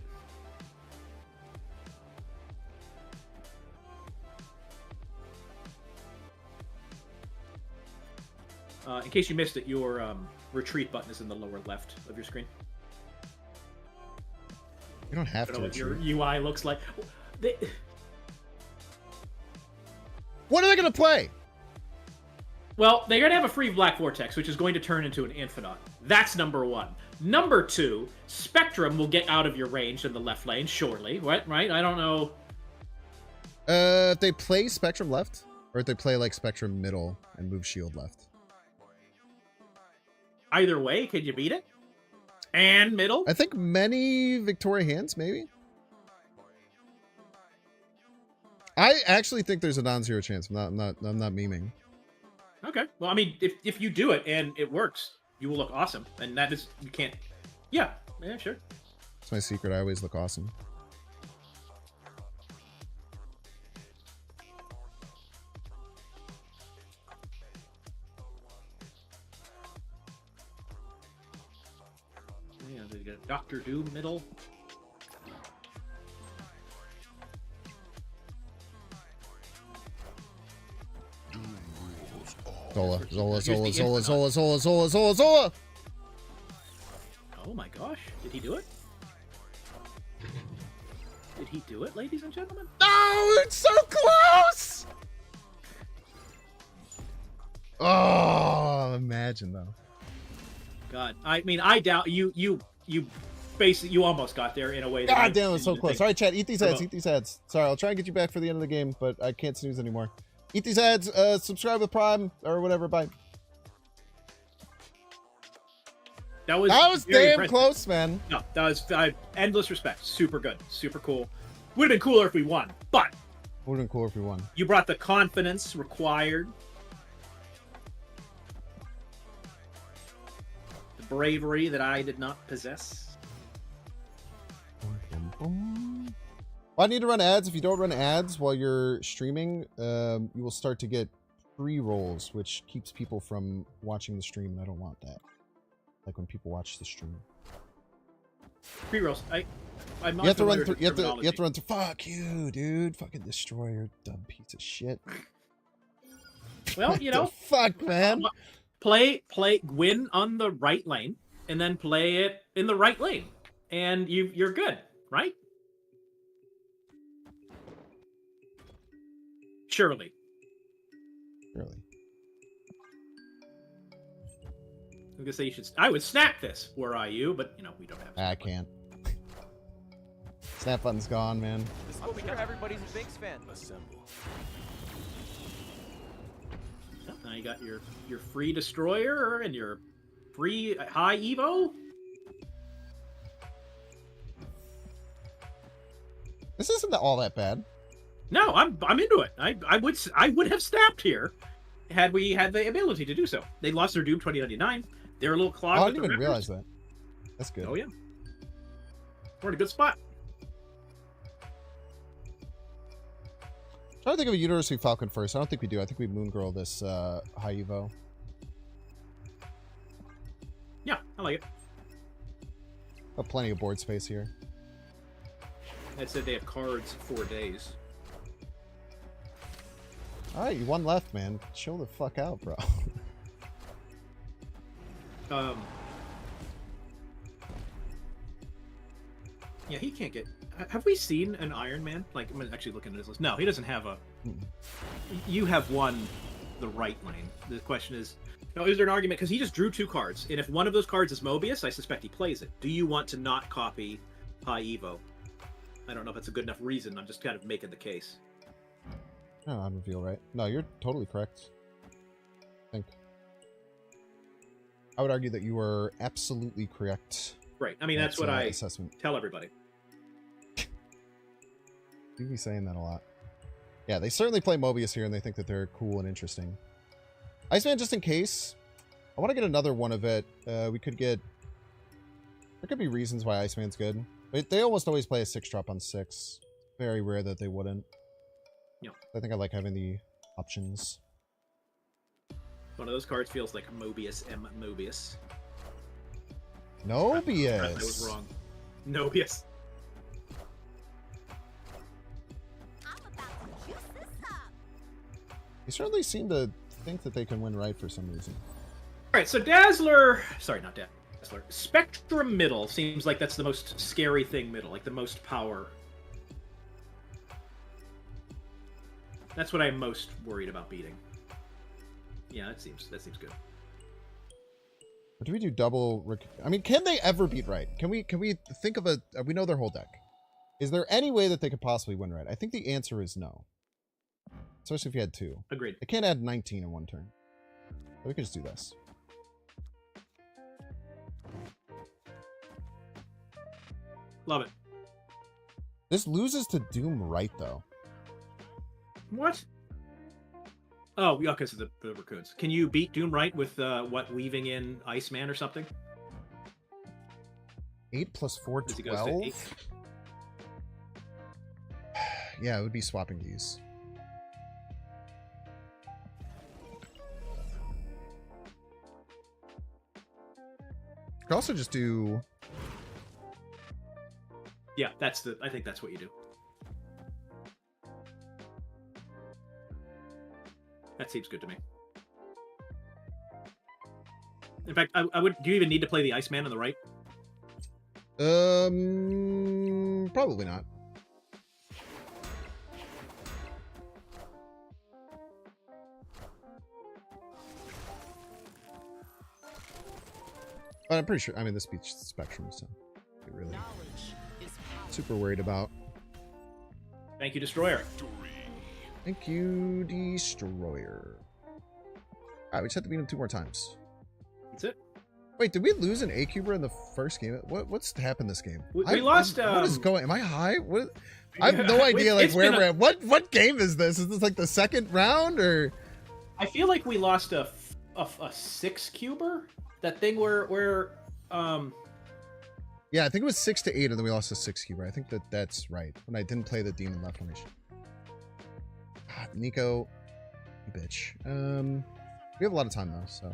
In case you missed it, your retreat button is in the lower left of your screen. You don't have I to. don't know what your UI looks like. What are they gonna play? Well, they're going to have a free Black Vortex, which is going to turn into an Infinite. That's number 1. Number 2, Spectrum will get out of your range in the left lane shortly. What? Right? I don't know. If they play Spectrum left, or if they play like Spectrum middle and move Shield left. either way, can you beat it? And middle? I think many Victoria hands, maybe. I actually think there's a non-zero chance. I'm not memeing. Okay. Well, I mean, if you do it and it works, you will look awesome. And that is, you can't. Yeah. Yeah, sure. It's my secret. I always look awesome. Yeah, they got Doctor Doom middle. Zola. Oh my gosh. Did he do it? Did he do it, ladies and gentlemen? No, it's so close. Oh, imagine though. God, I mean, I doubt you basically, you almost got there in a way. That God damn, it's so close. All right, chat, eat these ads, eat these ads. Sorry, I'll try and get you back for the end of the game, but I can't snooze anymore. Eat these ads, subscribe with Prime, or whatever, bye. That was damn impressive. close, man. No, that was endless respect. Super good, super cool. Would have been cooler if we won, but Would have been cool if we won. you brought the confidence required, the bravery that I did not possess. Well, I need to run ads. If you don't run ads while you're streaming, you will start to get pre-rolls, which keeps people from watching the stream, and I don't want that. Like when people watch the stream. Pre-rolls. I'm not You have to run familiar through. with You have to terminology. run through. Fuck you, dude. Fucking destroyer, dumb piece of shit. Well, you know, The fuck, man. play, win on the right lane, and then play it in the right lane, and you're good, right? Surely. Really. I'm gonna say you should. I would snap this were I you, but you know we don't have. I can't. Snap button's gone, man. This is what we got. Everybody's a Binks fan. Assemble. Yep, now you got your free destroyer and your free high evo. This isn't all that bad. No, I'm into it. I would have snapped here had we had the ability to do so. They lost their Doom 2099. They're a little clogged. Oh, I with didn't the even members. realize that. That's good. Oh yeah, we're in a good spot. Trying to think of a University Falcon first. I don't think we do. I think we Moon Girl this high Evo. Yeah, I like it. Got plenty of board space here. That said they have cards 4 days. Alright, you one left, man. Chill the fuck out, bro. Yeah, he can't get. Have we seen an Iron Man? Like, I'm actually looking at his list. No, he doesn't have a. You have won the right lane. The question is, no, is there an argument? Because he just drew 2 cards, and if one of those cards is Mobius, I suspect he plays it. Do you want to not copy High Evo? I don't know if that's a good enough reason. I'm just kind of making the case. No, I don't feel right. No, you're totally correct. I think. I would argue that you are absolutely correct. Right. I mean, that's what I assessment. tell everybody. You be saying that a lot. Yeah, they certainly play Mobius here, and they think that they're cool and interesting. Iceman, just in case, I want to get another one of it. We could get... There could be reasons why Iceman's good. But they almost always play a 6-drop on 6. Very rare that they wouldn't. Yeah. I think I like having the options. One of those cards feels like Mobius M. Mobius. Nobius! I was wrong. Mobius. I'm about to juice this up. They certainly seem to think that they can win right for some reason. Alright, so Dazzler... Sorry, not Dazzler. Spectrum middle seems like that's the most scary thing middle, like the most power. That's what I'm most worried about beating. Yeah, that seems good. Or do we do double... I mean, can they ever beat right? Can we think of a... We know their whole deck. Is there any way that they could possibly win right? I think the answer is no. Especially if you had 2. Agreed. I can't add 19 in one turn. But we could just do this. Love it. This loses to Doom right, though. What? Oh, yeah, because of the raccoons. Can you beat Doom right with, what, weaving in Iceman or something? 8 plus 4, As he goes to 12? 8. Yeah, it would be swapping these. Could also just do... Yeah, I think that's what you do. That seems good to me. In fact, I would. Do you even need to play the Iceman on the right? Probably not. But I'm pretty sure. I mean, this beats Spectrum, so I'm really super worried about. Thank you, Destroyer. Thank you, Destroyer. Alright, we just have to beat him 2 more times. That's it. Wait, did we lose an A-Cuber in the first game? What's happened this game? We lost. What is going? Am I high? What? I have no idea. Like It's where been we're at. What game is this? Is this like the second round or? I feel like we lost a 6-cuber. That thing where Yeah, I think it was 6 to 8, and then we lost a 6-cuber. I think that's right. When I didn't play the Demon Left Formation. God, Nico, you bitch. We have a lot of time though, so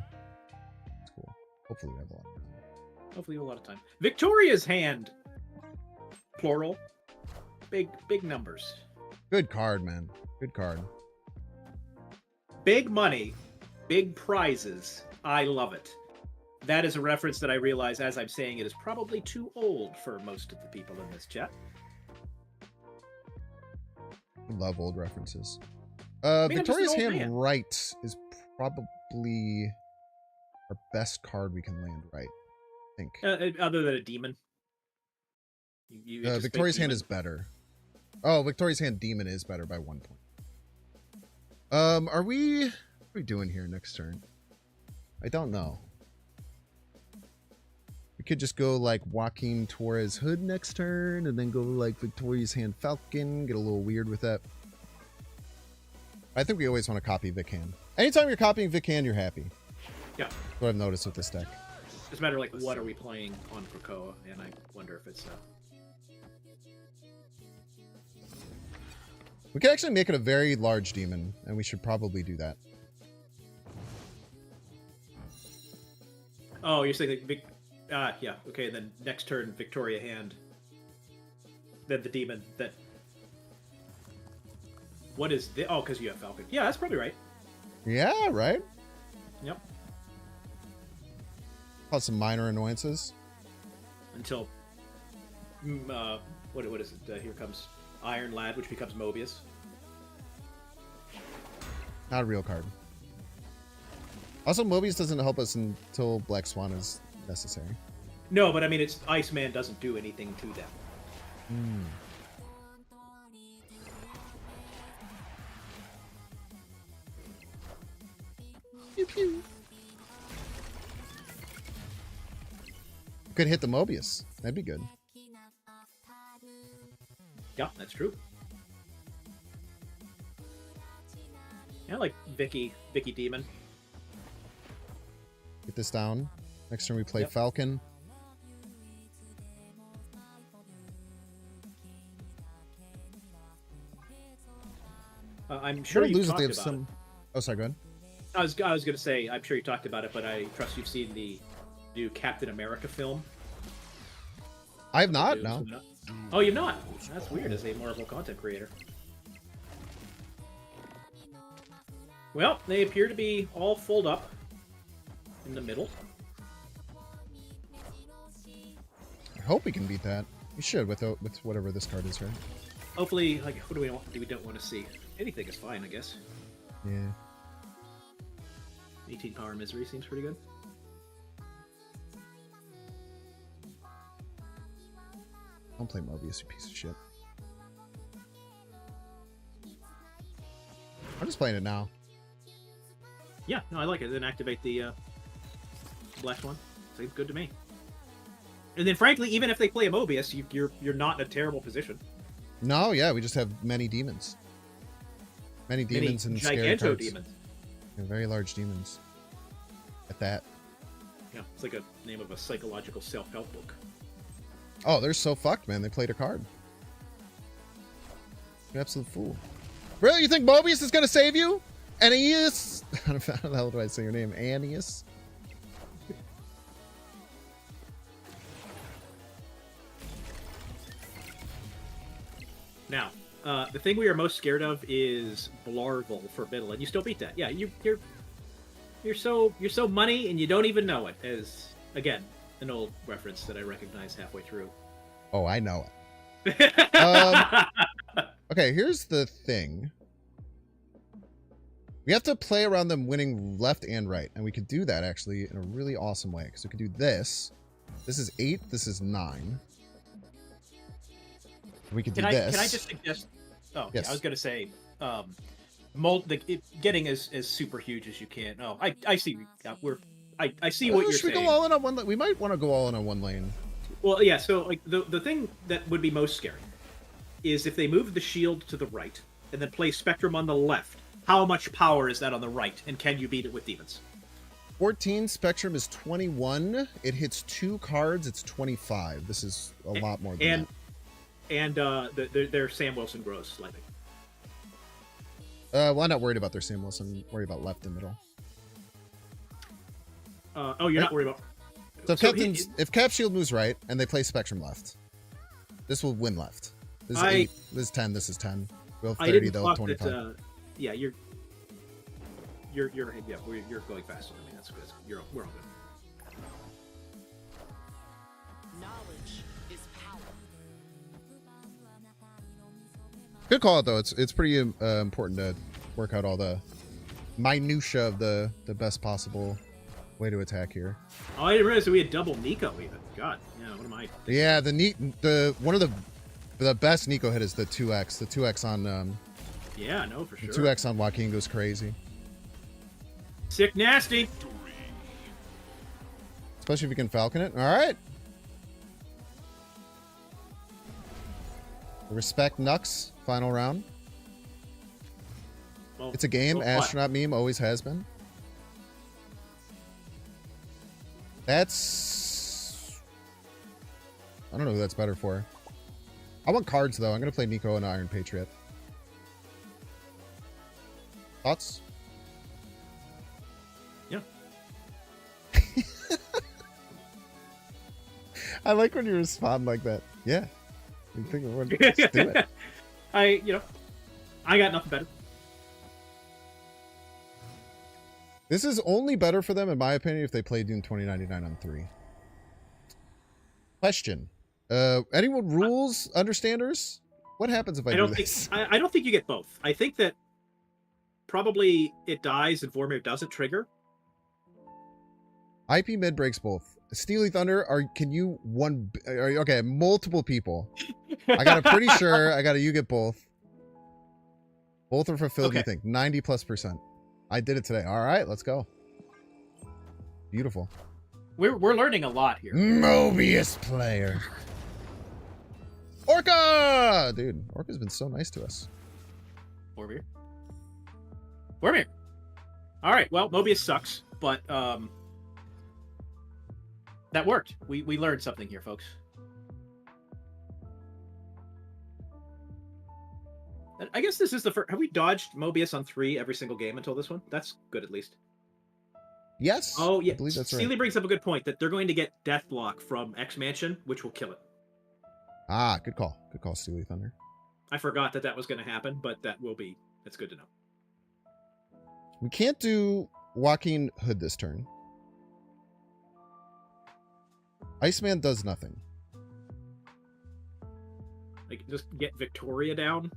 it's cool. Hopefully we have a lot of time. Hopefully a lot of time. Victoria's Hand. Plural. Big numbers. Good card, man. Good card. Big money. Big prizes. I love it. That is a reference that I realize as I'm saying it is probably too old for most of the people in this chat. I love old references. I'm just Victoria's an old Hand man. right is probably our best card we can land right. I think. Other than a demon. You anticipate Victoria's Hand demon? is better. Oh, Victoria's Hand Demon is better by 1 point. What are we doing here next turn? I don't know. We could just go like Joaquin Torres Hood next turn, and then go like Victoria's Hand Falcon, get a little weird with that. I think we always want to copy Vic Hand. Anytime you're copying Vic Hand, you're happy. Yeah. That's what I've noticed with this deck. It's a matter of like what are we playing on Krakoa, and I wonder if it's We could actually make it a very large demon, and we should probably do that. Oh, you're saying like yeah, okay, then next turn Victoria Hand. Then the demon that what is the oh, because you have Falcon. Yeah, that's probably right. Yeah, right? Yep. Cause some minor annoyances. Until what is it? Here comes Iron Lad, which becomes Mobius. Not a real card. Also, Mobius doesn't help us until Black Swan is necessary. No, but I mean, it's Iceman doesn't do anything to them. Pew pew. Could hit the Mobius. That'd be good. Yeah, that's true. Yeah, I like Vicky Demon. Get this down. Next turn we play Yep. Falcon. I'm sure We're you lose if talked they about have some. Oh, sorry. Go ahead. it. I was going to say, I'm sure you talked about it, but I trust you've seen the new Captain America film. I have not. No. Oh, you've not? That's weird as a Marvel content creator. Well, they appear to be all fulled up in the middle. I hope we can beat that. We should with whatever this card is, right? Hopefully, like, what do we want? We don't want to see. Anything is fine, I guess. Yeah. 18 Power Misery seems pretty good. Don't play Mobius, you piece of shit. I'm just playing it now. Yeah, no, I like it. Then activate the Black One. Seems good to me. And then, frankly, even if they play a Mobius, you're not in a terrible position. No, yeah, we just have many demons. Many demons and scary cards. Demons. Yeah, very large demons. At that. Yeah, it's like a name of a psychological self-help book. Oh, they're so fucked, man. They played a card. You absolute fool. Really? You think Mobius is going to save you? Aeneas? How the hell do I say your name? Aeneas? Now, the thing we are most scared of is Blarvel for middle, and you still beat that. Yeah, you're so money, and you don't even know it. As again, an old reference that I recognize halfway through. Oh, I know it. Okay, here's the thing. We have to play around them winning left and right, and we could do that actually in a really awesome way. Because we could do this. This is 8. This is 9. We could do this. Can I just suggest? Oh, yes. Yeah, I was going to say, getting as super huge as you can. Oh, I see. I see what you're should we saying. go all in on one? We might want to go all in on one lane. Well, yeah. So, like the thing that would be most scary is if they move the shield to the right and then play Spectrum on the left. How much power is that on the right, and can you beat it with demons? 14 Spectrum is 21. It hits 2 cards. It's 25. This is a lot more than that. And their Sam Wilson grows slightly. Well, I'm not worried about their Sam Wilson. Worry about left and middle. You're not worried about. So if Cap Shield moves right and they play Spectrum left, this will win left. This is 8. This is 10. This is 10. We'll have 30. They'll have 25. Yeah, you're going faster than me. That's good. We're all good. Knowledge is power. Good call out though. It's pretty important to work out all the minutia of the best possible way to attack here. Oh, I didn't realize that we had double Nico even. God, yeah. What am I? Yeah, the one of the best Nico hit is the 2x. The 2x on Yeah, no, for sure. the 2x on Joaquin goes crazy. Sick nasty. Especially if you can Falcon it. All right. Respect Nux. Final round. Well, It's a game. well, Astronaut meme always has been. That's... I don't know who that's better for. I want cards, though. I'm going to play Nico and Iron Patriot. Thoughts? Yeah. I like when you respond like that. Yeah. You think of what? Let's do it. I got nothing better. This is only better for them, in my opinion, if they play Dune 2099 on 3. Question. Anyone rules understanders? What happens if I do this? I don't think you get both. I think that probably it dies and Vormir doesn't trigger. IP mid breaks both. Steely Thunder, can you okay, multiple people. I got a pretty sure. I got a you get both. Both are fulfilled, Okay. you think. 90+%. I did it today. All right, let's go. Beautiful. We're learning a lot here. Mobius player. Orca! Dude, Orca's been so nice to us. Vormir. All right. Well, Mobius sucks, but that worked. We learned something here, folks. I guess this is the first. Have we dodged Mobius on 3 every single game until this one? That's good, at least. Yes. Oh yeah. I believe that's right. Steely brings up a good point that they're going to get Deathblock from X Mansion, which will kill it. Ah, good call. Good call, Steely Thunder. I forgot that was going to happen, but that's good to know. We can't do Joaquin Hood this turn. Iceman does nothing. Like, just get Victoria down.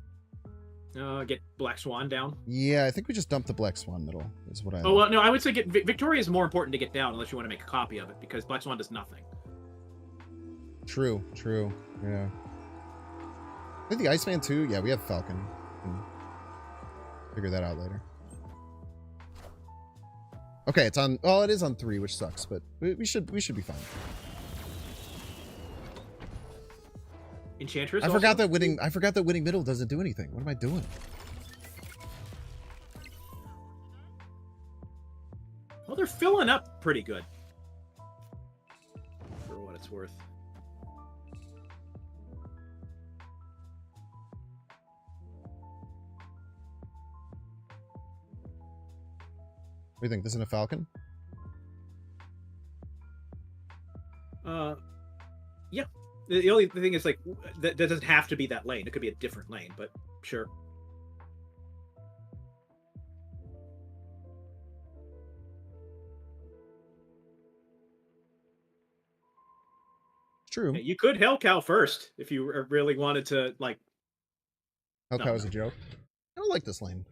Get Black Swan down. Yeah, I think we just dump the Black Swan middle, is what I Oh, well, no, I would say Victoria is more important to get down unless you want to make a copy of it, because Black Swan does nothing. True. Yeah. I think the Iceman too. Yeah, we have Falcon. We can figure that out later. Okay, it's on. Well, it is on 3, which sucks, but we should be fine. Enchantress. I also? forgot that winning middle doesn't do anything. What am I doing? Well, they're filling up pretty good. For what it's worth. What do you think? This is a Falcon? Yeah. The only thing is, like, that doesn't have to be that lane. It could be a different lane, but sure. True. Yeah, you could Hellcow first if you really wanted to, like... Hellcow was a joke. I don't like this lane.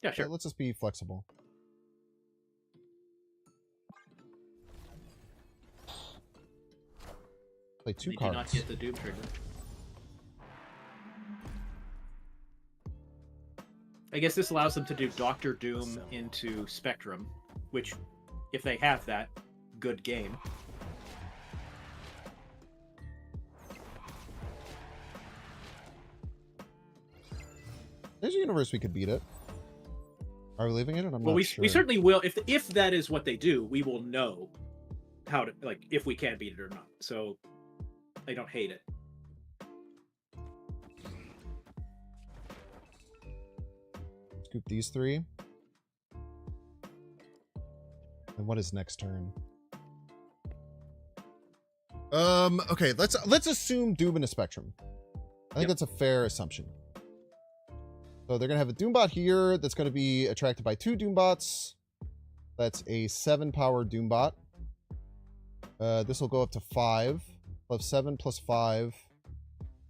Yeah, sure. Let's just be flexible. Play two They cards. do not get the Doom trigger. I guess this allows them to do Doctor Doom into Spectrum, which, if they have that, good game. There's a universe we could beat it. Are we leaving it? I'm Well, not we sure. we certainly will. If that is what they do, we will know how to, like, if we can beat it or not. So I don't hate it. Scoop these three. And what is next turn? Okay, let's assume Doom in a Spectrum. I think that's a fair assumption. So they're gonna have a Doombot here that's gonna be attracted by 2 Doombots. That's a 7 power Doombot. This will go up to 5. Plus 7 plus 5.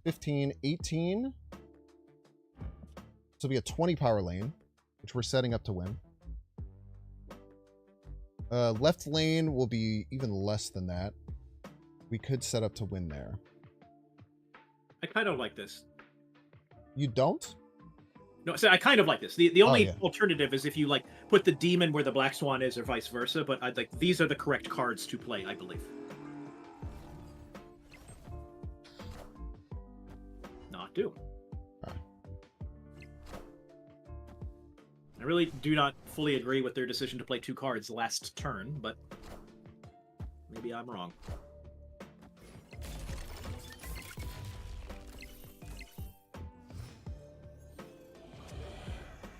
15, 18. This will be a 20 power lane, which we're setting up to win. Left lane will be even less than that. We could set up to win there. I kind of like this. You don't? No, so I kind of like this. The only yeah. alternative is if you, like, put the demon where the Black Swan is, or vice versa. But I'd like, these are the correct cards to play, I believe. Not Doom. I really do not fully agree with their decision to play 2 cards last turn, but maybe I'm wrong.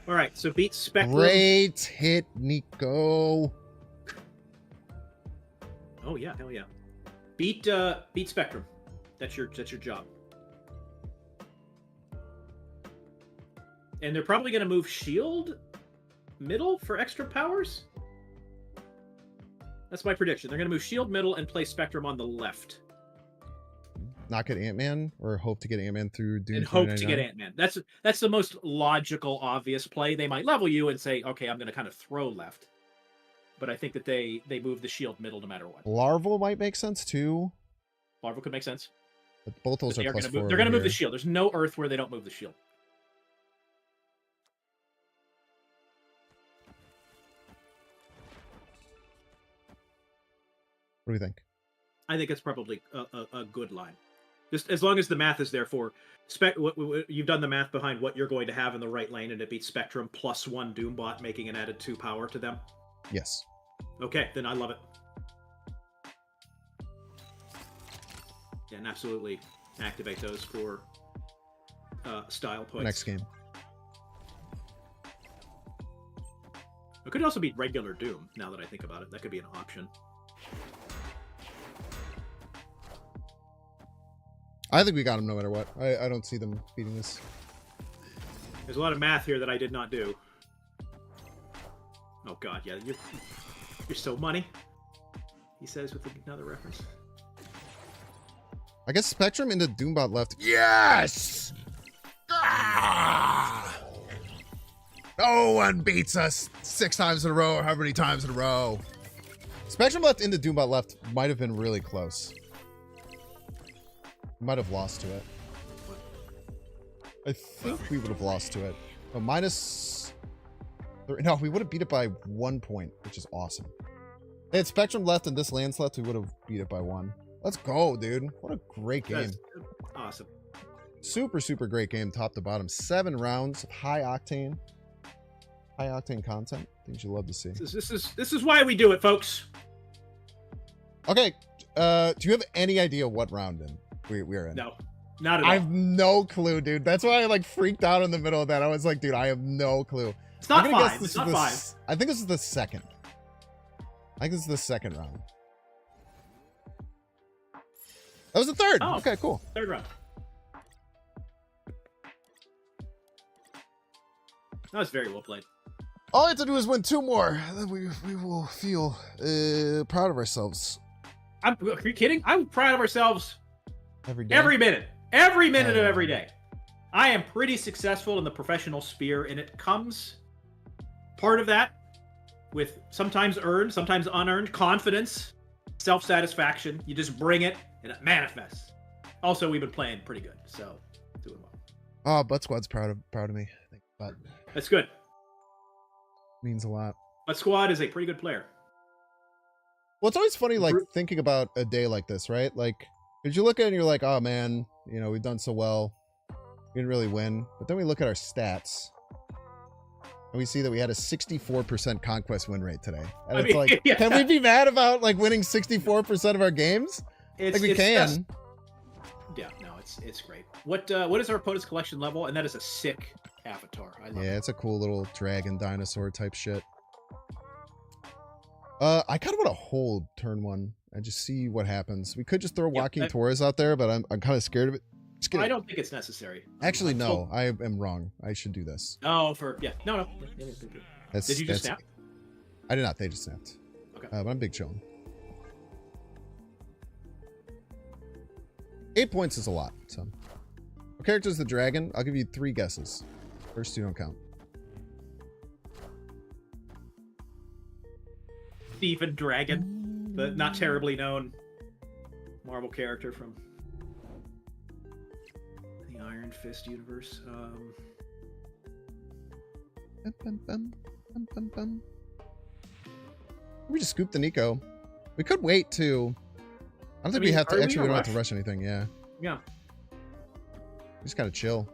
All right, so beat Spectrum. Great hit, Nico. Oh yeah, hell yeah. Beat Spectrum. That's your job. And they're probably going to move Shield middle for extra powers. That's my prediction. They're going to move Shield middle and play Spectrum on the left. Not get Ant-Man, or hope to get Ant-Man through Doom. And hope to get Ant-Man. That's the most logical, obvious play. They might level you and say, okay, I'm going to kind of throw left. But I think that they move the Shield middle no matter what. Larval might make sense too. Larval could make sense. But both those But are plus 4. they're going to move the here. Shield. There's no Earth where they don't move the Shield. What do we think? I think it's probably a good line. Just as long as the math is there for you've done the math behind what you're going to have in the right lane, and it beats Spectrum plus 1 Doombot, making an added 2 power to them. Yes. Okay, then I love it. Yeah, and absolutely activate those for style points. Next game. It could also be regular Doom, now that I think about it. That could be an option. I think we got him no matter what. I don't see them beating this. There's a lot of math here that I did not do. Oh god, yeah, you're so money. He says with another reference. I guess Spectrum into Doombot left. Yes! Ah! No one beats us 6 times in a row, or how many times in a row. Spectrum left into Doombot left might have been really close. Might have lost to it. I think we would have lost to it. But minus... No, we would have beat it by 1 point, which is awesome. They had Spectrum left and this lands left, we would have beat it by 1. Let's go, dude. What a great game. That's awesome. Super, super great game, top to bottom. 7 rounds of high octane content. Things you love to see. This is why we do it, folks. Okay, do you have any idea what round we are in? No, not at all. I have no clue, dude. That's why I like freaked out in the middle of that. I was like, dude, I have no clue. It's not I'm gonna guess 5. this It's is not the 5. I think this is the second. I think this is the second round. That was the third. Oh. Okay, cool. Third round. That was very well played. All I have to do is win 2 more. Then we will feel proud of ourselves. Are you kidding? I'm proud of ourselves Every day. every minute of every day. I am pretty successful in the professional sphere, and it comes part of that with sometimes earned, sometimes unearned confidence, self-satisfaction. You just bring it, and it manifests. Also, we've been playing pretty good, so doing well. Oh, Butt Squad's proud of me. I think Butt That's good. means a lot. But Squad is a pretty good player. Well, it's always funny, like, thinking about a day like this, right? Like, because you look at it and you're like, oh, man, you know, we've done so well. We didn't really win. But then we look at our stats, and we see that we had a 64% Conquest win rate today. And I it's mean, like, yeah. can we be mad about, like, winning 64% of our games? Like, we can. Yeah, no, it's great. What is our opponent's collection level? And that is a sick avatar. I love Yeah, it. it's a cool little dragon dinosaur type shit. I kind of want to hold turn 1 and just see what happens. We could just throw Joaquin Torres out there, but I'm kind of scared of it. Just kidding. I don't think it's necessary. Actually, no, I am wrong. I should do this. No. Did Did you just snap? I did not. They just snapped. Okay. But I'm big chilling. 8 points is a lot. So, what character is the dragon? I'll give you 3 guesses. First 2 don't count. Steven Dragon, the not terribly known Marvel character from the Iron Fist universe. Bum, bum, bum, bum, bum, bum. We just scoop the Nico. We could wait too. I don't think we have to. Actually, we don't have to rush anything. Yeah. Yeah. We just gotta chill.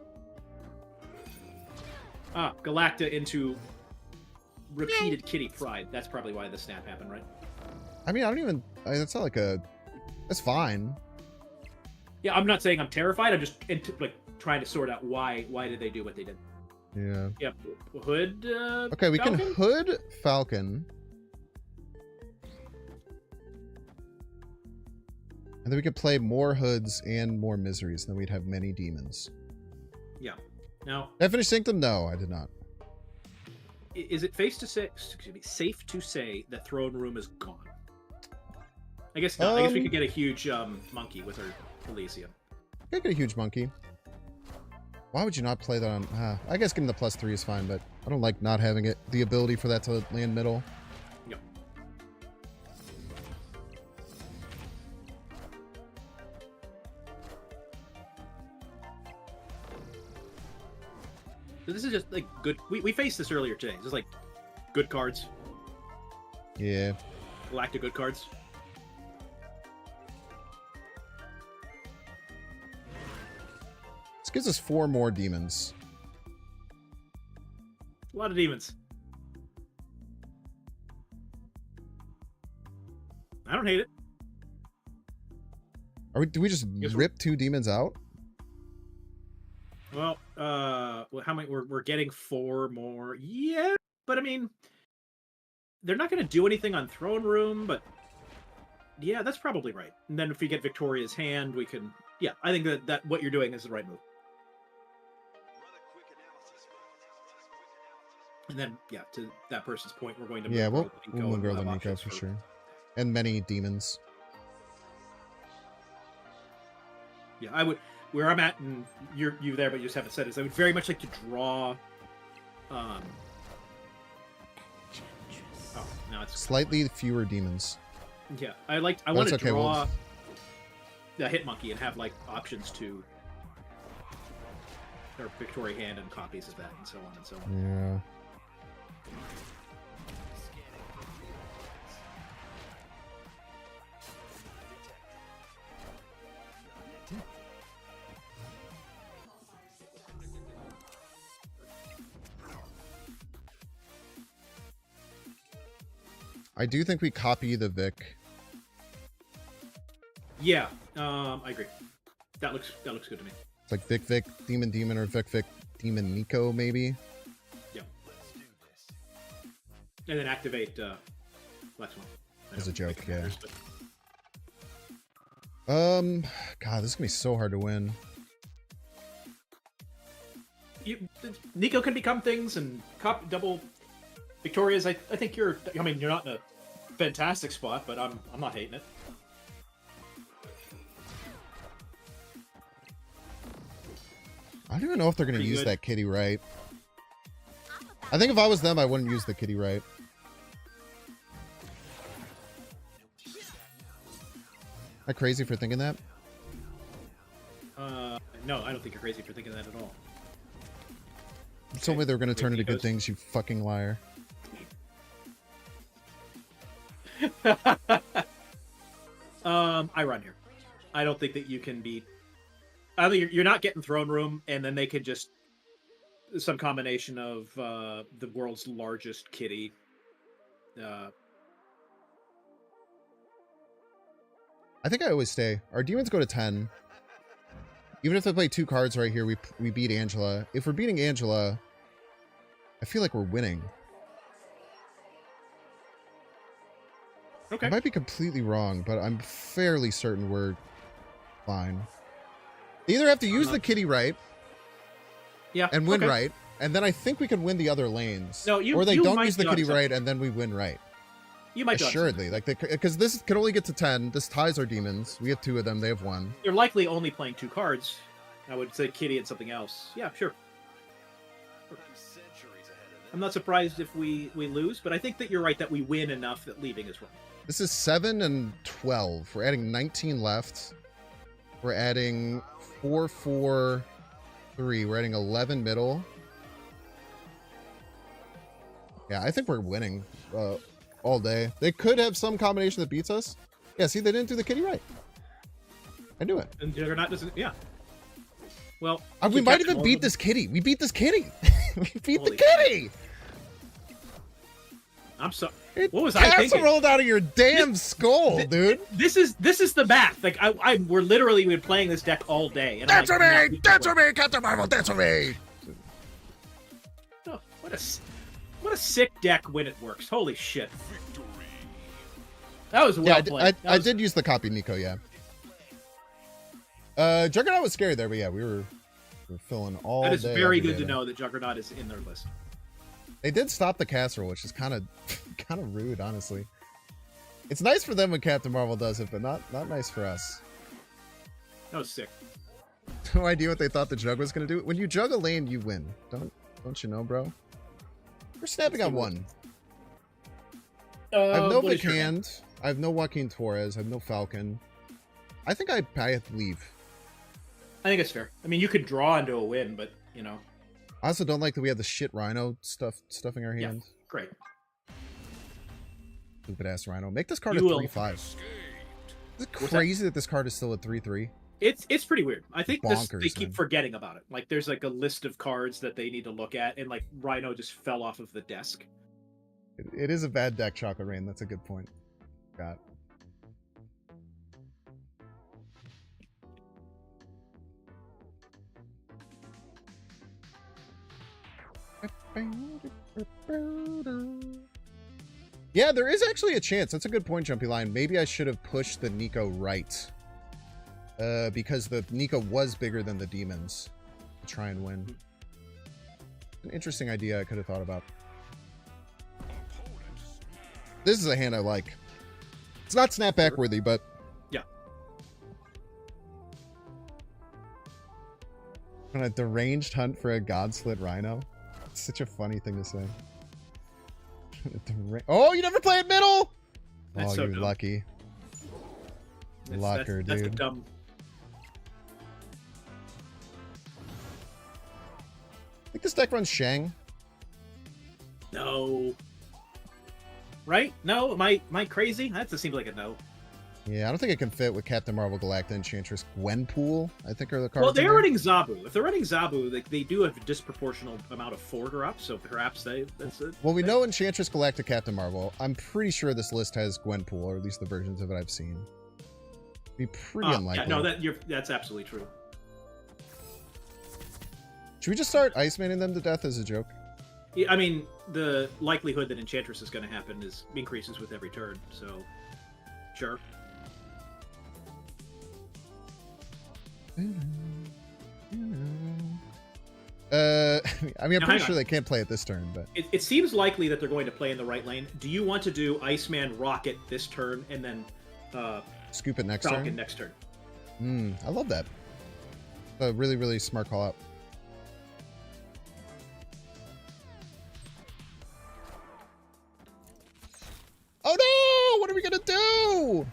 Galacta into repeated kitty pride. That's probably why the snap happened, right? I mean, I don't even. That's not like a. That's fine. Yeah, I'm not saying I'm terrified. I'm just like trying to sort out why did they do what they did. Yeah. Yep. Hood. Okay, we Falcon? can hood Falcon. And then we could play more hoods and more miseries, and then we'd have many demons. Yeah. Now, Did I finish Sanctum? No, I did not. is it safe to say that Throne Room is gone? I guess not. I guess we could get a huge monkey with our Elysium. I get a huge monkey. Why would you not play that on... I guess getting the +3 is fine, but I don't like not having it. The ability for that to land middle. Yep. So this is just like good. We faced this earlier today. This is like good cards. Yeah. Galactic good cards. This gives us 4 more demons. A lot of demons. I don't hate it. Do we just rip 2 demons out? Well, how many? We're getting 4 more. Yeah, but I mean, they're not going to do anything on Throne Room. But yeah, that's probably right. And then if we get Victoria's Hand, we can. Yeah, I think that what you're doing is the right move. And then, yeah, to that person's point, we're going to Yeah, we'll and grow have the Nico options for sure. And many demons. Yeah, I would. Where I'm at, and you there, but you just haven't said is I would very much like to draw. Oh, no, it's Slightly fewer demons. yeah. I want That's to okay, draw the hit monkey and have like options to or Victoria Hand and copies of that, and so on and so on. Yeah. I do think we copy the Vic. Yeah, I agree. That looks good to me. It's like Vic, Demon, or Vic, Demon, Nico, maybe. Yeah. And then activate Lexman. As a joke, yeah. God, this is gonna be so hard to win. Nico can become things and double Victorias. I think you're. I mean, you're not in a fantastic spot, but I'm not hating it. I don't even know if they're gonna use that kitty right. I think if I was them, I wouldn't use the kitty right. Am I crazy for thinking that? No, I don't think you're crazy for thinking that at all. You told me they were going to turn into good things, you fucking liar. I run here. I don't think that you can beat. I think you're not getting throne room, and then they could just some combination of the world's largest kitty. I think I always stay. Our demons go to 10. Even if they play 2 cards right here, we beat Angela. If we're beating Angela, I feel like we're winning. Okay. I might be completely wrong, but I'm fairly certain we're fine. They either have to use the kitty right, yeah, and win okay. right, and then I think we can win the other lanes. No, or they don't use the kitty something. right, and then we win right. You might assuredly, like because this can only get to 10. This ties our demons. We have 2 of them. They have 1. You're likely only playing 2 cards. I would say kitty and something else. Yeah, sure. I'm not surprised if we lose, but I think that you're right that we win enough that leaving is wrong. This is 7 and 12. We're adding 19 left. We're adding 4, 4, 3. We're adding 11 middle. Yeah, I think we're winning all day. They could have some combination that beats us. Yeah, see, they didn't do the kitty right. I knew it. And Juggernaut doesn't. Yeah. Well, we might even beat this kitty. We beat this kitty. We beat the kitty. I'm sorry. What was I thinking? Rolled out of your damn skull, dude. This is the math. Like we're literally been playing this deck all day. And Dance with me, Captain Marvel, dance with me. Oh, what a sick deck when it works. Holy shit. That was well played. I did use the copy Nico, yeah. Juggernaut was scary there, but yeah, we were filling all day. That is very good to know that Juggernaut is in their list. They did stop the casserole, which is kind of rude, honestly. It's nice for them when Captain Marvel does it, but not nice for us. That was sick. No idea what they thought the jug was gonna do. When you jug a lane, you win. Don't you know, bro? We're snapping on 1. I have no Vic Hand. I have no Joaquin Torres. I have no Falcon. I think I have to leave. I think it's fair. I mean, you could draw into a win, but you know. I also don't like that we have the shit Rhino stuffing our hand. Yeah, great. Stupid ass Rhino. Make this card a 3/5. Is it crazy that this card is still a 3/3? It's pretty weird. I think they keep man. forgetting about it. Like there's like a list of cards that they need to look at, and like Rhino just fell off of the desk. It is a bad deck, Chocolate Rain. That's a good point. Got. Yeah, there is actually a chance. That's a good point, Jumpy Line. Maybe I should have pushed the Nico right. Because the Nico was bigger than the demons to try and win. An interesting idea I could have thought about. This is a hand I like. It's not snapback worthy, but yeah. On a deranged hunt for a Godslit Rhino. It's such a funny thing to say. Oh, you never played middle? That's oh, so you're dumb. lucky. Lucker, dude. That's a dumb. I think this deck runs Shang. No. Right? No? Am I crazy? That seems like a no. Yeah, I don't think it can fit with Captain Marvel, Galacta, Enchantress, Gwenpool, I think are the cards. Well, they're in there. running Zabu. If they're running Zabu, they do have a disproportional amount of 4-drop, so perhaps that's it. Well, we know Enchantress, Galacta, Captain Marvel. I'm pretty sure this list has Gwenpool, or at least the versions of it I've seen. Be pretty unlikely. Yeah, no, that's absolutely true. Should we just start Icemanning them to death as a joke? Yeah, I mean, the likelihood that Enchantress is going to happen increases with every turn, so sure. I mean, I'm pretty sure they can't play it this turn, but It seems likely that they're going to play in the right lane. Do you want to do Iceman Rocket this turn and then scoop it next Falcon turn. next turn? I love that. A really, really smart call out. Oh no! What are we gonna do?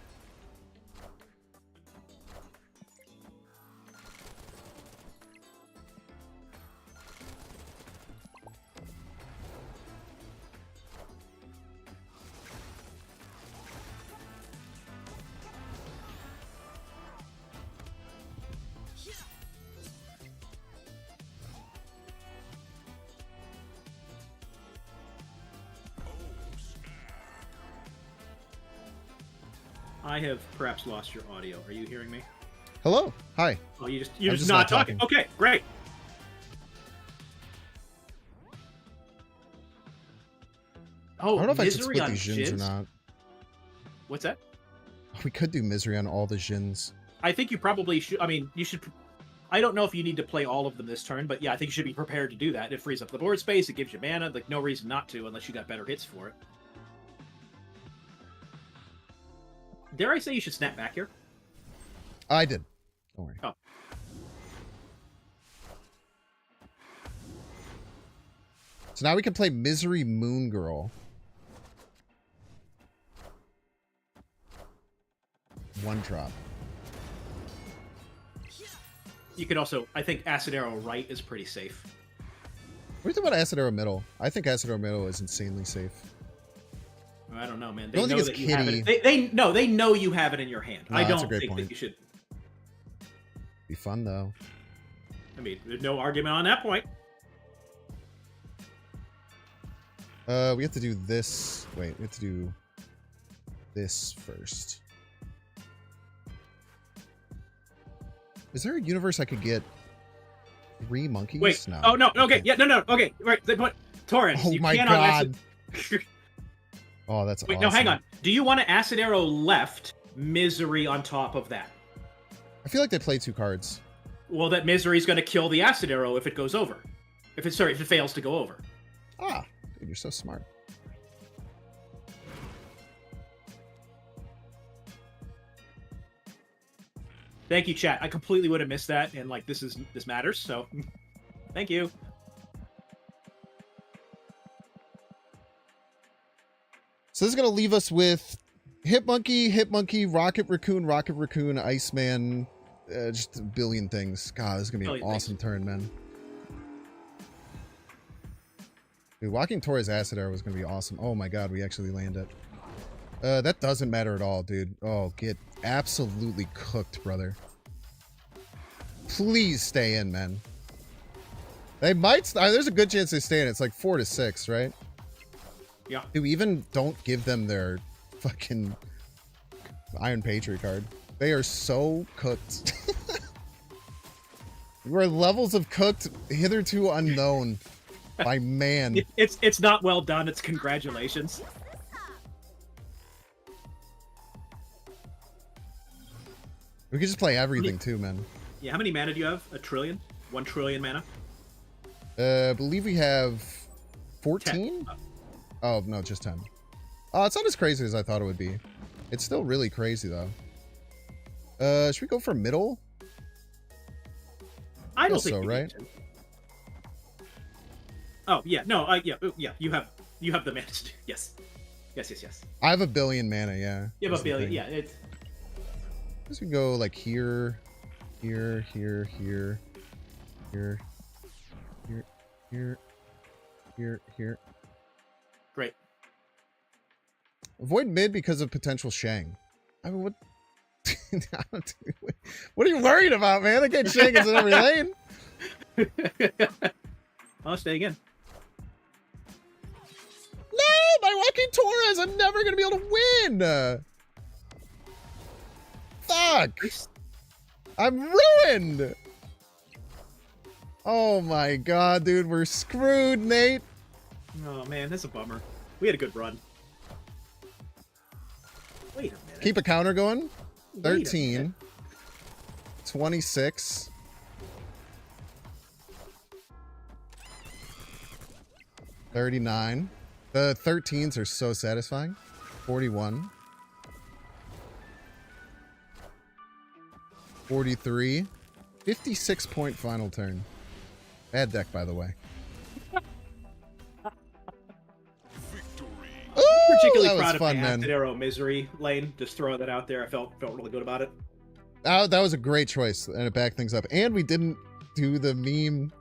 I have perhaps lost your audio. Are you hearing me? Hello. Hi. Oh, you're I'm just not talking. Okay, great. Oh, I don't know if I should Misery split on these Jins or Jins? not. What's that? We could do Misery on all the Jins. I think you probably should. I mean, you should. I don't know if you need to play all of them this turn, but yeah, I think you should be prepared to do that. It frees up the board space. It gives you mana. Like, no reason not to, unless you got better hits for it. Dare I say you should snap back here? I did. Don't worry. Oh. So now we can play Misery Moon Girl. One drop. You could also, I think Acid Arrow right is pretty safe. What do you think about Acid Arrow Middle? I think Acid Arrow Middle is insanely safe. I don't know, man. The only They know thing that is you have Kitty. it. They know you have it in your hand. No, I that's a don't great think point. that you should. Be fun though. I mean, there's no argument on that point. We have to do this. Wait, we have to do this first. Is there a universe I could get 3 monkeys? Wait. No. Oh no. Okay. Yeah. No. Okay. Right. Torrens. Oh you my cannot god. Acid... Oh, that's Wait. awesome. No. Hang on. Do you want to Acid Arrow left, Misery on top of that? I feel like they play 2 cards. Well, that Misery is going to kill the Acid Arrow if it goes over. If it fails to go over. Ah, dude, you're so smart. Thank you, chat. I completely would have missed that, and like this matters. So, thank you. So this is gonna leave us with Hitmonkey, Rocket Raccoon, Iceman, just a billion things. God, this is gonna be an awesome turn, man. Dude, Walking Torres Acid Arrow was gonna be awesome. Oh my god, we actually landed. That doesn't matter at all, dude. Oh, get absolutely cooked, brother. Please stay in, man. They might. There's a good chance they stay in. It's like 4 to 6, right? Yeah. Dude, even don't give them their fucking Iron Patriot card. They are so cooked. Where levels of cooked hitherto unknown by man. It's not well done. It's congratulations. We could just play everything too, man. Yeah, how many mana do you have? 1 trillion? 1 trillion mana? I believe we have 14? Oh, no, just 10. Oh, it's not as crazy as I thought it would be. It's still really crazy, though. Should we go for middle? I don't Guess think so, we right? need to. Oh, yeah. No, yeah. You have the mana to do. Yes. Yes. I have 1 billion mana, yeah. You have That's a the billion. thing. Yeah, it's... I guess we go like here, here, here, here, here, here, here, here, here. Great. Avoid mid because of potential Shang. I mean, what? What are you worried about, man? I get Shakens in every lane. I'm staying in. No, my Joaquin Torres. I'm never going to be able to win. Fuck. I'm ruined. Oh my god, dude. We're screwed, Nate. Oh, man, that's a bummer. We had a good run. Wait a minute. Keep a counter going. Wait a 13. minute. 26. 39. The 13s are so satisfying. 41. 43. 56-point final turn. Bad deck, by the way. Ooh, Particularly that was proud of fun, my man. Acid Arrow Misery lane. Just throwing that out there. I felt really good about it. That was a great choice, and it backed things up. And we didn't do the meme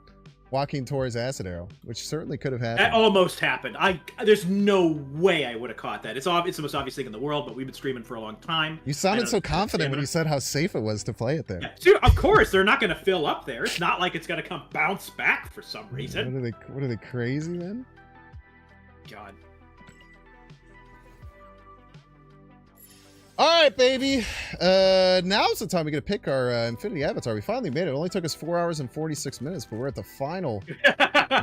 Joaquin Torres Acid Arrow, which certainly could have happened. That almost happened. There's no way I would have caught that. It's the most obvious thing in the world, but we've been streaming for a long time. You sounded so confident when you said how safe it was to play it there. Yeah, dude, of course, they're not going to fill up there. It's not like it's going to come bounce back for some reason. What are they crazy then? God. All right, baby. Now's the time we get to pick our Infinity Avatar. We finally made it. It only took us 4 hours and 46 minutes, but we're at the final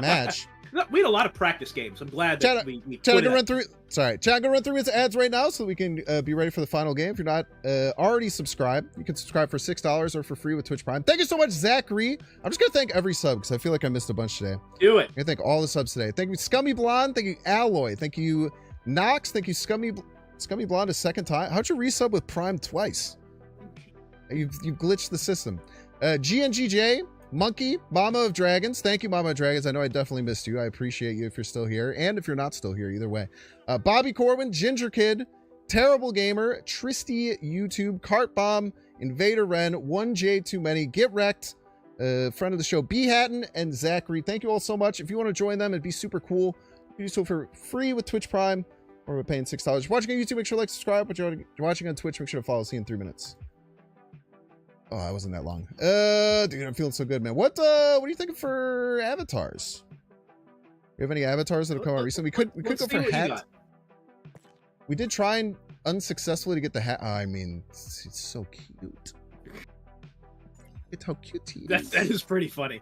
match. We had a lot of practice games. I'm glad that we Chad, I'm put gonna it- run through. Sorry, Chad, I'm gonna run through its ads right now so that we can be ready for the final game. If you're not already subscribed, you can subscribe for $6 or for free with Twitch Prime. Thank you so much, Zachary. I'm just gonna thank every sub because I feel like I missed a bunch today. Do it. I'm gonna thank all the subs today. Thank you, Scummy Blonde. Thank you, Alloy. Thank you, Nox. Thank you, Scummy Blonde, a second time. How'd you resub with Prime twice? You've glitched the system. GNGJ, Monkey, Mama of Dragons. Thank you, Mama of Dragons. I know I definitely missed you. I appreciate you if you're still here, and if you're not still here, either way. Bobby Corwin, Ginger Kid, Terrible Gamer, Tristy YouTube, Cart Bomb, Invader Ren, 1J Too Many, Get Wrecked, friend of the show, B Hatton, and Zachary. Thank you all so much. If you want to join them, it'd be super cool. You can do so for free with Twitch Prime, or we're paying $6. If you're watching on YouTube, make sure to like, subscribe. But you're watching on Twitch, make sure to follow. See you in 3 minutes. Oh, that wasn't that long. Dude, I'm feeling so good, man. What are you thinking for avatars? You have any avatars that have come out recently? We could Let's go see for what you hat. got. We did try and unsuccessfully to get the hat. Oh, I mean, it's so cute. Look how cute he is. That is pretty funny.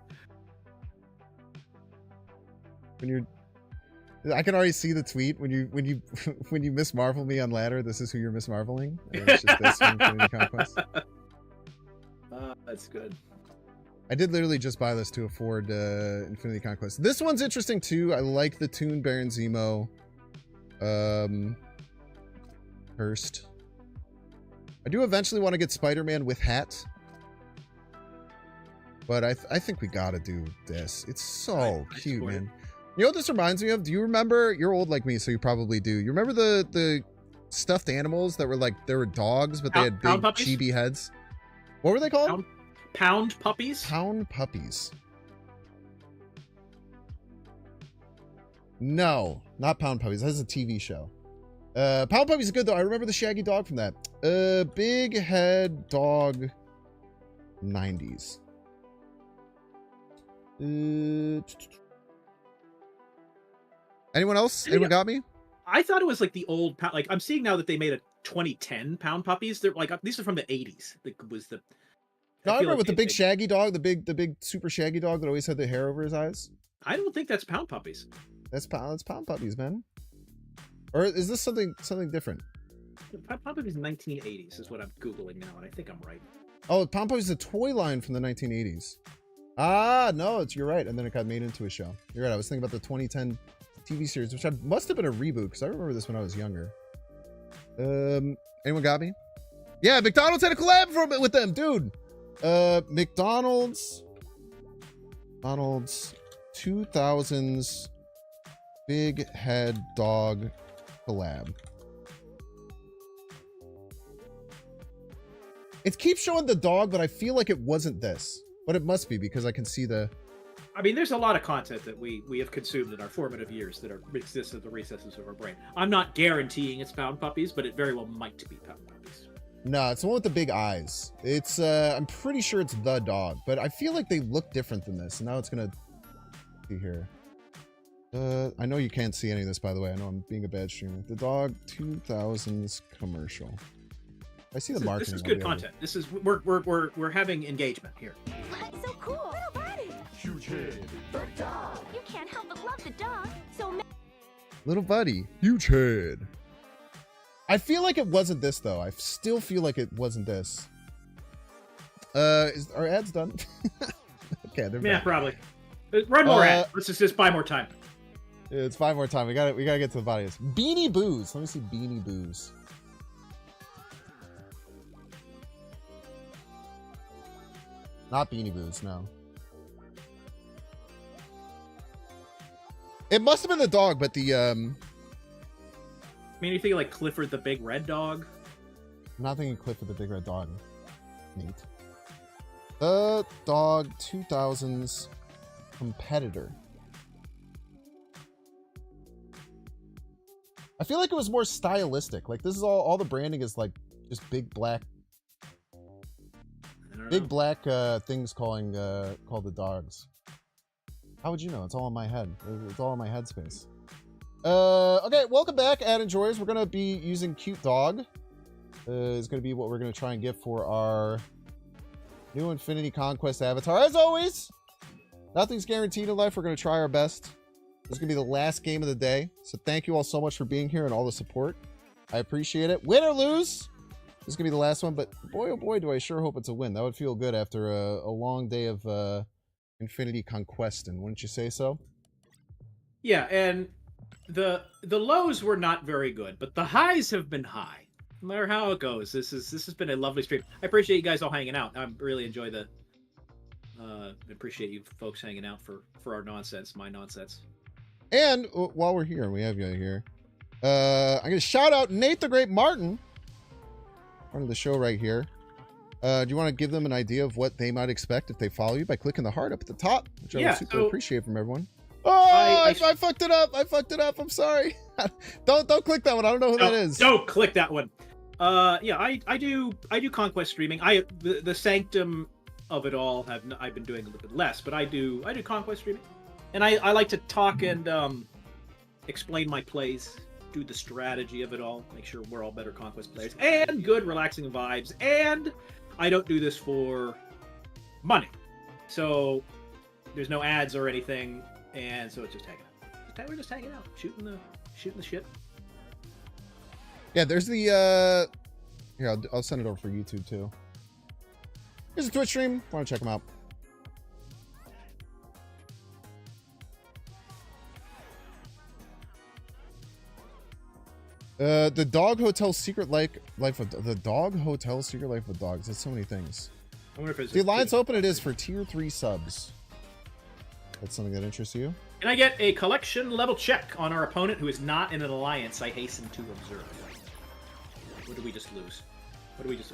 When you're, I can already see the tweet when you Miss Marvel me on ladder. This is who you're Miss Marveling. It's just this from Infinity Conquest. That's good. I did literally just buy this to afford Infinity Conquest. This one's interesting too. I like the Toon Baron Zemo. Hurst. I do eventually want to get Spider-Man with hat. But I think we gotta do this. It's so cute, man. You know what this reminds me of? Do you remember? You're old like me, so you probably do. You remember the stuffed animals that were like, they were dogs, but they had big chibi heads? What were they called? Pound puppies? Pound puppies. No, not Pound Puppies. That's a TV show. Pound Puppies is good though. I remember the shaggy dog from that. Big head dog 90s. Anyone else? Anyone got me? I thought it was like the old like I'm seeing now that they made a 2010 Pound Puppies. They're like these are from the 80s. Like was the No, I remember with the big shaggy dog, the big super shaggy dog that always had the hair over his eyes. I don't think that's Pound Puppies. That's Pound Puppies, man. Or is this something different? Pound Puppies in 1980s is what I'm googling now, and I think I'm right. Oh, Pound Puppies is a toy line from the 1980s. Ah, no, you're right. And then it got made into a show. You're right. I was thinking about the 2010 TV series, which must have been a reboot because I remember this when I was younger. Anyone got me? Yeah, McDonald's had a collab with them, dude. McDonald's 2000s big head dog collab. It keeps showing the dog, but I feel like it wasn't this. But it must be because I can see the... I mean, there's a lot of content that we have consumed in our formative years that exists at the recesses of our brain. I'm not guaranteeing it's Pound Puppies, but it very well might be Pound Puppies. No, it's the one with the big eyes. It's I'm pretty sure it's the dog, but I feel like they look different than this. Now it's gonna see here. I know you can't see any of this, by the way. I know I'm being a bad streamer. The dog 2000s commercial. I see the marketing. This is good content. This is we're having engagement here. That's so cool. Little buddy. Huge head. The dog. You can't help but love the dog. So Little buddy, huge head. I feel like it wasn't this though. I still feel like it wasn't this. Are ads done? Okay, they're back. Probably. Run more ads. Let's just buy more time. Yeah, it's 5 more time. We gotta get to the body. Beanie Boos. Let me see Beanie Boos. Not Beanie Boos, no. It must have been the dog, but the I mean, you think like Clifford the Big Red Dog? I'm not thinking Clifford the Big Red Dog. Neat. The dog 2000s competitor. I feel like it was more stylistic. Like this is all the branding is like just big black things called the dogs. How would you know? It's all in my head. It's all in my headspace. Okay, welcome back, ad enjoyers. We're gonna be using cute dog. Is gonna be what we're gonna try and get for our new Infinity Conquest avatar. As always, nothing's guaranteed in life. We're gonna try our best. This is gonna be the last game of the day, so thank you all so much for being here and all the support. I appreciate it. Win or lose, this is gonna be the last one. But boy, oh boy, do I sure hope it's a win. That would feel good after a long day of Infinity Conquest, and wouldn't you say so? Yeah, and the lows were not very good, but the highs have been high. No matter how it goes, this has been a lovely stream. I appreciate you guys all hanging out. I really enjoy the appreciate you folks hanging out for our nonsense, my nonsense. And while we're here, we have you here. I'm gonna shout out Nate the Great Martin, front of the show right here. Do you want to give them an idea of what they might expect if they follow you by clicking the heart up at the top, which I would super appreciate from everyone. Oh, I fucked it up. I fucked it up. I'm sorry. don't click that one. I don't know who that is. Don't click that one. Yeah, I do Conquest streaming. The sanctum of it all I've been doing a little bit less, but I do Conquest streaming, and I like to talk and explain my plays, do the strategy of it all, make sure we're all better Conquest players, and good relaxing vibes. And I don't do this for money, so there's no ads or anything, and so it's just hanging out. We're just hanging out, shooting the shit. Yeah, there's the here, I'll send it over for YouTube too. Here's a Twitch stream. Want to check them out? The Dog Hotel Secret Life of the Dog Hotel Secret Life of Dogs. That's so many things. I wonder if it's the Alliance Open. It is for tier 3 subs. That's something that interests you. Can I get a collection level check on our opponent who is not in an alliance? I hasten to observe. What did we just lose?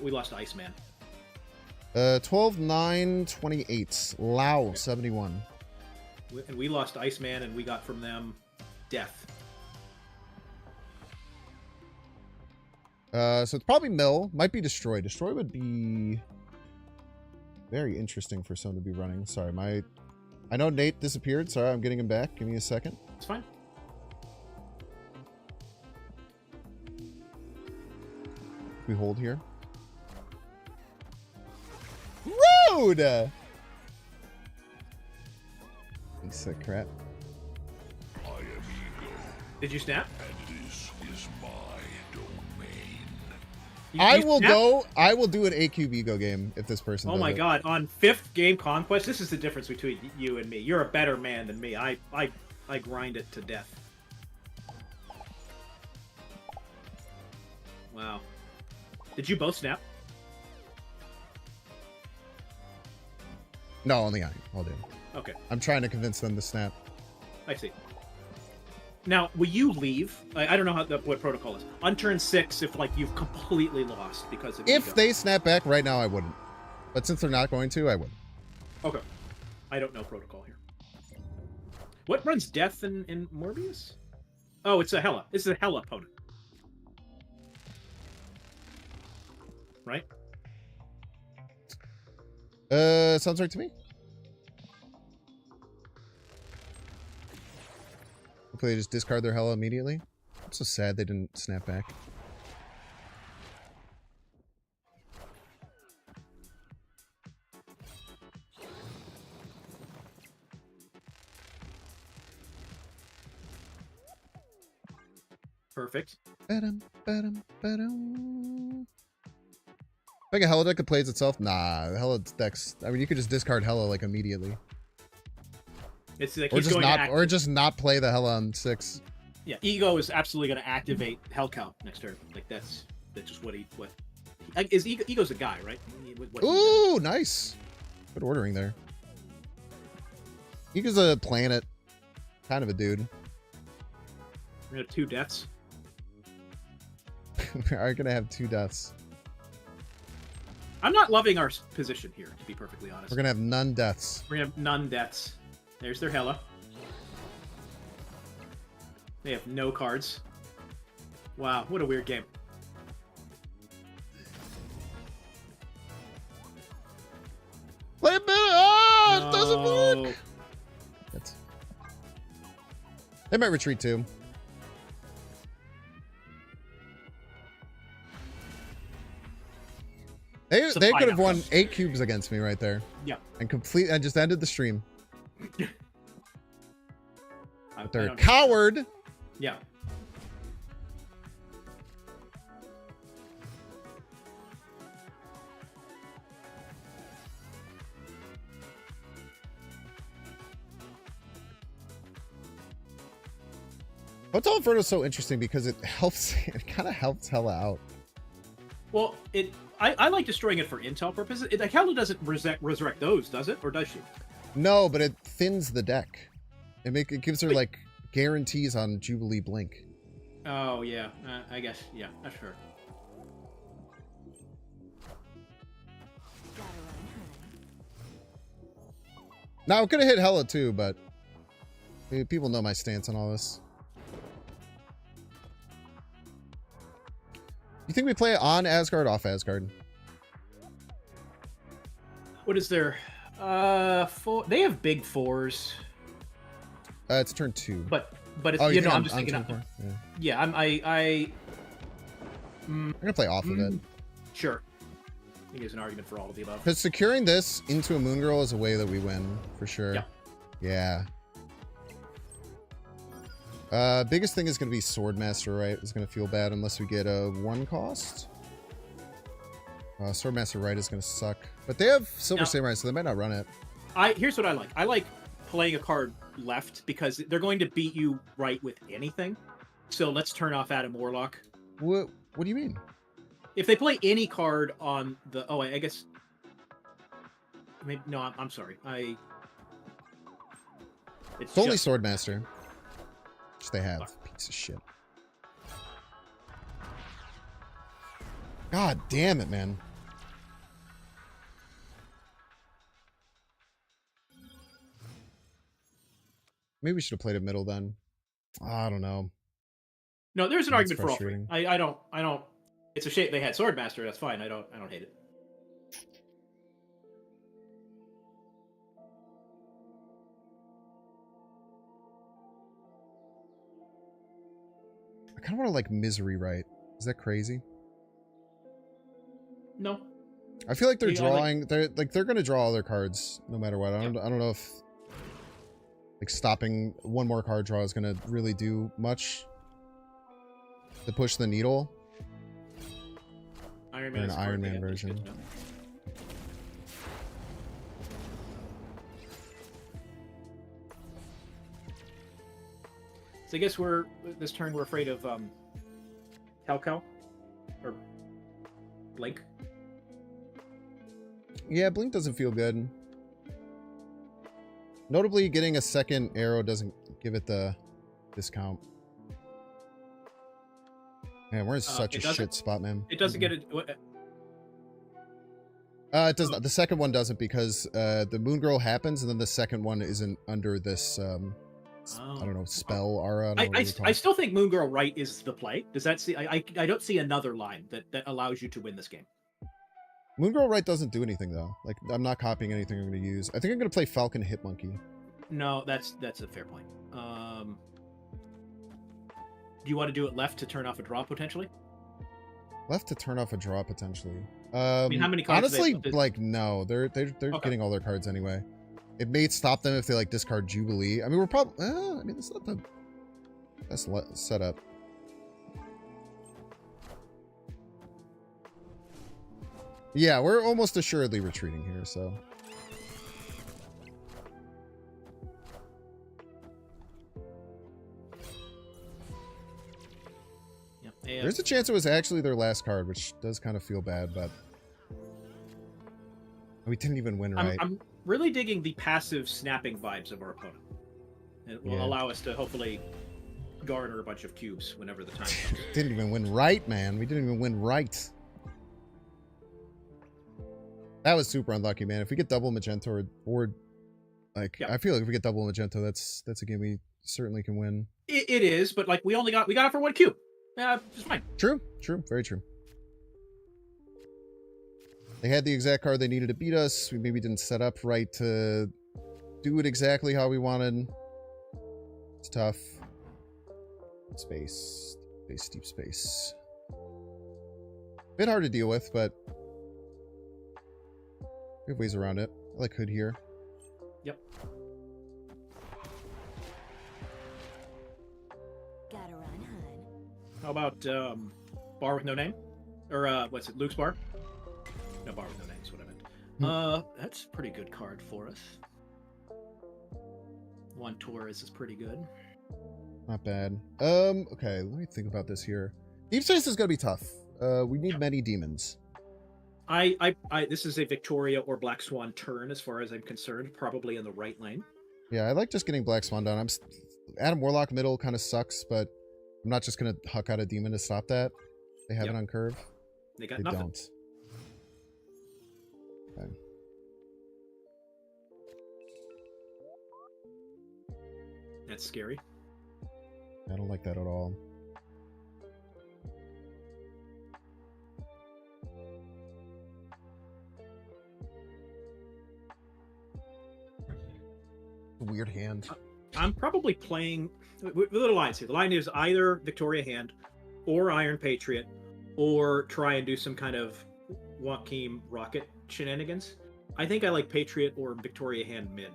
We lost Iceman. 12, 9, 28. Lao, 71. And we lost Iceman, and we got from them death. So it's probably Mill. Might be Destroy. Destroy would be very interesting for someone to be running. Sorry, I know Nate disappeared. Sorry, I'm getting him back. Give me a second. It's fine. We hold here. Rude! Piece of crap. I am Ego, Did you snap? and this is my domain. I will do an AQB Ego game if this person Oh does my it. god, on 5th game Conquest, this is the difference between you and me. You're a better man than me. I grind it to death. Wow. Did you both snap? No, only I'll do. Okay, I'm trying to convince them to snap. I see. Now, will you leave? I don't know what protocol is. On turn 6, if like you've completely lost because of If ego. they snap back right now, I wouldn't. But since they're not going to, I would. Okay. I don't know protocol here. What runs death in Morbius? Oh, it's a Hela. This is a Hela opponent. right? Sounds right to me. Hopefully they just discard their Hella immediately. I'm so sad they didn't snap back. Perfect. Ba-dum, ba-dum, ba-dum. Like a Hella deck that plays itself? Nah, the Hella decks. I mean, you could just discard Hella like immediately, It's like or he's just going to not, or just not play the Hella on 6. Yeah, Ego is absolutely going to activate Hell Count next turn. Like that's just what is Ego's a guy, right? What he Ooh, nice. Good ordering there. Ego's a planet, kind of a dude. does. We have 2 deaths. We are gonna have 2 deaths. I'm not loving our position here, to be perfectly honest. We're gonna have none deaths. We're gonna have none deaths. There's their Hella. They have no cards. Wow, what a weird game. Play a bit. Oh, it doesn't No. work. That's... They might retreat too. They could have won 8 cubes against me right there. Yeah. And I just ended the stream. I They're a don't- coward. Yeah. Hotel Inferno is so interesting because it helps. It kind of helps Hella out. Well, I like destroying it for intel purposes. Hella doesn't resurrect those, does it? Or does she? No, but it thins the deck. It gives her like guarantees on Jubilee Blink. Oh, yeah. I guess. Yeah, that's fair. Now it could have hit Hella too, but people know my stance on all this. You think we play on Asgard, off Asgard? What is their... They have big 4s. It's turn 2. But it's, Oh, you know, think I'm just on thinking... turn 4? Yeah. Yeah, I'm gonna play off of it. Sure. I think there's an argument for all of the above. Because securing this into a Moon Girl is a way that we win, for sure. Yeah. Biggest thing is going to be Swordmaster, right? It's going to feel bad unless we get a 1 cost. Swordmaster right is going to suck. But they have Silver Samurai, so they might not run it. Here's what I like. I like playing a card left because they're going to beat you right with anything. So let's turn off Adam Warlock. What do you mean? If they play any card on the... Oh, I guess... Maybe, no, I'm sorry. It's only Swordmaster. Which they have. Piece of shit. God damn it, man. Maybe we should have played a middle then. I don't know. No, there's an That's argument for all three. frustrating. I don't... It's a shame they had Swordmaster. That's fine. I don't hate it. I kind of want to like Misery right. Is that crazy? No. I feel like they're Yeah, I like- drawing. They're going to draw all their cards no matter what. I don't know if like stopping one more card draw is going to really do much to push the needle. Iron Or Man an is Iron hard to Man get, that's version. good to know. So I guess this turn we're afraid of Calcal or Blink. Yeah, Blink doesn't feel good. Notably, getting a second arrow doesn't give it the discount. Man, we're in such it a doesn't- shit spot, man. It doesn't get it. It does not. The second one doesn't because the Moon Girl happens, and then the second one isn't under this. I don't know, spell aura. I don't know what you call I it. still think Moon Girl Right is the play. Does that see? I don't see another line that allows you to win this game. Moongirl right doesn't do anything though. Like I'm not copying anything I'm going to use. I think I'm going to play Falcon Hit Monkey. No, that's a fair point. Do you want to do it left to turn off a draw potentially? Left to turn off a draw potentially. I mean, how many cards? Honestly, do they- like no, they're Okay. getting all their cards anyway. It may stop them if they like discard Jubilee. I mean, we're probably. I mean, it's not the best setup. Yeah, we're almost assuredly retreating here. So Yeah. there's a chance it was actually their last card, which does kind of feel bad, but we didn't even win right. I'm really digging the passive snapping vibes of our opponent. It will Yeah. allow us to hopefully garner a bunch of cubes whenever the time comes. Didn't even win right, man. We didn't even win right. That was super unlucky, man. If we get double Magento or like, Yeah. I feel like if we get double Magento, that's a game we certainly can win. It is, but like we got it for 1 cube. Just fine. True, very true. They had the exact card they needed to beat us. We maybe didn't set up right to do it exactly how we wanted. It's tough. Space, deep space. Bit hard to deal with, but we have ways around it. I like Hood here. Yep. Gotta run, hun. How about bar with no name? Or what's it? Luke's bar? No, bar with no name is what I meant. That's a pretty good card for us. 1 Taurus is pretty good. Not bad. Okay, let me think about this here. Deep space is gonna be tough. We need many demons. This is a Victoria or Black Swan turn as far as I'm concerned, probably in the right lane. Yeah, I like just getting Black Swan down. Adam Warlock middle kind of sucks, but I'm not just gonna huck out a demon to stop that. They have it on curve. They got They nothing. don't. Okay. That's scary. I don't like that at all. Weird hand. I'm probably playing with little lines here. The line is either Victoria Hand or Iron Patriot, or try and do some kind of Joaquin Rocket shenanigans. I think I like Patriot or Victoria Hand mid.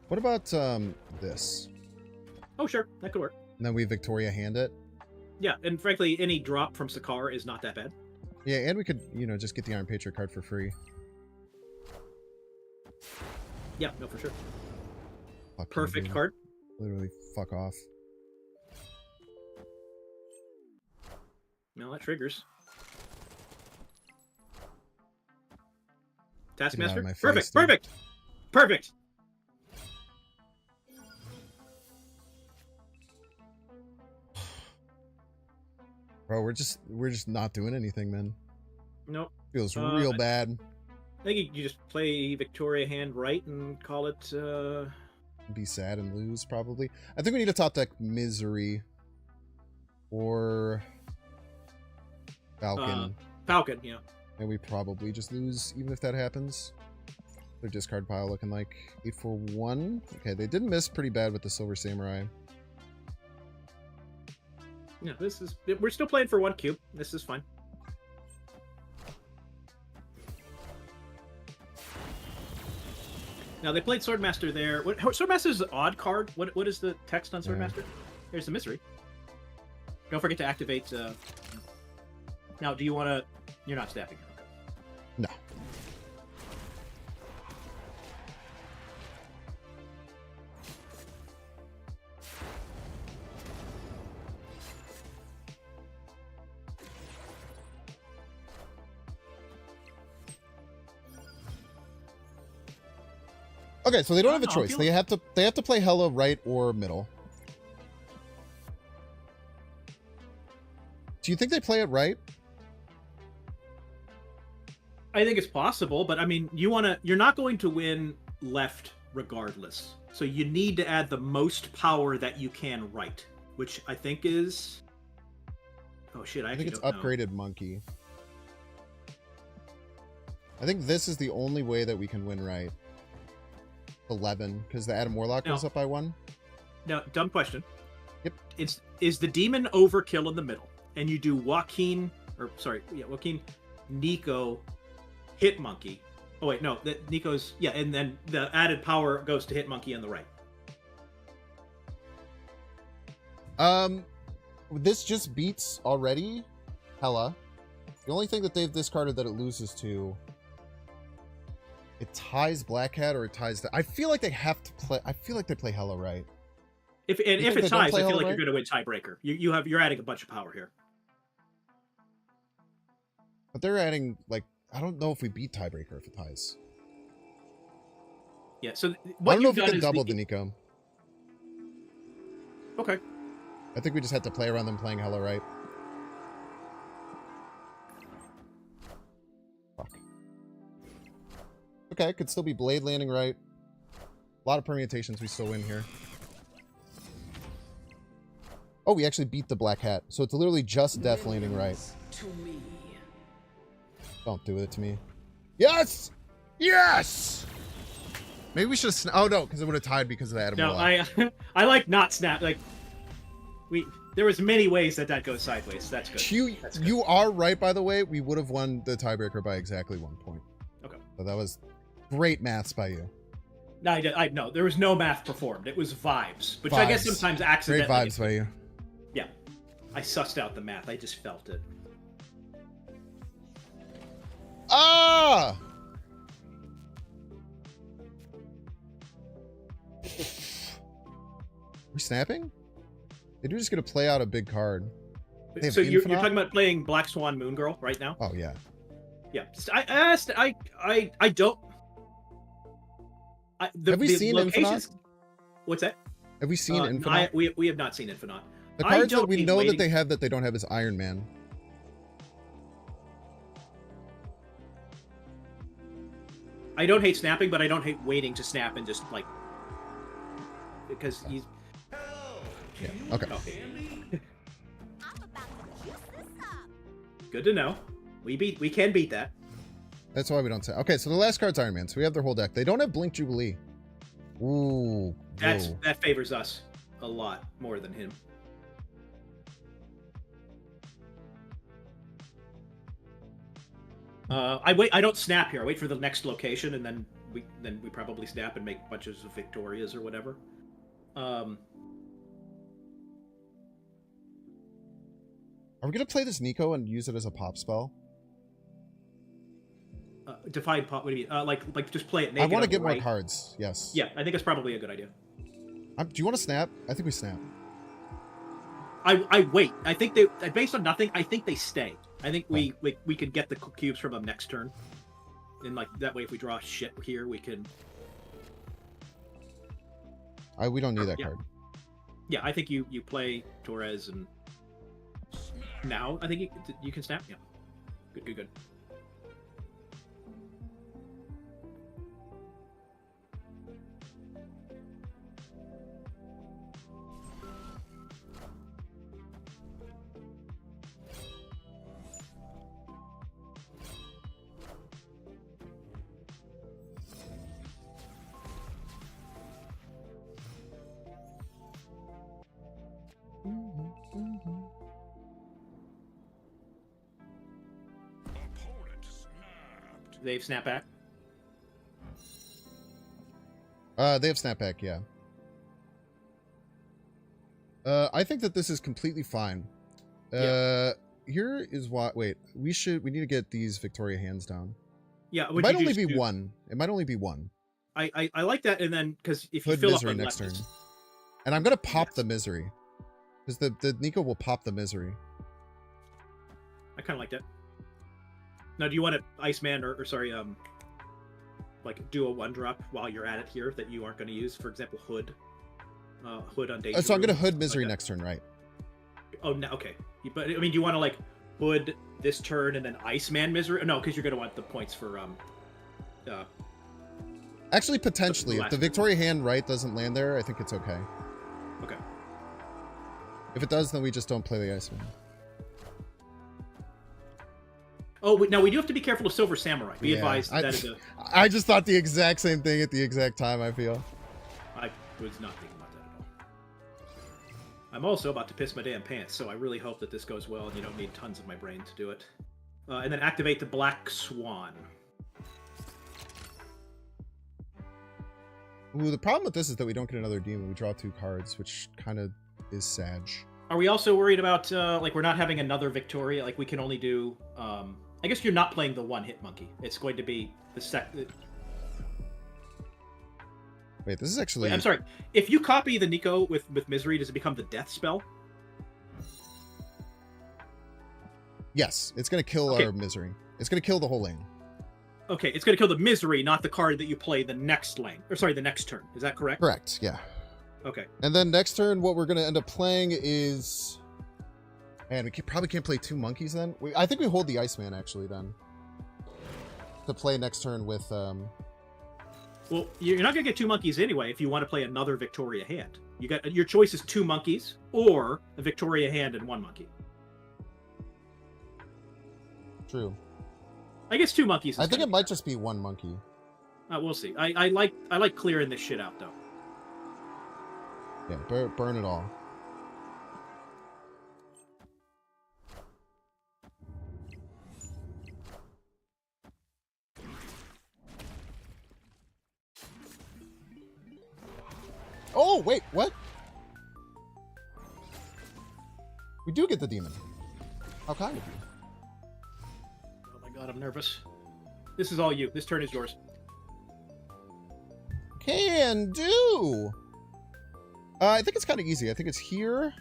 What about this? Oh, sure, that could work. And then we Victoria hand it. Yeah, and frankly, any drop from Sakar is not that bad. Yeah, and we could, just get the Iron Patriot card for free. Yeah, no, for sure. Fuck you, Perfect dude. card. Literally, fuck off. No, that triggers. Get out Taskmaster. of my face, Perfect. dude. Perfect. Perfect. Bro, we're just not doing anything, man. Nope. Feels real bad. I think you just play Victoria Hand right and call it. Be sad and lose, probably. I think we need a top deck Misery. Or Falcon. Falcon, yeah. And we probably just lose, even if that happens. Their discard pile looking like 8-4-1. Okay, they did miss pretty bad with the Silver Samurai. Yeah, we're still playing for 1 cube. This is fine. Now they played Swordmaster there. Swordmaster is an odd card. What is the text on Swordmaster? There's the mystery. Don't forget to activate. Now, do you want to? You're not staffing her. Okay. No. Okay, so they don't have a No, choice. They have to play Hella right or middle. Do you think they play it right? I think it's possible, but I mean, you're not going to win left regardless. So you need to add the most power that you can right, which I think is. Oh shit! I think it's upgraded monkey. I think this is the only way that we can win right. 11, because the Adam Warlock goes No. up by 1. Now, dumb question. Yep. Is the demon overkill in the middle, and you do Joaquin, Nico, Hit Monkey. Oh wait, no, that Nico's and then the added power goes to Hit Monkey on the right. This just beats already Hella. The only thing that they've discarded that it loses to, it ties Black Hat or it ties the. I feel like they have to play. I feel like they play Hella right. If think it they don't ties, play I feel Hella like right? you're going to win tiebreaker. You're adding a bunch of power here. But they're adding like I don't know if we beat tiebreaker if it ties. Yeah. So I what don't know you've if we done can is double the Nico. Okay. I think we just had to play around them playing Hella right. Fuck. Okay, could still be Blade landing right. A lot of permutations, we still win here. Oh, we actually beat the Black Hat. So it's literally just Death landing right. To me. Don't do it to me. Yes! Yes! Maybe we should have... Oh, no, because it would have tied because of the Adam No, Warlock. I like not snap. Like there was many ways that goes sideways. That's good. That's good. You are right, by the way. We would have won the tiebreaker by exactly 1 point. Okay. So that was great maths by you. No, I no. There was no math performed. It was vibes, which I guess Vibes. sometimes Great accidentally. vibes by you. Yeah, I sussed out the math. I just felt it. Ah! We snapping? They're just gonna play out a big card. They have So you're Infinite? talking about playing Black Swan Moon Girl right now? Oh yeah. Yeah. I don't. Have we seen locations- Infinite? What's that? Have we seen Infinite? We have not seen Infinite. The I cards that don't we hate know waiting. that they have that they don't have is Iron Man. I don't hate snapping, but I don't hate waiting to snap and just like because he's Yeah. Okay. I'm about to juice this up. good to know. We can beat that. That's why we don't say. Okay, so the last card's Iron Man. So we have their whole deck. They don't have Blink Jubilee. Ooh. whoa. That favors us a lot more than him. I don't snap here. I wait for the next location, and then we probably snap and make bunches of Victorias or whatever. Are we gonna play this Nico and use it as a pop spell? Define pop. What do you mean? Like just play it I naked. want to on get the more right. cards. Yes. Yeah, I think it's probably a good idea. Do you want to snap? I think we snap. I wait. I think they based on nothing. I think they stay. I think we can get the cubes from them next turn, and like that way, if we draw shit here, we can. We don't need that Yeah. card. Yeah, I think you play Torres and now I think you can snap. Yeah, good. Opponent snapped. They've snapped back. They have snapback, yeah. I think that this is completely fine. Here is why. Wait, we need to get these Victoria hands down. Yeah, It would might you only just be do- one. It might only be one. I like that, and then because if you Hood fill up misery on next turn, lefties, and I'm gonna pop the misery because the Nico will pop the misery. I kind of like that. Now, do you want to Iceman or sorry, like do a 1-drop while you're at it here that you aren't going to use? For example, Hood. Hood on Danger. So I'm gonna Room, Hood misery like that. next turn, right? Oh, no, okay. But I mean, do you want to like Hood this turn and then Iceman misery? No, because you're going to want the points for Actually, potentially, if last the turn. Victoria hand right doesn't land there, I think it's okay. Okay. If it does, then we just don't play the Iceman. Oh, now we do have to be careful of Silver Samurai. Be advised that is a... I just thought the exact same thing at the exact time, I feel. I was not thinking about that at all. I'm also about to piss my damn pants, so I really hope that this goes well and you don't need tons of my brain to do it. And then activate the Black Swan. Ooh, the problem with this is that we don't get another demon. We draw 2 cards, which kind of is sad. Are we also worried about, like, we're not having another Victoria? Like, we can only do... I guess you're not playing the one-hit monkey. It's going to be the Wait, this is actually... Wait, I'm sorry. If you copy the Nico with Misery, does it become the death spell? Yes, it's going to kill our Misery. It's going to kill the whole lane. Okay, it's going to kill the Misery, not the card that you play the next lane. Or sorry, the next turn. Is that correct? Correct, yeah. Okay. And then next turn, what we're going to end up playing is... Man, we probably can't play 2 monkeys then. I think we hold the Iceman, actually, then. To play next turn with... Well, you're not going to get 2 monkeys anyway if you want to play another Victoria hand. You got your choice is 2 monkeys or a Victoria hand and 1 monkey. True. I guess 2 monkeys. I think it might just be 1 monkey. We'll see. I like clearing this shit out though. Yeah, burn it all. Oh, wait, what? We do get the demon. How kind of you. Oh my god, I'm nervous. This is all you. This turn is yours. Can do. I think it's kind of easy. I think it's here.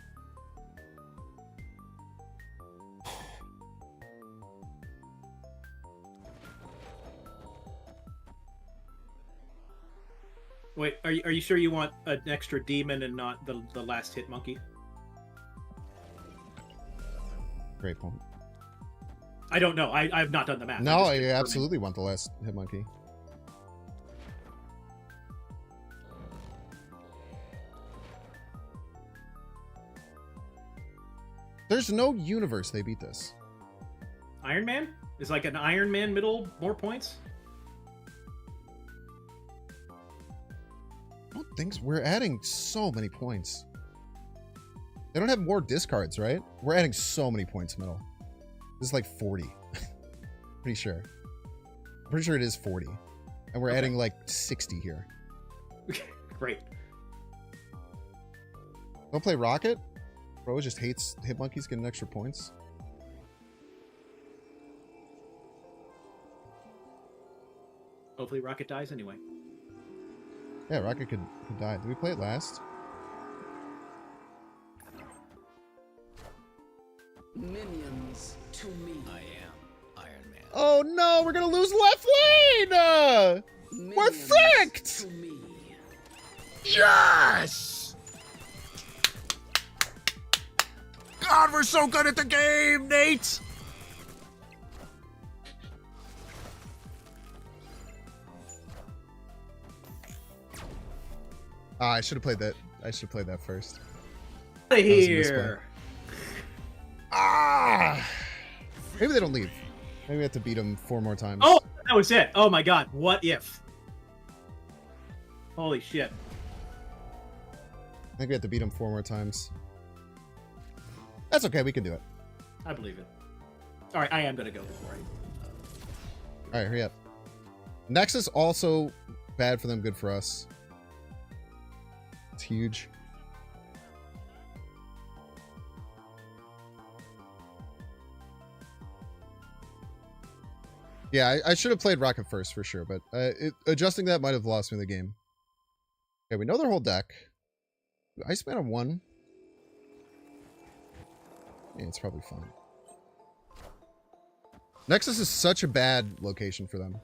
Wait, are you sure you want an extra demon and not the last hit monkey? Great point. I don't know. I've not done the math. No, I absolutely want the last hit monkey. There's no universe they beat this. Iron Man? Is like an Iron Man middle more points? I don't think so. We're adding so many points. They don't have more discards, right? We're adding so many points middle. This is like 40. Pretty sure. I'm pretty sure it is 40. And we're adding like 60 here. Great. Don't play Rocket? Bro just hates hit monkeys getting extra points. Hopefully Rocket dies anyway. Yeah, Rocket could die. Did we play it last? Minions to me. I am Iron Man. Oh no, we're gonna lose left lane! We're Minions fucked! to me. Yes! God, we're so good at the game, Nate! Ah, I should have played that. I should have played that first. Out of That was a misplay. here. Ah! Maybe they don't leave. Maybe we have to beat them 4 more times. Oh, that was it. Oh my god. What if? Holy shit. I think we have to beat them 4 more times. That's okay. We can do it. I believe it. All right, I am gonna go before All right, hurry up. Nexus also bad for them, good for us. It's huge. Yeah, I should have played Rocket first for sure, but adjusting that might have lost me the game. Okay, we know their whole deck. Iceman on 1. Yeah, it's probably fine. Nexus is such a bad location for them.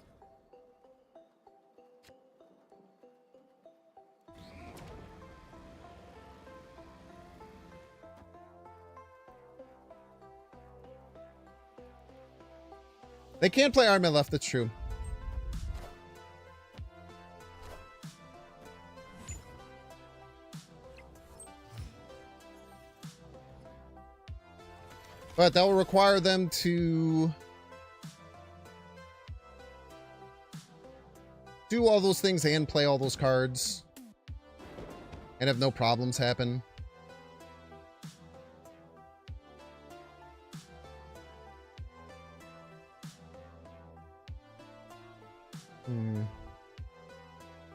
They can't play Iron Man left, that's true. But that will require them to do all those things and play all those cards and have no problems happen.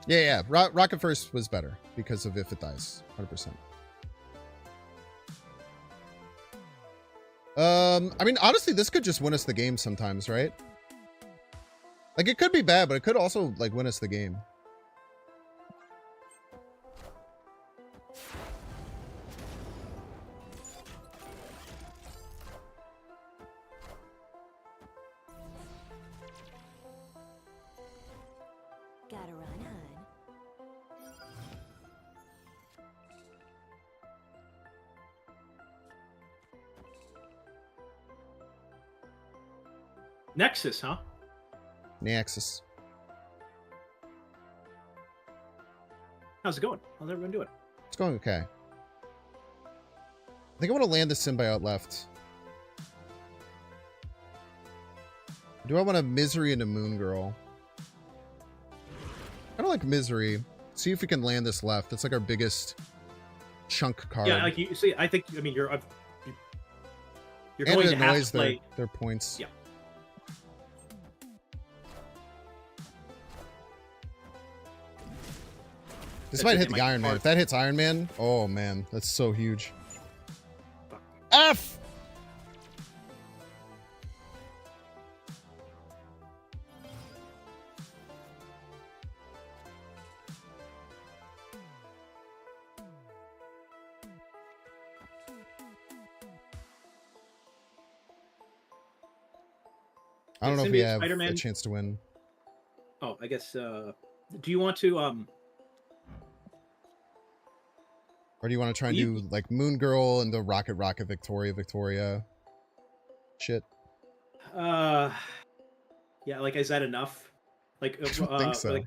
Yeah. Rocket First was better because of if it dies. 100%. I mean, honestly, this could just win us the game sometimes, right? Like, it could be bad, but it could also, like, win us the game. Gotta run on. Nexus, huh? Nexus. How's it going? How's everyone doing? It's going okay. I think I want to land the symbiote left. Do I want a Misery and a Moon Girl? I don't like Misery. See if we can land this left. That's like our biggest chunk card. Yeah, like you see, I think, I mean, you're And going it to have annoys to play. their points. Yeah. This That's might it, hit they the might Iron Man. hard- If that hits Iron Man, oh man, that's so huge. Fuck. F! I don't know if we Symbiote have Spider-Man- a chance to win. Oh, I guess. Do you want to? Or do you want to try and You- do like Moon Girl and the Rocket Victoria shit? Yeah. Like, is that enough? Like, I don't think so. Like,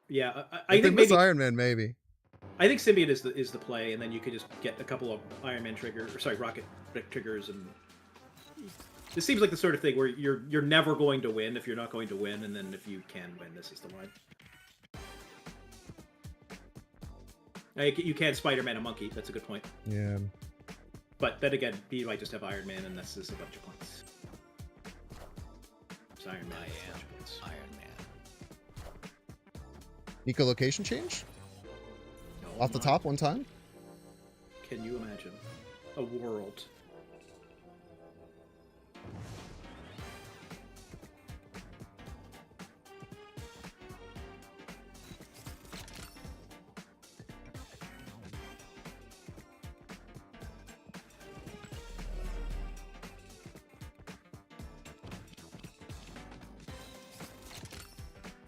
yeah, I If they think miss maybe. Iron Man, maybe. I think Symbiote is the play, and then you could just get a couple of Iron Man triggers, or sorry, Rocket triggers, and it seems like the sort of thing where you're never going to win if you're not going to win, and then if you can win, this is the line. You can Spider-Man a monkey. That's a good point. Yeah. But then again, you might just have Iron Man, and this is a bunch of points. It's Iron Man. It's a bunch of points. Iron Man. Nico location change? No, Off the my- top one time? Can you imagine a world?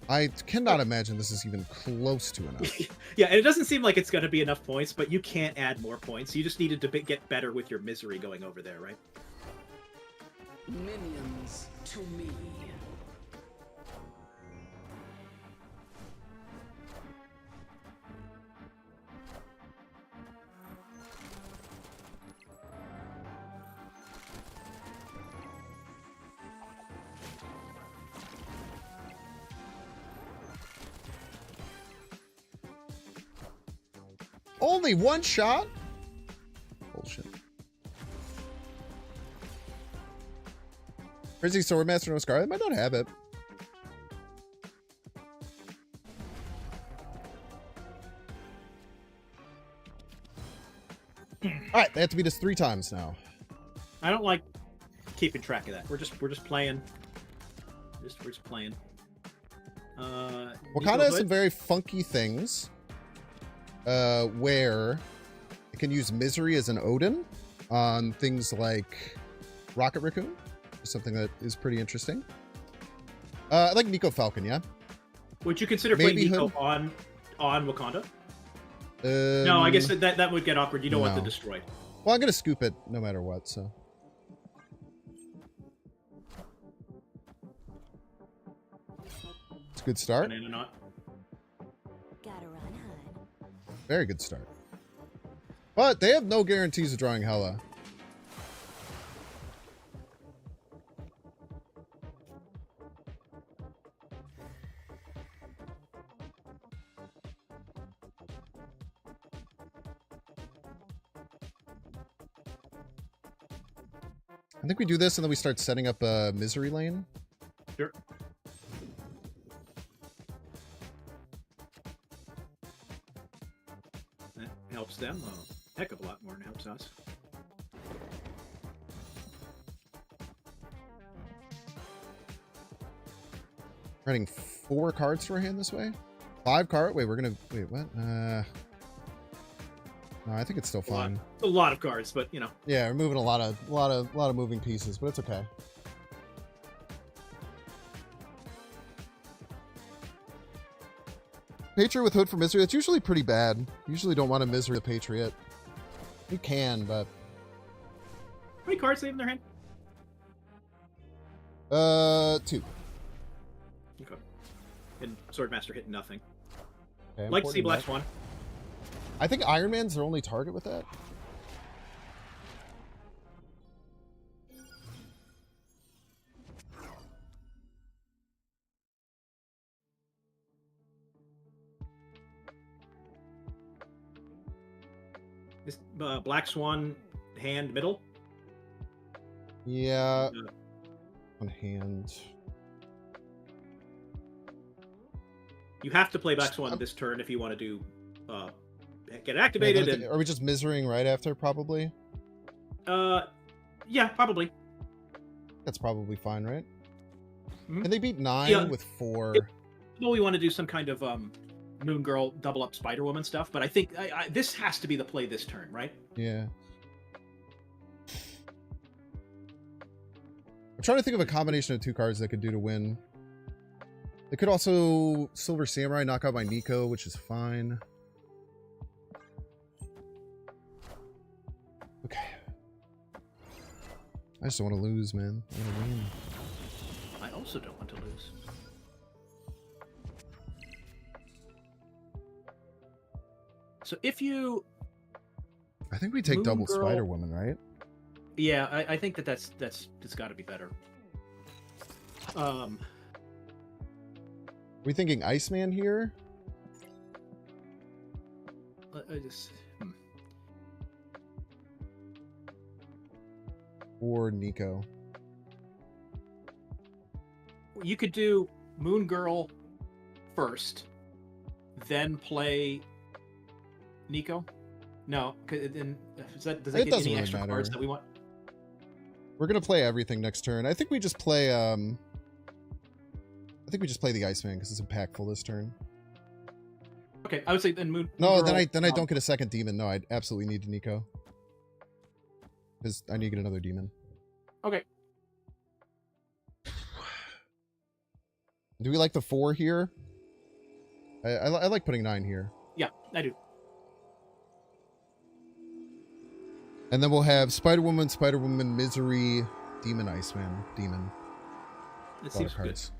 I cannot imagine this is even close to enough. Yeah, and it doesn't seem like it's going to be enough points, but you can't add more points. You just needed to get better with your misery going over there, right? Minions to me. Only one shot? Bullshit. Frizzy Swordmaster no Scarlet? I might not have it. Alright, they have to beat us 3 times now. I don't like keeping track of that. We're just playing. We're just playing. Wakanda Nico has some Hood? very funky things. Where it can use Misery as an Odin on things like Rocket Raccoon. Something that is pretty interesting. I like Nico Falcon, yeah? Would you consider playing Maybe Nico Hood? on Wakanda? No, I guess that would get awkward. You don't want the no. destroyed. Well, I'm gonna scoop it no matter what, so. It's a good start. Banana knot. Gotta run on. Very good start. But they have no guarantees of drawing Hela. I think we do this and then we start setting up a misery lane. Sure. That helps them a heck of a lot more than it helps us. Running 4 cards to our hand this way. 5 card. Wait, we're gonna wait. What? No, I think it's still fine. A lot of cards, but you know. Yeah, we're moving a lot of moving pieces, but it's okay. Patriot with Hood for Misery. That's usually pretty bad. You usually don't want to Misery the Patriot. You can, but How many cards do they have in their hand? 2. Okay. And Swordmaster hit nothing. Okay, Like to see importing Black that. Swan. I think Iron Man's their only target with that. This Black Swan hand middle. Yeah. Uh, On hand. You have to play Black Swan this turn if you want to do get Yeah, activated. then are we just Miserying right after? Probably. Yeah, probably. That's probably fine, right? Mhm. And they beat 9 Yeah. with 4. Well, we want to do some kind of Moon Girl double up Spider Woman stuff, but I think this has to be the play this turn, right? Yeah. I'm trying to think of a combination of 2 cards that could do to win. They could also Silver Samurai knock out my Nico, which is fine. Okay. I just don't want to lose, man. I want to win. I also don't want to lose. So if you, I think we take Moon double Girl- Spider Woman, right? yeah, I think that's got to be better. Are we thinking Iceman here? I just Or Nico? you could do Moon Girl first, then play Nico. No, then does that It get doesn't any really extra matter. cards that we want? We're gonna play everything next turn. I think we just play I think we just play the Iceman because it's impactful this turn. Okay, I would say then Moon. No, Moon then Girl, I don't get a second demon. No, I absolutely need Nico. Because I need to get another demon. Okay. Do we like the 4 here? I like putting 9 here. Yeah, I do. And then we'll have Spider-Woman, Misery, Demon, Iceman, Demon. It A lot seems of good. cards.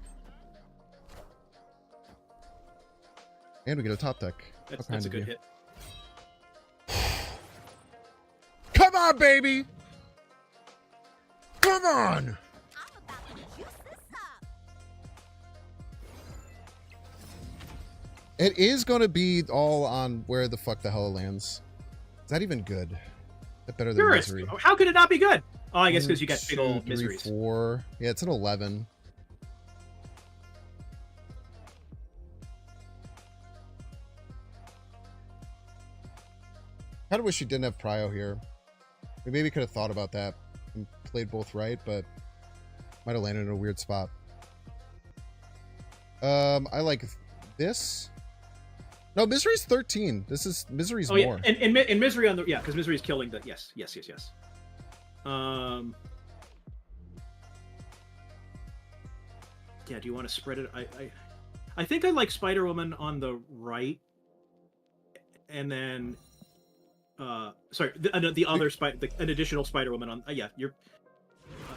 And we get a top deck. That's How kind a of good you. hit. Come on, baby! Come on! I'm about to juice this up. It is going to be all on where the fuck the hell it lands. Is that even good? Is that better than Sure, Misery? how could it not be good? Oh, I guess because you got 1, big old 2, 3, miseries. 4. Yeah, it's an 11. Kind of wish you didn't have Prio here. We maybe could have thought about that and played both right, but might have landed in a weird spot. I like this. No, Misery's 13. This is Misery's Oh yeah, more. and misery on the because misery is killing the yes. Yeah, do you want to spread it? I think I like Spider Woman on the right, and then sorry, the other an additional Spider Woman on. Yeah, you're.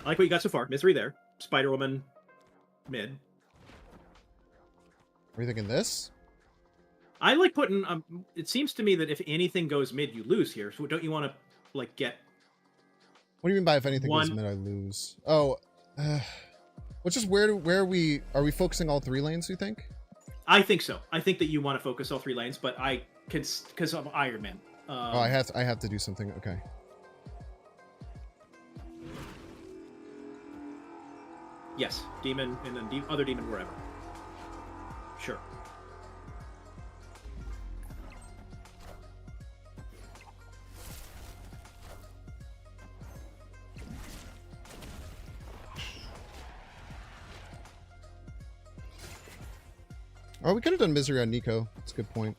I like what you got so far. Misery there, Spider Woman, mid. Are you thinking this? I like putting. It seems to me that if anything goes mid, you lose here. So don't you want to like get? What do you mean by if anything goes One- mid, I lose? Oh, which is where are we focusing all 3 lanes? You think? I think so. I think that you want to focus all 3 lanes, but I can because of Iron Man. Oh, I have to do something. Okay. Yes, demon and then other demon wherever. Sure. Oh, we could have done Misery on Nico. That's a good point.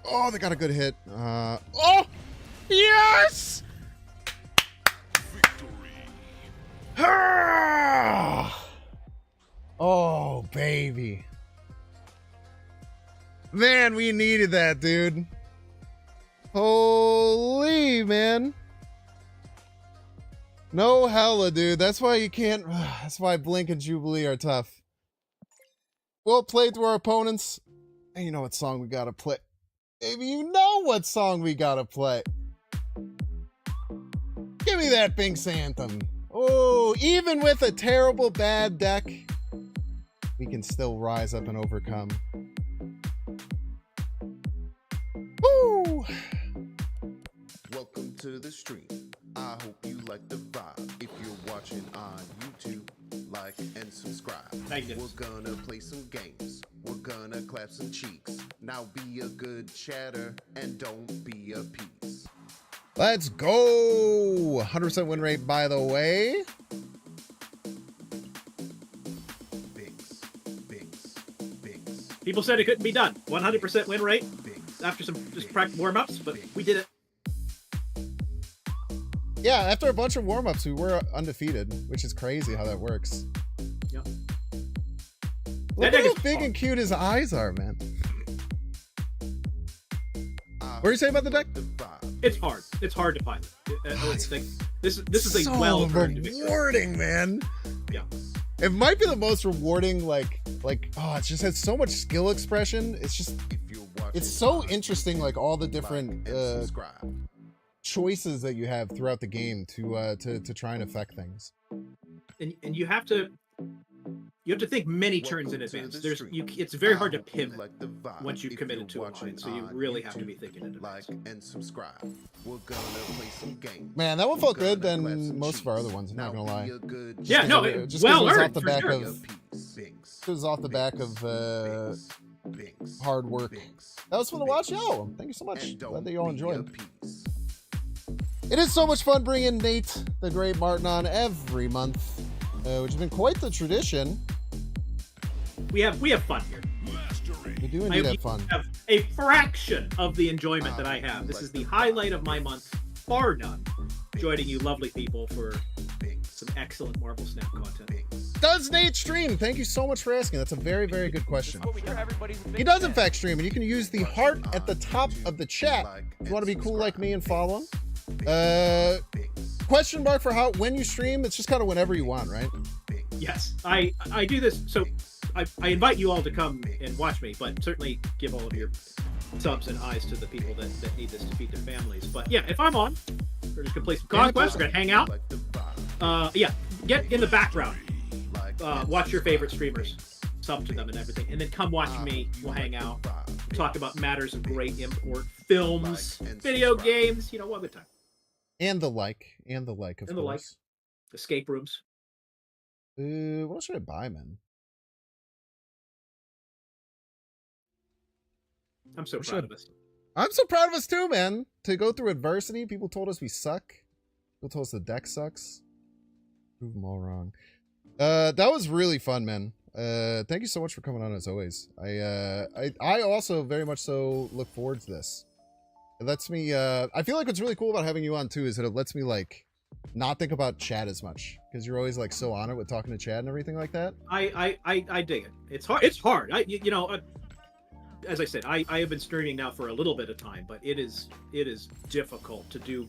Oh, they got a good hit. Oh! Yes! Ah! Oh, baby. Man, we needed that, dude. Holy, man. No hella, dude. That's why you can't... That's why Blink and Jubilee are tough. Well played to our opponents. And you know what song we gotta play. Maybe you know what song we gotta play. Give me that Binks Anthem. Oh, even with a terrible bad deck, we can still rise up and overcome. Woo! Welcome to the stream. I hope you like the vibe. If you're watching on YouTube, like and subscribe. Magnus. We're gonna play some games. We're gonna clap some cheeks. Now be a good chatter and don't be a piece. Let's go! 100% win rate, by the way. Binks, binks, binks, People said it couldn't be done. 100% win rate binks. after some just practice warm-ups, but we did it. Yeah, after a bunch of warm-ups, we were undefeated, which is crazy how that works. Yep. Look That at deck how is big fun. and cute his eyes are, man. What are you saying about the deck? It's hard. It's hard to pilot. This is a so well-earned rewarding, man. Yeah. It might be the most rewarding, like, oh, it just has so much skill expression. It's just, it's so interesting, like all the different choices that you have throughout the game to try and affect things. And you have to think many turns in advance. It's very hard to pivot once you've committed to a line, so you really have to be thinking in advance. Like and subscribe. We're gonna play some games. Man, that one felt good than most of our other ones. I'm not gonna lie. Yeah, no, Just well 'cause it was earned off the for back sure. of, it was off the back of hard work. That was fun to watch, yo. Thank you so much. Glad that you all enjoyed. It is so much fun bringing Nate the Great Martin on every month, which has been quite the tradition. We have fun here. We do indeed have fun. Have a fraction of the enjoyment that I have. This is the highlight of my month, bar none. Joining you lovely people for some excellent Marble Snap content. Does Nate stream? Thank you so much for asking. That's a very, very good question. He does in fact stream, and you can use the heart at the top of the chat if you want to be cool like me and follow him. Question mark for when you stream. It's just kind of whenever you want, right? Yes, I do this. So I invite you all to come and watch me, but certainly give all of your subs and eyes to the people that need this to feed their families. But yeah, if I'm on, we're just gonna play some Conquest. We're gonna hang out. Yeah, get in the background. Watch your favorite streamers, sub to them and everything, and then come watch me. We'll hang out, talk about matters of great import, films, video games. You know, what good time. And the like, of And the like. course. Escape rooms. What else should I buy, man? I'm so proud of us. I'm so proud of us too, man. To go through adversity, people told us we suck. People told us the deck sucks. Prove them all wrong. That was really fun, man. Thank you so much for coming on as always. I also very much so look forward to this. It lets me, I feel like what's really cool about having you on too is that it lets me like not think about chat as much because you're always like so on it with talking to chat and everything like that. I dig it. It's hard. It's hard. You know, as I said, I have been streaming now for a little bit of time, but it is difficult to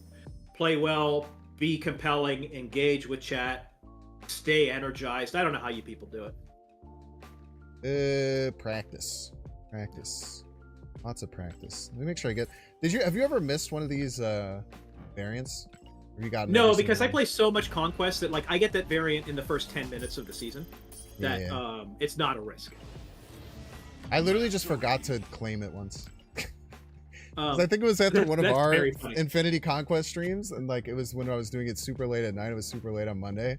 play well, be compelling, engage with chat, stay energized. I don't know how you people do it. Practice. Lots of practice. Let me make sure I get. Have you ever missed one of these variants? Have you gotten? No, because I play so much Conquest that like I get that variant in the first 10 minutes of the season. That it's not a risk. I literally just forgot to claim it once. 'Cause I think it was after one of That's our very funny. Infinity Conquest streams, and like it was when I was doing it super late at night. It was super late on Monday.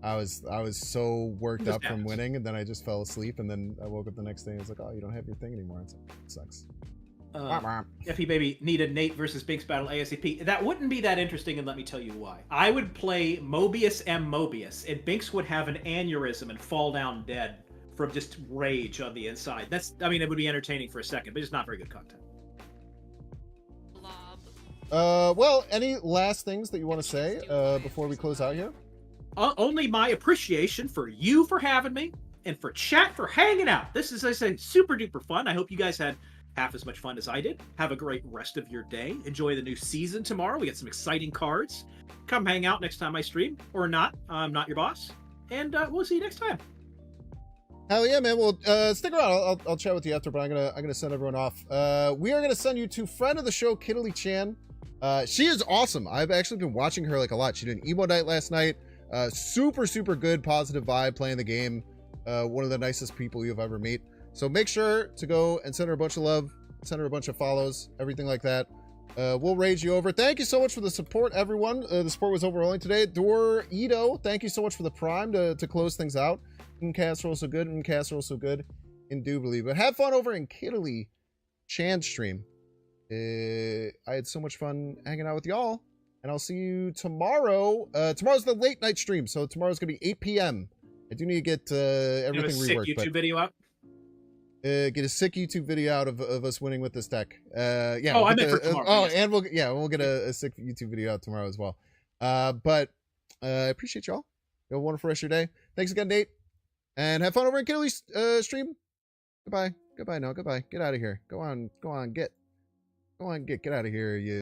I was so worked This up from happens. winning, and then I just fell asleep, and then I woke up the next day and was like, "Oh, you don't have your thing anymore." It's like, it sucks. FE Baby needed Nate versus Binks battle ASAP. That wouldn't be that interesting, and let me tell you why. I would play Mobius M. Mobius, and Binks would have an aneurysm and fall down dead from just rage on the inside. I mean, it would be entertaining for a second, but it's not very good content. Well, any last things that you want to say before we close out here? Only my appreciation for you for having me, and for chat for hanging out. This is, as I say, super duper fun. I hope you guys had half as much fun as I did. Have a great rest of your day. Enjoy the new season tomorrow. We got some exciting cards. Come hang out next time I stream, or not. I'm not your boss. And we'll see you next time. Hell yeah, man. Well, stick around. I'll chat with you after, but I'm gonna send everyone off. We are gonna send you to friend of the show, Kiddly Chan. She is awesome. I've actually been watching her like a lot. She did an emo night last night. Super good, positive vibe playing the game. One of the nicest people you've ever meet. So make sure to go and send her a bunch of love, send her a bunch of follows, everything like that. We'll raise you over. Thank you so much for the support, everyone. The support was overwhelming today. Dor Ito, thank you so much for the prime to close things out. Casserole so good, and Casserole so good, indubitably. But have fun over in Kiddly Chan stream. I had so much fun hanging out with y'all, and I'll see you tomorrow. Tomorrow's the late night stream, so tomorrow's gonna be 8 p.m. I do need to get everything Have a sick reworked. YouTube video out. Get a sick YouTube video out of us winning with this deck. Yeah. Oh, we'll I get meant for the- tomorrow, yes. and we'll get a sick YouTube video out tomorrow as well. But I appreciate y'all. You have a wonderful rest of your day. Thanks again, Nate, and have fun over in Kiddly's stream. Goodbye now. Goodbye. Get out of here. Go on. Get out of here. You.